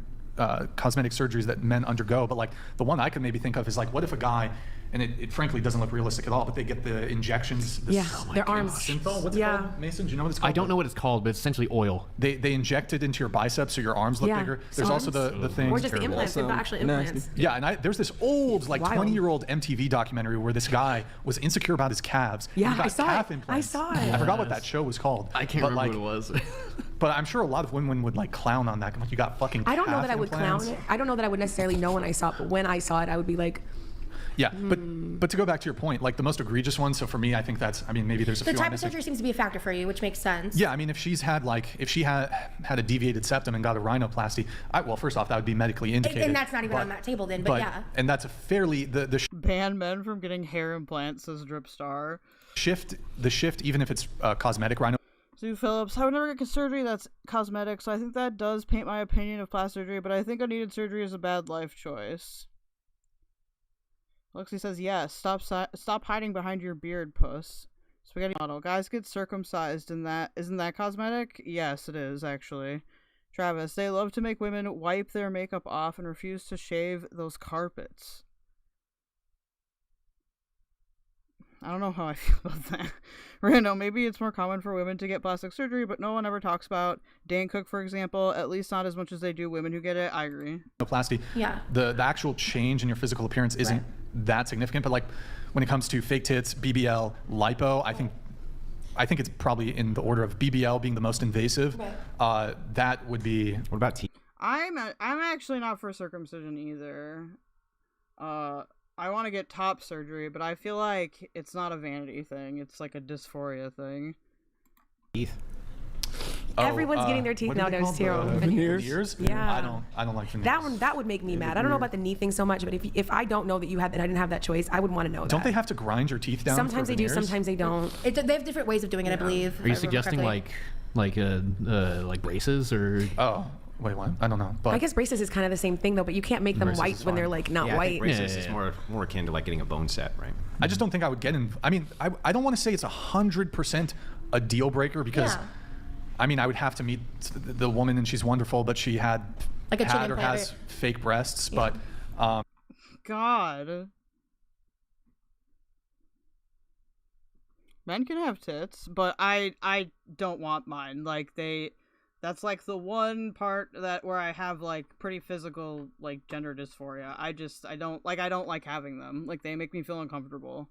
cosmetic surgeries that men undergo, but like the one I could maybe think of is like, what if a guy, and it frankly doesn't look realistic at all, but they get the injections.
Their arms.
Synthol? What's it called? Mason, do you know what it's called?
I don't know what it's called, but it's essentially oil.
They inject it into your biceps so your arms look bigger. There's also the thing.
Or just the implants, they've got actually implants.
Yeah, and there's this old, like,
Wild.
20-year-old MTV documentary where this guy was insecure about his calves.
Yeah,
and he got
I saw
calf
it.
implants.
I saw it.
I forgot what that show was called.
I can't remember what it was.
But I'm sure a lot of women would like clown on that. Like, you got fucking
I don't know
calf
that I would
implants.
clown it. I don't know that I would necessarily know when I saw it, but when I saw it, I would be like,
yeah, but to go back to your point, like the most egregious one. So for me, I think that's. I mean, maybe there's a
The
few.
type of surgery seems to be a factor for you, which makes sense.
Yeah, I mean, if she had a deviated septum and got a rhinoplasty, well, first off, that would be medically indicated.
And that's not even on that table then, but yeah.
And that's a fairly
ban men from getting hair implants, says Dripstar.
The shift, even if it's cosmetic rhino.
Sue Phillips, I would never get surgery that's cosmetic, so I think that does paint my opinion of plastic surgery, but I think unneeded surgery is a bad life choice. Lexi says, yes, stop hiding behind your beard, puss. Spaghetti model. Guys get circumcised in that. Isn't that cosmetic? Yes, it is, actually. Travis, they love to make women wipe their makeup off and refuse to shave those carpets. I don't know how I feel about that. Rando, maybe it's more common for women to get plastic surgery, but no one ever talks about Dane Cook, for example, at least not as much as they do women who get it. I agree.
Plasty.
Yeah.
The actual change in your physical appearance isn't that significant, but like when it comes to fake tits, BBL, lipo, I think it's probably in the order of BBL being the most invasive. That would be. What about T?
I'm actually not for circumcision either. I want to get top surgery, but I feel like it's not a vanity thing. It's like a dysphoria thing.
Teeth.
Everyone's getting their teeth nowadays too.
Veneers?
Yeah.
I don't like veneers.
That would make me mad. I don't know about the knee thing so much, but if I don't know that you had that, I didn't have that choice, I would want to know that.
Don't they have to grind your teeth down?
Sometimes they do, sometimes they don't.
They have different ways of doing it, I believe.
Are you suggesting like braces or?
Oh. Wait, what? I don't know. But
I guess braces is kind of the same thing though, but you can't make them
braces
white when they're like not
I
white.
think braces is more akin to like getting a bone set, right?
I just don't think I would get in. I mean, I don't want to say it's 100% a deal breaker because, I mean, I would have to meet the woman and she's wonderful, but she had
like
or has fake breasts, but.
God. Men can have tits, but I don't want mine. Like that's like the one part where I have like pretty physical like gender dysphoria. I don't like having them. Like they make me feel uncomfortable.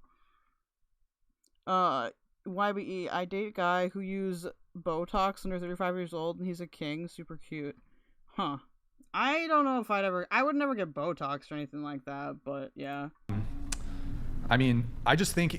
YBE, I date a guy who used Botox under 35 years old and he's a king, super cute. Huh. I don't know if I would never get Botox or anything like that, but yeah.
I mean, I just think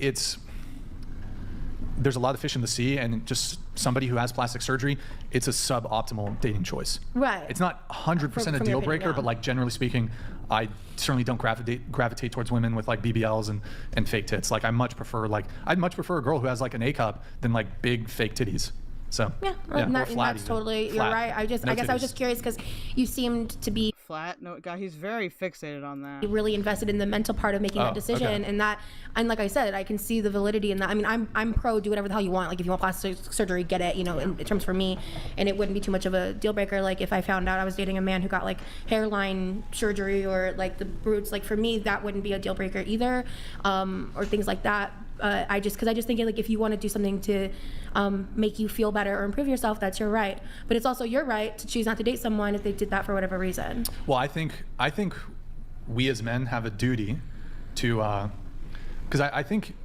there's a lot of fish in the sea, and just somebody who has plastic surgery, it's a suboptimal dating choice.
Right.
It's not 100% a deal breaker, but like generally speaking, I certainly don't gravitate towards women with like BBLs and fake tits. Like I'd much prefer a girl who has like an A cup than like big fake titties. So
and that's totally you're right. I guess I was just curious because you seemed to be
flat. No, God, he's very fixated on that.
Really invested in the mental part of making that decision, and like I said, I can see the validity in that. I mean, I'm pro do whatever the hell you want. Like if you want plastic surgery, get it. You know, in terms for me, and it wouldn't be too much of a deal breaker. Like if I found out I was dating a man who got like hairline surgery or like the roots, like for me that wouldn't be a deal breaker either, or things like that. I just think like if you want to do something to make you feel better or improve yourself, that's your right. But it's also your right to choose not to date someone if they did that for whatever reason.
Well, I think we as men have a duty to, because I think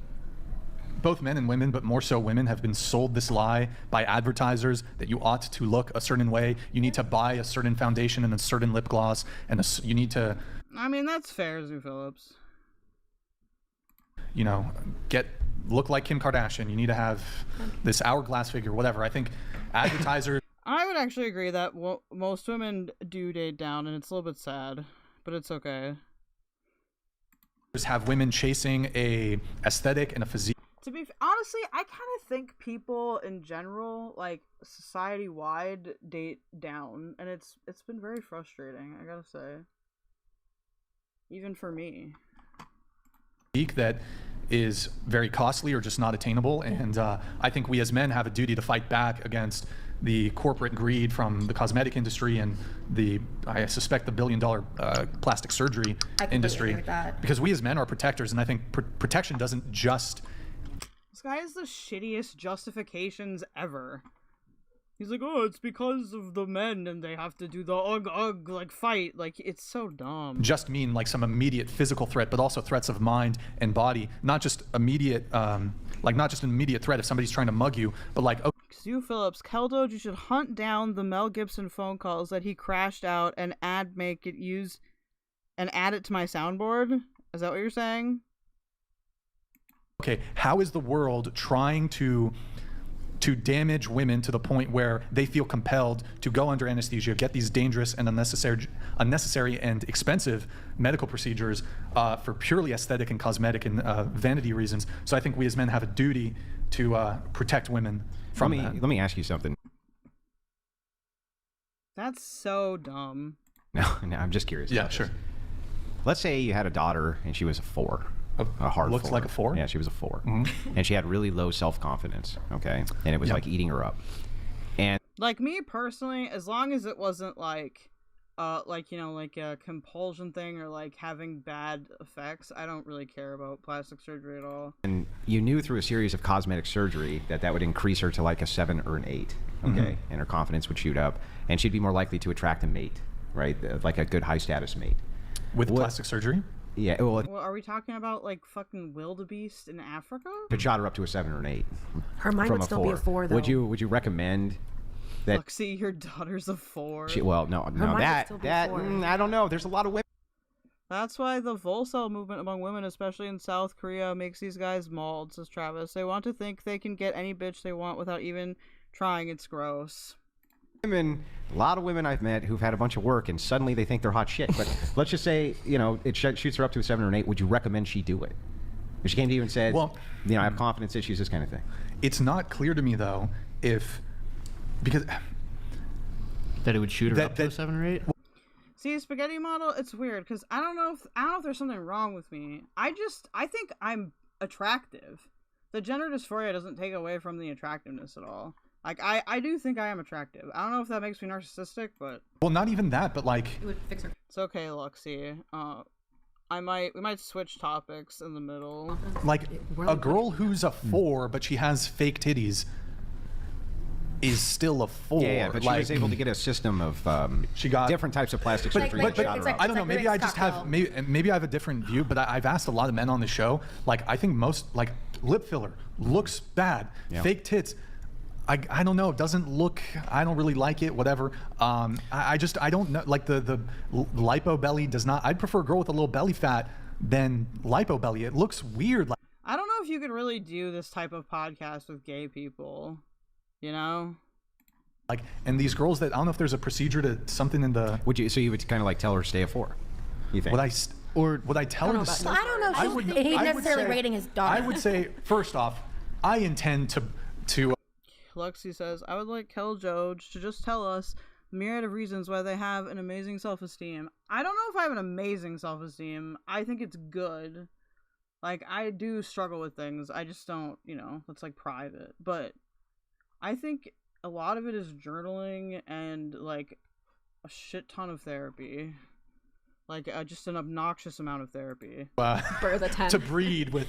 both men and women, but more so women, have been sold this lie by advertisers that you ought to look a certain way. You need to buy a certain foundation and a certain lip gloss, and you need to.
I mean, that's fair, Zoo Phillips.
You know, look like Kim Kardashian. You need to have this hourglass figure, whatever. I think advertisers.
I would actually agree that most women do date down, and it's a little bit sad, but it's okay.
Have women chasing a aesthetic and a physique.
Honestly, I kind of think people in general, like society-wide, date down, and it's been very frustrating, I gotta say. Even for me.
That is very costly or just not attainable, and I think we as men have a duty to fight back against the corporate greed from the cosmetic industry and I suspect the billion-dollar plastic surgery industry.
Agree with that.
Because we as men are protectors, and I think protection doesn't just.
This guy has the shittiest justifications ever. He's like, oh, it's because of the men and they have to do the ugh, like, fight. Like, it's so dumb.
Just mean like some immediate physical threat, but also threats of mind and body. Not just immediate, not just an immediate threat if somebody's trying to mug you, but like, okay.
Sue Phillips, KelDoge, you should hunt down the Mel Gibson phone calls that he crashed out and add it to my soundboard. Is that what you're saying?
Okay, how is the world trying to damage women to the point where they feel compelled to go under anesthesia, get these dangerous and unnecessary and expensive medical procedures for purely aesthetic and cosmetic and vanity reasons? So I think we as men have a duty to protect women from that.
Let me ask you something.
That's so dumb.
No, I'm just curious.
Yeah, sure.
Let's say you had a daughter and she was a 4. A hard
Looks
4.
like a 4?
Yeah, she was a 4. And she had really low self-confidence, okay? And it was like eating her up. And
like me personally, as long as it wasn't like a compulsion thing or like having bad effects, I don't really care about plastic surgery at all.
And you knew through a series of cosmetic surgery that would increase her to like a 7 or an 8, okay? And her confidence would shoot up, and she'd be more likely to attract a mate, right? Like a good high-status mate.
With plastic surgery?
Yeah, well,
are we talking about like fucking wildebeest in Africa?
it shot her up to a 7 or an 8.
Her mind
from
would still be a 4, though.
Would you recommend that?
Lexi, your daughter's a 4.
I don't know. There's a lot of women.
That's why the Volcel movement among women, especially in South Korea, makes these guys mauled, says Travis. They want to think they can get any bitch they want without even trying. It's gross.
A lot of women I've met who've had a bunch of work and suddenly they think they're hot shit. But let's just say, it shoots her up to a 7 or an 8. Would you recommend she do it? If she came to you and said, I have confidence issues, this kind of thing.
It's not clear to me though because
that it would shoot her up to a 7 or 8.
See, spaghetti model, it's weird because I don't know if there's something wrong with me. I think I'm attractive. The gender dysphoria doesn't take away from the attractiveness at all. Like, I do think I am attractive. I don't know if that makes me narcissistic, but...
Well, not even that, but like...
It would fix her.
It's okay, Luxie. We might switch topics in the middle.
Like, a girl who's a 4, but she has fake titties is still a 4.
Yeah, but she was able to get a system of
she got
different types of plastic surgery.
But I don't know, maybe I just have... Maybe I have a different view, but I've asked a lot of men on the show. Like, I think most... Like, lip filler looks bad. Yeah. Fake tits... I don't know. It doesn't look. I don't really like it. Whatever. I don't know. Like the lipo belly does not. I'd prefer a girl with a little belly fat than lipo belly. It looks weird. Like,
I don't know if you could really do this type of podcast with gay people. You know.
Like, and these girls that I don't know if there's a procedure to something in the.
So you would kind of like tell her to stay a 4. You think?
Would I tell her to?
I don't know. He's necessarily rating his daughter.
I would say first off, I intend to.
Lexi says, I would like KelDoge to just tell us the myriad of reasons why they have an amazing self-esteem. I don't know if I have an amazing self-esteem. I think it's good. Like, I do struggle with things. I just don't, that's like private. But I think a lot of it is journaling and like a shit ton of therapy. Like, just an obnoxious amount of therapy.
To breed with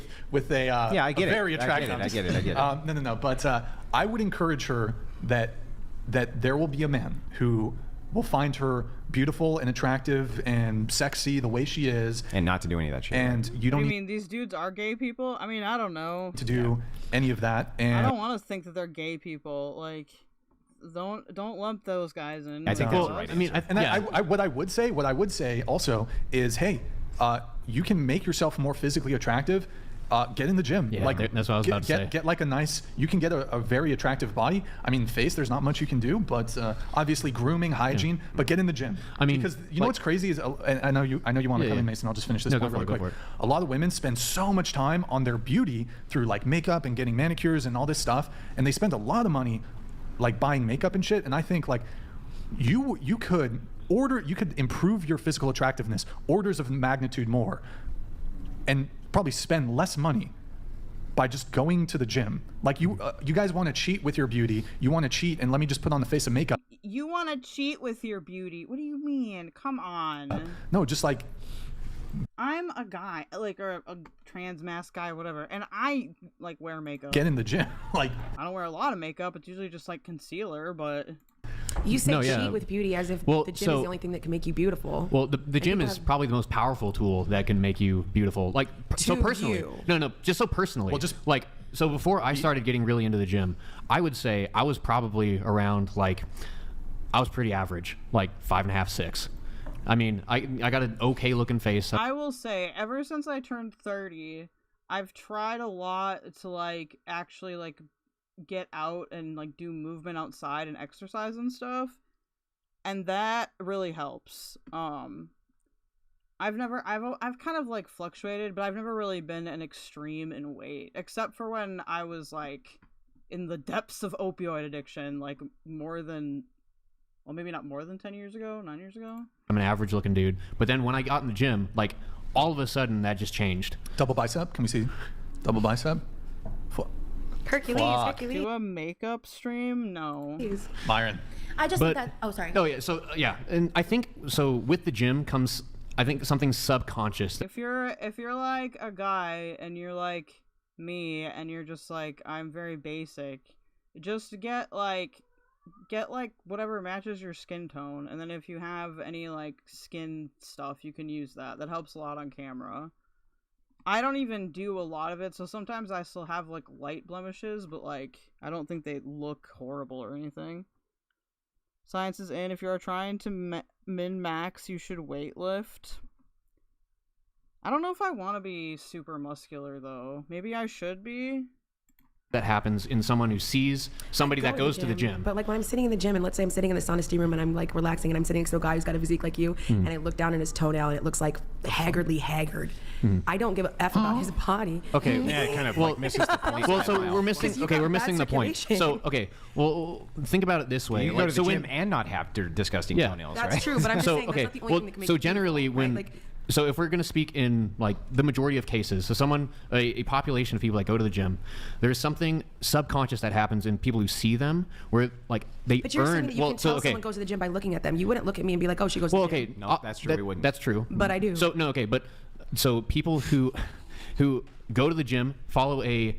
a
I get
very
it.
attractive.
I get it.
No. But I would encourage her that there will be a man who will find her beautiful and attractive and sexy the way she is,
and not to do any of that shit.
And you don't.
You mean these dudes are gay people? I mean, I don't know.
To do any of that, and
I don't want to think that they're gay people. Like. Don't lump those guys in.
I think that's right.
I mean, what I would say also is, hey, you can make yourself more physically attractive. Get in the gym.
Yeah, that's what I was about to say.
Get like a nice. You can get a very attractive body. I mean, face. There's not much you can do, but obviously grooming, hygiene. But get in the gym. I mean, because you know what's crazy is, and I know you want to come in, Mason. I'll just finish this point really quick. A lot of women spend so much time on their beauty through like makeup and getting manicures and all this stuff, and they spend a lot of money like buying makeup and shit. And I think like you could improve your physical attractiveness orders of magnitude more and probably spend less money by just going to the gym. Like you guys want to cheat with your beauty. You want to cheat and let me just put on the face of makeup.
You want to cheat with your beauty? What do you mean? Come on.
No, just like
I'm a guy, like, or a trans mask guy, whatever, and I like wear makeup.
Get in the gym. Like
I don't wear a lot of makeup. It's usually just like concealer, but
you say cheat with beauty as if the gym is the only thing that can make you beautiful.
Well, the gym is probably the most powerful tool that can make you beautiful. Like so personally. No, just so personally. Well, just like so before I started getting really into the gym, I would say I was probably around like I was pretty average, like 5.5, 6. I mean, I got an okay looking face.
I will say, ever since I turned 30, I've tried a lot to like actually like get out and like do movement outside and exercise and stuff, and that really helps. I've kind of like fluctuated, but I've never really been an extreme in weight, except for when I was like in the depths of opioid addiction, like more than, well, maybe not more than 10 years ago, 9 years ago.
I'm an average looking dude, but then when I got in the gym, like all of a sudden that just changed.
Double bicep? Can we see double bicep?
Hercules. Do a makeup stream? No.
Myron.
I just think that. Oh, sorry.
Oh yeah. So yeah, and I think so. With the gym comes, I think, something subconscious.
If you're like a guy and you're like me and you're just like I'm very basic, just get like whatever matches your skin tone, and then if you have any like skin stuff, you can use that. That helps a lot on camera. I don't even do a lot of it, so sometimes I still have like light blemishes, but like I don't think they look horrible or anything. Science is in. If you're trying to min-max, you should weightlift. I don't know if I want to be super muscular though. Maybe I should be.
That happens in someone who sees somebody that goes to the gym.
But like when I'm sitting in the gym and let's say I'm sitting in the sauna steam room and I'm like relaxing and I'm sitting next to a guy who's got a physique like you and I look down at his toenail and it looks like haggardly haggard. I don't give a F about his body.
Okay.
Yeah, it kind of like misses the point.
Well, so we're missing. Okay, we're missing the point. So okay, well, think about it this way.
You go to the gym and not have disgusting toenails, right?
That's true, but I'm just saying that's not the only thing that makes
so generally when. So if we're going to speak in like the majority of cases, so someone, a population of people that go to the gym, there's something subconscious that happens in people who see them where like they
But you're
earn.
saying that you can tell someone goes to the gym by looking at them. You wouldn't look at me and be like, oh, she goes to the gym.
No, that's true. We wouldn't.
That's true.
But I do.
So no, okay, but so people who go to the gym follow a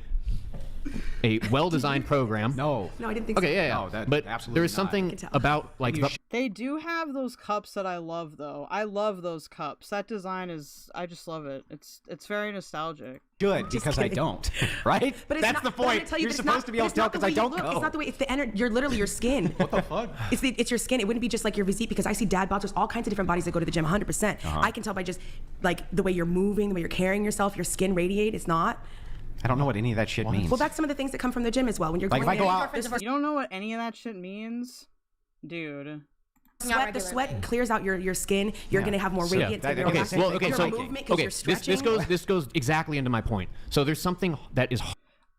well-designed program.
No, I didn't think so.
Okay, yeah.
No, that
but
absolutely
there's something about like
They do have those cups that I love though. I love those cups. That design is, I just love it. It's very nostalgic.
Good, because I don't, right?
But
that's the point. You're supposed to be able to tell because I don't know.
It's not the way. It's the energy. You're literally your skin.
What the fuck?
It's your skin. It wouldn't be just like your physique because I see dad bods. There's all kinds of different bodies that go to the gym. 100%. I can tell by just like the way you're moving, the way you're carrying yourself. Your skin radiate. It's not.
I don't know what any of that shit means.
Well, that's some of the things that come from the gym as well. When you're
like,
going
if I go out,
you don't know what any of that shit means, dude.
The sweat clears out your skin. You're gonna have more radiance.
This goes exactly into my point. So there's something that is.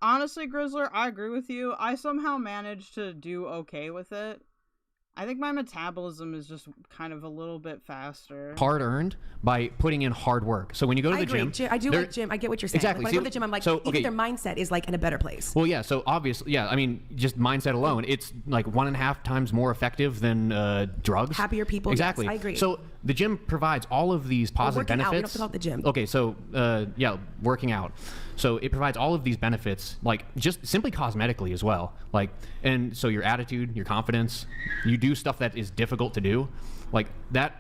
Honestly, Grizzler, I agree with you. I somehow managed to do okay with it. I think my metabolism is just kind of a little bit faster.
Hard earned by putting in hard work. So when you go to the gym,
I do like gym. I get what you're saying.
Exactly.
Like when I go to the gym, I'm like, even their mindset is like in a better place.
Well, yeah. So obviously, yeah. I mean, just mindset alone, it's like 1.5 times more effective than drugs.
Happier people.
Exactly.
Yes, I agree.
So the gym provides all of these positive benefits.
Out. We don't have to call it the gym.
Okay. So yeah, working out. So it provides all of these benefits, like just simply cosmetically as well. Like, and so your attitude, your confidence, you do stuff that is difficult to do, like that.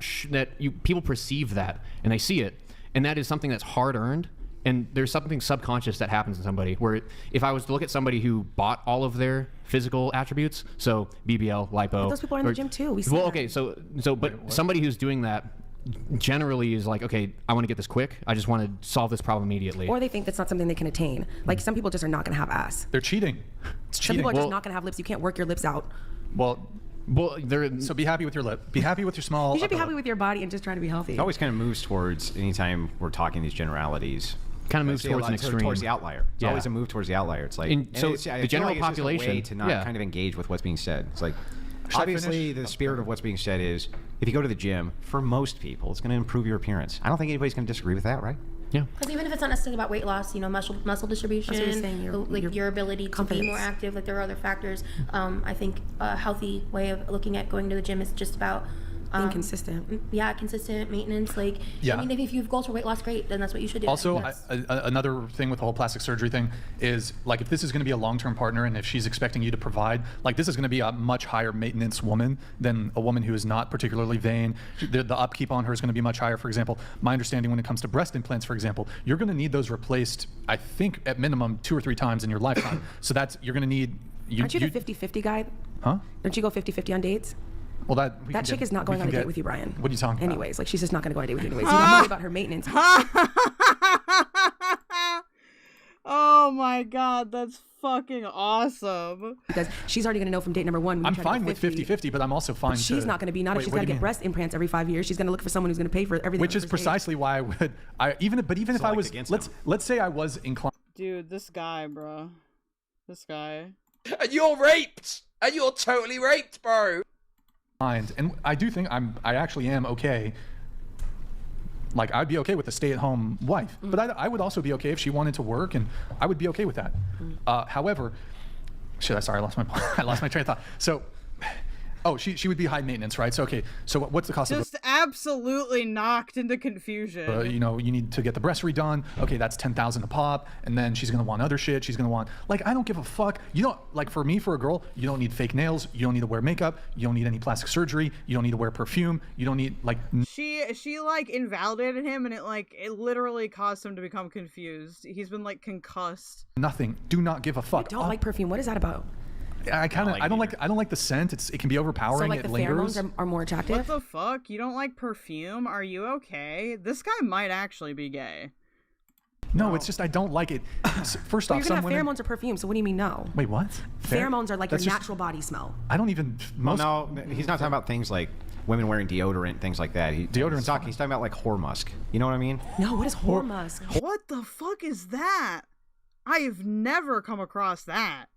People perceive that and they see it, and that is something that's hard earned. And there's something subconscious that happens in somebody. Where if I was to look at somebody who bought all of their physical attributes, so BBL, lipo,
but those people are in the gym too. We see
well,
that.
okay, so but somebody who's doing that generally is like, okay, I want to get this quick. I just want to solve this problem immediately.
Or they think that's not something they can attain. Like some people just are not going to have ass.
They're cheating. It's
Some
cheating.
people are just not going to have lips. You can't work your lips out.
Well, so be happy with your lip. Be happy with your small.
You should be happy with your body and just try to be healthy.
It always kind of moves towards, anytime we're talking these generalities,
kind of moves towards an extreme.
Towards the outlier. It's always a move towards the outlier. It's like
the general population,
it's a way to not kind of engage with what's being said. It's like obviously the spirit of what's being said is if you go to the gym, for most people, it's going to improve your appearance. I don't think anybody's going to disagree with that, right?
Yeah.
Because even if it's not necessarily about weight loss, you know, muscle distribution, your ability to be more active, like there are other factors. I think a healthy way of looking at going to the gym is just about
being consistent.
Yeah, consistent maintenance. Like, I mean, if you have goals for weight loss, great, then that's what you should do.
Also, another thing with the whole plastic surgery thing is, like, if this is going to be a long-term partner and if she's expecting you to provide, like, this is going to be a much higher maintenance woman than a woman who is not particularly vain. The upkeep on her is going to be much higher. For example, my understanding when it comes to breast implants, for example, you're going to need those replaced, I think, at minimum 2 or 3 times in your lifetime. So that's, you're going to need...
Aren't you the 50-50 guy?
Huh?
Don't you go 50-50 on dates?
Well,
that chick is not going on a date with you, Brian.
What are you talking about?
Anyways, like, she's just not going to go on a date with you anyways. You don't worry about her maintenance.
Oh my god, that's fucking awesome.
Because she's already going to know from date number 1.
I'm fine with 50-50, but I'm also fine.
But she's not going to be. Not if she's got to get breast implants every 5 years. She's going to look for someone who's going to pay for everything.
Which is precisely why I would. Even if I was, let's say I was inclined.
Dude, this guy, bro. This guy.
And you're raped. And you're totally raped, bro.
And I do think I actually am okay. Like, I'd be okay with a stay-at-home wife, but I would also be okay if she wanted to work, and I would be okay with that. However, sorry, I lost my train of thought. So, she would be high maintenance, right? So, okay, so what's the cost of
Just absolutely knocked into confusion.
you know, you need to get the breast redone. Okay, that's $10,000 a pop, and then she's gonna want other shit. She's gonna want, like, I don't give a fuck. You don't, like, for me, for a girl, you don't need fake nails. You don't need to wear makeup. You don't need any plastic surgery. You don't need to wear perfume. You don't need, like.
She like invalidated him, and it literally caused him to become confused. He's been like concussed.
Nothing. Do not give a fuck.
I don't like perfume. What is that about?
I don't like the scent. It can be overpowering.
So, like,
it
the
lingers.
pheromones are more attractive?
What the fuck? You don't like perfume? Are you okay? This guy might actually be gay.
No, it's just I don't like it. First off,
you're gonna have pheromones or perfume, so what do you mean no?
Wait, what?
Pheromones are like your natural body smell.
I don't even.
No, he's not talking about things like women wearing deodorant, things like that. He's talking about like whore musk. You know what I mean?
No, what is whore musk?
What the fuck is that? I have never come across that.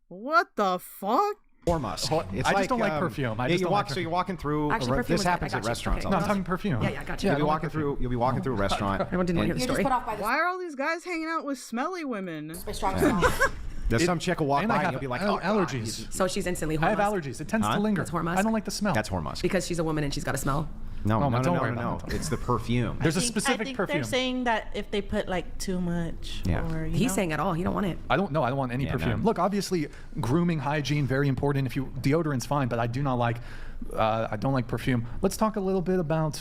What the fuck?
Whore musk.
I just don't like perfume.
You're walking through.
Actually,
this happens at restaurants.
No, I'm talking perfume.
Yeah, got you.
You'll be walking through a restaurant.
Everyone didn't hear the story.
Why are all these guys hanging out with smelly women?
There's some chick will walk by and you'll be like, oh,
allergies.
So she's instantly whore
I have
musk.
allergies. It tends to linger.
That's whore musk?
I don't like the smell.
That's whore musk.
Because she's a woman and she's got a smell?
No. It's the perfume.
There's a
I
specific
think
perfume.
They're saying that if they put like too much.
Yeah.
Or,
He's saying at all. He don't want it.
I don't want any perfume. Look, obviously, grooming, hygiene, very important. Deodorant's fine, but I do not like. I don't like perfume. Let's talk a little bit about.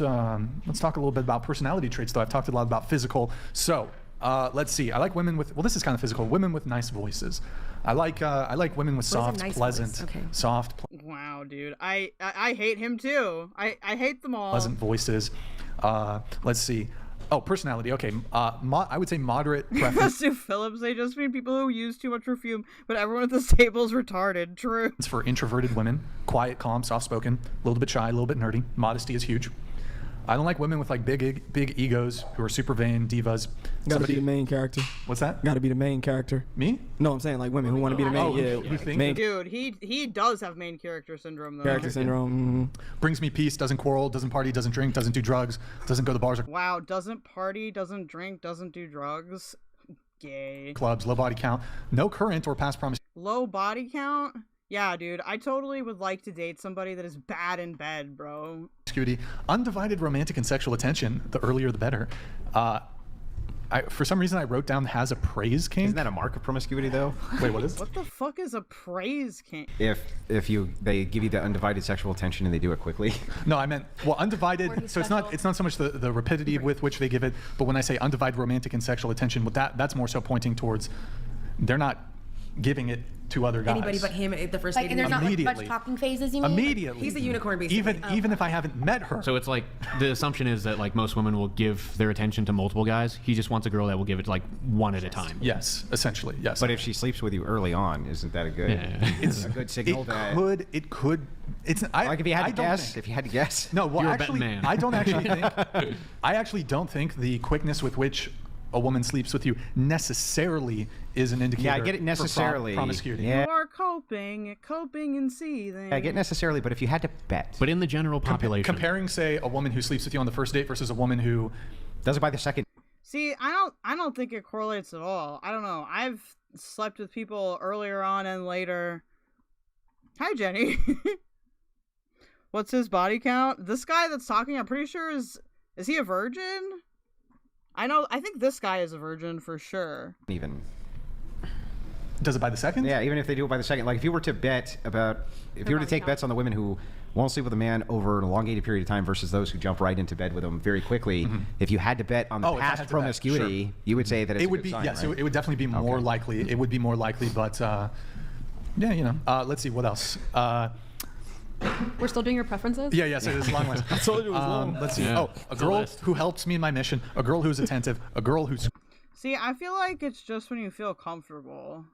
Personality traits, though. I've talked a lot about physical. So. Let's see. I like women with. Well, this is kind of physical. Women with nice voices. I like women with soft, pleasant, soft.
Wow, dude. I hate him too. I hate them all.
Pleasant voices. Let's see. Oh, personality. Okay. I would say moderate preference.
To Phillips, they just mean people who use too much perfume, but everyone at this table is retarded. True.
It's for introverted women. Quiet, calm, soft-spoken, a little bit shy, a little bit nerdy. Modesty is huge. I don't like women with like big egos who are super vain, divas.
Gotta be the main character.
What's that?
Gotta be the main character.
Me?
No, I'm saying like women who want to be the main.
Who think
main
dude, he does have main character syndrome though.
Character syndrome.
Brings me peace. Doesn't quarrel. Doesn't party. Doesn't drink. Doesn't do drugs. Doesn't go to bars.
Wow. Doesn't party. Doesn't drink. Doesn't do drugs. Gay.
Clubs. Low body count. No current or past promise.
Low body count. Yeah, dude, I totally would like to date somebody that is bad in bed, bro.
Undivided romantic and sexual attention. The earlier, the better. For some reason, I wrote down has a praise kink.
Isn't that a mark of promiscuity, though?
Wait, what is?
What the fuck is a praise kink?
If they give you the undivided sexual attention and they do it quickly.
No, I meant undivided. So it's not so much the rapidity with which they give it, but when I say undivided romantic and sexual attention, with that's more so pointing towards they're not giving it to other guys.
Anybody but him at the first
date.
Like,
and there's not like much talking phases, you mean?
Immediately.
He's a unicorn, basically.
Even if I haven't met her.
So it's like the assumption is that like most women will give their attention to multiple guys. He just wants a girl that will give it like one at a time.
Yes, essentially, yes.
But if she sleeps with you early on, isn't that a good? It's a good signal.
It could. It's
like if you had to guess. If you had to guess.
No, well,
You're
actually,
a betting man.
I don't actually think. I actually don't think the quickness with which a woman sleeps with you necessarily is an indicator.
Yeah, I get it necessarily.
For promiscuity.
Yeah.
You are coping and seething.
Yeah, I get necessarily, but if you had to bet.
But in the general population.
Comparing, say, a woman who sleeps with you on the first date versus a woman who
does it by the second.
See, I don't think it correlates at all. I don't know. I've slept with people earlier on and later. Hi, Jenny. What's his body count? This guy that's talking, I'm pretty sure is he a virgin? I think this guy is a virgin for sure.
Even.
Does it by the second?
Yeah, even if they do it by the second. Like if you were to bet about, if you were to take bets on the women who won't sleep with a man over an elongated period of time versus those who jump right into bed with them very quickly, if you had to bet on the past promiscuity, you would say that it's
it would
a good
be
sign,
yes,
right?
it would definitely be more likely. It would be more likely, but yeah, you know. Let's see what else.
We're still doing your preferences?
Yeah, so there's a long list.
I told you it was long.
Let's see.
Yeah,
a girl who helps me in my mission, a girl who's attentive, a girl who's...
See, I feel like it's just when you feel comfortable.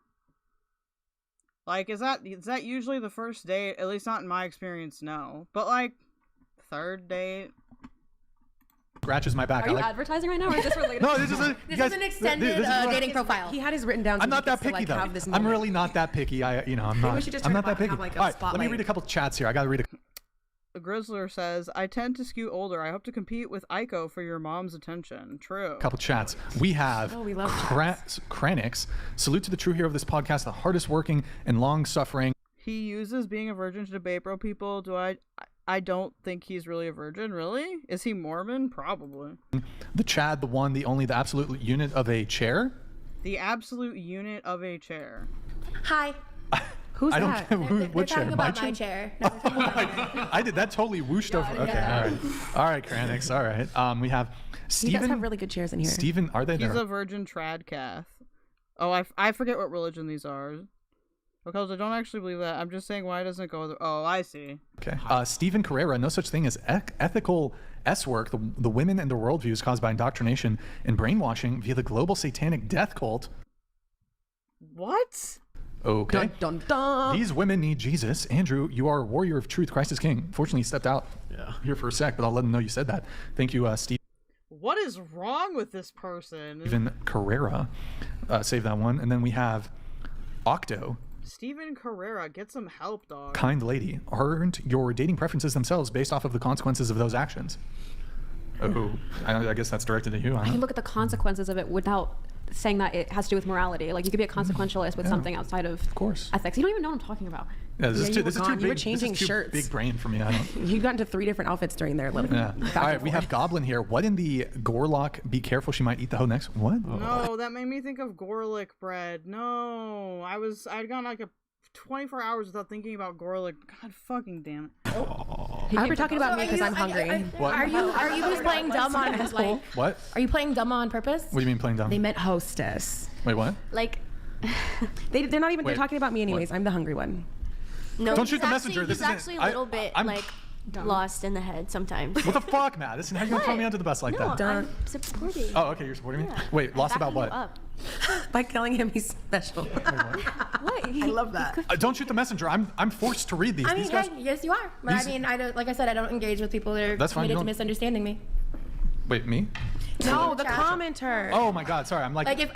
Like, is that usually the first date? At least not in my experience, no. But, like, third date...
Scratches my back.
Are you advertising right now, or is this related?
No, this is
an extended dating profile.
He had his written down.
I'm not that picky, though. I'm really not that picky. I'm not that picky.
Like
All right, let me read a couple chats here. I got to read
A Grizzler says, I tend to skew older. I hope to compete with Aiko for your mom's attention. True.
couple chats. We have
we love
Kranix. Salute to the true hero of this podcast, the hardest working and long suffering.
He uses being a virgin to debate bro people. I don't think he's really a virgin. Really? Is he Mormon? Probably.
The Chad, the one, the only, the absolute unit of a chair.
The absolute unit of a chair.
Hi.
Who's
I
that?
don't care what chair.
Talking about my chair. No, we're talking about
I did that totally whooshed over. Okay, all right, Kranix. All right. We have Steven.
You guys have really good chairs in here.
Steven, are they there?
He's a virgin tradcath. Oh, I forget what religion these are. Because I don't actually believe that. I'm just saying why doesn't it go... Oh, I see.
Okay. Steven Carrera, no such thing as ethical S-work, the women and their worldviews caused by indoctrination and brainwashing via the global satanic death cult.
What?
Okay.
Dun, dun, dun.
These women need Jesus. Andrew, you are a warrior of truth. Christ is king. Fortunately, he stepped out here for a sec, but I'll let him know you said that. Thank you, Steve.
What is wrong with this person?
Steven Carrera. Save that one. And then we have Octo.
Steven Carrera, get some help, dog.
Kind lady. Aren't your dating preferences themselves based off of the consequences of those actions? Oh, I guess that's directed at you.
I can look at the consequences of it without saying that it has to do with morality. Like you could be a consequentialist with something outside of ethics. You don't even know what I'm talking about.
Yeah, this is too
You were changing shirts.
Big brain for me. I don't.
You got into 3 different outfits during their little.
Yeah. All right, we have Goblin here. What in the Gorlock? Be careful, she might eat the hoe next. What?
No, that made me think of Gorlick bread. No, I'd gone like a 24 hours without thinking about Gorlick. God fucking damn it.
I hope you're talking about me because I'm hungry.
What?
Are you just playing dumb on like?
What?
Are you playing dumb on purpose?
What do you mean playing dumb?
They meant hostess.
Wait, what?
Like,
they're not even.
Wait,
they're talking about me anyways.
what?
I'm the hungry one.
no,
Don't
he's
shoot the
actually-
messenger. This
He's
isn't-
actually a little bit like lost in the head sometimes.
What the fuck, Madison? How are you gonna throw me under the bus like
No,
that?
I'm supporting.
Oh, okay, you're supporting me.
Yeah.
Wait, lost
I'm
about what?
backing
By telling him he's special.
What?
I love that.
Don't shoot the messenger. I'm forced to read these.
I mean,
These guys.
yes, you are. But
these-
I mean, I don't. Like I said, I don't engage with people that are
That's fine, you
committed to
don't-
misunderstanding me.
Wait, me?
No, the commenter.
Oh my God, sorry. I'm like.
Like if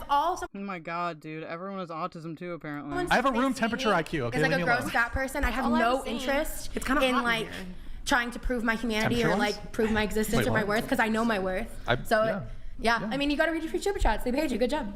all.
Oh my God, dude. Everyone has autism too, apparently.
I have a room temperature IQ. Okay,
As like
leave
a
me alone.
gross fat person, I have
all I
no
was saying.
interest
It's kinda
in
hot in
like
here.
trying to prove my humanity or
Temperature-wise?
like prove my existence
Wait,
or my
what?
worth because I know my worth. So yeah. I mean, you got to read your super chats. They paid you. Good job.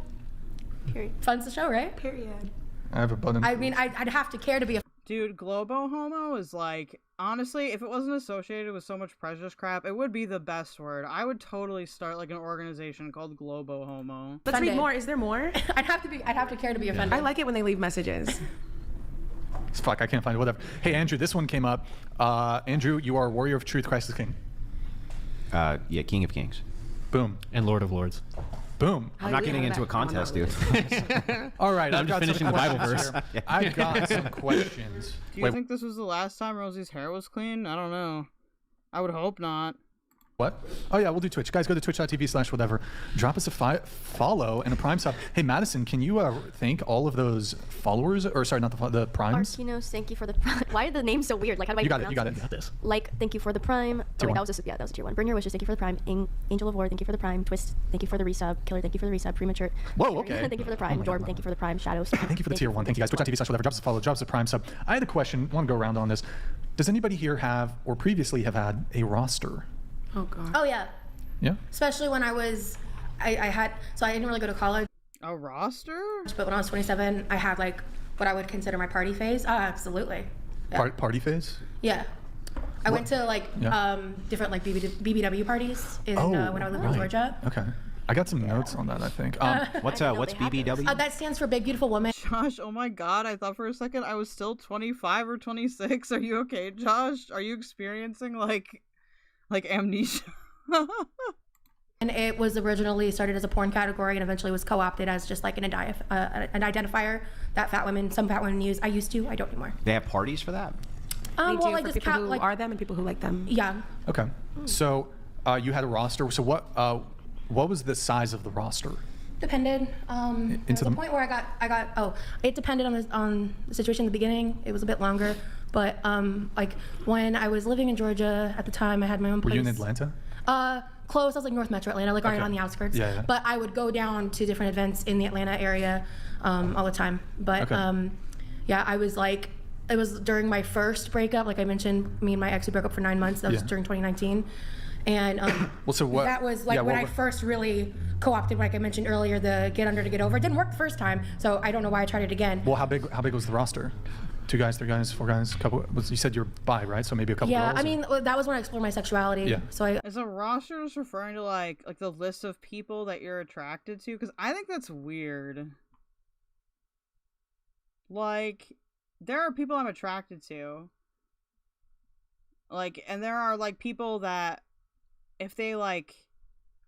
Period.
Fun's the show, right?
Period.
I have a button.
I mean, I'd have to care to be a.
Dude, globo homo is like, honestly, if it wasn't associated with so much prejudice crap, it would be the best word. I would totally start like an organization called Globo Homo.
Let's
Sunday.
read more. Is there more?
I'd have to care to be offended.
I like it when they leave messages.
Fuck, I can't find it. Whatever. Hey, Andrew, this one came up. Andrew, you are a warrior of truth. Christ is king.
Yeah, King of Kings.
Boom.
And Lord of Lords.
Boom.
I'm not getting into a contest, dude.
All right,
I'm
I've
just
got
finishing
some
the Bible
questions
verse.
here. I've got some questions.
Do you think this was the last time Rosie's hair was clean? I don't know. I would hope not.
What? Oh yeah, we'll do Twitch. Guys, go to twitch.tv/whatever. Drop us a follow and a Prime sub. Hey, Madison, can you thank all of those followers? Or sorry, not the Primes?
Arkinos, thank you for the prime. Why are the names so weird? Like, how do I
You got it.
pronounce
You got it. You got this.
Like, thank you for the prime.
Tier
Oh, wait,
one.
that was a tier 1. Burn Your Wishes, thank you for the prime. Angel of War, thank you for the prime. Twist, thank you for the resub. Killer, thank you for the resub. Premature.
Whoa, okay.
Thank you for the prime. Dorm, thank you for the prime. Shadows.
Thank you for the tier 1. Thank you guys. Twitch.tv/whatever. Drop us a follow. Drop us a Prime sub. I had a question. Want to go around on this. Does anybody here have or previously have had a roster?
Oh God.
Oh yeah.
Yeah.
Especially when I was I didn't really go to college.
A roster?
But when I was 27, I had like what I would consider my party phase. Absolutely. Yeah.
Party phase?
Yeah. I went to like different like BBW parties when I lived in Georgia.
Okay. I got some notes on that, I think.
What's BBW?
That stands for Big Beautiful Woman.
Josh, oh my god, I thought for a second I was still 25 or 26. Are you okay, Josh? Are you experiencing like amnesia?
And it was originally started as a porn category and eventually was co-opted as just like an identifier that some fat women use. I don't anymore.
They have parties for that?
Well, like
for people who are them and people who like them.
Yeah.
Okay. So you had a roster. So what was the size of the roster?
Depended. There was a point where it depended on the situation in the beginning. It was a bit longer. But like when I was living in Georgia at the time, I had my own place.
Were you in Atlanta?
Close. I was like North Metro Atlanta, like right on the outskirts.
Yeah.
But I would go down to different events in the Atlanta area all the time. But I was like, it was during my first breakup. Like I mentioned, me and my ex, we broke up for 9 months. That was during 2019. And that was like when I first really co-opted, like I mentioned earlier, the get under to get over. It didn't work the first time, so I don't know why I tried it again.
Well, how big was the roster? 2 guys, 3 guys, 4 guys, couple. You said you're bi, right? So maybe a couple.
Yeah,
girls,
I mean that was when I explored my sexuality.
Yeah.
So
Is a roster just referring to like the list of people that you're attracted to? Because I think that's weird. Like, there are people I'm attracted to. Like, and there are like people that, if they like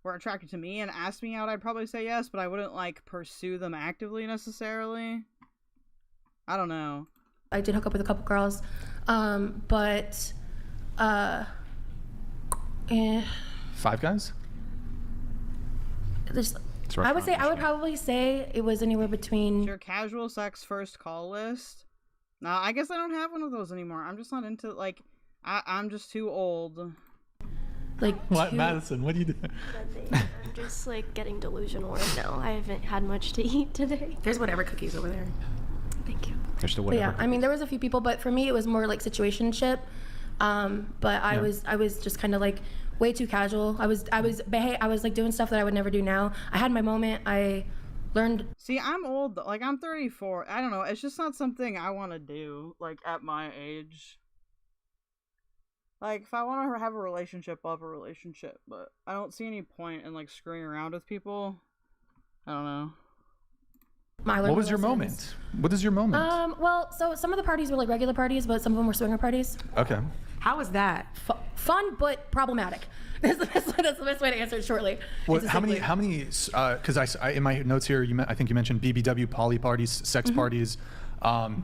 were attracted to me and asked me out, I'd probably say yes, but I wouldn't like pursue them actively necessarily. I don't know.
I did hook up with a couple girls, but
5 guys?
I would probably say it was anywhere between
your casual sex first call list. No, I guess I don't have one of those anymore. I'm just not into like I'm just too old.
Like
what, Madison? What do you do?
I'm just like getting delusional right now. I haven't had much to eat today.
There's whatever cookies over there.
Thank you.
There's still whatever.
Yeah, I mean there was a few people, but for me it was more like situationship. But I was just kind of like way too casual. I was like doing stuff that I would never do now. I had my moment. I learned.
See, I'm old. Like I'm 34. I don't know. It's just not something I want to do. Like at my age. Like if I want to have a relationship, I'll have a relationship. But I don't see any point in like screwing around with people. I don't know.
What was your moment? What is your moment?
Well, so some of the parties were like regular parties, but some of them were swinger parties.
Okay.
How was that?
Fun, but problematic. That's the best way to answer it shortly.
Well, how many? Because I in my notes here, I think you mentioned BBW, poly parties, sex parties. How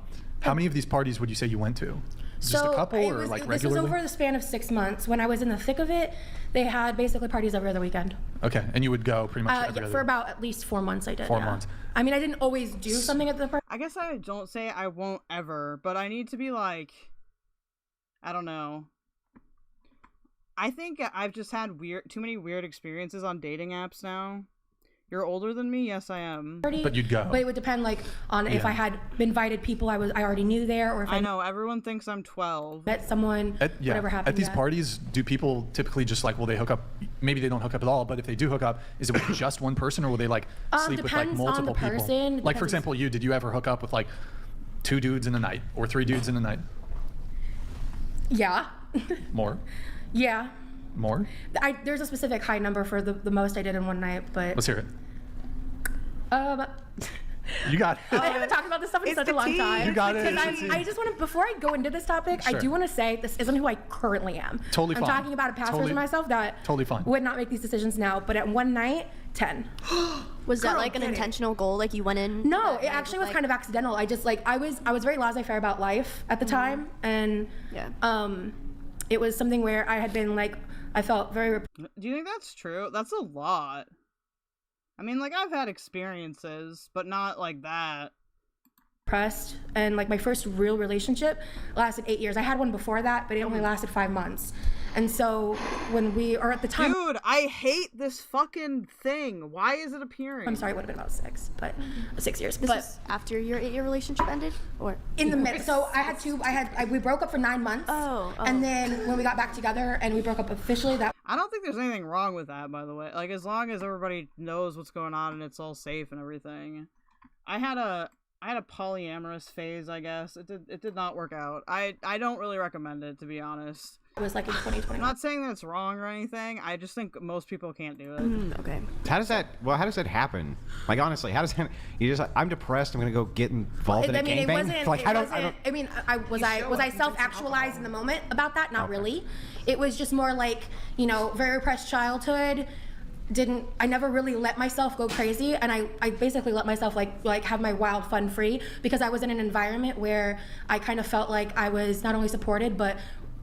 many of these parties would you say you went to? Just a couple, or like regularly?
This was over the span of 6 months. When I was in the thick of it, they had basically parties every other weekend.
Okay, and you would go pretty much every other.
For about at least 4 months I did.
4 months.
I mean, I didn't always do something at the party.
I guess I don't say I won't ever, but I need to be like, I don't know. I think I've just had too many weird experiences on dating apps now. You're older than me? Yes, I am.
But you'd go.
But it would depend, like, on if I had invited people I already knew there, or if
I know everyone thinks I'm 12.
Met someone. Whatever happened.
At these parties, do people typically just like, will they hook up? Maybe they don't hook up at all, but if they do hook up, is it with just one person, or will they like sleep with like multiple people?
Person.
Like for example, did you ever hook up with like 2 dudes in a night or 3 dudes in a night?
Yeah.
More.
Yeah.
More?
There's a specific high number for the most I did in one night, but...
Let's hear it. You got it.
I haven't talked about this stuff in such a long time.
You got it.
I just want to, before I go into this topic,
Sure.
I do want to say this isn't who I currently am.
Totally
I'm
fine.
talking about a past version of myself that would not make these decisions now, but at one night, 10.
Was that like an intentional goal? Like you went in?
No, it actually was kind of accidental. I just like, I was very laissez-faire about life at the time, and it was something where I had been like, I felt very...
Do you think that's true? That's a lot. I mean, like, I've had experiences, but not like that.
depressed, and like my first real relationship lasted 8 years. I had one before that, but it only lasted 5 months. And so when we are at the time,
dude, I hate this fucking thing. Why is it appearing?
I'm sorry, it would have been about 6, but 6 years.
This
but
was after your 8-year relationship ended, or
in the middle. So we broke up for 9 months. And then when we got back together and we broke up officially, that.
I don't think there's anything wrong with that, by the way. Like, as long as everybody knows what's going on and it's all safe and everything. I had a polyamorous phase, I guess. It did not work out. I don't really recommend it, to be honest.
It was like in 2020.
I'm not saying that it's wrong or anything. I just think most people can't do it.
Okay.
How does that happen? Like, honestly, how does that, you just, I'm depressed, I'm gonna go get involved in a gangbang? Like,
was I self-actualized in the moment about that? Not really. It was just more like, very repressed childhood. I never really let myself go crazy, and I basically let myself like have my wild fun free, because I was in an environment where I kind of felt like I was not only supported but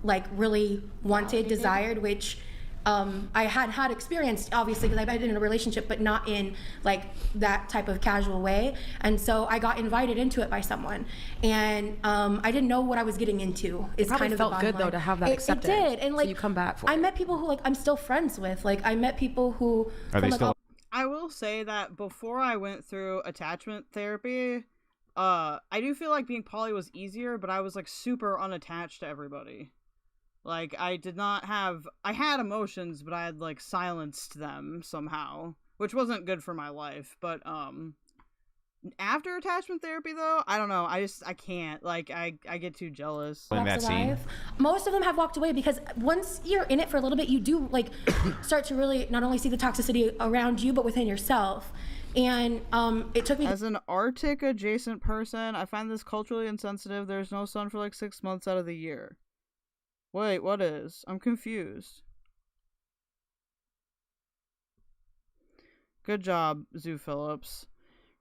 like really wanted, desired, which I had experienced, obviously, because I've been in a relationship, but not in like that type of casual way. And so I got invited into it by someone, and I didn't know what I was getting into.
It probably felt good though to have that acceptance.
It did, and like
so you come back for
I met people who like I'm still friends with. Like I met people who
are they still?
I will say that before I went through attachment therapy, I do feel like being poly was easier, but I was like super unattached to everybody. Like, I had emotions, but I had, like, silenced them somehow, which wasn't good for my life. But, after attachment therapy, though, I don't know. I can't. Like, I get too jealous.
Most of them have walked away, because once you're in it for a little bit, you do, like, start to really not only see the toxicity around you, but within yourself. And it took me.
As an Arctic adjacent person, I find this culturally insensitive. There's no sun for, like, 6 months out of the year. Wait, what is? I'm confused. Good job, Zoo Phillips.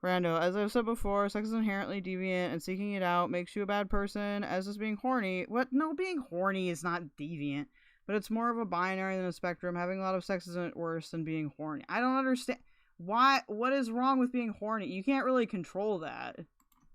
Rando, as I've said before, sex is inherently deviant, and seeking it out makes you a bad person, as is being horny. What? No, being horny is not deviant, but it's more of a binary than a spectrum. Having a lot of sex isn't worse than being horny. I don't understand. What is wrong with being horny? You can't really control that.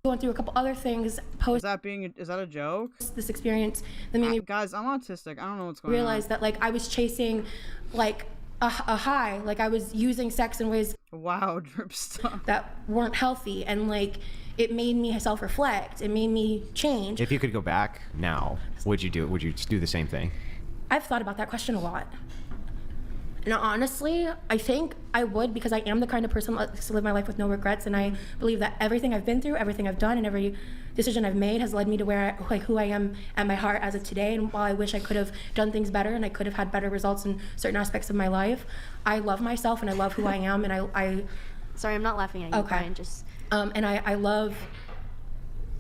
Going through a couple other things post.
Is that a joke?
This experience that made me.
Guys, I'm autistic. I don't know what's going on.
Realize that like I was chasing like a high, like I was using sex in ways.
Wow, drip stuff.
That weren't healthy, and like it made me self-reflect. It made me change.
If you could go back now, would you do it? Would you do the same thing?
I've thought about that question a lot. And honestly, I think I would, because I am the kind of person that likes to live my life with no regrets, and I believe that everything I've been through, everything I've done, and every decision I've made has led me to who I am at my heart as of today. And while I wish I could have done things better and I could have had better results in certain aspects of my life, I love myself and I love who I am, and I
Sorry, I'm not laughing at you, Brian. Just
and I love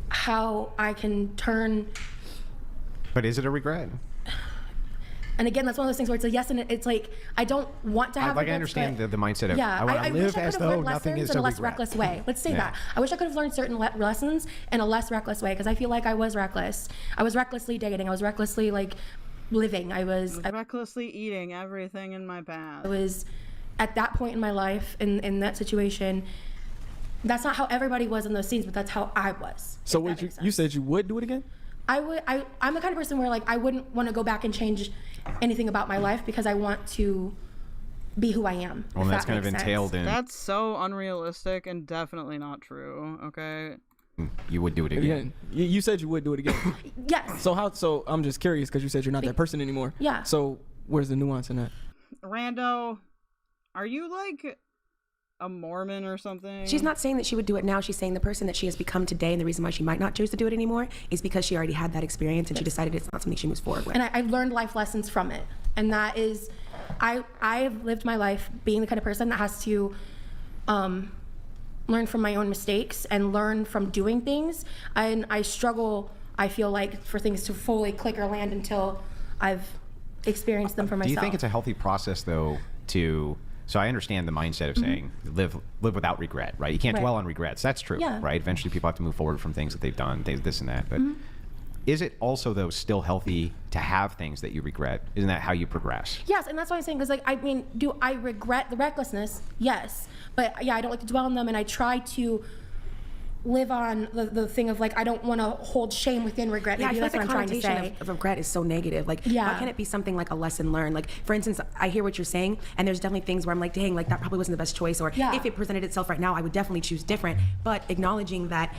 how I can turn.
But is it a regret?
And again, that's one of those things where it's a yes, and it's like I don't want to have.
I understand the mindset of
yeah.
I want to live as though nothing is
in
a
a less
regret.
reckless way. Let's say that. I wish I could have learned certain lessons in a less reckless way, because I feel like I was reckless. I was recklessly dating. I was recklessly like living. I was
recklessly eating everything in my path.
I was at that point in my life in that situation. That's not how everybody was in those scenes, but that's how I was.
So you said you would do it again?
I'm the kind of person where like I wouldn't want to go back and change anything about my life, because I want to be who I am.
Well, that's kind of entailed in.
That's so unrealistic and definitely not true. Okay.
You would do it again.
You said you would do it again.
Yes.
So I'm just curious, because you said you're not that person anymore.
Yeah.
So where's the nuance in that?
Rando, are you like a Mormon or something?
She's not saying that she would do it now. She's saying the person that she has become today, and the reason why she might not choose to do it anymore is because she already had that experience and she decided it's not something she moves forward with.
And I learned life lessons from it. And that is, I've lived my life being the kind of person that has to learn from my own mistakes and learn from doing things. And I struggle, I feel like, for things to fully click or land until I've experienced them for myself.
Do you think it's a healthy process, though, to... So I understand the mindset of saying live without regret, right? You can't dwell on regrets. That's true, right? Eventually people have to move forward from things that they've done, this and that. But is it also, though, still healthy to have things that you regret? Isn't that how you progress?
Yes, and that's what I'm saying, because like, I mean, do I regret the recklessness? Yes. But yeah, I don't like to dwell on them, and I try to live on the thing of like I don't want to hold shame within regret.
Yeah,
Maybe
I feel
that's
like
what
the
I'm trying to say.
connotation of regret is so negative. Like,
Yeah.
why can't it be something like a lesson learned? Like, for instance, I hear what you're saying, and there's definitely things where I'm like, dang, like that probably wasn't the best choice, or
Yeah.
if it presented itself right now, I would definitely choose different. But acknowledging that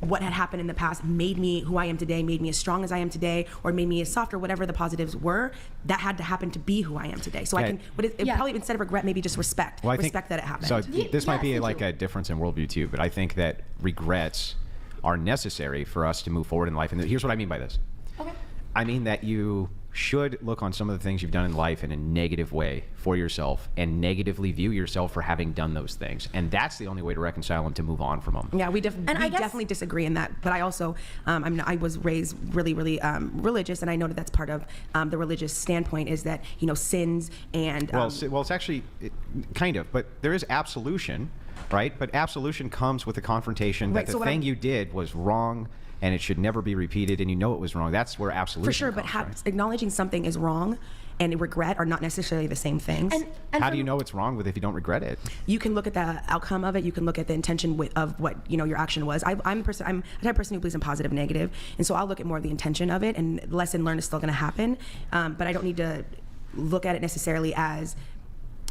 what had happened in the past made me who I am today, made me as strong as I am today, or made me as soft, or whatever the positives were, that had to happen to be who I am today. So I can, but it probably instead of regret, maybe just respect.
Well, I
respect
think,
that it happened.
So this might be like a difference in worldview too, but I think that regrets are necessary for us to move forward in life. And here's what I mean by this.
Okay.
I mean that you should look on some of the things you've done in life in a negative way for yourself and negatively view yourself for having done those things. And that's the only way to reconcile them, to move on from them.
Yeah, we definitely disagree in that. But I also, I was raised really, really religious, and I know that that's part of the religious standpoint is that, you know, sins and...
well, it's actually kind of, but there is absolution, right? But absolution comes with the confrontation that the thing you did was wrong, and it should never be repeated, and you know it was wrong. That's where absolution
For sure, but acknowledging something is wrong and regret are not necessarily the same things.
How do you know it's wrong if you don't regret it?
You can look at the outcome of it. You can look at the intention of what, you know, your action was. I'm a type of person who believes in positive and negative, and so I'll look at more of the intention of it, and lesson learned is still going to happen, but I don't need to look at it necessarily as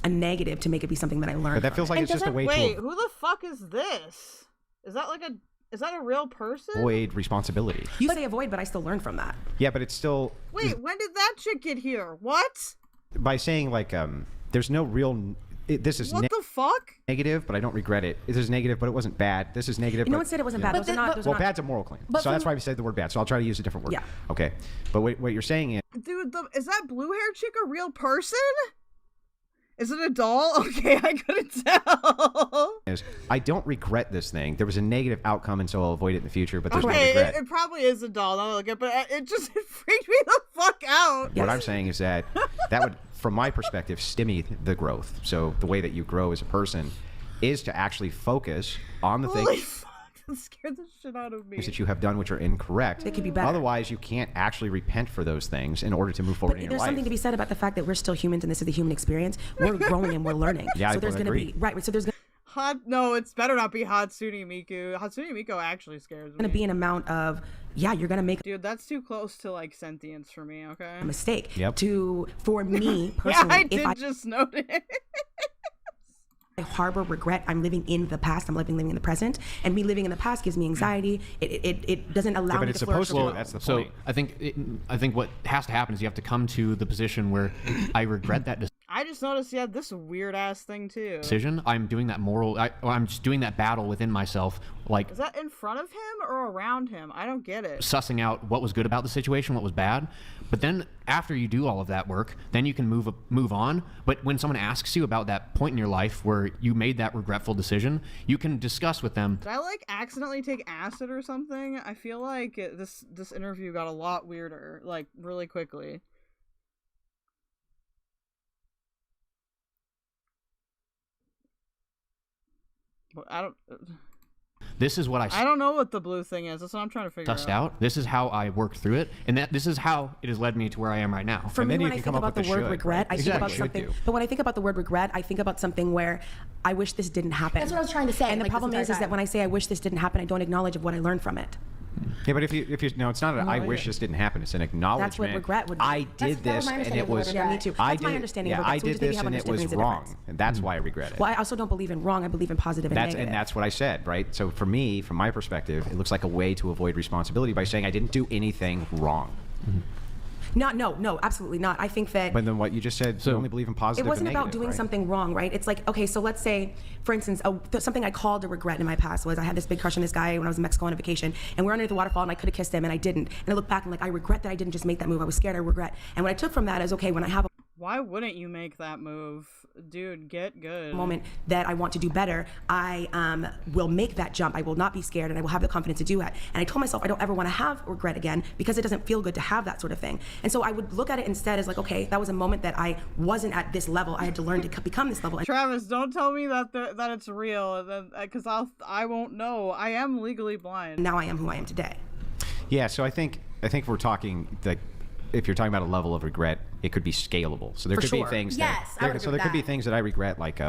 a negative to make it be something that I learned.
But that feels like it's just a way
Wait,
to
who the fuck is this? Is that a real person?
avoid responsibility.
You say avoid, but I still learn from that.
Yeah, but it's still...
Wait, when did that chick get here? What?
By saying, like, there's no real... this is
What the fuck?
negative, but I don't regret it. This is negative, but it wasn't bad. This is negative.
No
but,
one said it wasn't bad.
Yeah.
Those are not. Those are not.
Bad's a moral claim.
But
So that's why we said the word bad. So I'll try to use a different word.
Yeah.
Okay. But what you're saying is...
Dude, is that blue hair chick a real person? Is it a doll? Okay, I couldn't tell.
I don't regret this thing. There was a negative outcome, and so I'll avoid it in the future, but there's no
Okay,
regret.
it probably is a doll. Now I look at it, but it freaked me the fuck out.
What I'm saying is that would, from my perspective, stymie the growth. So the way that you grow as a person is to actually focus on the
Holy
things
fuck, that scared the shit out of me.
that you have done which are incorrect.
It could be better.
Otherwise, you can't actually repent for those things in order to move forward in your
There's
life.
something to be said about the fact that we're still humans and this is the human experience. We're growing and we're learning.
Yeah,
so there's
I
going to
agree.
be right. So there's going
No, it's better not be Hatsune Miku. Hatsune Miku actually scares me.
to be an amount of you're going to make
Dude, that's too close to like sentience for me. Okay.
a mistake.
Yep.
For me personally,
Yeah, I did just notice.
I harbor regret. I'm living in the past. I'm living in the present, and me living in the past gives me anxiety. It doesn't allow me to flourish.
That's the
So
point.
I think what has to happen is you have to come to the position where I regret that
I just noticed you had this weird ass thing too.
decision. I'm doing that I'm just doing that battle within myself, like
Is that in front of him or around him? I don't get it.
sussing out what was good about the situation, what was bad. But then after you do all of that work, then you can move on. But when someone asks you about that point in your life where you made that regretful decision, you can discuss with them.
Did I like accidentally take acid or something? I feel like this interview got a lot weirder, like really quickly. I don't.
This is what
I don't know what the blue thing is. That's what I'm trying to figure
sussed out. This is how I worked through it, and this is how it has led me to where I am right now.
For me, when I think about the word regret, I think about something. But when I think about the word regret, I think about something where I wish this didn't happen.
That's what I was trying to say.
And the
like,
problem is that when I say I wish this didn't happen, I don't acknowledge what I learned from it.
Yeah, but if you no, it's not an I wish this didn't happen. It's an acknowledgement.
That's what regret would be.
I did this, and it was.
Yeah, me too. That's my understanding of regret.
I
So would you
did
think you
this,
have
and it
understanding
was
of the
wrong,
difference?
and that's why I regret it.
Well, I also don't believe in wrong. I believe in positive and negative.
And that's what I said, right? So for me, from my perspective, it looks like a way to avoid responsibility by saying I didn't do anything wrong.
No, absolutely not. I think that.
But then what you just said, you only believe in positive.
It wasn't
and
about
negative,
doing
right?
something wrong, right? It's like, okay, so let's say, for instance, something I called a regret in my past was I had this big crush on this guy when I was in Mexico on a vacation, and we're under the waterfall, and I could have kissed him, and I didn't. And I look back and like, I regret that I didn't just make that move. I was scared. I regret. And what I took from that is, okay, when I have a
Why wouldn't you make that move? Dude, get good.
moment that I want to do better, I will make that jump. I will not be scared, and I will have the confidence to do it. And I told myself I don't ever want to have regret again because it doesn't feel good to have that sort of thing. And so I would look at it instead as like, okay, that was a moment that I wasn't at this level. I had to learn to become this level.
Travis, don't tell me that that it's real, because I won't know. I am legally blind.
Now I am who I am today.
Yeah, so I think we're talking like if you're talking about a level of regret it could be scalable. So there
For
could
sure.
be things
Yes, I
that
would
so
agree
there could be
with that.
things that I regret, like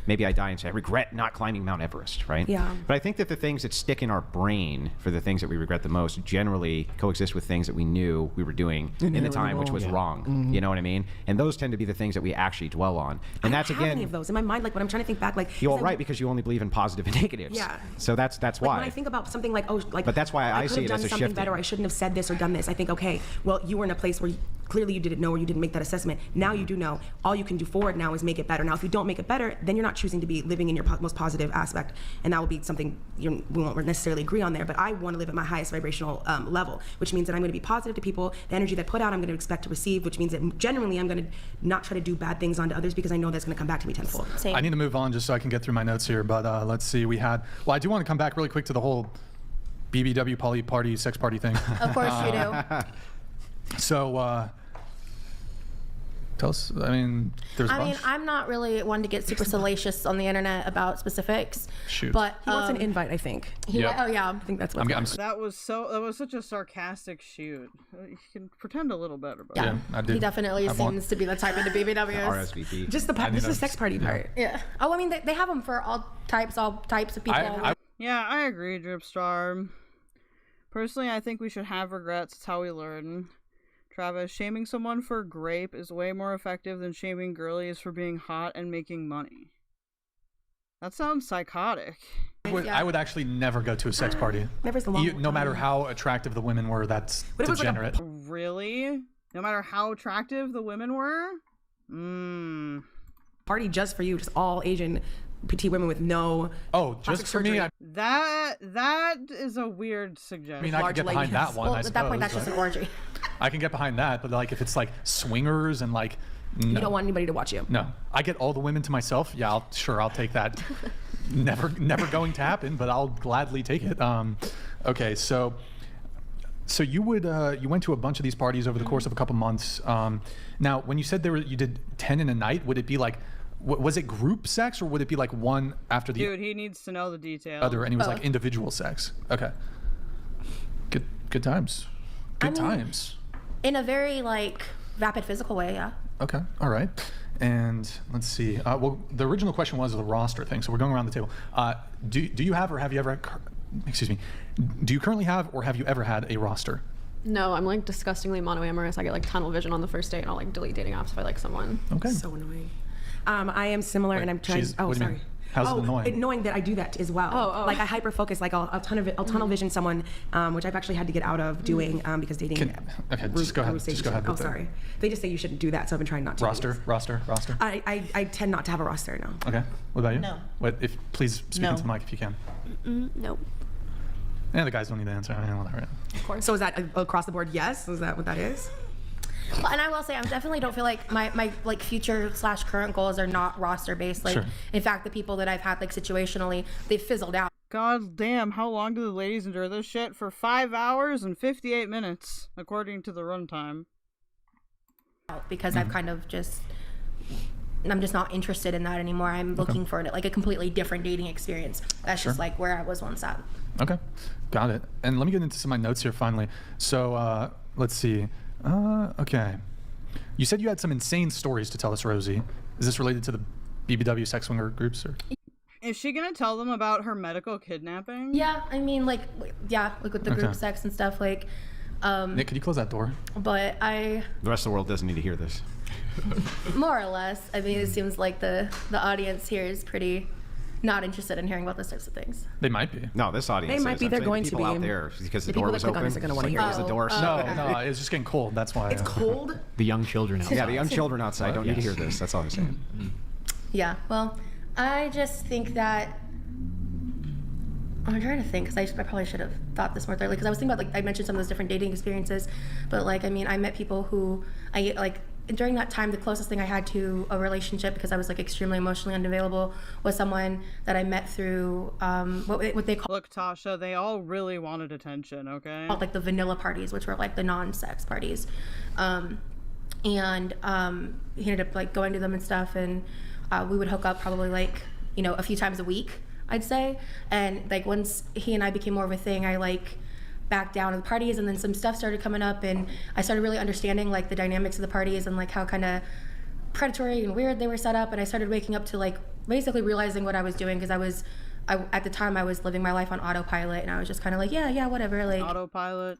maybe I die and say I regret not climbing Mount Everest, right?
Yeah.
But I think that the things that stick in our brain for the things that we regret the most generally coexist with things that we knew we were doing in the time, which was wrong. You know what I mean? And those tend to be the things that we actually dwell on. And that's
I don't have any
again,
of those in my mind. Like when I'm trying to think back, like
you're
so-
right, because you only believe in positive and negatives.
Yeah.
So that's
Like
why.
when I think about something like, oh, like,
But that's why I
could
see
have
it
done
as a
something
shifting.
better. I shouldn't have said this or done this. I think, okay, well, you were in a place where clearly you didn't know, or you didn't make that assessment. Now you do know. All you can do forward now is make it better. Now, if you don't make it better, then you're not choosing to be living in your most positive aspect, and that will be something we won't necessarily agree on there. But I want to live at my highest vibrational level, which means that I'm going to be positive to people. The energy that I put out, I'm going to expect to receive, which means that generally I'm going to not try to do bad things onto others because I know that's going to come back to me tenfold.
Same.
I need to move on just so I can get through my notes here. But let's see. Well, I do want to come back really quick to the whole BBW poly party, sex party thing.
Of course you do.
So, tell us, I mean, there's a bunch.
I'm not really one to get super salacious on the internet about specifics.
Shoot.
But
He wants an invite, I think.
Oh yeah.
I think that's what.
That was such a sarcastic shoot. You can pretend a little better, but
Yeah,
I did.
he definitely
I want-
seems to be the type of the BBWs.
RSVP.
Just the sex party part.
Yeah. Oh, I mean, they have them for all types of people.
Yeah, I agree, Dripstar. Personally, I think we should have regrets. It's how we learn. Travis, shaming someone for grape is way more effective than shaming girlies for being hot and making money. That sounds psychotic.
I would actually never go to a sex party.
Never's the long
No matter how attractive the women were, that's degenerate.
Really? No matter how attractive the women were?
Party just for you, just all Asian petite women with no.
Oh, just for me?
That is a weird suggestion.
I mean, I could get behind that one.
Well,
I
at that point, that's
suppose,
just an orgy.
I can get behind that, but like if it's like swingers and like, no.
You don't want anybody to watch you.
No, I get all the women to myself. Yeah, I'll take that. never going to happen, but I'll gladly take it. Okay, so you went to a bunch of these parties over the course of a couple months. Now, when you said you did 10 in a night, would it be like, was it group sex or would it be like one after the
Dude, he needs to know the details.
other, and it was like individual sex? Okay. Good times. Good times.
In a very like vapid physical way, yeah.
Okay, all right. And let's see. Well, the original question was the roster thing, so we're going around the table. Do you have or have you ever? Excuse me. Do you currently have or have you ever had a roster?
No, I'm like disgustingly monoamorous. I get like tunnel vision on the first date, and I'll like delete dating apps if I like someone.
Okay.
So annoying. I am similar, and I'm trying.
What do you mean? How's it annoying?
Knowing that I do that as well. Like I hyper focus. Like I'll tunnel vision someone, which I've actually had to get out of doing because dating.
Okay, just go ahead. Just go ahead.
Oh, sorry. They just say you shouldn't do that, so I've been trying not to.
Roster.
I tend not to have a roster now.
Okay. What about you?
No.
Please speak into the mic if you can.
No.
Yeah, the guys don't need to answer. I mean, whatever.
Of course. So is that across the board? Yes. Is that what that is?
Well, and I will say, I definitely don't feel like my like future / current goals are not roster based. Like, in fact, the people that I've had like situationally, they've fizzled out.
God damn, how long do the ladies endure this shit? For 5 hours and 58 minutes, according to the runtime.
Because I've kind of I'm just not interested in that anymore. I'm looking for like a completely different dating experience. That's just like where I was once at.
Okay, got it. And let me get into some of my notes here finally. So let's see. Okay. You said you had some insane stories to tell us, Rosie. Is this related to the BBW sex swinger groups? Or?
Is she gonna tell them about her medical kidnapping?
Yeah, I mean, like with the group sex and stuff, like.
Nick, could you close that door?
But
The rest of the world doesn't need to hear this.
More or less. I mean, it seems like the audience here is pretty not interested in hearing about those types of things.
They might be.
No, this audience.
They might be. They're going to
people
be.
out there because the
people
door
that
was
click on
open.
this are going to want to hear.
Close the door.
No, it's just getting cold. That's why.
It's cold.
The young children outside.
Yeah, the young children outside don't need to hear this. That's all I'm saying.
Yeah. Well, I just think that. I'm trying to think because I probably should have thought this more thoroughly because I was thinking about I mentioned some of those different dating experiences, but I met people who during that time the closest thing I had to a relationship because I was extremely emotionally unavailable was someone that I met through what they call.
Look, Tasha, they all really wanted attention. Okay.
Like the vanilla parties, which were the non-sex parties, and he ended up going to them and stuff, and we would hook up probably a few times a week, I'd say. And once he and I became more of a thing, I back down to the parties, and then some stuff started coming up, and I started really understanding like the dynamics of the parties and like how kind of predatory and weird they were set up, and I started waking up to like basically realizing what I was doing, because at the time I was living my life on autopilot, and I was just kind of like, yeah, whatever, like
autopilot,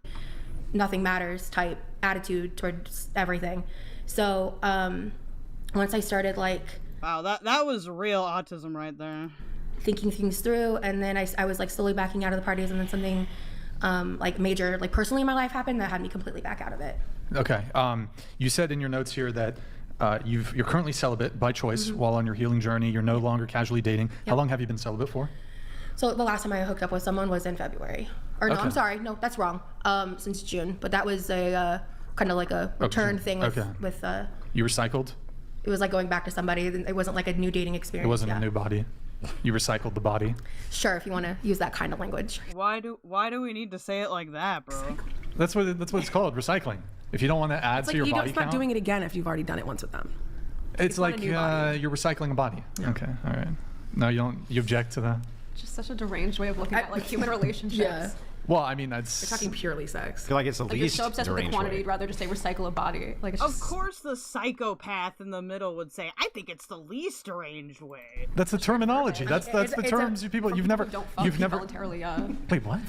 nothing
matters type attitude towards everything. So once I started like,
wow, that was real autism right there.
Thinking things through, and then I was like slowly backing out of the parties, and then something like major, like personally in my life happened that had me completely back out of it.
Okay. You said in your notes here that you're currently celibate by choice while on your healing journey. You're no longer casually dating. Yep. How long have you been celibate for?
So the last time I hooked up with someone was in February. Or no, I'm sorry. No, that's wrong. Since June. But that was a kind of like a return thing with
You recycled?
It was like going back to somebody. It wasn't like a new dating experience.
It wasn't a new body. You recycled the body.
Sure, if you want to use that kind of language.
Why do we need to say it like that, bro?
That's what it's called, recycling. If you don't want to add to your body count.
You don't start doing it again if you've already done it once with them.
It's like you're recycling a body. Yeah. Okay, all right. No, you don't. You object to that?
Just such a deranged way of looking at like human relationships.
Yeah.
Well, I mean, that's.
We're talking purely sex.
I feel like it's the
like
least
you're so obsessed with the quantity, you'd rather just say recycle a body. Like, it's
of course, the psychopath in the middle would say, "I think it's the least deranged way."
That's the terminology. That's the terms you've never
voluntarily.
Wait, what?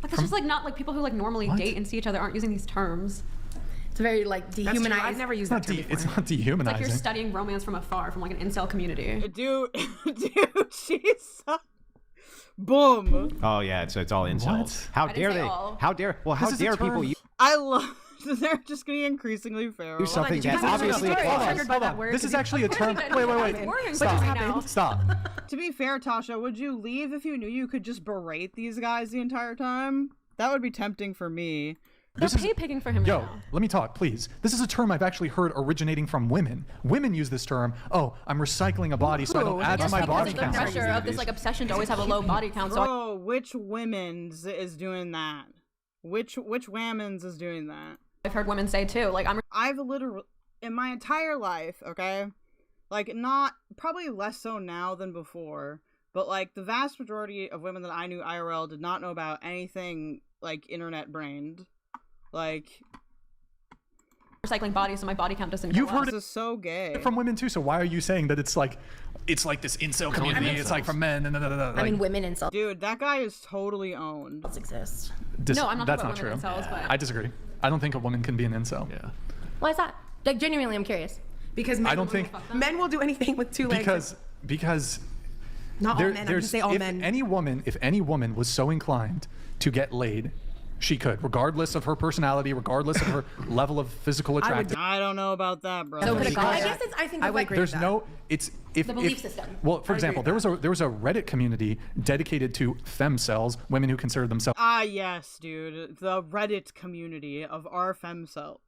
Like it's just like not like people who like normally date and see each other aren't using these terms.
It's very like dehumanized.
I've never used that term before.
It's not dehumanizing.
It's like you're studying romance from afar, from like an incel community.
Dude, she's boom.
Oh yeah, it's all insults.
What?
How dare they? How dare people use?
I love. They're just getting increasingly feral.
Do something that's obviously
This is actually a term. Wait. Stop.
To be fair, Tasha, would you leave if you knew you could just berate these guys the entire time? That would be tempting for me.
They're picking for him
Yo,
now.
let me talk, please. This is a term I've actually heard originating from women. Women use this term, oh, I'm recycling a body so I don't add to my body count.
The pressure of this like obsession to always have a low body count.
Bro, which women's is doing that? Which women's is doing that?
I've heard women say too, like
I've literally, in my entire life, okay? Like not, probably less so now than before, but like the vast majority of women that I knew IRL did not know about anything like internet brained. Like
recycling bodies so my body count doesn't go
You've
up.
heard
This is so gay.
from women too, so why are you saying that it's like this incel community, it's like for men and
I mean women incel.
Dude, that guy is totally owned.
Does exist.
No, I'm not
that's
talking
not
about
true.
women incels, but
I disagree. I don't think a woman can be an incel.
Yeah.
Why is that? Like genuinely, I'm curious.
Because
I don't think
men will do anything with two legs.
Because
not all men. I'm gonna say all men.
If any woman was so inclined to get laid, she could, regardless of her personality, regardless of her level of physical attraction.
I don't know about that, bro.
So I guess it's. I think
I would agree with that.
The belief system.
Well, for example, there was a Reddit community dedicated to femcels, women who consider themselves.
Ah, yes, dude. The Reddit community of our femcel.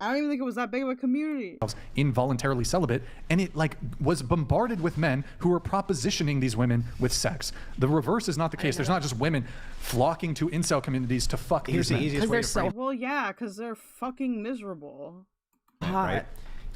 I don't even think it was that big of a community.
Involuntarily celibate, and it like was bombarded with men who were propositioning these women with sex. The reverse is not the case. There's not just women flocking to incel communities to fuck these men.
Easiest way to frame it.
Well, yeah, because they're fucking miserable.
Right?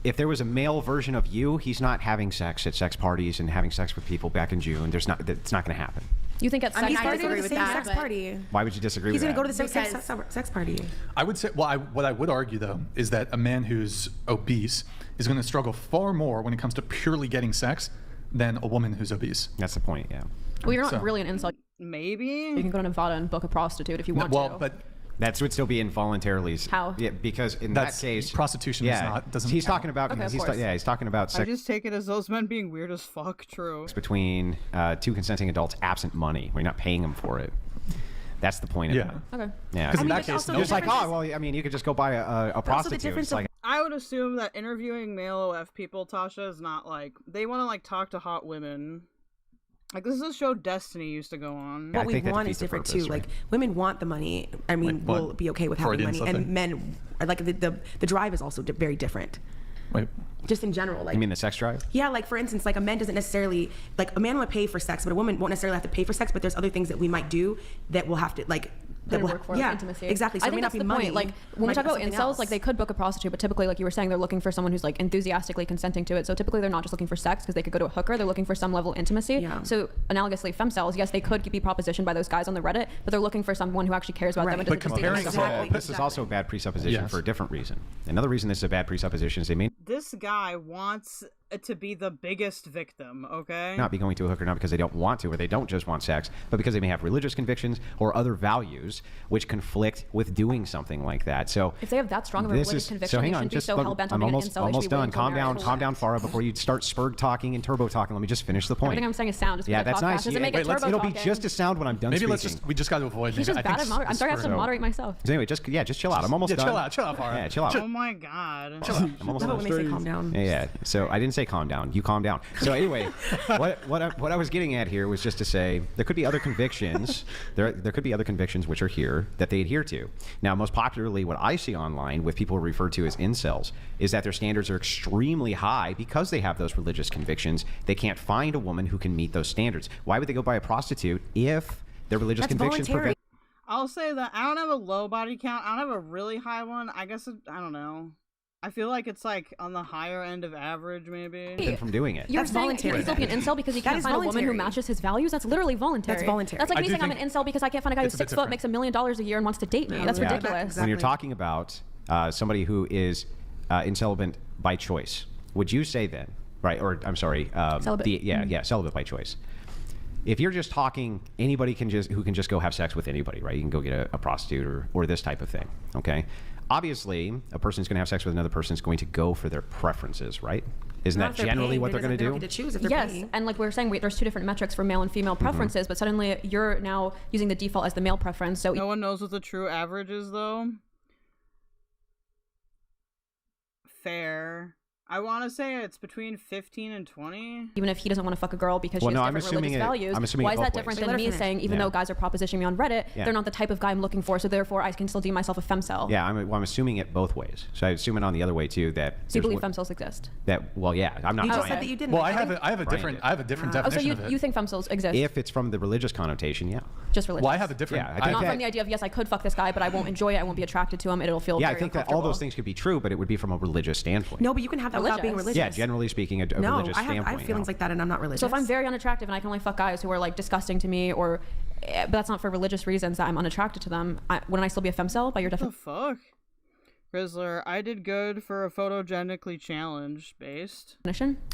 If there was a male version of you, he's not having sex at sex parties and having sex with people back in June. It's not going to happen.
You think it's
he's going to the same sex party.
Why would you disagree with that?
He's going to go to the same sex party.
I would say, what I would argue though is that a man who's obese is going to struggle far more when it comes to purely getting sex than a woman who's obese.
That's the point, yeah.
Well, you're not really an incel.
Maybe
you can go to Nevada and book a prostitute if you want to.
Well, but that would still be involuntarily.
How?
Yeah, because in that case,
prostitution is not. Doesn't.
He's
count.
talking about.
Okay,
he's talking about sex.
I just take it as those men being weird as fuck. True.
Between two consenting adults, absent money, we're not paying them for it. That's the point of it.
Okay.
Yeah.
Because in that case,
it's like, oh, well, I mean, you could just go buy a prostitute. It's like,
I would assume that interviewing male OF people, Tasha, is not like they want to like talk to hot women. Like this is a show Destiny used to go on.
What we want is different too. Like women want the money. I mean, we'll be okay with having money, and men like the drive is also very different.
Wait.
Just in general, like
you mean the sex drive?
Yeah, like for instance, like a man doesn't necessarily like a man would pay for sex, but a woman won't necessarily have to pay for sex. But there's other things that we might do that will have to like
put in work for intimacy.
Exactly. So
I think that's the point. Like when we talk about incels, like they could book a prostitute, but typically, like you were saying, they're looking for someone who's like enthusiastically consenting to it. So typically, they're not just looking for sex because they could go to a hooker. They're looking for some level of intimacy.
Yeah.
So analogously, femcels, yes, they could be propositioned by those guys on the Reddit, but they're looking for someone who actually cares about them. And
But
doesn't just
comparing this is also a bad presupposition for a different reason. Another reason this is a bad presupposition is they may
This guy wants to be the biggest victim, okay?
not be going to a hooker not because they don't want to or they don't just want sex, but because they may have religious convictions or other values which conflict with doing something like that. So
if they have that strong of a religious conviction, they shouldn't be so hell-bent on being an incel.
Almost done. Calm down, Farha, before you start spurg talking and turbo talking. Let me just finish the point.
Everything I'm saying is sound.
Yeah, that's nice.
Doesn't make it turbo
it'll be
talking.
just as sound when I'm done speaking.
Maybe we just got to avoid.
He's just bad at moderating. I'm sorry, I have to moderate myself.
So anyway, just chill out. I'm almost done.
Chill out, Farha.
Yeah, chill out.
Oh my god.
Chill out. I'm almost done.
When they say calm down.
Yeah. So I didn't say calm down. You calm down. So anyway, what I was getting at here was just to say there could be other convictions. There could be other convictions which are here that they adhere to. Now, most popularly, what I see online with people referred to as incels is that their standards are extremely high because they have those religious convictions. They can't find a woman who can meet those standards. Why would they go buy a prostitute if their religious convictions prevent?
I'll say that I don't have a low body count. I don't have a really high one. I guess I don't know. I feel like it's like on the higher end of average, maybe.
From doing it.
You're saying he's still be an incel because he can't find a woman who matches his values? That's literally voluntary.
That's voluntary.
That's like me saying I'm an incel because I can't find a guy who's 6 foot, makes $1 million a year, and wants to date me. That's ridiculous.
When you're talking about somebody who is incelibate by choice, would you say then, right? Or I'm sorry,
celibate.
Celibate by choice. If you're just talking, anybody who can just go have sex with anybody, right? You can go get a prostitute or this type of thing, okay? Obviously, a person's going to have sex with another person is going to go for their preferences, right? Isn't that generally what they're going to do?
Yes, and like we were saying, there's two different metrics for male and female preferences, but suddenly you're now using the default as the male preference. So
no one knows what the true average is, though. Fair. I want to say it's between 15 and 20.
Even if he doesn't want to fuck a girl because she has different religious values, why is that different than me saying, even though guys are propositioning me on Reddit, they're not the type of guy I'm looking for, so therefore I can still deem myself a femcel?
Yeah, I'm assuming it both ways. So I assume it on the other way too. That
so you believe femcels exist?
Well, yeah, I'm not.
You just said that you didn't.
Well, I have a different definition of it.
You think femcels exist?
If it's from the religious connotation, yeah.
Just religious.
Well, I have a different.
Yeah,
not from the idea of yes, I could fuck this guy, but I won't enjoy it. I won't be attracted to him. It'll feel.
Yeah, I think that all those things could be true, but it would be from a religious standpoint.
No, but you can have that without being religious.
Yeah, generally speaking, a religious standpoint.
I have feelings like that, and I'm not religious.
So if I'm very unattractive and I can only fuck guys who are like disgusting to me, but that's not for religious reasons that I'm unattracted to them, wouldn't I still be a femcel by your definition?
What the fuck? Rizzler, I did good for a photogenically challenged based.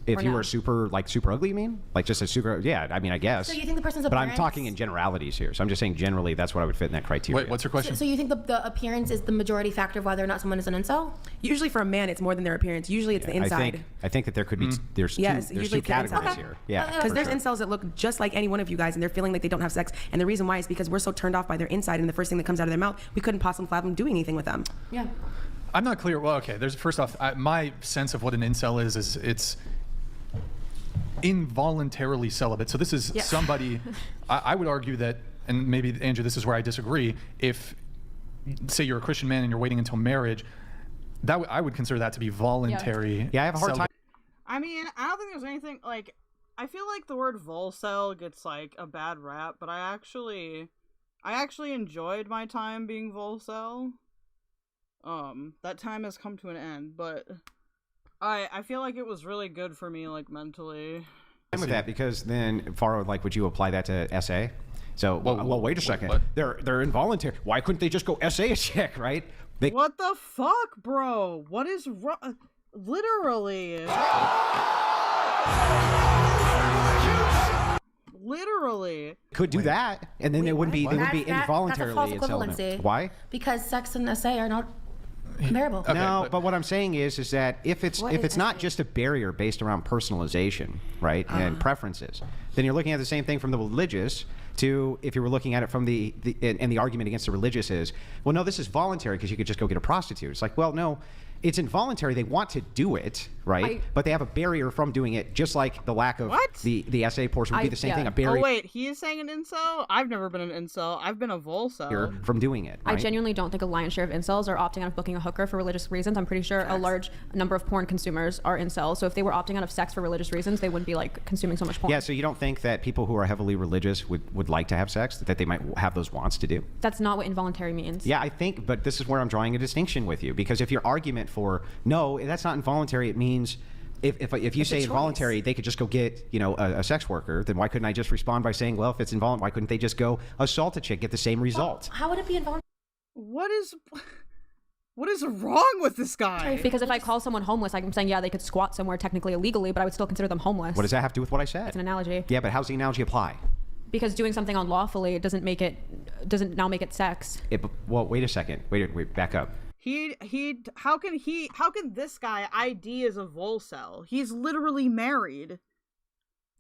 If you were super ugly, you mean? Like just a super, yeah, I mean, I guess.
So you think the person's
But
appearance...
I'm talking in generalities here, so I'm just saying generally that's what I would fit in that criteria.
Wait, what's your question?
So you think the appearance is the majority factor of whether or not someone is an incel?
Usually for a man, it's more than their appearance. Usually it's the inside.
I think that there could be, there's two categories here. Yeah.
Because there's incels that look just like any one of you guys, and they're feeling like they don't have sex. And the reason why is because we're so turned off by their inside, and the first thing that comes out of their mouth, we couldn't possibly fathom doing anything with them.
Yeah.
I'm not clear. Well, okay. There's first off, my sense of what an incel is it's involuntarily celibate. So this is somebody. I would argue that, and maybe Andrew, this is where I disagree. If, say, you're a Christian man and you're waiting until marriage, I would consider that to be voluntary.
Yeah, I have a hard time.
I mean, I don't think there's anything like. I feel like the word volcel gets like a bad rap, but I actually enjoyed my time being volcel. That time has come to an end, but I feel like it was really good for me, like, mentally.
I'm with that because then, Farha, like, would you apply that to SA? So, well, wait a second.
What?
They're involuntary. Why couldn't they just go SA a check, right?
What the fuck, bro? What is wrong? Literally. Literally.
Could do that, and then they wouldn't be involuntarily
that's a false equivalency.
Why?
Because sex and SA are not comparable.
Okay, no, but what I'm saying is that if it's not just a barrier based around personalization, right, and preferences, then you're looking at the same thing from the religious to if you were looking at it from the argument against the religious is, well, no, this is voluntary because you could just go get a prostitute. It's like, well, no. It's involuntary. They want to do it, right? But they have a barrier from doing it, just like the lack of the SA portion would be the same thing. A barrier.
Oh wait, he is saying an incel? I've never been an incel. I've been a volcel.
From doing it. Right?
I genuinely don't think a lion's share of incels are opting out of booking a hooker for religious reasons. I'm pretty sure a large number of porn consumers are incels. So if they were opting out of sex for religious reasons, they wouldn't be like consuming so much porn.
Yeah. So you don't think that people who are heavily religious would like to have sex? That they might have those wants to do?
That's not what involuntary means.
Yeah, I think. But this is where I'm drawing a distinction with you, because if your argument for no, that's not involuntary, it means if you say involuntary, they could just go get, you know, a sex worker, then why couldn't I just respond by saying, well, if it's involuntary, why couldn't they just go assault a chick, get the same result?
How would it be involuntary?
What is wrong with this guy?
Because if I call someone homeless, I'm saying, yeah, they could squat somewhere technically illegally, but I would still consider them homeless.
What does that have to do with what I said?
It's an analogy.
Yeah, but how's the analogy apply?
Because doing something unlawfully doesn't now make it sex.
Well, wait a second. Wait, back up.
How can this guy ID as a volcel? He's literally married.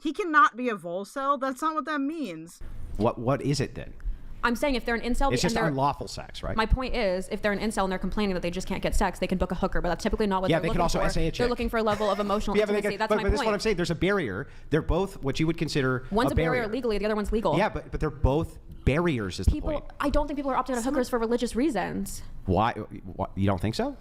He cannot be a volcel. That's not what that means.
What is it then?
I'm saying if they're an incel,
it's just unlawful sex, right?
My point is, if they're an incel and they're complaining that they just can't get sex, they can book a hooker, but that's typically not what they're looking for.
Yeah, they can also SA a chick.
They're looking for a level of emotional intimacy. That's my point.
But that's what I'm saying. There's a barrier. They're both what you would consider
one's a barrier legally, the other one's legal.
Yeah, but they're both barriers is the point.
I don't think people are opting out of hookers for religious reasons.
Why? You don't think so?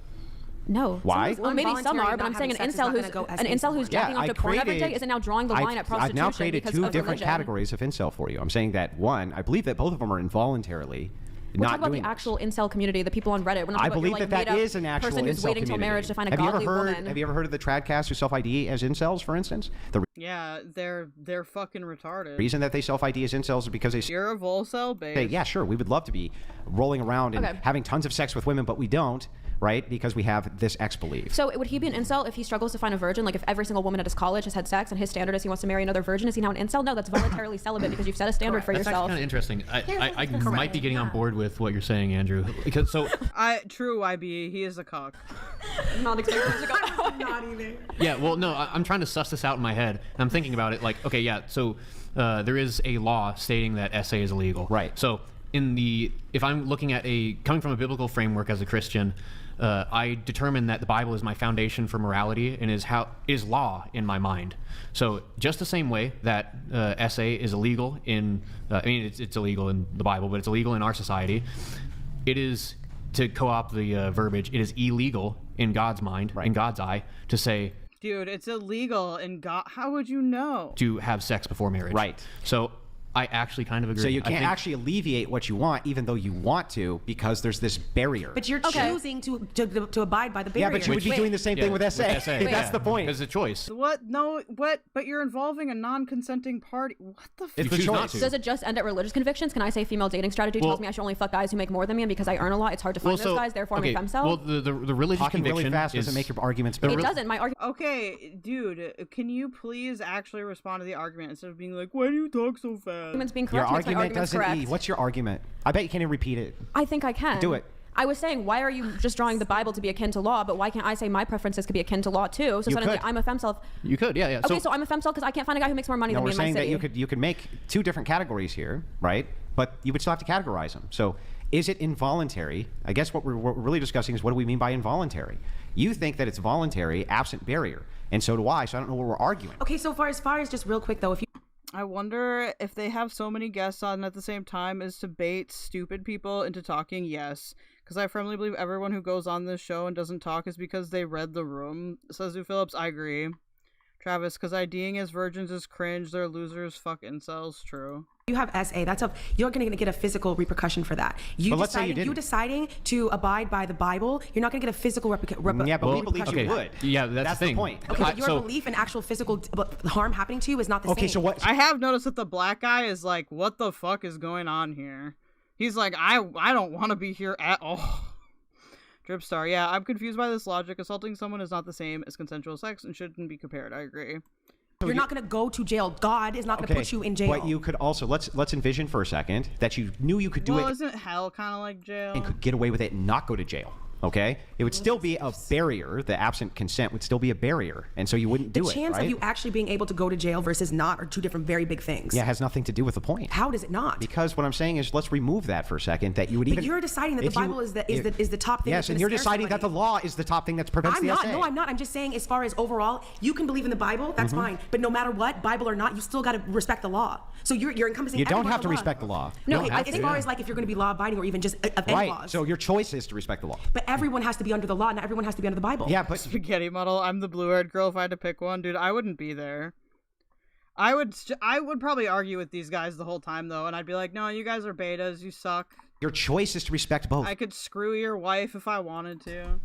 No.
Why?
Well, maybe some are, but I'm saying an incel who's jacking off to porn every day isn't now drawing the line at prostitution.
I've now created two different categories of incel for you. I'm saying that one, I believe that both of them are involuntarily
We're talking about the actual incel community, the people on Reddit. We're not talking
I believe
about
that is an actual
person who's
incel
waiting
community.
till marriage to find a godly woman.
Have you ever heard of the tradcasts who self-ID as incels, for instance?
Yeah, they're fucking retarded.
Reason that they self-ID as incels is because
you're a volcel, babe.
Say, yeah, sure, we would love to be rolling around and having tons of sex with women, but we don't, right? Because we have this X belief.
So would he be an incel if he struggles to find a virgin? Like if every single woman at his college has had sex and his standard is he wants to marry another virgin, is he now an incel? No, that's voluntarily celibate because you've set a standard for yourself.
That's actually kind of interesting. I might be getting on board with what you're saying, Andrew. Because
true, IB, he is a cock.
Not exactly.
Not even.
Yeah, well, no, I'm trying to suss this out in my head. And I'm thinking about it like, okay, yeah, so there is a law stating that SA is illegal.
Right.
So if I'm looking at coming from a biblical framework as a Christian, I determine that the Bible is my foundation for morality and is law in my mind. So just the same way that SA is illegal it's illegal in the Bible, but it's illegal in our society. It is, to co-opt the verbiage, it is illegal in God's mind, in God's eye, to say,
dude, it's illegal in God. How would you know?
To have sex before marriage.
Right.
So I actually kind of agree.
So you can't actually alleviate what you want, even though you want to, because there's this barrier.
But you're choosing to abide by the barrier.
Yeah, but you would be doing the same thing with SA. That's the point.
It's a choice.
What? No, what? But you're involving a non-consenting party. What the fuck?
It's a choice.
Does it just end at religious convictions? Can I say female dating strategy tells me I should only fuck guys who make more than me, and because I earn a lot, it's hard to find those guys, therefore I'm a femcel?
Well, the religious conviction
really fast doesn't make your arguments better.
It doesn't. My argument.
Okay, dude, can you please actually respond to the argument instead of being like, why do you talk so fast?
Argument's being correct.
Your argument doesn't. What's your argument? I bet you can't even repeat it.
I think I can.
Do it.
I was saying, why are you just drawing the Bible to be akin to law, but why can't I say my preferences could be akin to law too? So suddenly I'm a femcel.
You could, yeah.
Okay, so I'm a femcel because I can't find a guy who makes more money than me in my city.
We're saying that you could make two different categories here, right? But you would still have to categorize them. So is it involuntary? I guess what we're really discussing is what do we mean by involuntary? You think that it's voluntary, absent barrier, and so do I. So I don't know what we're arguing.
Okay, so as far as just real quick though, if you.
I wonder if they have so many guests on at the same time is to bait stupid people into talking. Yes, because I firmly believe everyone who goes on this show and doesn't talk is because they read the room. Says Zoo Phillips. I agree. Travis, because IDing as virgins is cringe. They're losers. Fuck incels. True.
You have SA. You're going to get a physical repercussion for that. You deciding to abide by the Bible, you're not going to get a physical repercussion.
Yeah, but we believe you would.
Yeah, that's the thing.
point.
Okay, but your belief in actual physical harm happening to you is not the same.
Okay, so what?
I have noticed that the black guy is like, what the fuck is going on here? He's like, I don't want to be here at all. Dripstar, yeah, I'm confused by this logic. Assaulting someone is not the same as consensual sex and shouldn't be compared. I agree.
You're not going to go to jail. God is not going to put you in jail.
But you could also, let's envision for a second that you knew you could do it.
Well, isn't hell kind of like jail?
And could get away with it and not go to jail. Okay, it would still be a barrier. The absent consent would still be a barrier, and so you wouldn't do it.
The chance
right?
of you actually being able to go to jail versus not are two different, very big things.
Yeah, it has nothing to do with the point.
How does it not?
Because what I'm saying is, let's remove that for a second. That you would
But
even.
you're deciding that the Bible is the top thing.
Yes, and you're deciding that the law is the top thing that prevents
I'm
the
not.
SA.
No, I'm not. I'm just saying, as far as overall, you can believe in the Bible. That's fine. But no matter what, Bible or not, you still got to respect the law. So you're encompassing.
You don't
everyone
have to
in the law.
respect the law.
No,
You don't have
as
to.
far as like if you're going to be law-abiding or even just of any
Right.
laws.
So your choice is to respect the law.
But everyone has to be under the law. Not everyone has to be under the Bible.
Yeah, but
Spaghetti model. I'm the blue-haired girl. If I had to pick one, dude, I wouldn't be there. I would probably argue with these guys the whole time though, and I'd be like, no, you guys are betas. You suck.
Your choice is to respect both.
I could screw your wife if I wanted to.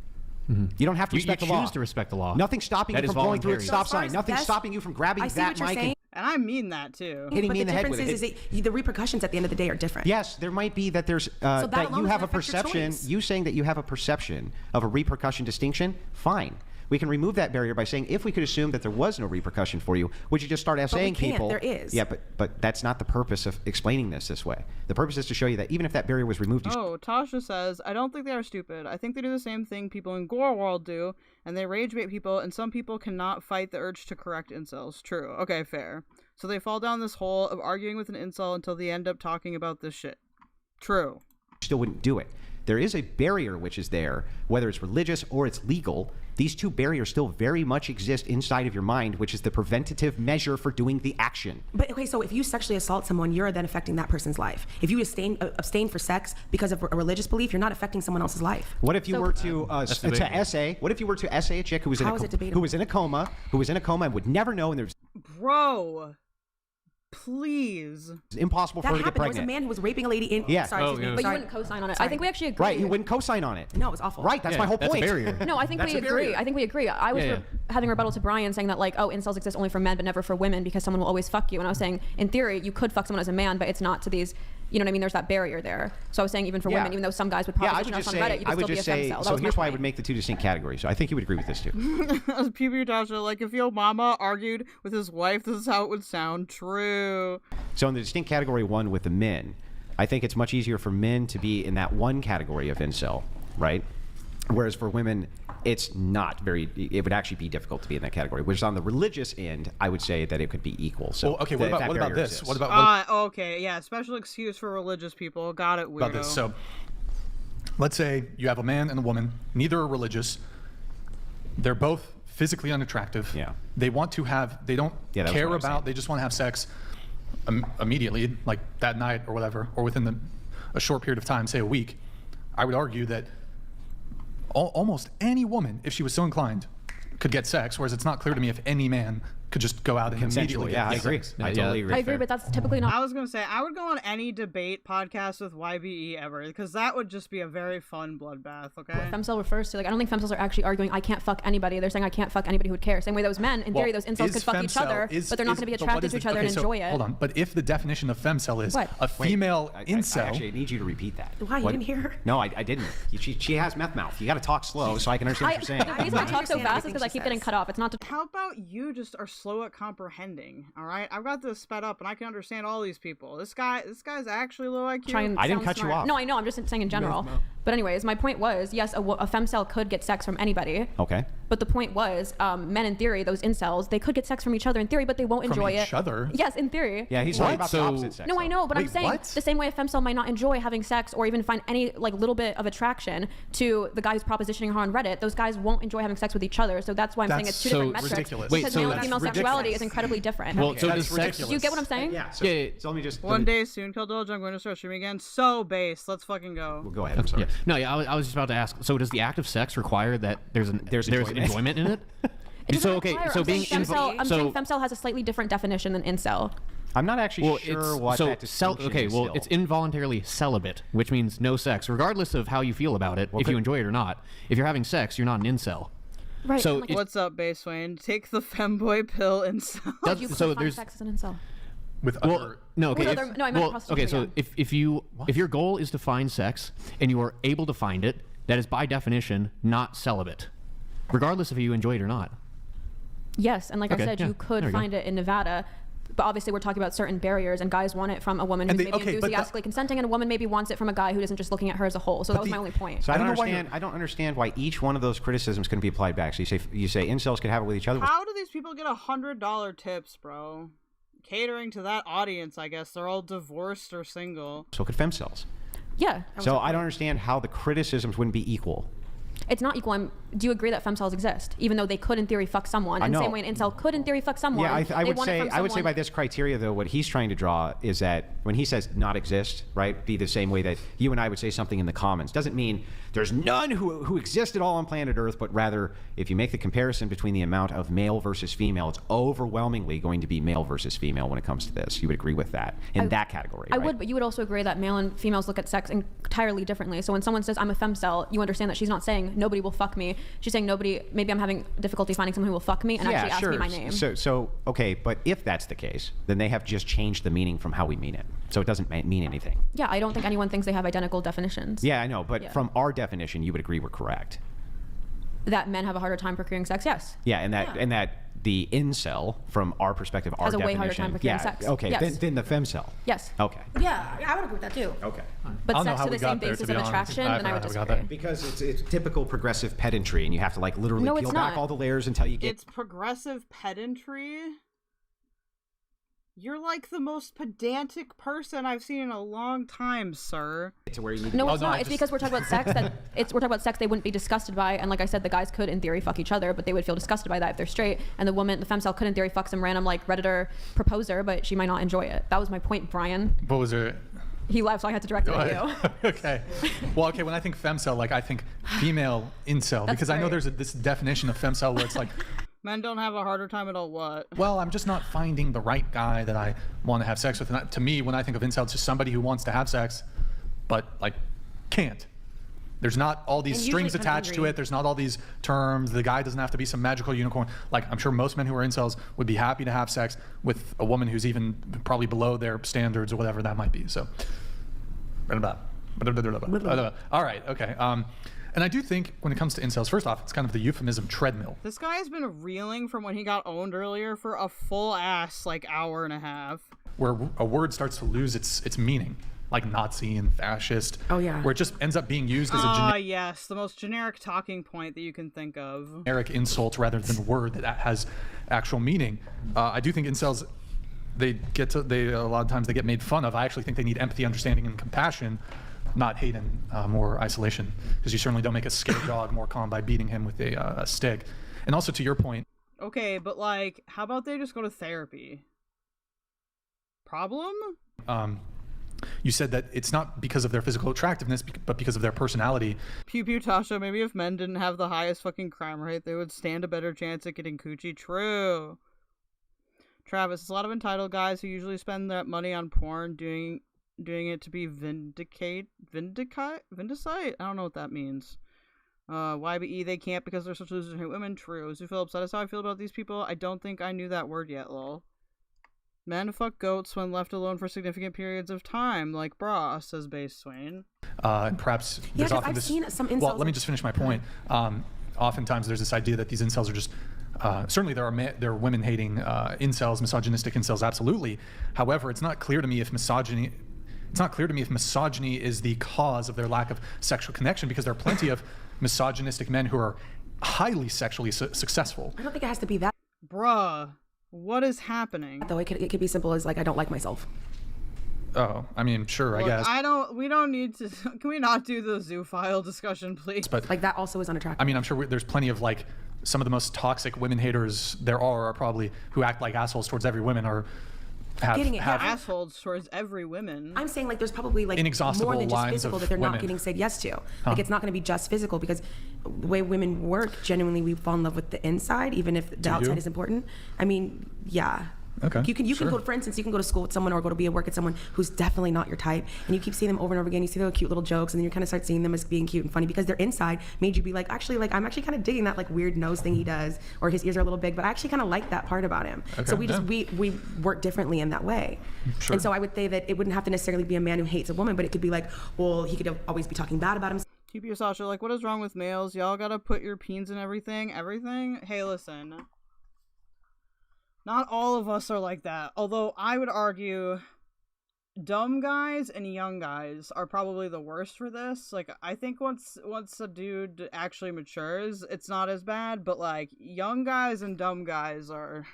You don't have to respect the law.
You choose to respect the law.
Nothing stopping
That
you
is
from going through a
voluntary.
stop sign. Nothing stopping you from grabbing
I see
that
what you're
mic
saying.
And I mean that too.
Hitting me in the head with it.
The difference is the repercussions at the end of the day are different.
Yes, there might be that there's
that
that
alone
you have a
doesn't affect your
perception.
choice.
You saying that you have a perception of a repercussion distinction. Fine, we can remove that barrier by saying if we could assume that there was no repercussion for you, would you just start saying
can't.
people?
There is.
Yeah, but that's not the purpose of explaining this way. The purpose is to show you that even if that barrier was removed, you
Oh, Tasha says, I don't think they are stupid. I think they do the same thing people in Gorlworld do, and they rage bait people, and some people cannot fight the urge to correct incels. True. Okay, fair. So they fall down this hole of arguing with an incel until they end up talking about this shit. True.
still wouldn't do it. There is a barrier which is there, whether it's religious or it's legal. These two barriers still very much exist inside of your mind, which is the preventative measure for doing the action.
But okay, so if you sexually assault someone, you're then affecting that person's life. If you abstain for sex because of a religious belief, you're not affecting someone else's life.
What if you were to essay? What if you were to essay a chick who was
How is it debatable?
who was in a coma and would never know, and there's
Bro, please.
It's impossible for
That
her to get
happened. There was a
pregnant.
man who was raping a lady in.
Yeah.
Sorry, excuse me.
But you
Sorry.
wouldn't co-sign on it.
Sorry.
I think we actually agree.
Right, you wouldn't co-sign on it.
No, it's awful.
Right, that's my whole point.
No, I think we agree. I think we agree. I was having a rebuttal to Brian saying that, like, oh, incels exist only for men but never for women because someone will always fuck you. And I was saying, in theory, you could fuck someone as a man, but it's not to these, you know what I mean? There's that barrier there. So I was saying even for women, even though some guys would proposition us on Reddit, you could still be a femcel.
So here's why I would make the two distinct categories. So I think you would agree with this too.
PB Tasha, like if your mama argued with his wife, this is how it would sound. True.
So in the distinct category one with the men, I think it's much easier for men to be in that one category of incel, right? Whereas for women, it's not very, it would actually be difficult to be in that category. Which on the religious end, I would say that it could be equal. So
well, okay, what about this?
Exists.
What about
okay, yeah, special excuse for religious people. Got it, weirdo.
about this? So let's say you have a man and a woman, neither are religious. They're both physically unattractive.
Yeah.
They want to have, they don't
that was
care
what I was
about, they just want to have sex immediately, like that night or whatever, or within a short period of time, say a week. I would argue that almost any woman, if she was so inclined, could get sex, whereas it's not clear to me if any man could just go out and immediately
Yeah, I
get
agree.
sex.
I totally agree.
I agree, but that's typically not.
I was gonna say I would go on any debate podcast with YBE ever because that would just be a very fun bloodbath. Okay.
What femcel refers to, like, I don't think femcels are actually arguing I can't fuck anybody. They're saying I can't fuck anybody who would care. Same way those men, in theory, those incels could fuck each other, but they're not going to be attracted to each other and enjoy it.
Hold on, but if the definition of femcel is
What?
a female incel,
Actually, I need you to repeat that.
Why? You didn't hear her?
No, I didn't. She has meth mouth. You got to talk slow so I can understand what you're saying.
The reason I talk so fast is because I keep getting cut off. It's not to.
How about you just are slow at comprehending? All right, I've got this sped up and I can understand all these people. This guy's actually low IQ.
I didn't cut you off.
No, I know. I'm just saying in general. But anyways, my point was, yes, a femcel could get sex from anybody.
Okay.
But the point was, men in theory, those incels, they could get sex from each other in theory, but they won't enjoy it.
From each other?
Yes, in theory.
Yeah, he's talking about the opposite sex.
No, I know, but I'm
Wait,
saying
what?
the same way a femcel might not enjoy having sex or even find any like little bit of attraction to the guy who's propositioning her on Reddit, those guys won't enjoy having sex with each other. So that's why I'm saying it's two different metrics.
Ridiculous.
Because
Wait,
male
so
and female
that's
sexuality
ridiculous.
is incredibly different.
Well, so
that's
does sex.
ridiculous.
Do you get what I'm saying?
Yeah. So, so let me just.
One day soon, KelDoge, I'm going to start streaming again. So base, let's fucking go.
Well, go ahead. I'm sorry.
Yeah. No, yeah, I was just about to ask. So does the act of sex require that there's enjoyment in it?
It doesn't
So okay,
require-
so
I'm
being
saying femcel, I'm
so
saying femcel has a slightly different definition than incel.
I'm not actually sure what that distinction
okay,
is
well,
still.
it's involuntarily celibate, which means no sex, regardless of how you feel about it, if you enjoy it or not. If you're having sex, you're not an incel.
Right.
So
like,
What's up, Base Wayne? Take the femboy pill and
you could
so
find
there's
sex as an incel.
with
well,
other.
no, okay.
With other- no, I meant
okay, so
prostitution,
if your goal is to find sex and you are able to find it, that is by definition not celibate, regardless if you enjoy it or not.
Yes, and like
Okay,
I said,
yeah,
you could
there you go.
find it in Nevada But obviously we're talking about certain barriers, and guys want it from a woman who's enthusiastically consenting, and a woman maybe wants it from a guy who isn't just looking at her as a whole. So that was my only point.
So I don't understand why each one of those criticisms can be applied back. So you say incels could have it with each other.
How do these people get $100 tips, bro? Catering to that audience, I guess. They're all divorced or single.
So could femcels.
Yeah.
So I don't understand how the criticisms wouldn't be equal.
It's not equal. Do you agree that femcells exist, even though they could in theory fuck someone? In the same way an incel could in theory fuck someone.
Yeah, I would say by this criteria though, what he's trying to draw is that when he says not exist, right, be the same way that you and I would say something in the comments. Doesn't mean there's none who exist at all on planet Earth, but rather if you make the comparison between the amount of male versus female, it's overwhelmingly going to be male versus female when it comes to this. You would agree with that in that category,
I
right?
would, but you would also agree that male and females look at sex entirely differently. So when someone says I'm a femcel, you understand that she's not saying nobody will fuck me. She's saying maybe I'm having difficulty finding someone who will fuck me and actually ask me my name.
So okay, but if that's the case, then they have just changed the meaning from how we mean it. So it doesn't mean anything.
Yeah, I don't think anyone thinks they have identical definitions.
Yeah, I know, but from our definition, you would agree we're correct.
That men have a harder time procuring sex, yes.
Yeah, and that the incel, from our perspective, our definition,
has a way harder time procuring sex.
Okay,
yes.
than the femcel.
Yes.
Okay.
Yeah, I would agree with that too.
Okay.
But sex to the same basis of attraction, then I would disagree.
Because it's typical progressive pedantry, and you have to like literally peel back all the layers until you get.
It's progressive pedantry. You're like the most pedantic person I've seen in a long time, sir.
To where you need
no, it's not. It's because we're talking about sex. We're talking about sex they wouldn't be disgusted by, and like I said, the guys could in theory fuck each other, but they would feel disgusted by that if they're straight. And the femcel could in theory fuck some random like Redditor proposer, but she might not enjoy it. That was my point, Brian.
What was it?
He left, so I had to direct it at you.
Okay. Well, okay, when I think femcel, like I think female incel, because I know there's this definition of femcel where it's like,
men don't have a harder time at all what?
Well, I'm just not finding the right guy that I want to have sex with. And to me, when I think of incel, it's just somebody who wants to have sex, but like can't. There's not all these strings attached to it. There's not all these terms. The guy doesn't have to be some magical unicorn. Like I'm sure most men who are incels would be happy to have sex with a woman who's even probably below their standards or whatever that might be. So, all right, okay. And I do think when it comes to incels, first off, it's kind of the euphemism treadmill.
This guy has been reeling from when he got owned earlier for a full ass like hour and a half.
Where a word starts to lose its meaning, like Nazi and fascist.
Oh yeah.
Where it just ends up being used as a
yes, the most generic talking point that you can think of.
Generic insult rather than a word that has actual meaning. I do think incels, a lot of times they get made fun of. I actually think they need empathy, understanding, and compassion. Not hate and more isolation, because you certainly don't make a scared dog more calm by beating him with a stick. And also to your point.
Okay, but like, how about they just go to therapy? Problem?
You said that it's not because of their physical attractiveness, but because of their personality.
Pew pew Tasha, maybe if men didn't have the highest fucking crime rate, they would stand a better chance at getting coochie. True. Travis, there's a lot of entitled guys who usually spend that money on porn doing it to be vindicate? I don't know what that means. YBE, they can't because they're such losers and hate women. True. Zoo Phillips, that is how I feel about these people. I don't think I knew that word yet, lol. Men fuck goats when left alone for significant periods of time, like bra, says Base Swain.
And perhaps there's often
I've seen some incels.
Well, let me just finish my point. Oftentimes there's this idea that these incels are just certainly there are women-hating incels, misogynistic incels, absolutely. However, it's not clear to me if misogyny is the cause of their lack of sexual connection, because there are plenty of misogynistic men who are highly sexually successful.
I don't think it has to be that.
Bruh, what is happening?
Though it could be simple as like, I don't like myself.
Oh, I mean, sure, I guess.
We don't need to, can we not do the zoophile discussion, please?
But
like that also is unattractive.
I mean, I'm sure there's plenty of like, some of the most toxic women haters there are probably who act like assholes towards every woman or have
assholes towards every woman.
I'm saying like there's probably like
inexhaustible
more than just physical that they're
women.
Not getting said yes to. Like it's not going to be just physical, because the way women work, genuinely we fall in love with the inside, even if the outside is important. I mean, yeah.
Okay.
You can go, for instance, you can go to school with someone or go to be at work at someone who's definitely not your type, and you keep seeing them over and over again. You see their cute little jokes, and then you kind of start seeing them as being cute and funny because their inside made you be like, actually, like I'm actually kind of digging that like weird nose thing he does, or his ears are a little big, but I actually kind of like that part about him. Okay, so we work differently in that way. Sure. And so I would say that it wouldn't have to necessarily be a man who hates a woman, but it could be like, well, he could always be talking bad about him.
Keep your Sasha, like, what is wrong with males? Y'all gotta put your peens in everything? Hey, listen. Not all of us are like that. Although I would argue dumb guys and young guys are probably the worst for this. Like, I think once a dude actually matures, it's not as bad, but like young guys and dumb guys are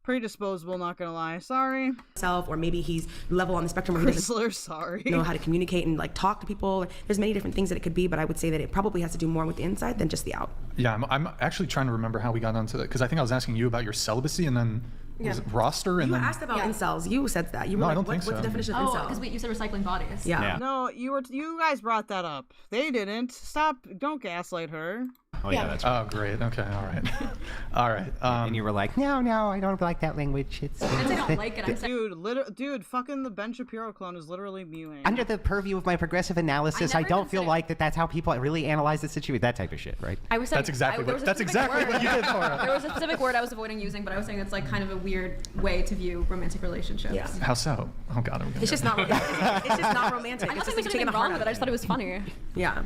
pretty disposable, not gonna lie. Sorry.
Or maybe he's level on the spectrum where he doesn't
sorry.
know how to communicate and like talk to people. There's many different things that it could be, but I would say that it probably has to do more with the inside than just the out.
Yeah, I'm actually trying to remember how we got onto that, because I think I was asking you about your celibacy and then was it roster and
You
then
asked about incels. You said that. You were
No, I
like,
don't think
what's
so.
the definition of incel?
because you said recycling bodies.
Yeah.
No, you guys brought that up. They didn't. Stop. Don't gaslight her.
Oh yeah, that's
Oh, great. Okay, all right. All right.
And you were like, no, I don't like that language. It's
I don't like it. I'm saying.
Dude, fucking the Ben Shapiro clone is literally mewing.
under the purview of my progressive analysis, I don't feel like that's how people really analyze the situation. That type of shit, right?
I was saying,
That's exactly
there
what
was a specific word.
what you did for her.
There was a specific word I was avoiding using, but I was saying it's like kind of a weird way to view romantic relationships.
Yeah.
How so? Oh God, are we gonna
It's just not. It's just not romantic.
I'm not
It's just
saying
like
there's
taking
anything
the
wrong
heart
with
out
it. I just thought it was funny.
Yeah.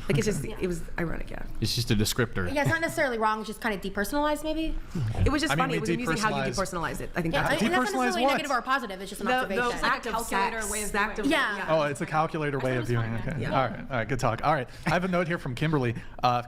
Like it's just, it was ironic, yeah.
It's just a descriptor.
Yeah, it's not necessarily wrong. It's just kind of depersonalized, maybe.
It was just
I mean,
funny.
we
It was amusing how you
depersonalized-
depersonalized it. I think
Yeah,
that's
and that's not
Depersonalize
necessarily
what?
negative or positive. It's just an
the
observation.
act of
calculator
sex.
way of
Act of,
viewing it.
Yeah.
Oh, it's a calculator way of viewing it. Okay.
Yeah.
All right, good talk. All right, I have a note here from Kimberly.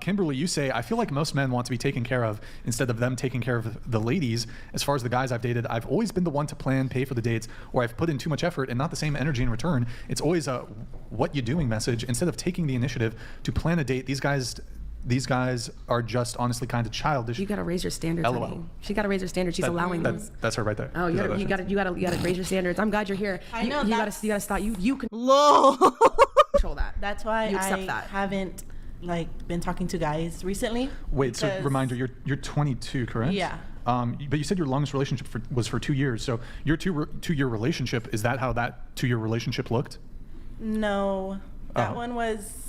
Kimberly, you say, I feel like most men want to be taken care of instead of them taking care of the ladies. As far as the guys I've dated, I've always been the one to plan, pay for the dates, or I've put in too much effort and not the same energy in return. It's always a what you doing message. Instead of taking the initiative to plan a date, these guys are just honestly kind of childish.
You gotta raise your standards,
LOL.
honey. She gotta raise her standards. She's allowing those.
That's her right there.
Oh, you gotta raise your standards. I'm glad you're here.
I know
You gotta stop. You can
LOL.
control that.
That's why
You accept
I
that.
haven't like been talking to guys recently.
Wait, so
because-
reminder, you're 22, correct?
Yeah.
But you said your longest relationship was for 2 years. So your two-year relationship, is that how that 2-year relationship looked?
No, that
Oh.
one was.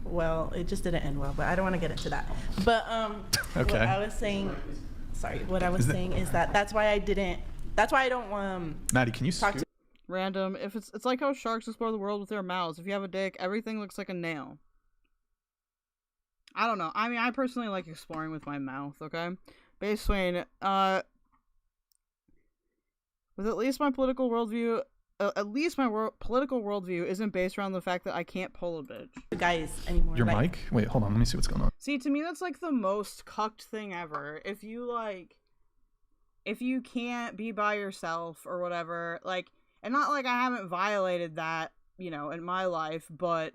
Well, it just didn't end well, but I don't want to get into that. But
Okay.
what I was saying, what I was saying is that that's why I don't
Maddie, can you
talk to
Random. If it's like how sharks explore the world with their mouths. If you have a dick, everything looks like a nail. I don't know. I mean, I personally like exploring with my mouth, okay? Base Swain, with at least my political worldview, political worldview isn't based around the fact that I can't pull a bitch.
guys anymore.
Your
like,
mic? Wait, hold on. Let me see what's going on.
See, to me, that's like the most cucked thing ever. If you can't be by yourself or whatever, like, and not like I haven't violated that, in my life, but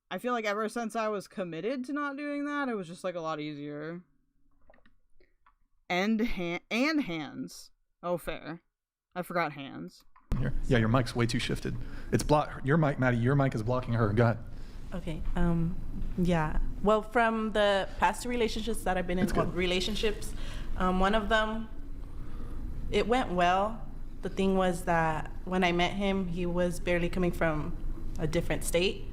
I feel like ever since I was committed to not doing that, it was just like a lot easier. And hands. Oh, fair. I forgot hands.
Here. Yeah, your mic's way too shifted. It's your mic, Maddie, your mic is blocking her. Go ahead.
Okay. Yeah. Well, from the past 2 relationships that I've been in, one of them, it went well. The thing was that when I met him, he was barely coming from a different state,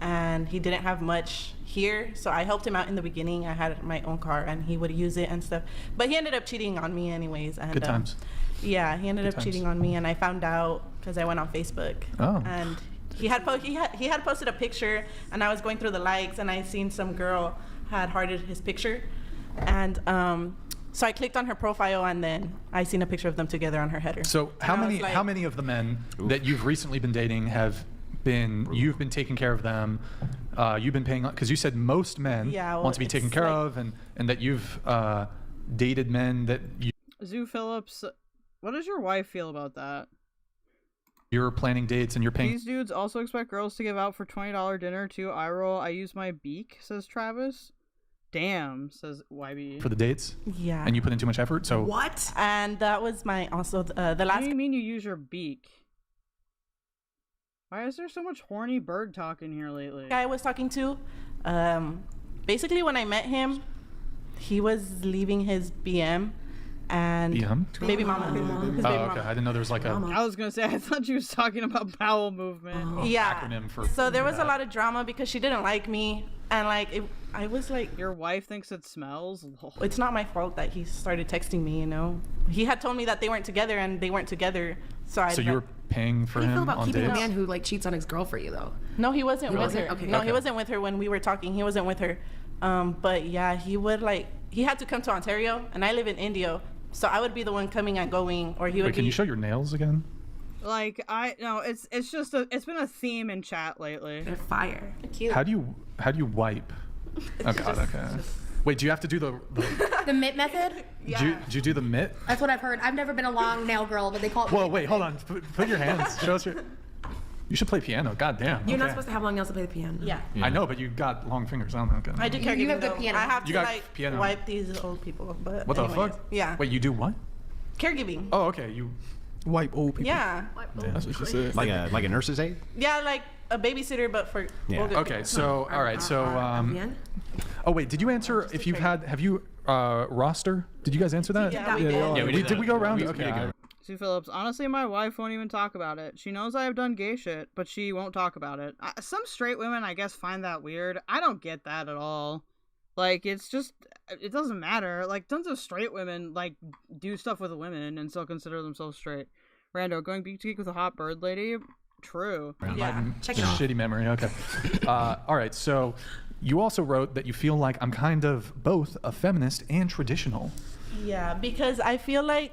and he didn't have much here. So I helped him out in the beginning. I had my own car, and he would use it and stuff. But he ended up cheating on me anyways. And,
Good times.
Yeah, he ended
Good
up cheating on me, and I found out because I went on Facebook.
Oh.
And he had posted a picture, and I was going through the likes, and I seen some girl had hearted his picture, and so I clicked on her profile, and then I seen a picture of them together on her header.
So how
And I was
many
like-
how many of the men that you've recently been dating you've been taking care of them? You've been paying, because you said most men want to be taken care of, and that you've dated men that
Zoo Phillips, what does your wife feel about that?
you're planning dates and you're paying.
These dudes also expect girls to give out for $20 dinner too. I roll. I use my beak, says Travis. Damn, says YB.
For the dates?
Yeah.
And you put in too much effort, so.
What? And that was my also the last.
What do you mean you use your beak? Why is there so much horny bird talk in here lately?
Guy I was talking to, basically when I met him, he was leaving his BM and baby mama. His
Oh,
baby
okay.
mama.
I didn't know there was like a.
I was gonna say, I thought you was talking about bowel movement.
Yeah.
Acronym for.
So there was a lot of drama because she didn't like me, and like I was like,
your wife thinks it smells.
It's not my fault that he started texting me. He had told me that they weren't together, and they weren't together. So
you were paying for
How do you
him
feel about
on
keeping
dates?
a man who like cheats on his girl for you though?
No, he wasn't with her.
Okay.
No, he wasn't with her when we were talking. He wasn't with her. But yeah, he would he had to come to Ontario, and I live in Indio. So I would be the one coming and going, or he would
Wait, can you show your nails again?
Like it's just it's been a theme in chat lately.
They're fire.
Cute.
How do you wipe? Oh God, okay. Wait, do you have to do the
The mitt method?
do you do the mitt?
That's what I've heard. I've never been a long nail girl, but they call it.
Whoa, wait, hold on. Put your hands. Show us your. You should play piano. God damn.
You're not supposed to have long nails to play the piano.
Yeah.
I know, but you got long fingers. I don't know. Okay.
I do
You
caregiving.
have good
though.
piano.
I have
You
to
got
like
piano.
wipe these old people. But
What the
anyways,
fuck?
Yeah.
Wait, you do what?
Caregiving.
Oh, okay. You
wipe old people.
Yeah.
That's what she said.
Like a nurse's aide?
Yeah, like a babysitter, but for older
Okay,
people.
so all right, so oh wait, did you answer if you've had have you roster? Did you guys answer that?
Yeah, we did.
Did we go around?
We
Okay.
did go.
Sue Phillips, honestly, my wife won't even talk about it. She knows I have done gay shit, but she won't talk about it. Some straight women, I guess, find that weird. I don't get that at all. Like, it's just, it doesn't matter. Like, tons of straight women, like, do stuff with women and still consider themselves straight. Rando, going beak to geek with a hot bird lady? True.
Yeah.
Check it out.
Shitty memory. Okay. All right. So you also wrote that you feel like I'm kind of both a feminist and traditional.
Yeah, because I feel like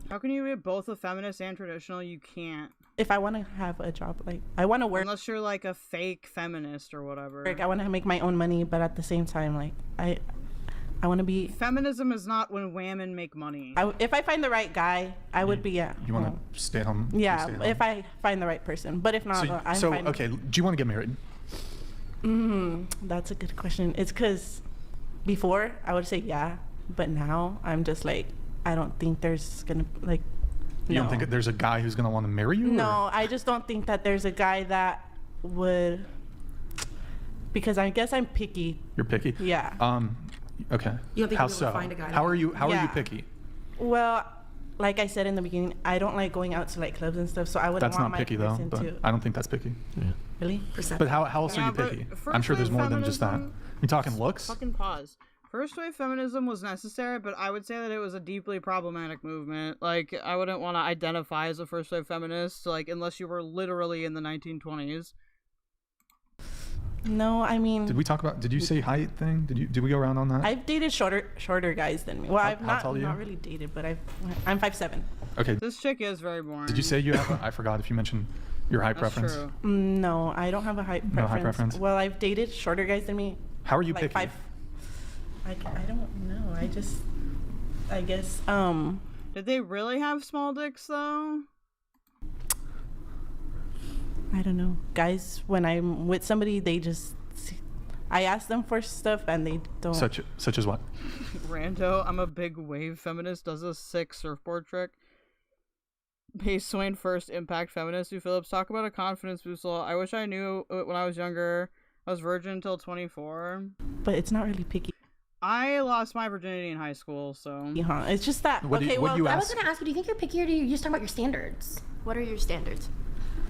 how can you be both a feminist and traditional? You can't.
If I want to have a job, like I want to work.
Unless you're like a fake feminist or whatever.
I want to make my own money, but at the same time, like I want to be.
Feminism is not when women make money.
If I find the right guy, I would be. Yeah.
You want to stay home?
Yeah,
stay home.
if I find the right person, but if not, I'm fine.
Okay. Do you want to get married?
That's a good question. It's because before I would say yeah, but now I'm just like I don't think there's gonna like.
You don't think there's a guy who's gonna want to marry you?
No,
or?
I just don't think that there's a guy that would. Because I guess I'm picky.
You're picky.
Yeah.
Okay.
You don't think
How
you'll be able to
so?
find a guy
How are you? How are you
Yeah.
picky?
Well, like I said in the beginning, I don't like going out to like clubs and stuff, so I wouldn't
That's
want
not
my
picky though.
person
But
to.
I don't think that's picky. Yeah.
Really?
But how else are you picky? I'm sure there's more than just that. You talking looks?
Fucking pause. First wave feminism was necessary, but I would say that it was a deeply problematic movement. Like, I wouldn't want to identify as a first wave feminist, like, unless you were literally in the 1920s.
No, I mean.
Did we talk about? Did you say height thing? Did we go around on that?
I've dated shorter guys than me. Well, I've
how tall are you?
not really dated, but I'm 5'7".
Okay.
This chick is very boring.
Did you say you have? I forgot if you mentioned your height
That's
preference.
true.
No, I don't have a height preference.
No height preference?
Well, I've dated shorter guys than me.
How are you
like
picky?
I don't know. I guess.
Did they really have small dicks though?
I don't know. Guys, when I'm with somebody, they just. I ask them for stuff and they don't.
Such as what?
Rando, I'm a big wave feminist, does a sick surfboard trick. Pace Swain first impact feminist. Do Phillips talk about a confidence boost? I wish I knew when I was younger. I was virgin until 24.
But it's not really picky.
I lost my virginity in high school, so.
It's just that.
What
okay, well,
I was going to ask you, do you think you're picky or do you just talk about your standards?
What are your standards?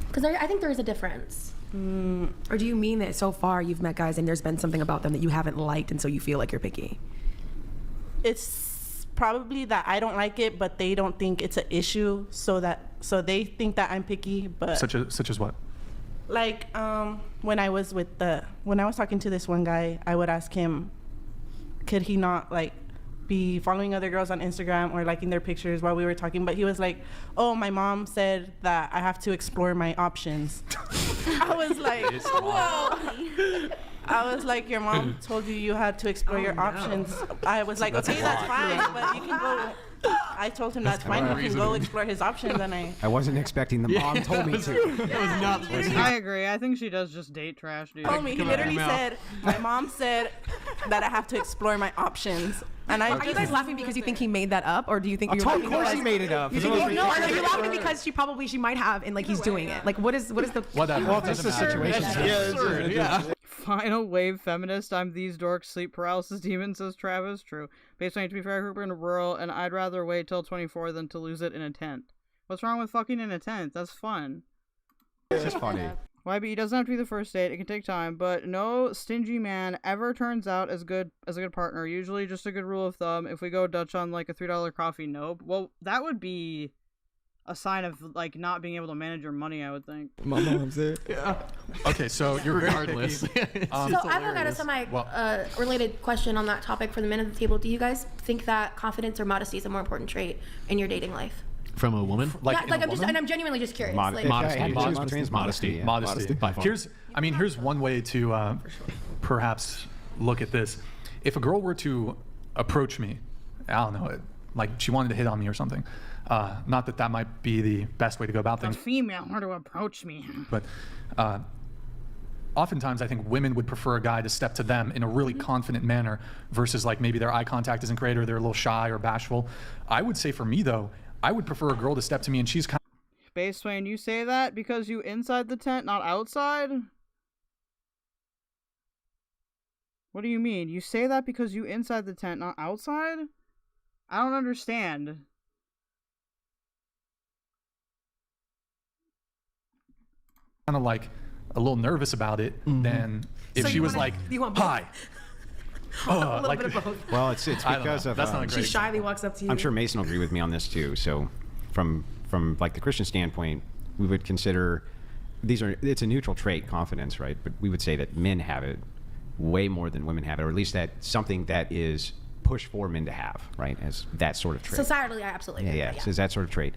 Because I think there is a difference.
Or do you mean that so far you've met guys and there's been something about them that you haven't liked and so you feel like you're picky?
It's probably that I don't like it, but they don't think it's an issue, so they think that I'm picky. But
Such as what?
like when I was talking to this one guy, I would ask him, could he not like be following other girls on Instagram or liking their pictures while we were talking? But he was like, oh, my mom said that I have to explore my options. I was like, whoa. I was like, your mom told you had to explore your options. I was like, okay, that's fine, but you can go. I told him that's fine. You can go explore his options, and
I wasn't expecting the mom told me to.
I agree. I think she does just date trash, dude.
Told me. He literally said, my mom said that I have to explore my options. And
Are you guys laughing because you think he made that up, or do you think you're laughing
Of course
because
he made it up.
You think are you laughing because she might have, and like he's doing it? Like what is the?
Well, this is a situation.
Yeah.
Final wave feminist. I'm these dorks. Sleep paralysis demon, says Travis. True. Based on to be fair, we're in a rural, and I'd rather wait till 24 than to lose it in a tent. What's wrong with fucking in a tent? That's fun.
It's just funny.
YB doesn't have to be the first date. It can take time, but no stingy man ever turns out as a good partner. Usually, just a good rule of thumb. If we go Dutch on like a $3 coffee, nope. Well, that would be a sign of like not being able to manage your money, I would think.
My mom said.
Yeah. Okay, so you're
Regardless.
very picky.
So I've got a semi-related question on that topic for the men at the table. Do you guys think that confidence or modesty is a more important trait in your dating life?
From a woman?
I'm genuinely just curious.
Modesty.
Modesty.
By far.
Here's one way to perhaps look at this. If a girl were to approach me, I don't know, like she wanted to hit on me or something. Not that might be the best way to go about
A
things.
female were to approach me.
But oftentimes I think women would prefer a guy to step to them in a really confident manner versus like maybe their eye contact isn't great or they're a little shy or bashful. I would say for me though, I would prefer a girl to step to me and she's kind of...
Base Wayne, you say that because you inside the tent, not outside? What do you mean? You say that because you inside the tent, not outside? I don't understand.
kind of like a little nervous about it than if
So
she
you
was
wanna-
like,
you want both?
hi.
A little bit of both.
Well, it's
I don't
because
know.
of
That's not a great
She shyly walks up to you.
I'm sure Mason will agree with me on this too. So from like the Christian standpoint, we would consider it's a neutral trait, confidence, right? But we would say that men have it way more than women have it, or at least that's something that is pushed for men to have, right? As that sort of trait.
Societally, I absolutely agree.
Yeah, so it's that sort of trait.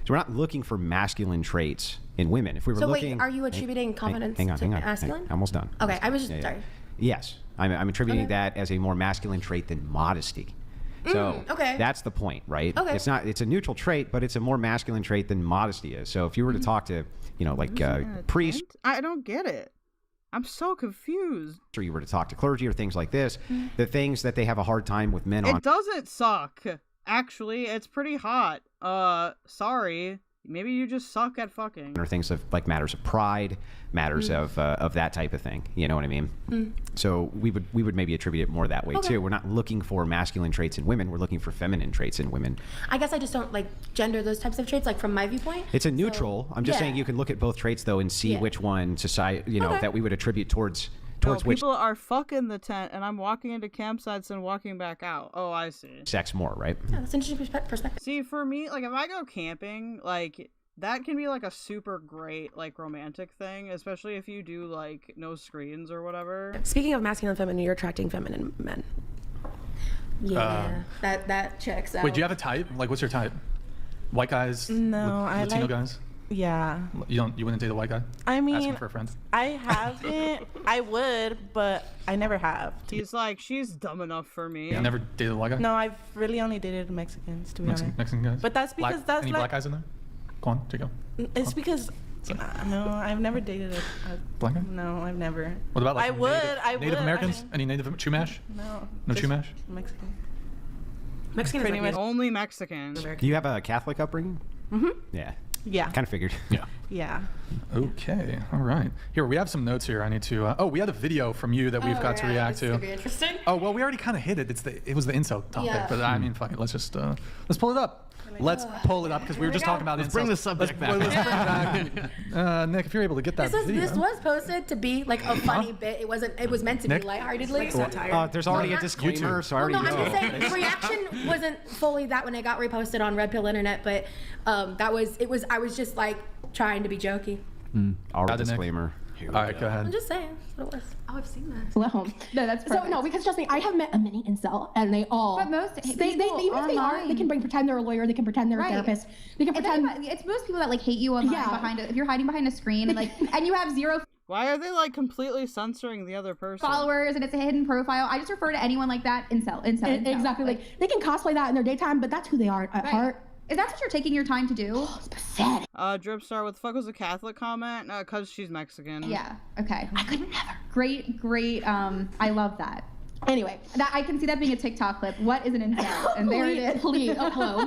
So we're not looking for masculine traits in women. If we were
So
looking,
wait, are you attributing confidence
hang on,
to masculine?
almost done.
Okay, I was just sorry.
Yes, I'm attributing
Okay.
that as a more masculine trait than modesty. So
okay.
that's the point, right?
Okay.
It's a neutral trait, but it's a more masculine trait than modesty is. So if you were to talk to, priests,
I don't get it. I'm so confused.
or you were to talk to clergy or things like this, the things that they have a hard time with men on.
It doesn't suck. Actually, it's pretty hot. Sorry. Maybe you just suck at fucking.
Or things of like matters of pride, matters of that type of thing. You know what I mean? So we would maybe attribute it more that way
Okay.
too. We're not looking for masculine traits in women. We're looking for feminine traits in women.
I guess I just don't like gender those types of traits, like from my viewpoint.
It's a neutral. I'm just
yeah.
saying you can look at both traits though and see
Yeah.
which one society,
Okay.
that we would attribute towards
No,
which
people are fucking the tent, and I'm walking into campsites and walking back out. Oh, I see.
sex more, right?
Yeah, that's an interesting perspective.
See, for me, like, if I go camping, like, that can be, like, a super great, like, romantic thing, especially if you do, like, no screens or whatever.
Speaking of masculine and feminine, you're attracting feminine men.
Yeah, that checks out.
Wait, do you have a type? Like, what's your type? White guys?
No, I
Latino
like-
guys?
Yeah.
You wouldn't date a white guy?
I mean,
Asking for a friend.
I haven't. I would, but I never have.
He's like, she's dumb enough for me.
You never dated a white guy?
No, I've really only dated Mexicans, to be honest.
Mexican guys?
But that's because that's
any
like.
black guys in there? Go on, Jacob.
It's because. No, I've never dated a
black guy.
No, I've never.
What about like
I would.
Native Americans?
I mean,
Any Native Chumash?
no.
No
just
Chumash?
Mexican.
Mexican
Pretty
is
much.
Only Mexican.
Do you have a Catholic upbringing? Yeah.
Yeah.
Kind of figured.
Yeah.
Yeah.
Okay. All right. Here, we have some notes here. I need to. We had a video from you that we've got to react to.
This could be interesting.
Oh well, we already kind of hit it. It was the incel topic,
Yeah.
but I mean, fuck it. Let's just let's pull it up. Let's pull it up because we were just talking about incels.
bring the subject back.
Let's bring back. Nick, if you're able to get that video.
This was posted to be like a funny bit. It wasn't. It was meant to
Nick?
be lightheartedly.
There's already a disclaimer, so I already
No, I'm
know.
just saying the reaction wasn't fully that when it got reposted on Red Pill Internet, but that was it was. I was just like trying to be jokey.
Our
Got it, Nick.
disclaimer.
All right, go
I'm
ahead.
just saying. That's what it was.
Oh, I've seen that. Well, no, that's perfect. So no, because trust me, I have met a mini incel, and they all.
But most
they even if they are,
online-
they can pretend they're a lawyer, they can pretend they're a
Right.
therapist, they can
And
pretend.
it's most people that like hate you online
Yeah.
behind if you're hiding behind a screen and like and you have 0
Why are they, like, completely censoring the other person?
followers and it's a hidden profile. I just refer to anyone like that incel.
Exactly, like they can cosplay that in their daytime, but that's who they are at
Right.
heart.
Is that what you're taking your time to do?
It's pathetic.
Dripstar, what the fuck was a Catholic comment? Cause she's Mexican.
Yeah. Okay. I could never. Great. I love that.
Anyway,
That I can see that being a TikTok clip. What is an incel? And there it is.
Please, oh hello,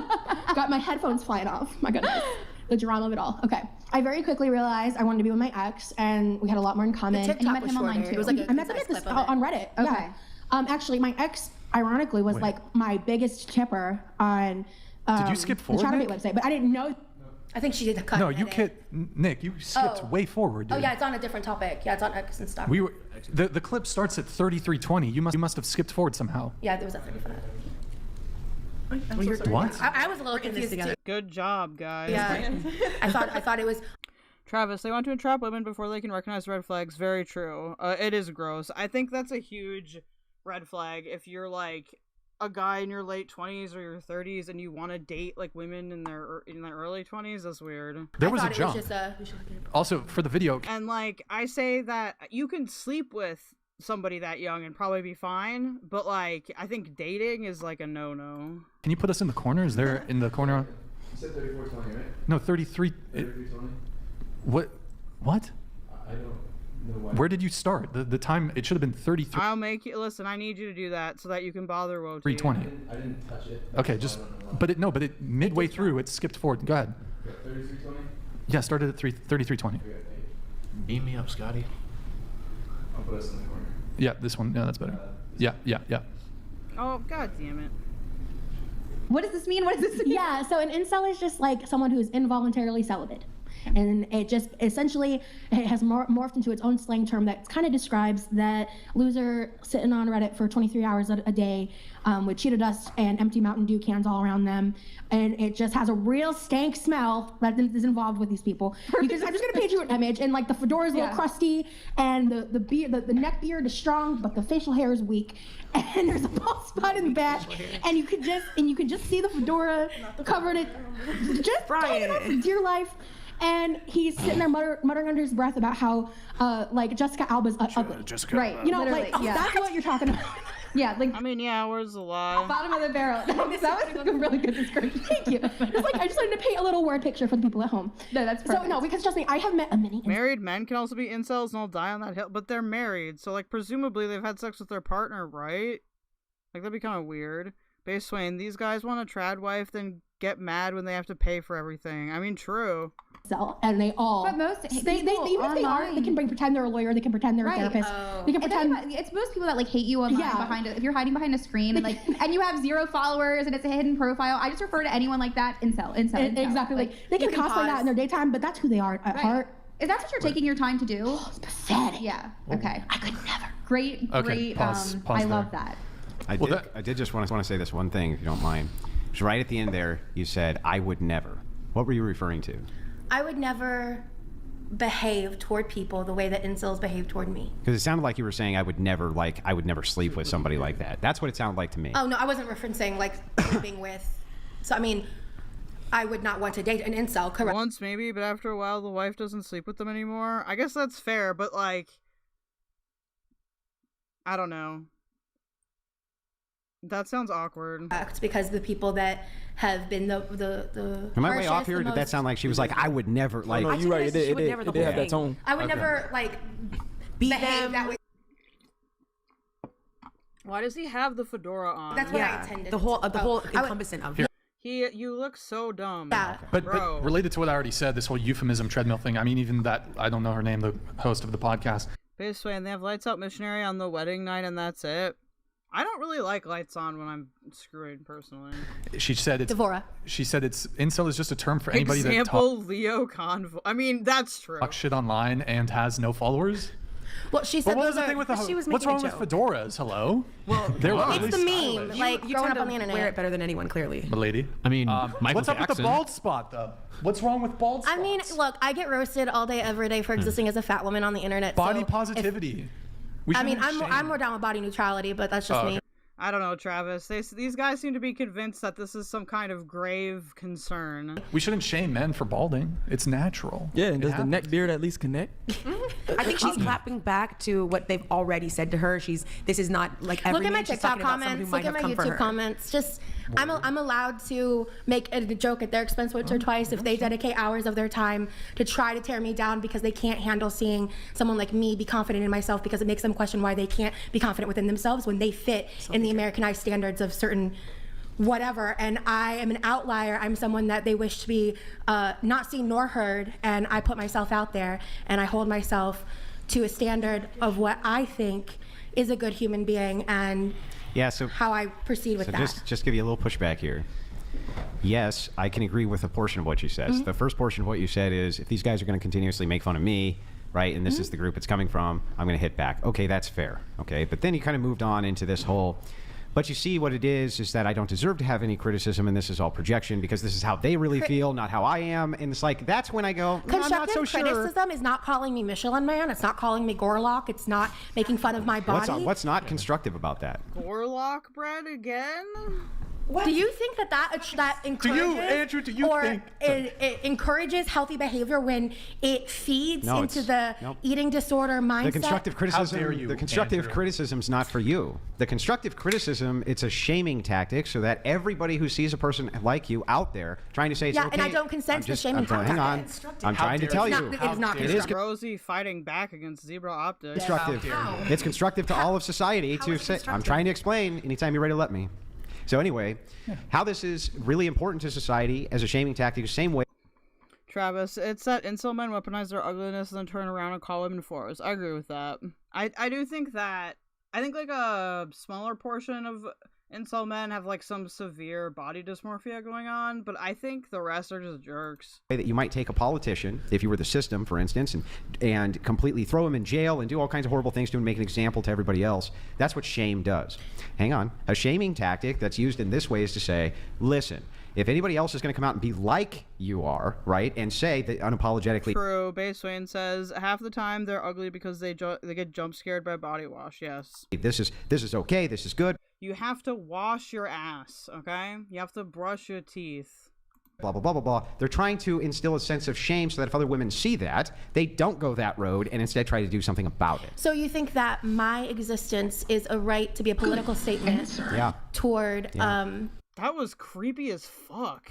got my headphones flying off. My goodness, the drama of it all. Okay, I very quickly realized I wanted to be with my ex, and we had a lot more in common.
And you met him online too.
It was like a
I met them
concise clip of it.
on Reddit.
Okay.
Yeah. Actually, my ex, ironically, was like my biggest tipper on.
Did you skip forward,
the Chatterbait
Nick?
website, but I didn't know.
I think she did the cut.
No,
and
you
edit.
Nick, you skipped
Oh.
way forward, dude.
Oh yeah, it's on a different topic. Yeah, it's on X and stuff.
We were the clip starts at 33:20. You must have skipped forward somehow.
Yeah, there was a 35.
What?
I was a little confused too.
Good job, guys.
Yeah. I thought it was.
Travis, they want to entrap women before they can recognize red flags. Very true. It is gross. I think that's a huge red flag if you're like a guy in your late 20s or your 30s and you want to date like women in their early 20s. That's weird.
There was a jump. Also, for the video.
And like I say that you can sleep with somebody that young and probably be fine, but like I think dating is like a no-no.
Can you put us in the corner? Is there in the corner?
You said 34:20, right?
No, 33.
33:20.
What?
I don't know why.
Where did you start? The time, it should have been 33.
I'll make you listen. I need you to do that so that you can bother Woti.
320.
I didn't touch it.
Okay, just but midway through it skipped forward. Go ahead.
33:20.
Yeah, started at 33:20.
Beam me up, Scotty.
I'll put us in the corner.
Yeah, this one. Yeah, that's better. Yeah.
Oh, god damn it.
What does this mean? Yeah, so an incel is just like someone who is involuntarily celibate. And it just essentially it has morphed into its own slang term that kind of describes that loser sitting on Reddit for 23 hours a day with Cheeto dust and empty Mountain Dew cans all around them. And it just has a real stank smell that is involved with these people. I'm just going to paint you an image. And like the fedora is a little crusty and the neck beard is strong, but the facial hair is weak. And there's a bald spot in the back. And you could just see the fedora covered it. Just for dear life. And he's sitting there muttering under his breath about how, like, Jessica Alba's ugly.
Jessica
right.
Alba.
You know, like, that's what you're talking about.
Yeah, like.
I mean, yeah, where's the lie?
Bottom of the barrel. That was a really good description.
Thank you. It's like, I just wanted to paint a little word picture for the people at home.
No, that's perfect.
So, no, because trust me, I have met a many.
Married men can also be incels and all die on that hill, but they're married. So, like, presumably they've had sex with their partner, right? Like, that'd be kind of weird. Base Swain, these guys want a trad wife, then get mad when they have to pay for everything. I mean, true.
And they all.
But most
they even if they aren't, they can pretend they're a lawyer. They can pretend they're a therapist. They can pretend.
It's most people that like hate you online if you're hiding behind a screen and like and you have 0 followers and it's a hidden profile. I just refer to anyone like that incel.
Exactly. Like they can cosplay that in their daytime, but that's who they are at heart.
Is that what you're taking your time to do?
Oh, it's pathetic.
Yeah. Okay.
I could never.
Great.
Pause
I love
there.
that.
I did just want to say this one thing, if you don't mind. Because right at the end there, you said, I would never. What were you referring to?
I would never behave toward people the way that incels behave toward me.
Because it sounded like you were saying I would never sleep with somebody like that. That's what it sounded like to me.
Oh, no, I wasn't referencing like sleeping with. So, I mean, I would not want to date an incel, correct?
Once maybe, but after a while the wife doesn't sleep with them anymore. I guess that's fair, but like, I don't know. That sounds awkward.
It's because the people that have been the
Am I way off here? Did that sound like she was like, I would never like?
No, you're right. It did have that tone.
I would never like behave that way.
Why does he have the fedora on?
That's what I intended.
The whole encompassing of it.
You look so dumb.
Yeah.
But related to what I already said, this whole euphemism treadmill thing. I mean, even that, I don't know her name, the host of the podcast.
Basically, and they have lights out missionary on the wedding night, and that's it. I don't really like lights on when I'm screwing, personally.
She said it's
Devora.
She said it's incel is just a term for anybody that
Leo Convo. I mean, that's true.
talks shit online and has no followers.
Well, she said
what was the thing with what's wrong with fedoras? Hello.
Well,
it's the meme. Like
you
growing
tend
up on
to
the internet.
wear it better than anyone, clearly.
Milady.
I mean, Michael
what's up with the
Jackson.
bald spot though? What's wrong with bald spots?
I mean, look, I get roasted all day, every day for existing as a fat woman on the internet.
Body positivity.
I'm more down with body neutrality, but that's just me.
I don't know, Travis. These guys seem to be convinced that this is some kind of grave concern.
We shouldn't shame men for balding. It's natural.
Yeah, and does the neck beard at least connect?
I think she's clapping back to what they've already said to her. This is not like every
Look at my
man. She's
TikTok
talking about someone
comments.
who might
Look at
have
my
come for
YouTube
her.
comments. Just I'm allowed to make a joke at their expense once or twice if they dedicate hours of their time to try to tear me down because they can't handle seeing someone like me be confident in myself, because it makes them question why they can't be confident within themselves when they fit in the Americanized standards of certain whatever. And I am an outlier. I'm someone that they wish to be not seen nor heard, and I put myself out there and I hold myself to a standard of what I think is a good human being and how I proceed with that.
Just give you a little pushback here. Yes, I can agree with a portion of what you said.
Mm-hmm.
The first portion of what you said is, if these guys are going to continuously make fun of me, right, and this is the group it's coming from, I'm going to hit back. Okay, that's fair. Okay, but then you kind of moved on into this whole But you see what it is that I don't deserve to have any criticism, and this is all projection because this is how they really feel, not how I am. And it's like, that's when I go, I'm not so sure.
Criticism is not calling me Michelin Man. It's not calling me Gorlok. It's not making fun of my body.
What's not constructive about that?
Gorlok bread again?
What? Do you think that encourages?
Do you think
it encourages healthy behavior when it feeds into the eating disorder mindset?
The constructive criticism.
How dare you,
the constructive
Andrew.
criticism's not for you. The constructive criticism, it's a shaming tactic so that everybody who sees a person like you out there trying to say it's okay.
and I don't consent to shaming tactics.
Hang on, I'm trying to tell you.
It is not
constructive. Rosie fighting back against zebra optics.
Constructive. It's constructive to all of society to say. I'm trying to explain. Anytime you're ready to let me. So anyway, how this is really important to society as a shaming tactic, the same way.
Travis, it's that incel men weaponize their ugliness and then turn around and call women whores. I agree with that. I do think that, I think like a smaller portion of incel men have like some severe body dysmorphia going on, but I think the rest are just jerks.
That you might take a politician, if you were the system, for instance, and completely throw him in jail and do all kinds of horrible things to him and make an example to everybody else. That's what shame does. Hang on. A shaming tactic that's used in this way is to say, listen, if anybody else is going to come out and be like you are, right, and say that unapologetically.
True. Basewayne says half the time they're ugly because they get jump scared by body wash. Yes.
This is okay. This is good.
You have to wash your ass, okay? You have to brush your teeth.
Blah, blah, blah, blah, blah. They're trying to instill a sense of shame so that if other women see that, they don't go that road and instead try to do something about it.
So you think that my existence is a right to be a political statement toward
that was creepy as fuck.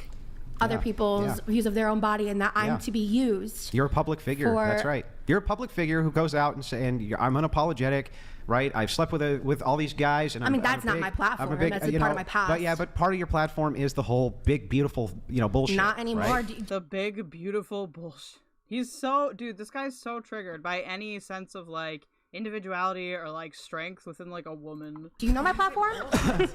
Other people's views of their own body, and that I'm to be used.
You're a public figure. That's right. You're a public figure who goes out and say, I'm unapologetic, right? I've slept with all these guys, and
that's not my platform. That's part of my past.
But part of your platform is the whole big, beautiful, bullshit.
Not anymore.
Right?
The big, beautiful bullshit. This guy's so triggered by any sense of like individuality or like strength within like a woman.
Do you know my platform?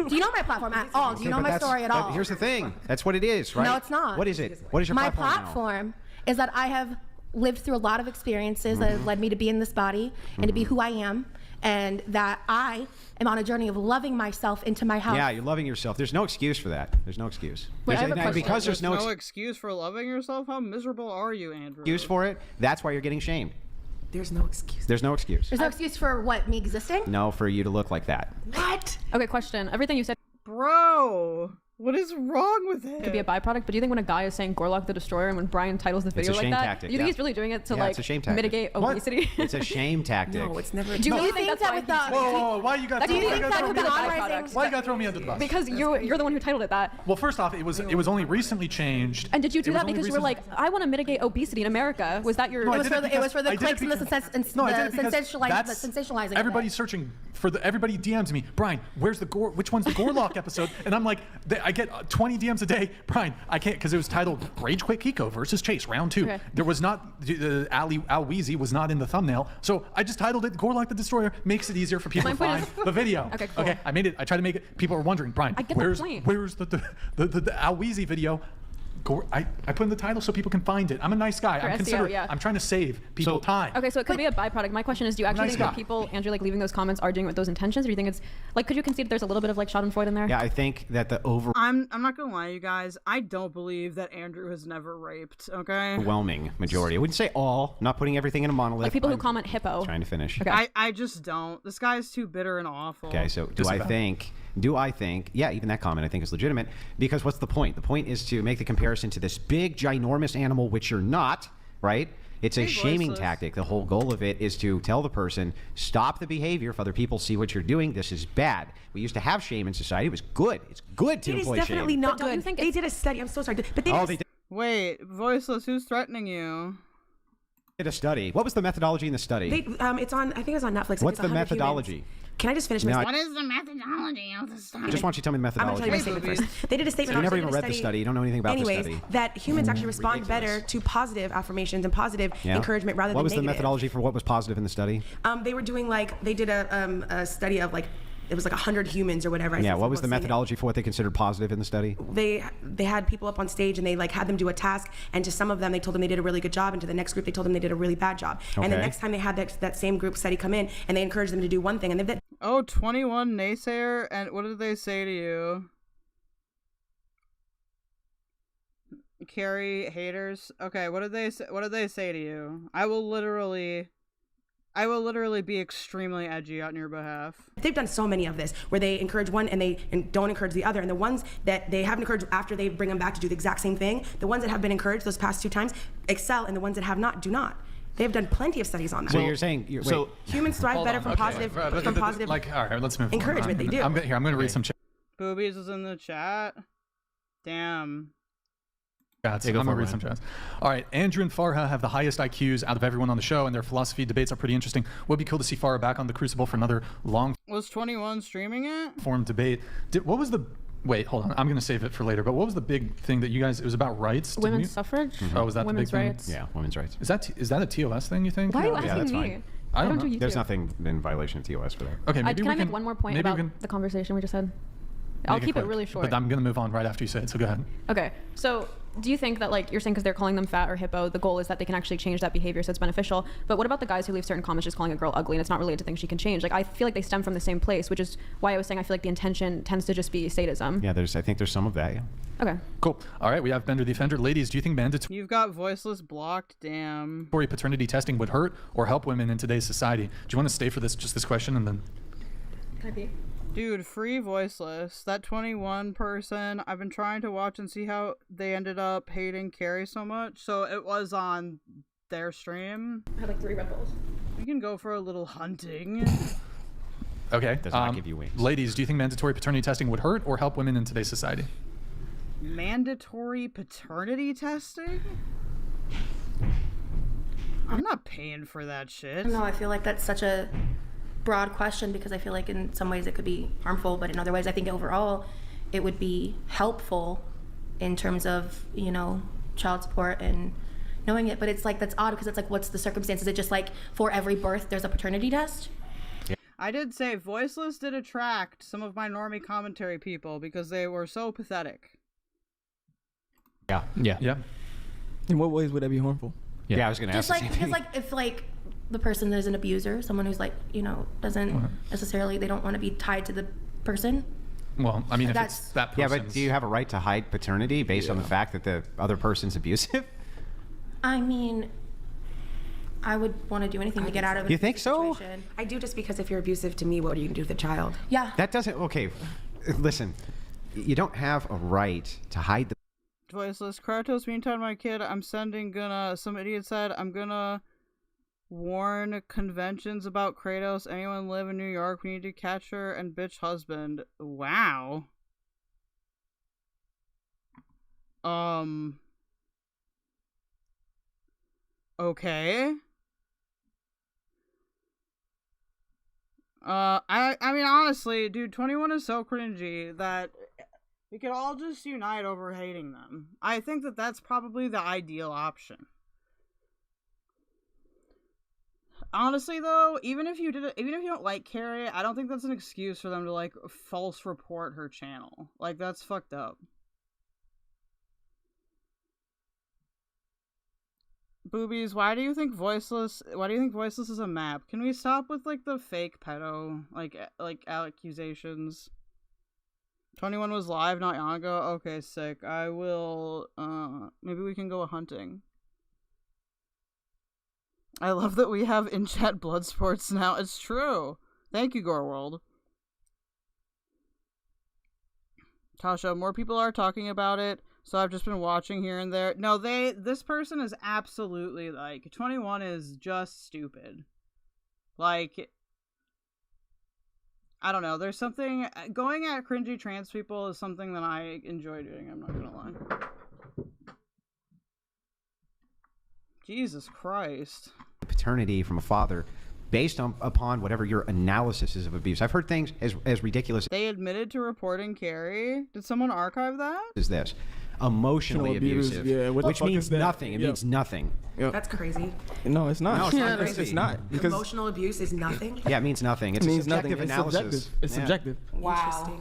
Do you know my platform at all? Do you know my story at all?
Here's the thing. That's what it is, right?
No, it's not.
What is it? What is your platform?
My platform is that I have lived through a lot of experiences that have led me to be in this body and to be who I am, and that I am on a journey of loving myself into my house.
Yeah, you're loving yourself. There's no excuse for that. There's no excuse.
Wait, I have a question.
Because there's no
excuse for loving yourself. How miserable are you, Andrew?
Excuse for it. That's why you're getting shamed.
There's no excuse.
There's no excuse.
There's no excuse for what, me existing?
No, for you to look like that.
What?
Okay, question. Everything you said.
Bro, what is wrong with it?
Could be a byproduct, but do you think when a guy is saying Gorlok the Destroyer and when Brian titles the video like that,
tactic,
do you think he's really doing it to
it's a shame tactic.
mitigate obesity?
It's a shame tactic.
No, it's never.
Do you really think that's why?
Whoa, why you got to throw me under the bus?
Because you're the one who titled it that.
Well, first off, it was only recently changed.
And did you do that because you were like, I want to mitigate obesity in America? Was that your?
No, it was for the clicks and the sensationalizing.
Everybody's searching for everybody DMs me, Brian, which one's the Gorlok episode? And I'm like, I get 20 DMs a day. Brian, I can't, because it was titled Rage Quit Kiko versus Chase round 2. Okay. There was not Al Weezy was not in the thumbnail, so I just titled it Gorlok the Destroyer. Makes it easier for people to find the video.
Okay, cool.
Okay, I made it. I tried to make it. People are wondering, Brian, where's the Al Weezy video? I put in the title so people can find it. I'm a nice guy. I'm considerate. I'm trying to save people time.
Okay, so it could be a byproduct. My question is, do you actually think that people, Andrew, like leaving those comments are doing with those intentions, or do you think it's like, could you concede that there's a little bit of like Schadenfreude in there?
Yeah, I think that
I'm not gonna lie, you guys. I don't believe that Andrew has never raped. Okay.
Overwhelming majority. I wouldn't say all. Not putting everything in a monolith.
Like people who comment hippo.
Trying to finish.
Okay. I just don't. This guy's too bitter and awful.
Okay, so do I think, yeah, even that comment I think is legitimate, because what's the point? The point is to make the comparison to this big, ginormous animal, which you're not, right? It's a shaming tactic. The whole goal of it is to tell the person, stop the behavior. If other people see what you're doing, this is bad. We used to have shame in society. It was good. It's good to employ shame.
It is definitely not good. They did a study. I'm so sorry. But they did.
Wait, Voiceless, who's threatening you?
Did a study. What was the methodology in the study?
It's on. I think it was on Netflix.
What's the methodology?
Can I just finish my statement?
What is the methodology of the study?
I just want you to tell me the methodology.
I'm going to tell you my statement first. They did a statement.
So you never even read the study. You don't know anything about the study.
That humans actually respond better to positive affirmations and positive encouragement rather than negative.
What was the methodology for what was positive in the study?
They were doing they did a study of it was 100 humans or whatever.
Yeah, what was the methodology for what they considered positive in the study?
They had people up on stage and they had them do a task, and to some of them they told them they did a really good job, and to the next group they told them they did a really bad job. Okay. And the next time they had that same group study come in and they encouraged them to do one thing, and
Oh, 21 naysayer, and what did they say to you? Carrie haters. Okay, what did they say to you? I will literally be extremely edgy on your behalf.
They've done so many of this where they encourage one and don't encourage the other, and the ones that they haven't encouraged after they bring them back to do the exact same thing, the ones that have been encouraged those past 2 times excel, and the ones that have not do not. They've done plenty of studies on that.
So you're saying
humans thrive better from positive
Like, all right, let's move on.
encouragement. They do.
I'm gonna read some chat.
Boobies is in the chat. Damn.
I'm gonna read some chats. All right, Andrew and Farha have the highest IQs out of everyone on the show, and their philosophy debates are pretty interesting. Would be cool to see Farha back on the Crucible for another long.
Was 21 streaming it?
Form debate. What was the? Wait, hold on. I'm gonna save it for later. But what was the big thing that you guys? It was about rights.
Women's suffrage.
Oh, was that
women's
the big
rights?
thing?
Yeah, women's rights.
Is that a TOS thing? You think?
Why are you
Yeah,
asking
that's
me?
fine.
I don't know.
There's nothing in violation of TOS for that.
Okay, maybe
Can I make one more point about the conversation we just had? I'll keep it really short.
But I'm gonna move on right after you say it. So go ahead.
Okay, so do you think that, like you're saying, because they're calling them fat or hippo, the goal is that they can actually change that behavior so it's beneficial? But what about the guys who leave certain comments just calling a girl ugly and it's not related to things she can change? Like, I feel like they stem from the same place, which is why I was saying I feel like the intention tends to just be sadism.
Yeah, I think there's some of that, yeah.
Okay.
Cool. All right, we have Bender the Offender. Ladies, do you think mandatory
You've got voiceless blocked, damn.
paternity testing would hurt or help women in today's society? Do you want to stay for this question and then?
Can I be?
Dude, free voiceless. That 21 person, I've been trying to watch and see how they ended up hating Carrie so much. So it was on their stream.
I had like 3 Red Bulls.
We can go for a little hunting.
Okay.
Does not give you wings.
Ladies, do you think mandatory paternity testing would hurt or help women in today's society?
Mandatory paternity testing? I'm not paying for that shit.
No, I feel like that's such a broad question because I feel like in some ways it could be harmful, but in other ways I think overall it would be helpful in terms of, you know, child support and knowing it. But it's like, that's odd because it's like, what's the circumstance? Is it just like for every birth there's a paternity test?
I did say voiceless did attract some of my normie commentary people because they were so pathetic.
Yeah.
In what ways would that be harmful?
Yeah, I was gonna ask.
Just like, because like if like the person is an abuser, someone who's like, you know, doesn't necessarily, they don't want to be tied to the person.
Well, I mean, if it's that person.
Yeah, but do you have a right to hide paternity based on the fact that the other person's abusive?
I mean, I would want to do anything to get out of it.
You think so?
I do, just because if you're abusive to me, what are you gonna do to the child?
Yeah.
That doesn't. Okay, listen. You don't have a right to hide the.
Voiceless. Kratos, meantime, my kid, some idiot said, I'm gonna warn conventions about Kratos. Anyone live in New York, we need to catch her and bitch husband. Wow. Okay. I mean, honestly, dude, 21 is so cringy that we could all just unite over hating them. I think that that's probably the ideal option. Honestly, though, even if you don't like Carrie, I don't think that's an excuse for them to, like, false report her channel. Like, that's fucked up. Boobies, why do you think voiceless is a map? Can we stop with, like, the fake pedo, like accusations? 21 was live not long ago? Okay, sick. I will, maybe we can go hunting. I love that we have in-chat blood sports now. It's true. Thank you, Gorlworld. Tasha, more people are talking about it, so I've just been watching here and there. No, this person is absolutely, like, 21 is just stupid. Like, I don't know, there's something, going at cringy trans people is something that I enjoy doing, I'm not gonna lie. Jesus Christ.
Paternity from a father based upon whatever your analysis is of abuse. I've heard things as ridiculous.
They admitted to reporting Carrie. Did someone archive that?
Is this emotionally abusive?
Yeah,
which means nothing. It means nothing.
That's crazy.
No, it's not.
No, it's not crazy.
It's not. Because
Emotional abuse is nothing?
Yeah, it means nothing. It's a subjective analysis.
It's subjective.
Wow.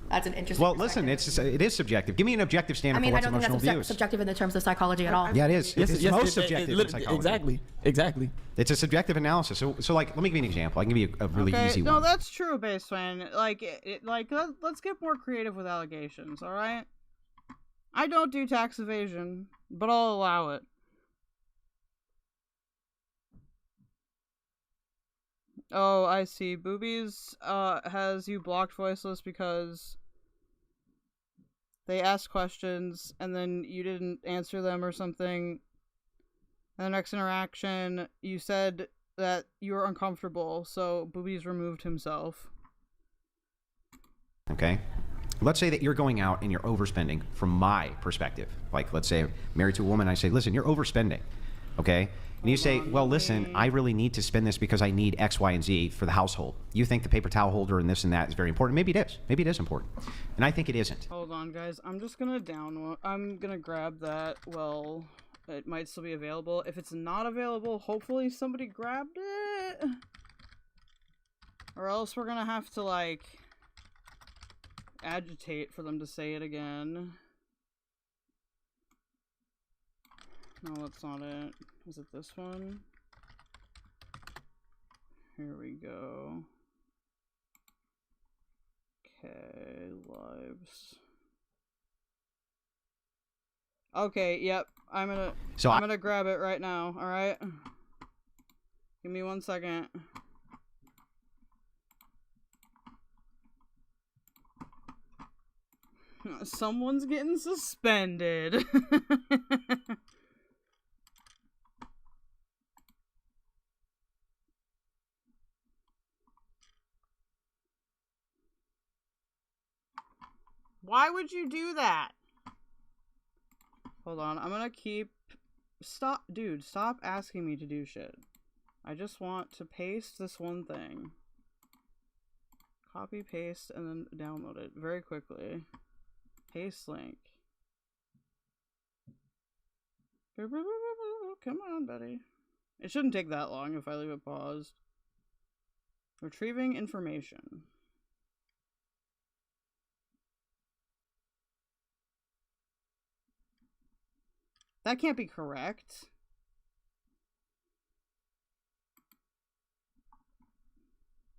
That's an interesting.
Well, listen, it is subjective. Give me an objective standard for what's emotional abuse.
I don't think that's subjective in the terms of psychology at all.
Yeah, it is. It's most subjective in psychology.
Exactly.
It's a subjective analysis. So like, let me give you an example. I can give you a really easy one.
No, that's true, Baseman. Like, let's get more creative with allegations, all right? I don't do tax evasion, but I'll allow it. Oh, I see. Boobies has you blocked voiceless because they asked questions and then you didn't answer them or something. And the next interaction, you said that you were uncomfortable, so Boobies removed himself.
Okay. Let's say that you're going out and you're overspending from my perspective. Like, let's say I'm married to a woman, I say, listen, you're overspending. Okay? And you say, well, listen, I really need to spend this because I need X, Y, and Z for the household. You think the paper towel holder and this and that is very important. Maybe it is. Maybe it is important. And I think it isn't.
Hold on, guys. I'm just going to I'm going to grab that. Well, it might still be available. If it's not available, hopefully somebody grabbed it. Or else we're going to have to, like, agitate for them to say it again. No, that's not it. Is it this one? Here we go. Okay, lives. Okay, yep. I'm gonna grab it right now, alright? Give me 1 second. Someone's getting suspended. Why would you do that? Hold on, I'm gonna keep... Stop, dude, stop asking me to do shit. I just want to paste this one thing. Copy, paste, and then download it very quickly. Paste link. Come on, buddy. It shouldn't take that long if I leave it paused. Retrieving information. That can't be correct.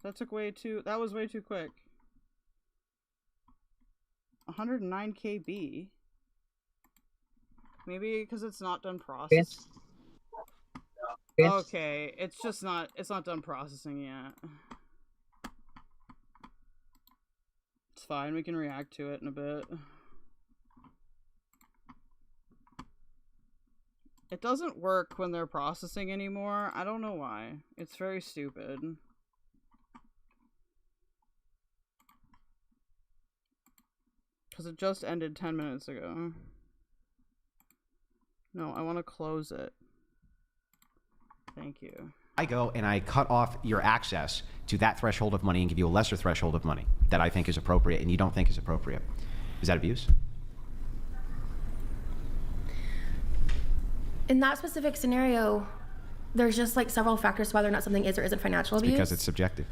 That was way too quick. 109 KB. Maybe because it's not done processing. Okay, it's not done processing yet. It's fine, we can react to it in a bit. It doesn't work when they're processing anymore. I don't know why. It's very stupid. Because it just ended 10 minutes ago. No, I want to close it. Thank you.
I go and I cut off your access to that threshold of money and give you a lesser threshold of money that I think is appropriate and you don't think is appropriate. Is that abuse?
In that specific scenario, there's just like several factors to whether or not something is or isn't financial abuse.
Because it's subjective.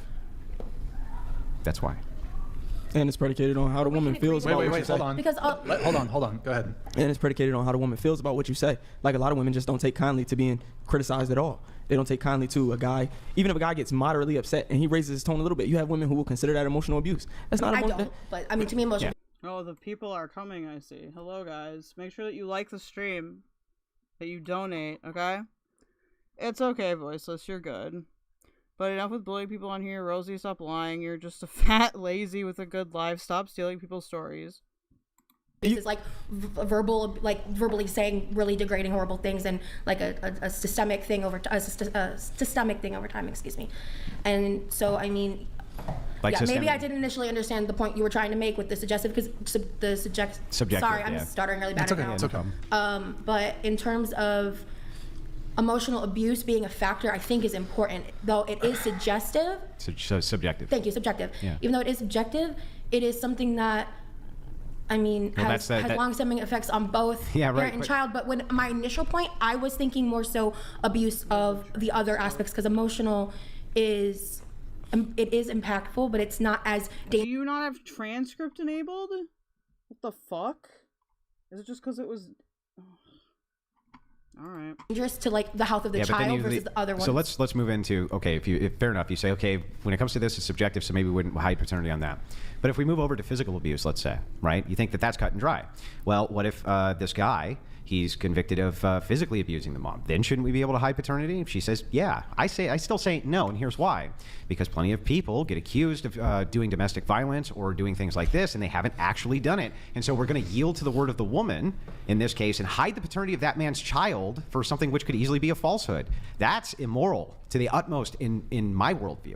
That's why.
And it's predicated on how the woman feels about what you say.
Hold on.
Because
hold on. Go ahead.
And it's predicated on how the woman feels about what you say. Like, a lot of women just don't take kindly to being criticized at all. They don't take kindly to a guy, even if a guy gets moderately upset and he raises his tone a little bit. You have women who will consider that emotional abuse. That's not.
I don't. But I mean, to me, emotional.
Yeah. Oh, the people are coming. I see. Hello, guys. Make sure that you like the stream, that you donate. Okay. It's okay, voiceless. You're good. But enough with bullying people on here. Rosie, stop lying. You're just a fat lazy with a good life. Stop stealing people's stories.
This is like verbally saying really degrading, horrible things, and like a systemic thing over time. Excuse me. And so, I mean,
like
yeah, maybe I didn't initially understand the point you were trying to make with the suggestive, because the subjective.
Sorry,
I'm stuttering really bad
right
now.
It's okay.
But in terms of emotional abuse being a factor, I think is important, though it is suggestive.
So subjective.
Thank you, subjective.
Yeah.
Even though it is subjective, it is something that, I mean, has long-standing effects on both parent and child. But when my initial point, I was thinking more so abuse of the other aspects, because emotional is,
it is impactful, but it's not as
dangerous. Do you not have transcript enabled? What the fuck? Is it just because it was? All right.
Dangerous to like the health of the child versus the other ones.
So let's move into, okay, if fair enough, you say, okay, when it comes to this, it's subjective, so maybe we wouldn't hide paternity on that. But if we move over to physical abuse, let's say, right? You think that that's cut and dry. Well, what if this guy, he's convicted of physically abusing the mom? Then shouldn't we be able to hide paternity? If she says, yeah, I still say no, and here's why. Because plenty of people get accused of doing domestic violence or doing things like this, and they haven't actually done it. And so we're going to yield to the word of the woman in this case and hide the paternity of that man's child for something which could easily be a falsehood. That's immoral to the utmost in my worldview.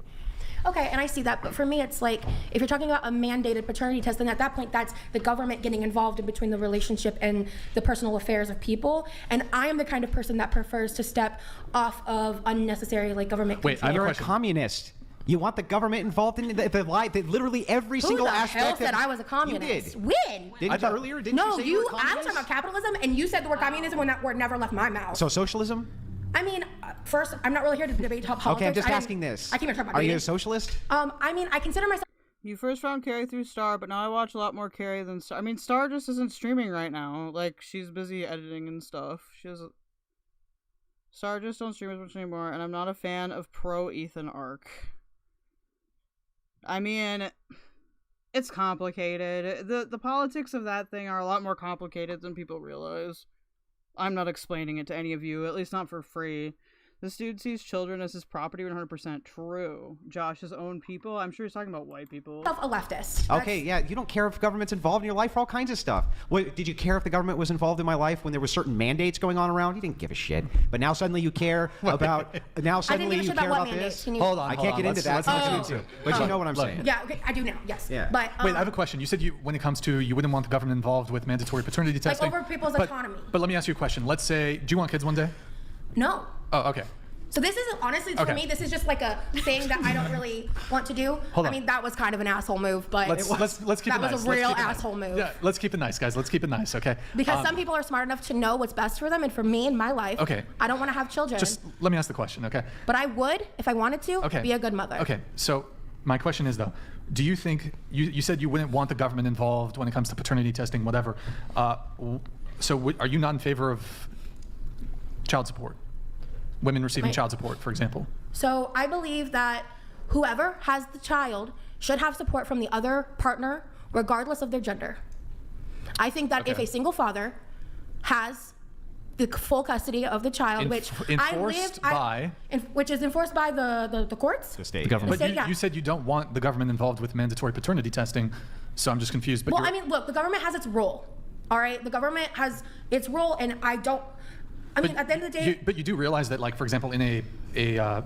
Okay, and I see that, but for me, it's like, if you're talking about a mandated paternity test, then at that point, that's the government getting involved in between the relationship and the personal affairs of people, and I am the kind of person that prefers to step off of unnecessary, like, government control.
You're a communist. You want the government involved in the life, literally every single aspect.
Who the hell said I was a communist?
You did.
When?
Didn't you earlier? Didn't
no,
you say you were a communist?
I'm talking about capitalism, and you said the word communism when that word never left my mouth.
So socialism?
I mean, first, I'm not really here to debate politics.
Okay, I'm just asking this.
I can't even talk about
Are
dating.
you a socialist?
I mean, I consider myself.
You first found Carrie through Star, but now I watch a lot more Carrie than Star. I mean, Star just isn't streaming right now. Like, she's busy editing and stuff. Star just don't stream as much anymore, and I'm not a fan of pro Ethan arc. I mean, it's complicated. The politics of that thing are a lot more complicated than people realize. I'm not explaining it to any of you, at least not for free. This dude sees children as his property, 100% true. Josh's own people? I'm sure he's talking about white people.
A leftist.
Okay, yeah, you don't care if government's involved in your life for all kinds of stuff. Did you care if the government was involved in my life when there were certain mandates going on around? You didn't give a shit. But now suddenly you care about, this?
Hold on,
I can't get into that. But you know what I'm saying.
Yeah, okay, I do now, yes.
Yeah.
But,
wait, I have a question. You said when it comes to, you wouldn't want the government involved with mandatory paternity testing.
Like over people's autonomy.
But let me ask you a question. Let's say, do you want kids one day?
No.
Oh, okay.
So this isn't, honestly, for me, this is just like a thing that I don't really want to do. I mean, that was kind of an asshole move, but
let's keep it nice.
That was a real asshole move.
Yeah, let's keep it nice, guys. Let's keep it nice, okay?
Because some people are smart enough to know what's best for them, and for me in my life, I don't want to have children.
Just let me ask the question, okay?
But I would, if I wanted to, be a good mother.
Okay, so my question is, though, do you think, you said you wouldn't want the government involved when it comes to paternity testing, whatever. So are you not in favor of child support? Women receiving child support, for example.
So I believe that whoever has the child should have support from the other partner, regardless of their gender. I think that if a single father has the full custody of the child, which is enforced by the courts,
the state,
the government.
But
you said you don't want the government involved with mandatory paternity testing, so I'm just confused. But
well, I mean, look, the government has its role. All right, the government has its role, and I don't. I mean, at the end of the day...
But you do realize that, like, for example, in a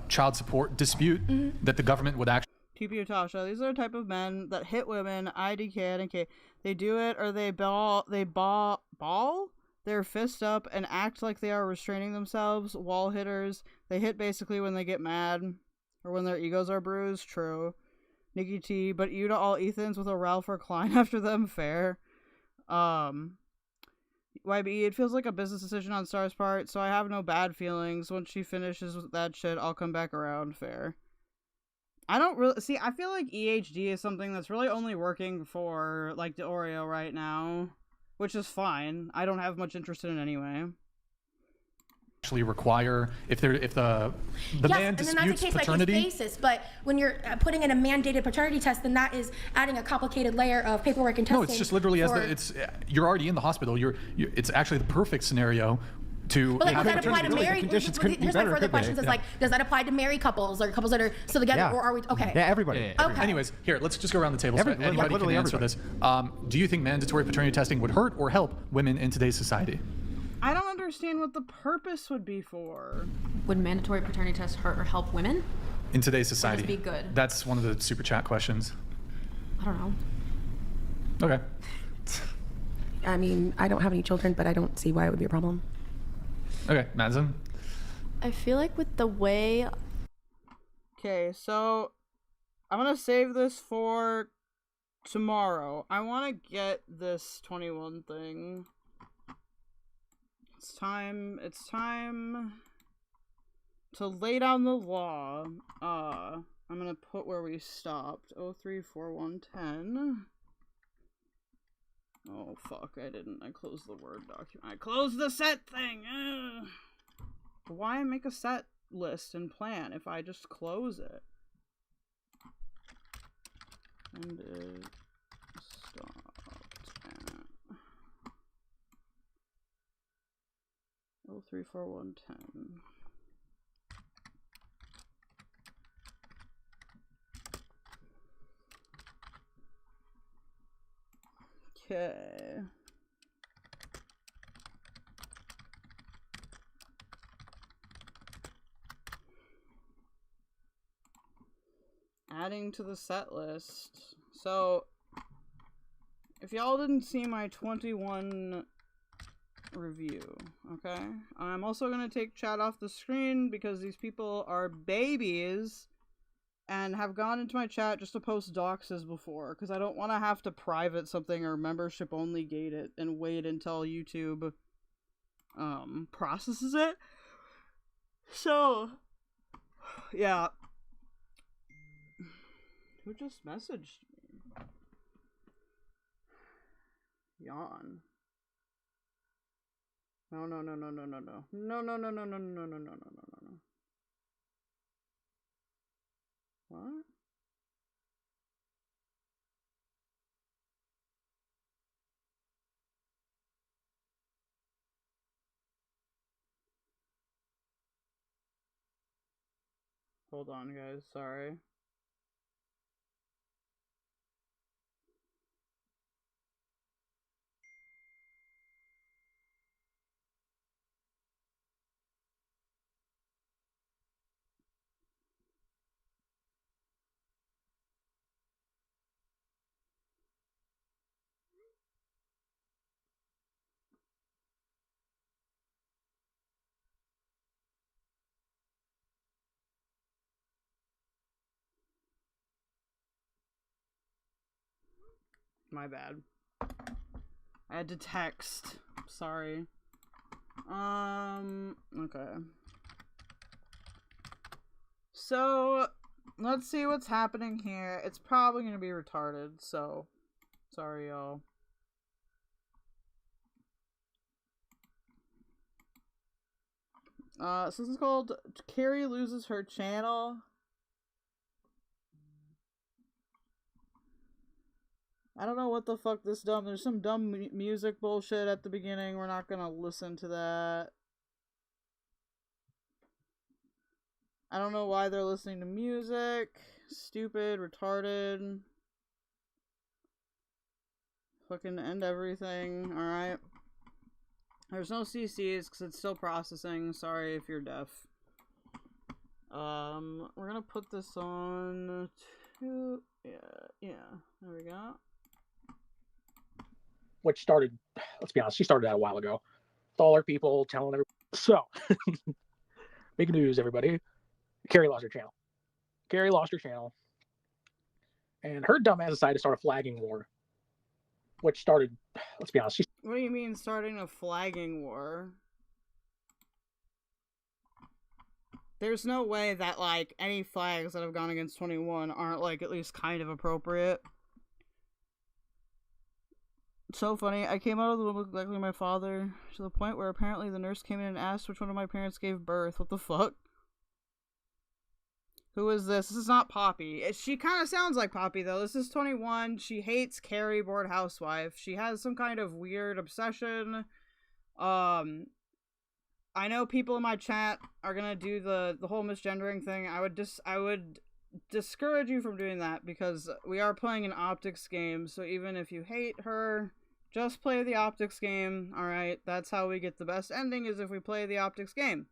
child support dispute, that the government would actually...
TP Tasha, these are the type of men that hit women, IDK and K. They do it, or they ball their fist up and act like they are restraining themselves. Wall hitters. They hit basically when they get mad, or when their egos are bruised. True. Nikki T, but you to all Ethans with a Ralph or Klein after them. Fair. YBE, it feels like a business decision on Star's part, so I have no bad feelings. Once she finishes with that shit, I'll come back around. Fair. I don't really... See, I feel like EHD is something that's really only working for, like, the Oreo right now, which is fine. I don't have much interest in it anyway.
Actually require, if the man disputes paternity... Yes, and then that's a
case-by-case basis, but when you're putting in a mandated paternity test, then that is adding a complicated layer of paperwork and testing.
No, it's just literally you're already in the hospital. It's actually the perfect scenario to...
But like, does that apply to married... Here's my further questions is like, does that apply to married couples or couples that are still together, or are we... Okay.
Yeah, everybody.
Okay.
Anyways, here, let's just go around the table so anybody can answer this. Do you think mandatory paternity testing would hurt or help women in today's society?
I don't understand what the purpose would be for.
Would mandatory paternity tests hurt or help women?
In today's society.
Would this be good?
That's one of the super chat questions.
I don't know.
Okay.
I mean, I don't have any children, but I don't see why it would be a problem.
Okay, Madison?
I feel like with the way...
Okay, so I'm going to save this for tomorrow. I want to get this 21 thing. It's time to lay down the law. I'm I'm gonna put where we stopped. 034110. Oh fuck, I didn't. I closed the Word document. I closed the set thing! Ugh. Why make a set list and plan if I just close it? And it stopped at 034110. Okay. Adding to the set list. So, if y'all didn't see my 21 review, okay? I'm also gonna take chat off the screen because these people are babies and have gone into my chat just to post doxes before, because I don't want to have to private something or membership only gate it and wait until YouTube processes it. So, yeah. Who just messaged me? Yawn. No. No. What? Hold on, guys. Sorry. My bad. I had to text. Sorry. Okay. So, let's see what's happening here. It's probably gonna be retarded, so sorry, y'all. So this is called Carrie Loses Her Channel. I don't know what the fuck this dumb... There's some dumb music bullshit at the beginning. We're not gonna listen to that. I don't know why they're listening to music. Stupid, retarded. Fucking end everything, alright? There's no CCs because it's still processing. Sorry if you're deaf. We're gonna put this on to... Yeah, there we go.
Which started, let's be honest, she started that a while ago. With all our people telling everybody. So, big news, everybody. Carrie lost her channel. Carrie lost her channel. And her dumbass decided to start a flagging war. Which started, let's be honest.
What do you mean starting a flagging war? There's no way that, like, any flags that have gone against 21 aren't, like, at least kind of appropriate. So funny. I came out of the womb exactly my father, to the point where apparently the nurse came in and asked which one of my parents gave birth. What the fuck? Who is this? This is not Poppy. She kind of sounds like Poppy, though. This is 21. She hates Carrie, bored housewife. She has some kind of weird obsession. I know people in my chat are gonna do the whole misgendering thing. I would discourage you from doing that, because we are playing an optics game, so even if you hate her, just play the optics game, alright? That's how we get the best ending, is if we play the optics game.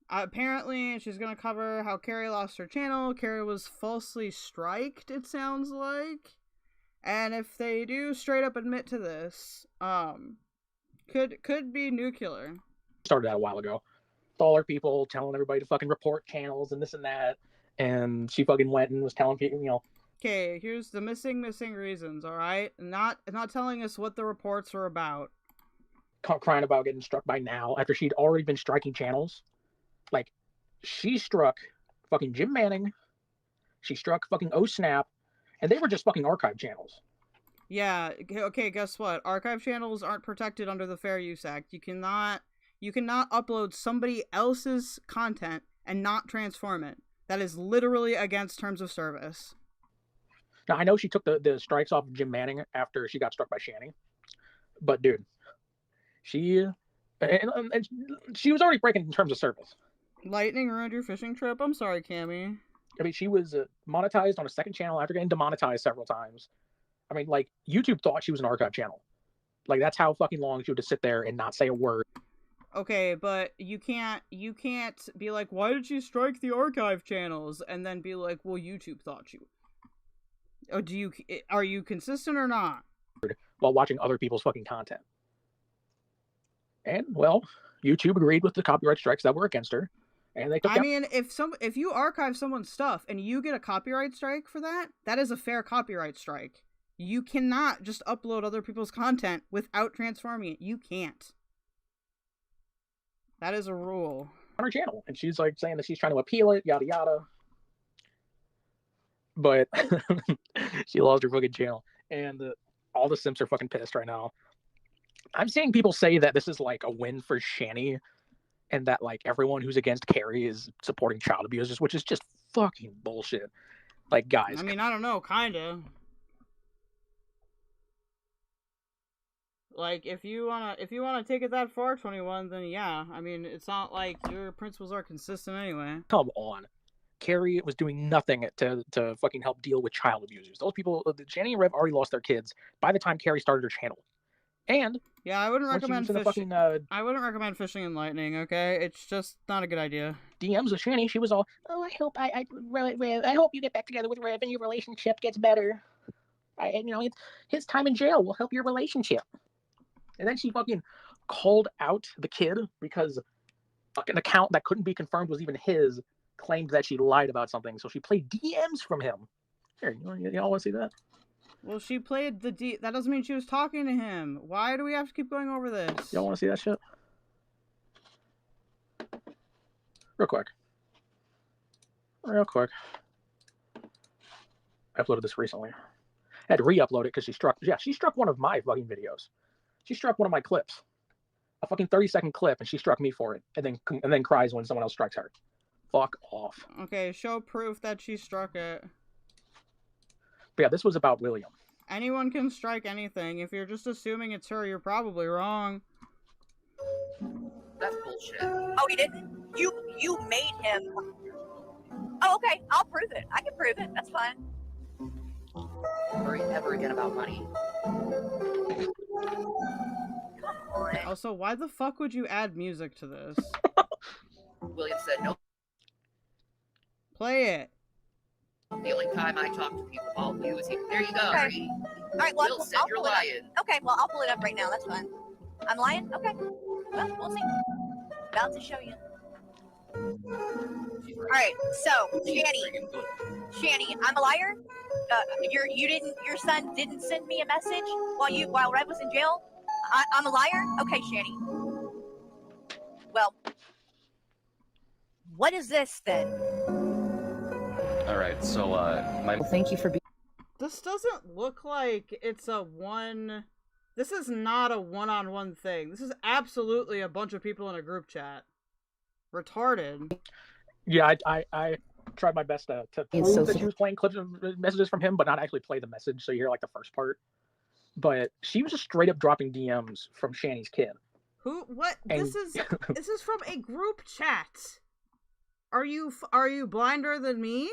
Apparently, she's gonna cover how Carrie lost her channel. Carrie was falsely striked, it sounds like. And if they do straight up admit to this, could be nuclear.
Started that a while ago. With all our people telling everybody to fucking report channels and this and that. And she fucking went and was telling people, you know.
Okay, here's the missing reasons, alright? Not telling us what the reports are about.
Crying about getting struck by now after she'd already been striking channels. Like, she struck fucking Jim Manning. She struck fucking Oh Snap, and they were just fucking archive channels.
Yeah. Okay. Guess what? Archive channels aren't protected under the Fair Use Act. You cannot upload somebody else's content and not transform it. That is literally against terms of service.
Now, I know she took the strikes off of Jim Manning after she got struck by Shanny. But, dude, she was already breaking in terms of service.
Lightning ruined your fishing trip? I'm sorry, Cammy.
I mean, she was monetized on a second channel after getting demonetized several times. I mean, like, YouTube thought she was an archive channel. Like, that's how fucking long she would just sit there and not say a word.
Okay, but you can't be like, why did you strike the archive channels? And then be like, well, YouTube thought you. Oh, are you consistent or not?
While watching other people's fucking content. And, well, YouTube agreed with the copyright strikes that were against her. And they took
I mean, if you archive someone's stuff and you get a copyright strike for that, that is a fair copyright strike. You cannot just upload other people's content without transforming it. You can't. That is a rule.
On her channel. And she's like saying that she's trying to appeal it, yada yada. But she lost her fucking channel. And all the simps are fucking pissed right now. I'm seeing people say that this is like a win for Shanny. And that like everyone who's against Carrie is supporting child abusers, which is just fucking bullshit. Like, guys.
I mean, I don't know, kinda. Like, if you wanna take it that far, 21, then yeah. I mean, it's not like your principles are consistent anyway.
Come on. Carrie was doing nothing to fucking help deal with child abusers. Those people, Jenny and Rev already lost their kids by the time Carrie started her channel. And
yeah, I wouldn't recommend fishing.
Fucking,
I wouldn't recommend fishing in lightning. Okay, it's just not a good idea.
DMs with Shanny, she was all,
oh, I hope you get back together with Rev and your relationship gets better. His time in jail will help your relationship.
And then she fucking called out the kid because an account that couldn't be confirmed was even his claimed that she lied about something. So she played DMs from him. Here, y'all want to see that?
Well, she played that doesn't mean she was talking to him. Why do we have to keep going over this?
Y'all want to see that shit? Real quick. I uploaded this recently. I had to re-upload it because she struck one of my fucking videos. She struck one of my clips. A fucking 30-second clip, and she struck me for it. And then cries when someone else strikes her. Fuck off.
Okay, show proof that she struck it.
But yeah, this was about William.
Anyone can strike anything. If you're just assuming it's her, you're probably wrong.
That's bullshit.
Oh, he didn't? You made him. Oh, okay. I'll prove it. I can prove it. That's fine.
Don't worry ever again about money.
Also, why the fuck would you add music to this?
William said no.
Play it.
The only time I talk to people about you is here. There you go.
Okay. All right, well,
Will said
I'll
you're
pull it
lying.
up. Okay, well, I'll pull it up right now. That's fine. I'm lying? Okay. Well, we'll see. About to show you. All right, so Shanny, I'm a liar. Your son didn't send me a message while Red was in jail. I'm a liar. Okay, Shanny. Well, what is this then?
All right, so
thank you for being.
This doesn't look like it's a one. This is not a one-on-one thing. This is absolutely a bunch of people in a group chat. Retarded.
Yeah, I tried my best to prove that she was playing clips of messages from him, but not actually play the message, so you hear like the first part. But she was just straight up dropping DMs from Shanny's kid.
Who? What? This is from a group chat. Are you blinder than me?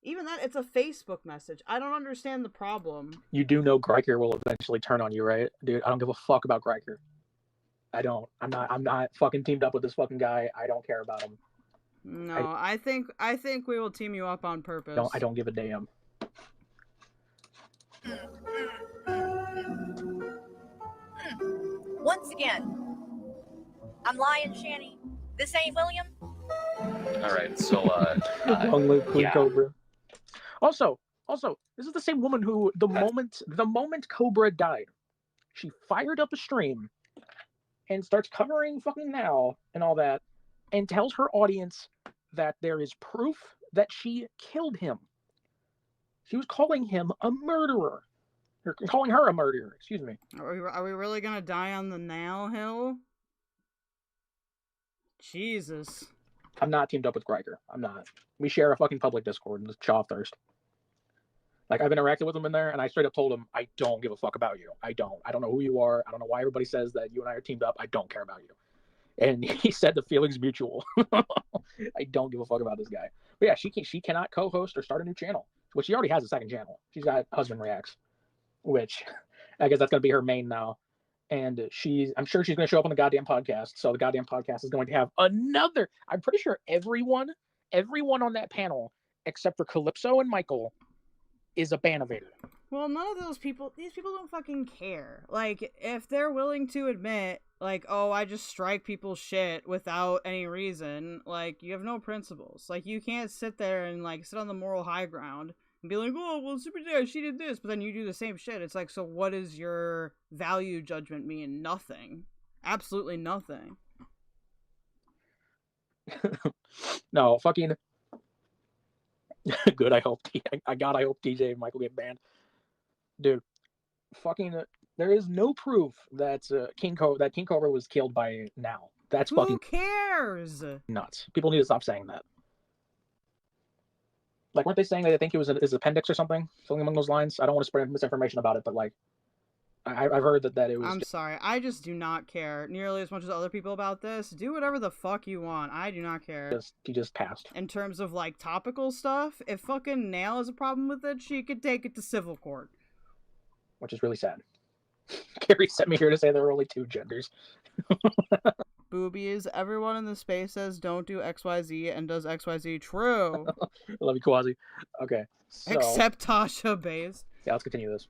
Even that, it's a Facebook message. I don't understand the problem.
You do know Greiker will eventually turn on you, right? Dude, I don't give a fuck about Greiker. I don't. I'm not fucking teamed up with this fucking guy. I don't care about him.
No, I think we will team you up on purpose.
I don't give a damn.
Once again, I'm lying, Shanny. This ain't William.
all right, so
yeah. Cobra. Also, this is the same woman who the moment Cobra died, she fired up a stream and starts covering fucking Now and all that. and tells her audience that there is proof that she killed him. She was calling him a murderer. Or calling her a murderer, excuse me.
Are we really gonna die on the nail hill? Jesus.
I'm not teamed up with Kwiggler. I'm not. We share a fucking public Discord in the Chaw Thirst. Like, I've interacted with him in there, and I straight up told him, I don't give a fuck about you. I don't know who you are. I don't know why everybody says that you and I are teamed up. I don't care about you. And he said the feeling's mutual. I don't give a fuck about this guy. But yeah, she cannot co-host or start a new channel, which she already has a second channel. She's got Husband Reacts, which I guess that's going to be her main now. And I'm sure she's going to show up on the goddamn podcast. So the goddamn podcast is going to have another, I'm pretty sure everyone on that panel, except for Calypso and Michael, is a Banovator.
Well, none of these people don't fucking care. Like, if they're willing to admit, like, oh, I just strike people's shit without any reason, like, you have no principles. Like, you can't sit there and, like, sit on the moral high ground and be like, oh, well, Super J, she did this, but then you do the same shit. It's like, so what does your value judgment mean? Nothing. Absolutely nothing.
No, fucking... Good, I hope TJ and Michael get banned. Dude, fucking... there is no proof that King Cobra was killed by now. That's fucking...
Who cares?
Nuts. People need to stop saying that. Like, weren't they saying that they think it was his appendix or something? Something along those lines? I don't want to spread misinformation about it, but, like, I've heard that it was...
I'm sorry. I just do not care nearly as much as other people about this. Do whatever the fuck you want. I do not care.
He just passed.
In terms of, like, topical stuff, if fucking Nail has a problem with it, she could take it to civil court.
Which is really sad. Carrie sent me here to say there were only two genders.
Boobies. Everyone in the space says don't do XYZ and does XYZ. True.
Love you, Quasi. Okay. So...
Except Tasha Bays.
Yeah, let's continue this.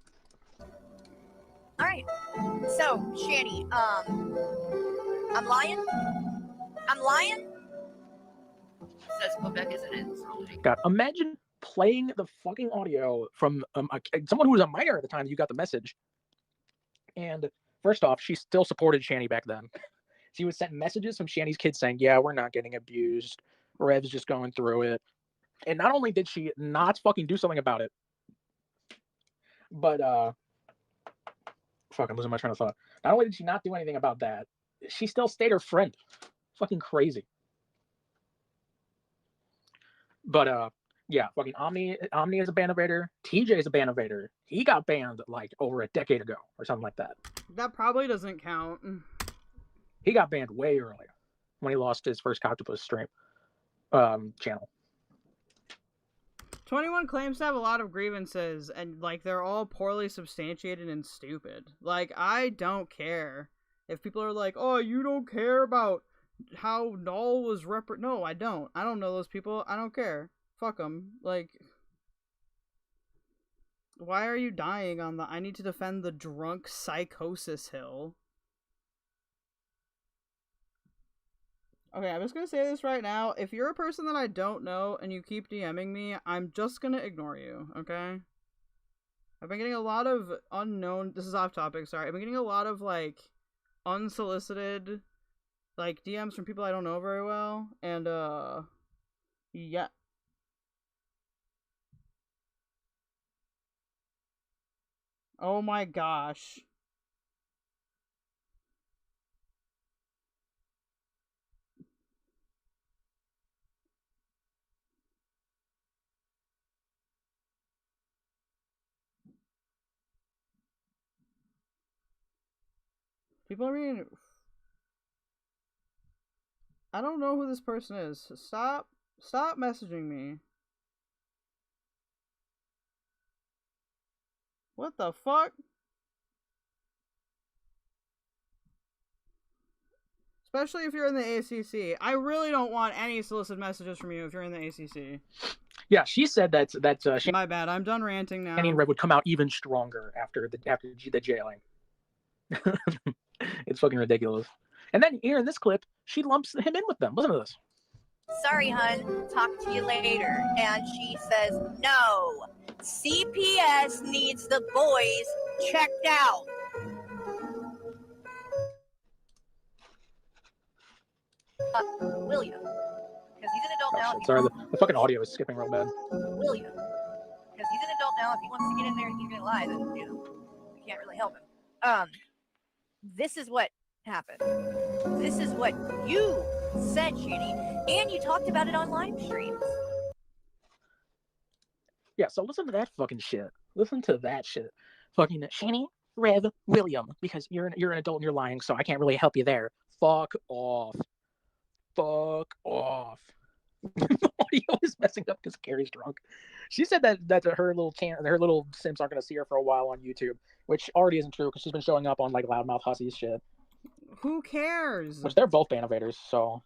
Alright. So, Shanny, I'm lying?
Says Quebec isn't it?
God, imagine playing the fucking audio from someone who was a minor at the time that you got the message. And first off, she still supported Shanny back then. She was sent messages from Shanny's kids saying, yeah, we're not getting abused. Rev's just going through it. And not only did she not fucking do something about it, but, fuck, I'm losing my train of thought. Not only did she not do anything about that, she still stayed her friend. Fucking crazy. But, yeah, fucking Omni is a Banovator. TJ is a Banovator. He got banned, like, over a decade ago or something like that.
That probably doesn't count.
He got banned way earlier when he lost his first Octopus stream channel.
21 claims to have a lot of grievances, and, like, they're all poorly substantiated and stupid. Like, I don't care. If people are like, oh, you don't care about how Null was No, I don't. I don't know those people. I don't care. Fuck them. Like, why are you dying on the I need to defend the drunk psychosis hill? Okay, I'm just gonna say this right now. If you're a person that I don't know and you keep DMing me, I'm just gonna ignore you, okay? I've been getting a lot of unknown... This is off topic, sorry. I've been getting a lot of, like, unsolicited, like, DMs from people I don't know very well. And, yeah. Oh my gosh. People are being... I don't know who this person is. Stop messaging me. What the fuck? Especially if you're in the ACC. I really don't want any solicited messages from you if you're in the ACC.
Yeah, she said that
my bad. I'm done ranting now.
Shanny and Rev would come out even stronger after the jailing. It's fucking ridiculous. And then here in this clip, she lumps him in with them. Listen to this.
Sorry, hun. Talk to you later. And she says, no. CPS needs the boys checked out. William. Because he's an adult now.
Sorry, the fucking audio is skipping real bad.
William. Because he's an adult now. If he wants to get in there and he's gonna lie, then we can't really help him. This is what happened. This is what you said, Shanny, and you talked about it on live streams.
Yeah, so listen to that fucking shit. Listen to that shit. Fucking Shanny, Rev, William, because you're an adult and you're lying, so I can't really help you there. Fuck off. Fuck off. The audio is messing up because Carrie's drunk. She said that her little Sims aren't gonna see her for a while on YouTube, which already isn't true because she's been showing up on like Loudmouth Hussey's shit.
Who cares?
Which they're both Bannovators, so.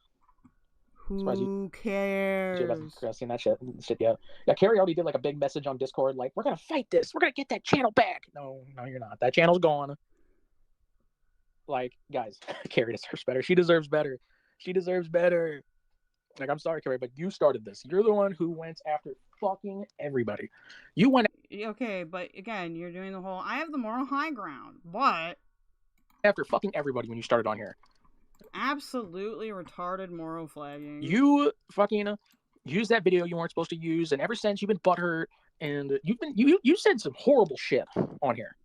Who cares?
You haven't seen that shit yet. Yeah, Carrie already did like a big message on Discord, like, we're gonna fight this. We're gonna get that channel back. No, you're not. That channel's gone. Like, guys, Carrie deserves better. She deserves better. She deserves better. Like, I'm sorry, Carrie, but you started this. You're the one who went after fucking everybody. You went.
Okay, but again, you're doing the whole, I have the moral high ground. What?
After fucking everybody when you started on here.
Absolutely retarded moral flagging.
You fucking used that video you weren't supposed to use, and ever since you've been butthurt, and you said some horrible shit on here.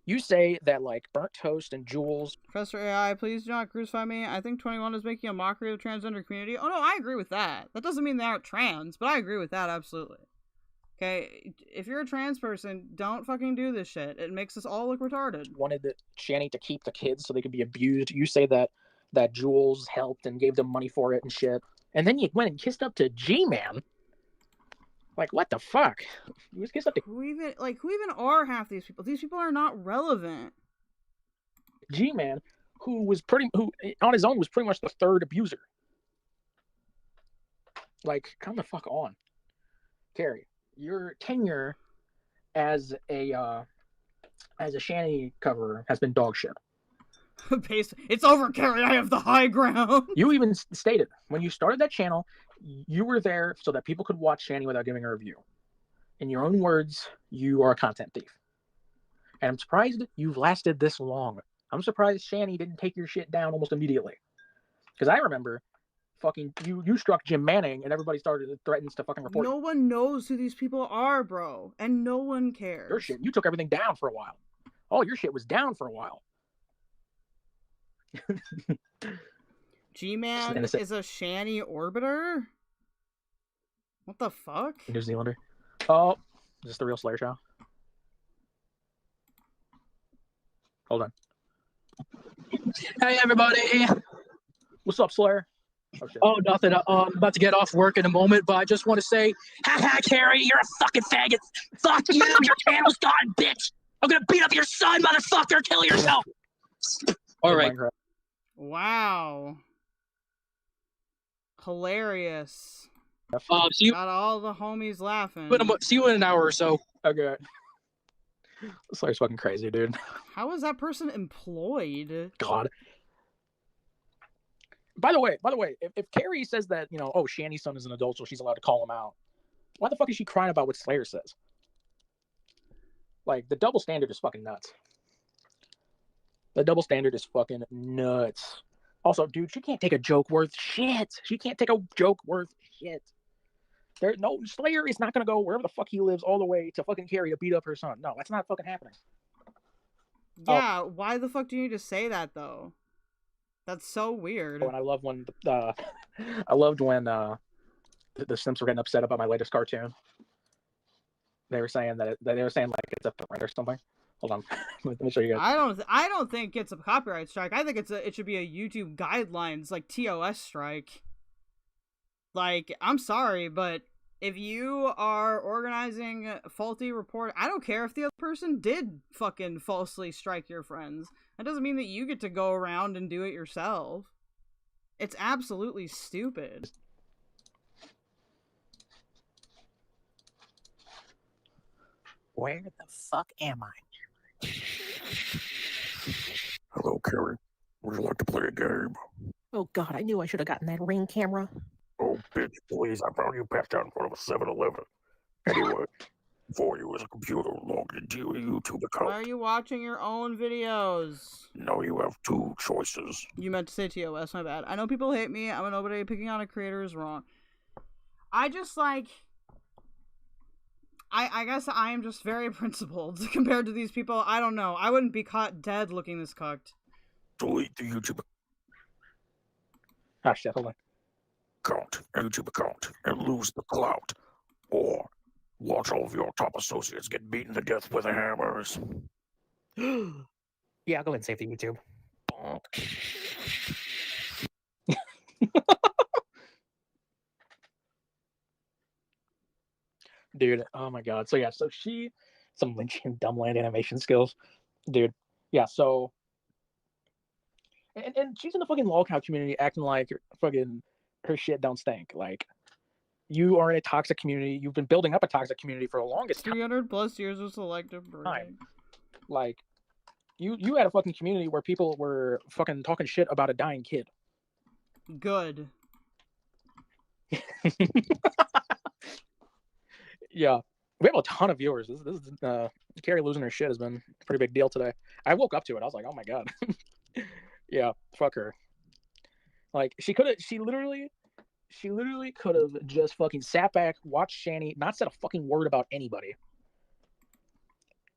You say that like burnt toast and jewels.
Professor AI, please do not crucify me. I think 21 is making a mockery of the transgender community. Oh no, I agree with that. That doesn't mean they aren't trans, but I agree with that absolutely. Okay, if you're a trans person, don't fucking do this shit. It makes us all look retarded.
Wanted Shanny to keep the kids so they could be abused. You say that Jules helped and gave them money for it and shit. And then you went and kissed up to G-Man. Like, what the fuck? You was kissed up to
who even are half these people? These people are not relevant.
G-Man, who on his own was pretty much the third abuser. Like, come the fuck on. Carrie, your tenure as a Shanny cover has been dog shit.
It's over, Carrie. I have the high ground.
You even stated when you started that channel, you were there so that people could watch Shanny without giving a review. In your own words, you are a content thief. And I'm surprised you've lasted this long. I'm surprised Shanny didn't take your shit down almost immediately. Because I remember fucking you struck Jim Manning and everybody threatens to fucking report.
No one knows who these people are, bro. And no one cares.
Your shit, you took everything down for a while. All your shit was down for a while.
G-Man is a Shanny orbiter? What the fuck?
New Zealander. Oh, is this the real Slayer show? Hold on.
Hey, everybody.
What's up, Slayer?
Oh, nothing. I'm about to get off work in a moment, but I just want to say, haha, Carrie, you're a fucking faggot. Fuck you, your channel's gone, bitch. I'm gonna beat up your son, motherfucker. Kill yourself. All right.
Wow. Hilarious.
See you.
Got all the homies laughing.
See you in an hour or so.
Okay. This Slayer's fucking crazy, dude.
How is that person employed?
God. By the way, if Carrie says that, oh, Shanny's son is an adult, so she's allowed to call him out, why the fuck is she crying about what Slayer says? Like, the double standard is fucking nuts. The double standard is fucking nuts. Also, dude, she can't take a joke worth shit. She can't take a joke worth shit. Slayer is not gonna go wherever the fuck he lives all the way to fucking Carrie to beat up her son. No, that's not fucking happening.
Yeah, why the fuck do you need to say that though? That's so weird.
Oh, and I love when I loved when the Sims were getting upset about my latest cartoon. They were saying like it's a threat or something. Hold on, let me show you guys.
I don't think it's a copyright strike. I think it should be a YouTube guidelines like TOS strike. Like, I'm sorry, but if you are organizing faulty report, I don't care if the other person did fucking falsely strike your friends. That doesn't mean that you get to go around and do it yourself. It's absolutely stupid.
Where the fuck am I?
Hello, Carrie. Would you like to play a game?
Oh god, I knew I should have gotten that Ring camera.
Oh, bitch, please. I found you passed out in front of a 7-Eleven. Anyway, for you is a computer logged into your YouTube account.
Why are you watching your own videos?
Now you have two choices.
You meant to say TOS, my bad. I know people hate me. I'm a nobody. Picking on a creator is wrong. I just like... I guess I am just very principled compared to these people. I don't know. I wouldn't be caught dead looking this cooked.
Delete the YouTube
Ah, shit, hold on.
YouTube account, and lose the clout. Or watch all of your top associates get beaten to death with hammers.
Yeah, I'll go ahead and save the YouTube. Dude, oh my god. So yeah, so she, some Lynchian dumbland animation skills. Dude, yeah, so... And she's in the fucking Lolcow community acting like fucking her shit don't stink. Like, you are in a toxic community. You've been building up a toxic community for the longest time.
300 plus years of selective breeding.
Like, you had a fucking community where people were fucking talking shit about a dying kid.
Good.
Yeah. We have a ton of viewers. This is Carrie losing her shit has been a pretty big deal today. I woke up to it. I was like, oh my god. Yeah, fuck her. Like, she literally could have just fucking sat back, watched Shanny, not said a fucking word about anybody.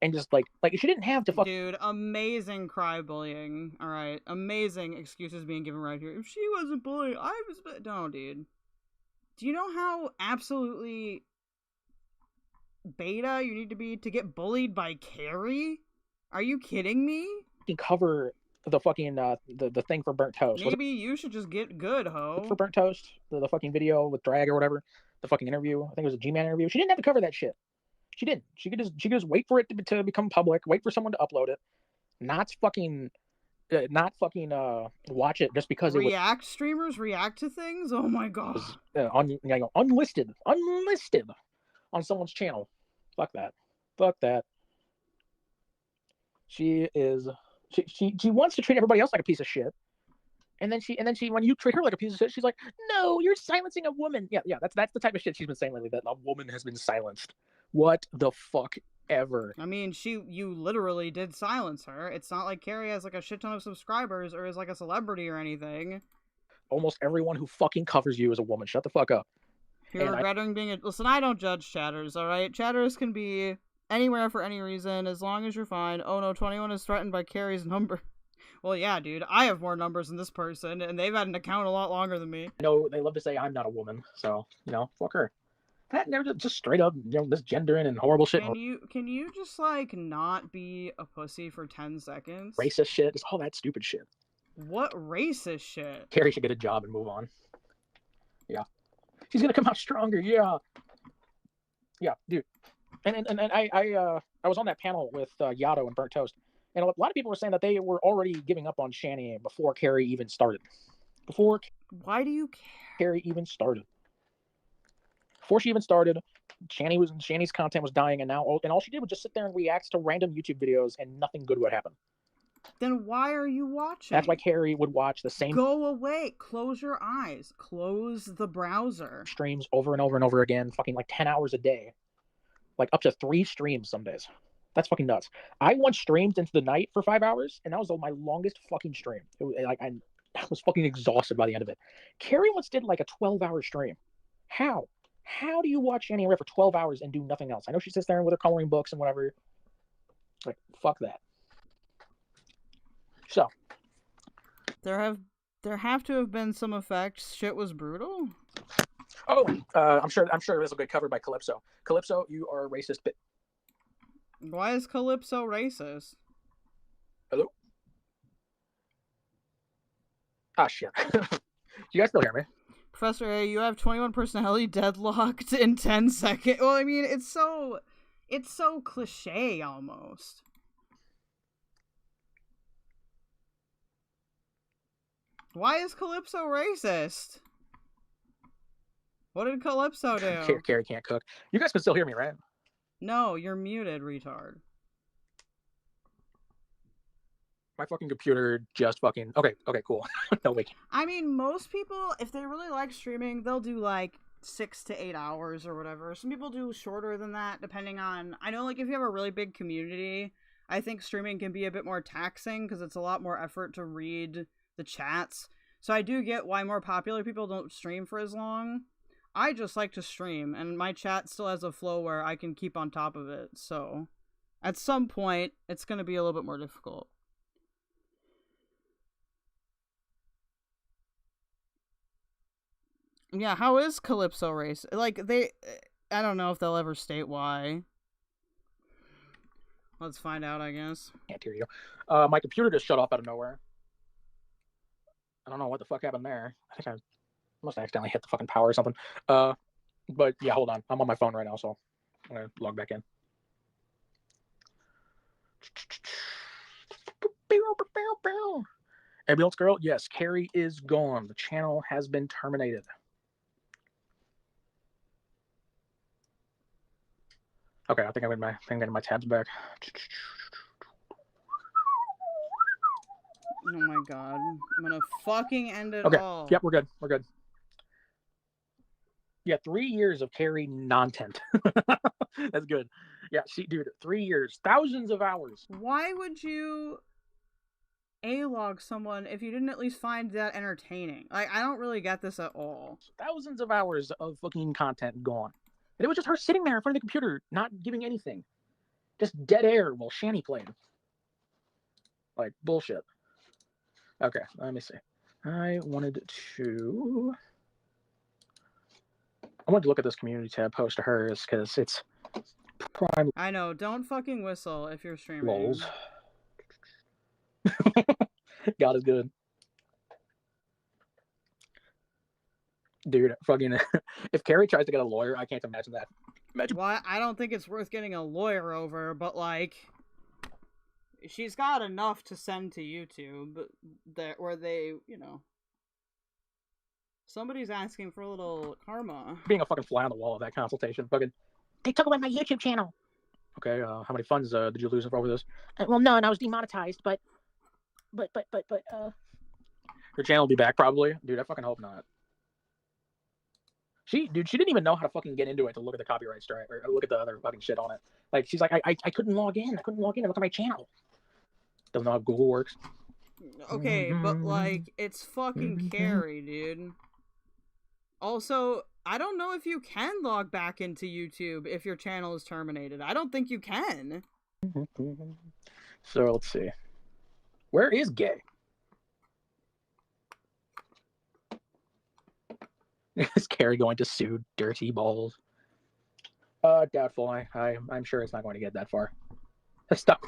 And just like she didn't have to fuck.
Dude, amazing cry bullying. Alright. Amazing excuses being given right here. If she wasn't bullying, I was. No, dude. Do you know how absolutely beta you need to be to get bullied by Carrie? Are you kidding me?
You can cover the fucking the thing for burnt toast.
Maybe you should just get good, ho.
For burnt toast, the fucking video with drag or whatever, the fucking interview. I think it was a G-Man interview. She didn't have to cover that shit. She didn't. She could just wait for it to become public. Wait for someone to upload it. Not fucking watch it just because
React streamers react to things. Oh my god.
Unlisted on someone's channel. Fuck that. She wants to treat everybody else like a piece of shit. And then she when you treat her like a piece of shit, she's like, no, you're silencing a woman. Yeah, that's the type of shit she's been saying lately, that a woman has been silenced. What the fuck ever?
I mean, you literally did silence her. It's not like Carrie has like a shit ton of subscribers or is like a celebrity or anything.
Almost everyone who fucking covers you is a woman. Shut the fuck up.
You're regretting being a... Listen, I don't judge chatters, alright? Chatters can be anywhere for any reason, as long as you're fine. Oh no, 21 is threatened by Carrie's number. Well, yeah, dude, I have more numbers than this person, and they've had an account a lot longer than me.
I know they love to say I'm not a woman, so, fuck her. They're just straight up, this gendering and horrible shit.
Can you just, like, not be a pussy for 10 seconds?
Racist shit, just all that stupid shit.
What racist shit?
Carrie should get a job and move on. Yeah. She's gonna come out stronger, yeah. Yeah, dude. And I was on that panel with Yato and Burnt Toast, and a lot of people were saying that they were already giving up on Shanny before Carrie even started.
Why do you care?
Carrie even started. Before she even started, Shanny's content was dying, and all she did was just sit there and react to random YouTube videos, and nothing good would happen.
Then why are you watching?
That's why Carrie would watch the same...
Go away. Close your eyes. Close the browser.
Streams over and over and over again, fucking like 10 hours a day. Like up to 3 streams some days. That's fucking nuts. I once streamed into the night for 5 hours, and that was my longest fucking stream. It was, I was fucking exhausted by the end of it. Carrie once did like a 12-hour stream. How? How do you watch Shanny and Red for 12 hours and do nothing else? I know she sits there with her coloring books and whatever. Like, fuck that. So.
There have to have been some effects. Shit was brutal.
Oh, I'm sure this will get covered by Calypso. Calypso, you are a racist bitch.
Why is Calypso racist?
Hello? Ah, shit. You guys still hear me?
Professor A, you have 21 personality deadlocked in 10 seconds. Well, I mean, it's so cliche almost. Why is Calypso racist? What did Calypso do?
Carrie can't cook. You guys can still hear me, right?
No, you're muted, retard.
My fucking computer just fucking... Okay, cool. No, wait.
I mean, most people, if they really like streaming, they'll do, like, 6 to 8 hours or whatever. Some people do shorter than that, depending on... I know, like, if you have a really big community, I think streaming can be a bit more taxing, because it's a lot more effort to read the chats. So I do get why more popular people don't stream for as long. I just like to stream, and my chat still has a flow where I can keep on top of it, so... At some point, it's going to be a little bit more difficult. Yeah, how is Calypso Race? Like, I don't know if they'll ever state why. Let's find out, I guess.
Can't hear you. My computer just shut off out of nowhere. I don't know what the fuck happened there. I think I must have accidentally hit the fucking power or something. But yeah, hold on. I'm on my phone right now, so I'm going to log back in. Ambulance girl, yes, Carrie is gone. The channel has been terminated. Okay, I think I'm getting my tabs back.
Oh my god. I'm gonna fucking end it all.
Yep, we're good. We're good. Yeah, 3 years of Carrie non-tent. That's good. Yeah, see, dude, 3 years. Thousands of hours.
Why would you A-log someone if you didn't at least find that entertaining? Like, I don't really get this at all.
Thousands of hours of fucking content gone. And it was just her sitting there in front of the computer, not giving anything. Just dead air while Shani played. Like, bullshit. Okay, let me see. I wanted to look at this community tab post of hers, because it's prime.
I know, don't fucking whistle if you're streaming.
Lols. God is good. Dude, fucking, if Carrie tries to get a lawyer, I can't imagine that.
Well, I don't think it's worth getting a lawyer over, but, like, she's got enough to send to YouTube, where they, you know, somebody's asking for a little karma.
Being a fucking fly on the wall of that consultation. Fucking,
They took away my YouTube channel.
okay, how many funds did you lose over this?
Well, none. I was demonetized, but.
Her channel will be back, probably. Dude, I fucking hope not. She didn't even know how to fucking get into it to look at the copyright strike or look at the other fucking shit on it. Like, she's like, I couldn't log in. I couldn't log in and look at my channel. Doesn't know how Google works.
Okay, but, like, it's fucking Carrie, dude. Also, I don't know if you can log back into YouTube if your channel is terminated. I don't think you can.
So, let's see. Where is Gay? Is Carrie going to sue Dirty Balls? Doubtful. I'm sure it's not going to get that far. Stop.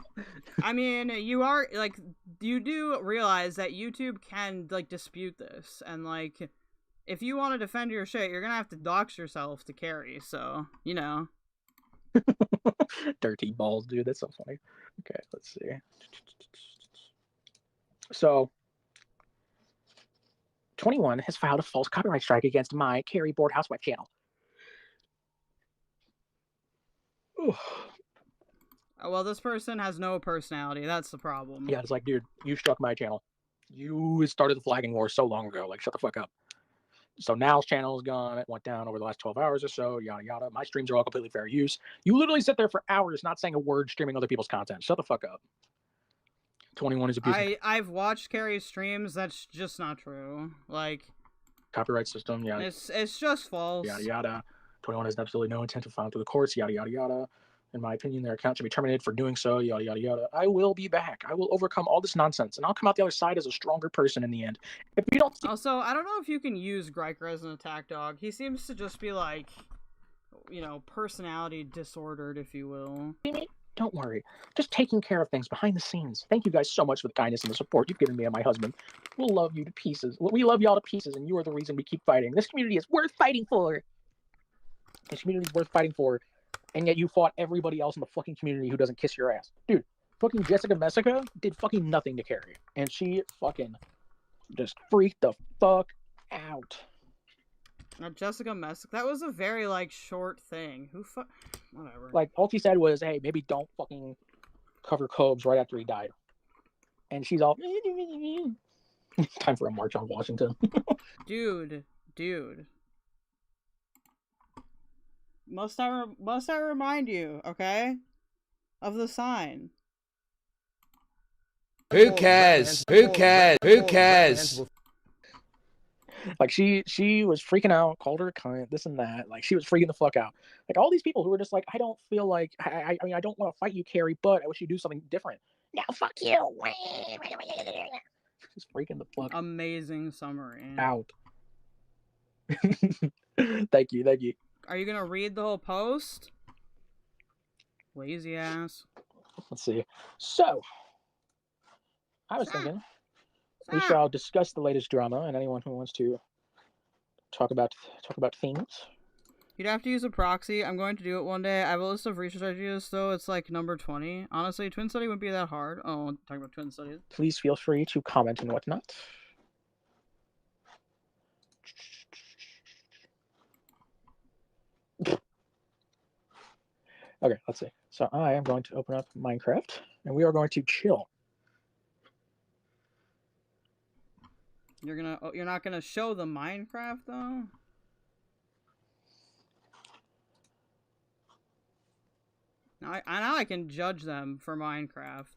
I mean, you do realize that YouTube can, like, dispute this, and, like, if you want to defend your shit, you're gonna have to dox yourself to Carrie, so, you know.
Dirty Balls, dude, that's so funny. Okay, let's see. So, 21 has filed a false copyright strike against my Carrie Board Housewife channel. Ooh.
Well, this person has no personality. That's the problem.
Yeah, it's like, dude, you struck my channel. You started the flagging war so long ago. Like, shut the fuck up. So Now's channel is gone. It went down over the last 12 hours or so, yada, yada. My streams are all completely fair use. You literally sit there for hours not saying a word streaming other people's content. Shut the fuck up. 21 is abusing.
I've watched Carrie's streams. That's just not true. Like,
copyright system, yeah.
It's just false.
Yada, yada. 21 has absolutely no intent to file through the courts, yada, yada, yada. In my opinion, their account should be terminated for doing so, yada, yada, yada. I will be back. I will overcome all this nonsense, and I'll come out the other side as a stronger person in the end. If you don't...
Also, I don't know if you can use Greiker as an attack dog. He seems to just be, like, you know, personality disordered, if you will.
Don't worry. Just taking care of things behind the scenes. Thank you guys so much for the kindness and the support you've given me and my husband. We'll love you to pieces. We love y'all to pieces, and you are the reason we keep fighting. This community is worth fighting for. This community is worth fighting for. And yet you fought everybody else in the fucking community who doesn't kiss your ass. Dude, fucking Jessica Messica did fucking nothing to Carrie. And she fucking just freaked the fuck out.
Now, Jessica Messica, that was a very, like, short thing. Whatever.
Like, all she said was, hey, maybe don't fucking cover Cobes right after he died. And she's all... Time for a march on Washington.
Dude. Must I remind you, okay, of the sign?
Who cares? Who cares? Who cares?
Like she was freaking out, called her a cunt, this and that. Like she was freaking the fuck out. Like all these people who were just like, I don't feel like I mean I don't want to fight you, Carrie, but I wish you'd do something different. No, fuck you. Just freaking the fuck.
Amazing summary.
Out. Thank you.
Are you gonna read the whole post? Lazy ass.
Let's see. So I was thinking we shall discuss the latest drama, and anyone who wants to talk about themes.
You'd have to use a proxy. I'm going to do it one day. I have a list of research ideas, though. It's like number 20. Honestly, twin study wouldn't be that hard. Oh, talking about twin studies.
Please feel free to comment and whatnot. Okay, let's see. So I am going to open up Minecraft, and we are going to chill.
You're not gonna show the Minecraft though? Now I can judge them for Minecraft.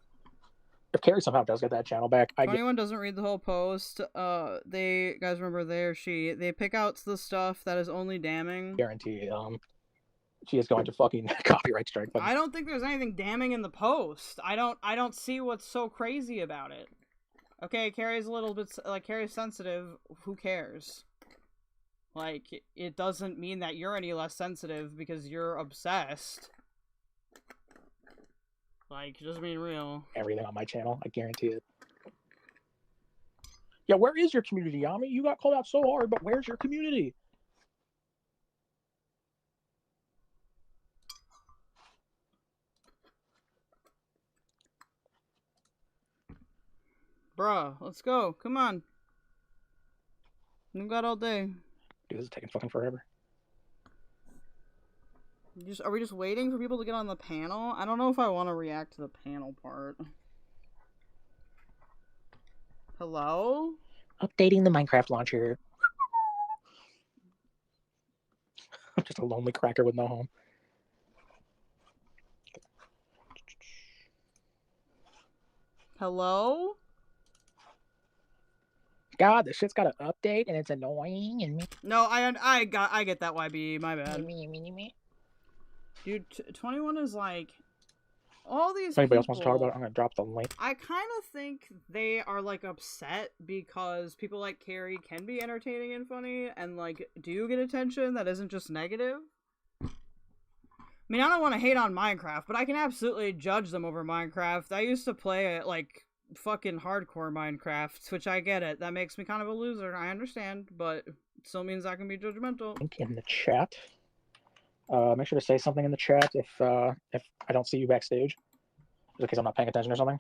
If Carrie somehow does get that channel back,
if anyone doesn't read the whole post, they guys remember they pick out the stuff that is only damning.
Guarantee she is going to fucking copyright strike.
I don't think there's anything damning in the post. I don't see what's so crazy about it. Okay, Carrie's a little bit, like, Carrie's sensitive, who cares? Like, it doesn't mean that you're any less sensitive because you're obsessed. Like, just being real.
Everything on my channel, I guarantee it. Yeah, where is your community, Yami? You got called out so hard, but where's your community?
Bruh, let's go. Come on. We got all day.
Dude, this is taking fucking forever.
Are we just waiting for people to get on the panel? I don't know if I want to react to the panel part. Hello?
Updating the Minecraft launcher. I'm just a lonely cracker with no home.
Hello?
God, this shit's got an update and it's annoying and
no, I get that YB, my bad. Dude, 21 is like all these.
If anybody else wants to talk about it, I'm gonna drop the link.
I kind of think they are like upset because people like Carrie can be entertaining and funny and like do get attention that isn't just negative. I mean, I don't want to hate on Minecraft, but I can absolutely judge them over Minecraft. I used to play it like fucking hardcore Minecraft, which I get it. That makes me kind of a loser. I understand, but it still means I can be judgmental.
Link in the chat. Make sure to say something in the chat if I don't see you backstage, just in case I'm not paying attention or something.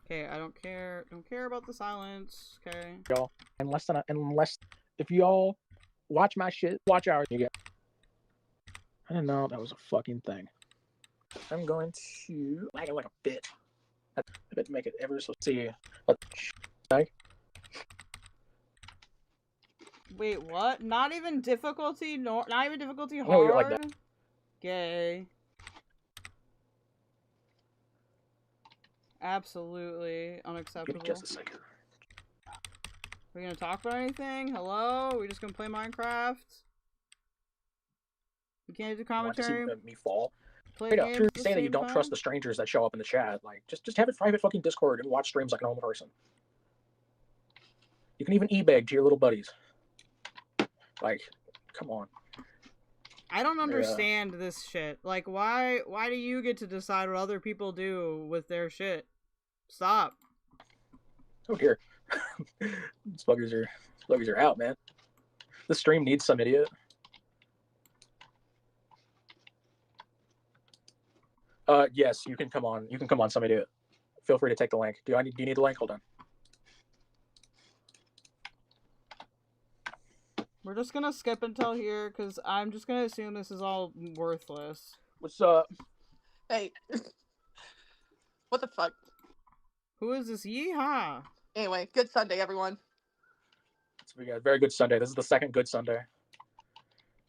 Okay, I don't care. Don't care about the silence. Okay.
Y'all, unless if y'all watch my shit, watch ours. You get. I didn't know that was a fucking thing. I'm going to lag it like a bitch. I bet to make it ever so see.
Wait, what? Not even difficulty? No, not even difficulty hard?
No, you're like that.
Gay. Absolutely unacceptable.
Give me just a second.
Are we gonna talk about anything? Hello? Are we just gonna play Minecraft? You can't do commentary?
Want to see me fall?
Play games
You're
at the
saying that you
same
don't
time?
trust the strangers that show up in the chat. Like, just have a private fucking Discord and watch streams like a normal person. You can even e-beg to your little buddies. Like, come on.
I don't understand this shit. Like, why do you get to decide what other people do with their shit? Stop.
Oh dear. These buggers are out, man. The stream needs some idiot. Yes, you can come on. You can come on, some idiot. Feel free to take the link. Do you need the link? Hold on.
We're just gonna skip until here, because I'm just gonna assume this is all worthless.
What's up?
Hey. What the fuck?
Who is this? Yeehaw!
Anyway, good Sunday, everyone.
So we got a very good Sunday. This is the second good Sunday.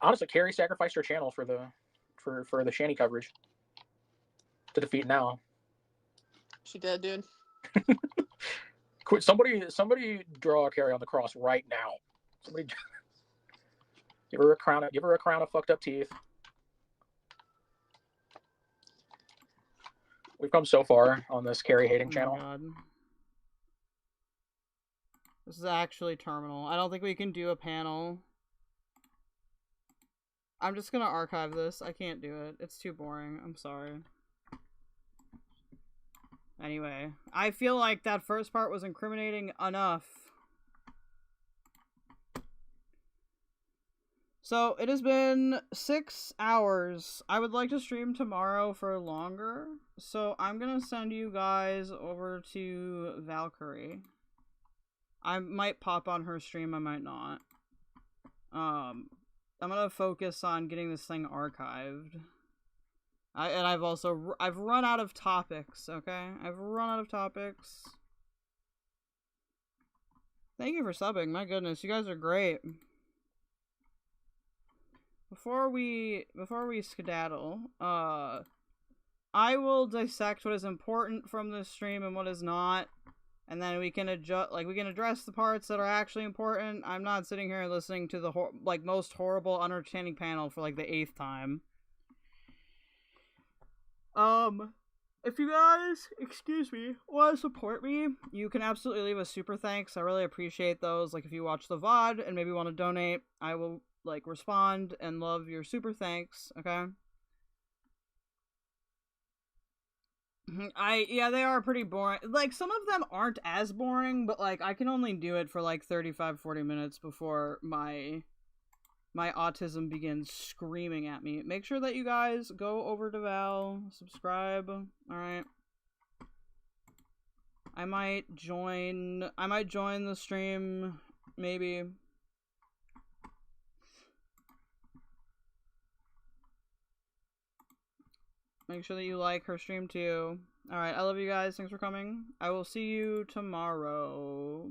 Honestly, Carrie sacrificed her channel for the Shanny coverage to defeat now.
She did, dude.
Quit! Somebody draw Carrie on the cross right now. Somebody give her a crown. Give her a crown of fucked up teeth. We've come so far on this Carrie hating channel.
God. This is actually terminal. I don't think we can do a panel. I'm just gonna archive this. I can't do it. It's too boring. I'm sorry. Anyway, I feel like that first part was incriminating enough. So, it has been 6 hours. I would like to stream tomorrow for longer. So, I'm gonna send you guys over to Valkyrie. I might pop on her stream, I might not. I'm gonna focus on getting this thing archived. I've run out of topics, okay? I've run out of topics. Thank you for subbing, my goodness, you guys are great. Before we skedaddle, I will dissect what is important from this stream and what is not, and then we can address the parts that are actually important. I'm not sitting here listening to the most horrible, unentertaining panel for like the 8th time. If you guys, want to support me, you can absolutely leave a super thanks. I really appreciate those. Like, if you watch the VOD and maybe want to donate, I will respond and love your super thanks, okay? Yeah, they are pretty boring. Like, some of them aren't as boring, but like I can only do it for like 35-40 minutes before my autism begins screaming at me. Make sure that you guys go over to Val, subscribe. Alright. I might join the stream, maybe. Make sure that you like her stream too. Alright, I love you guys. Thanks for coming. I will see you tomorrow.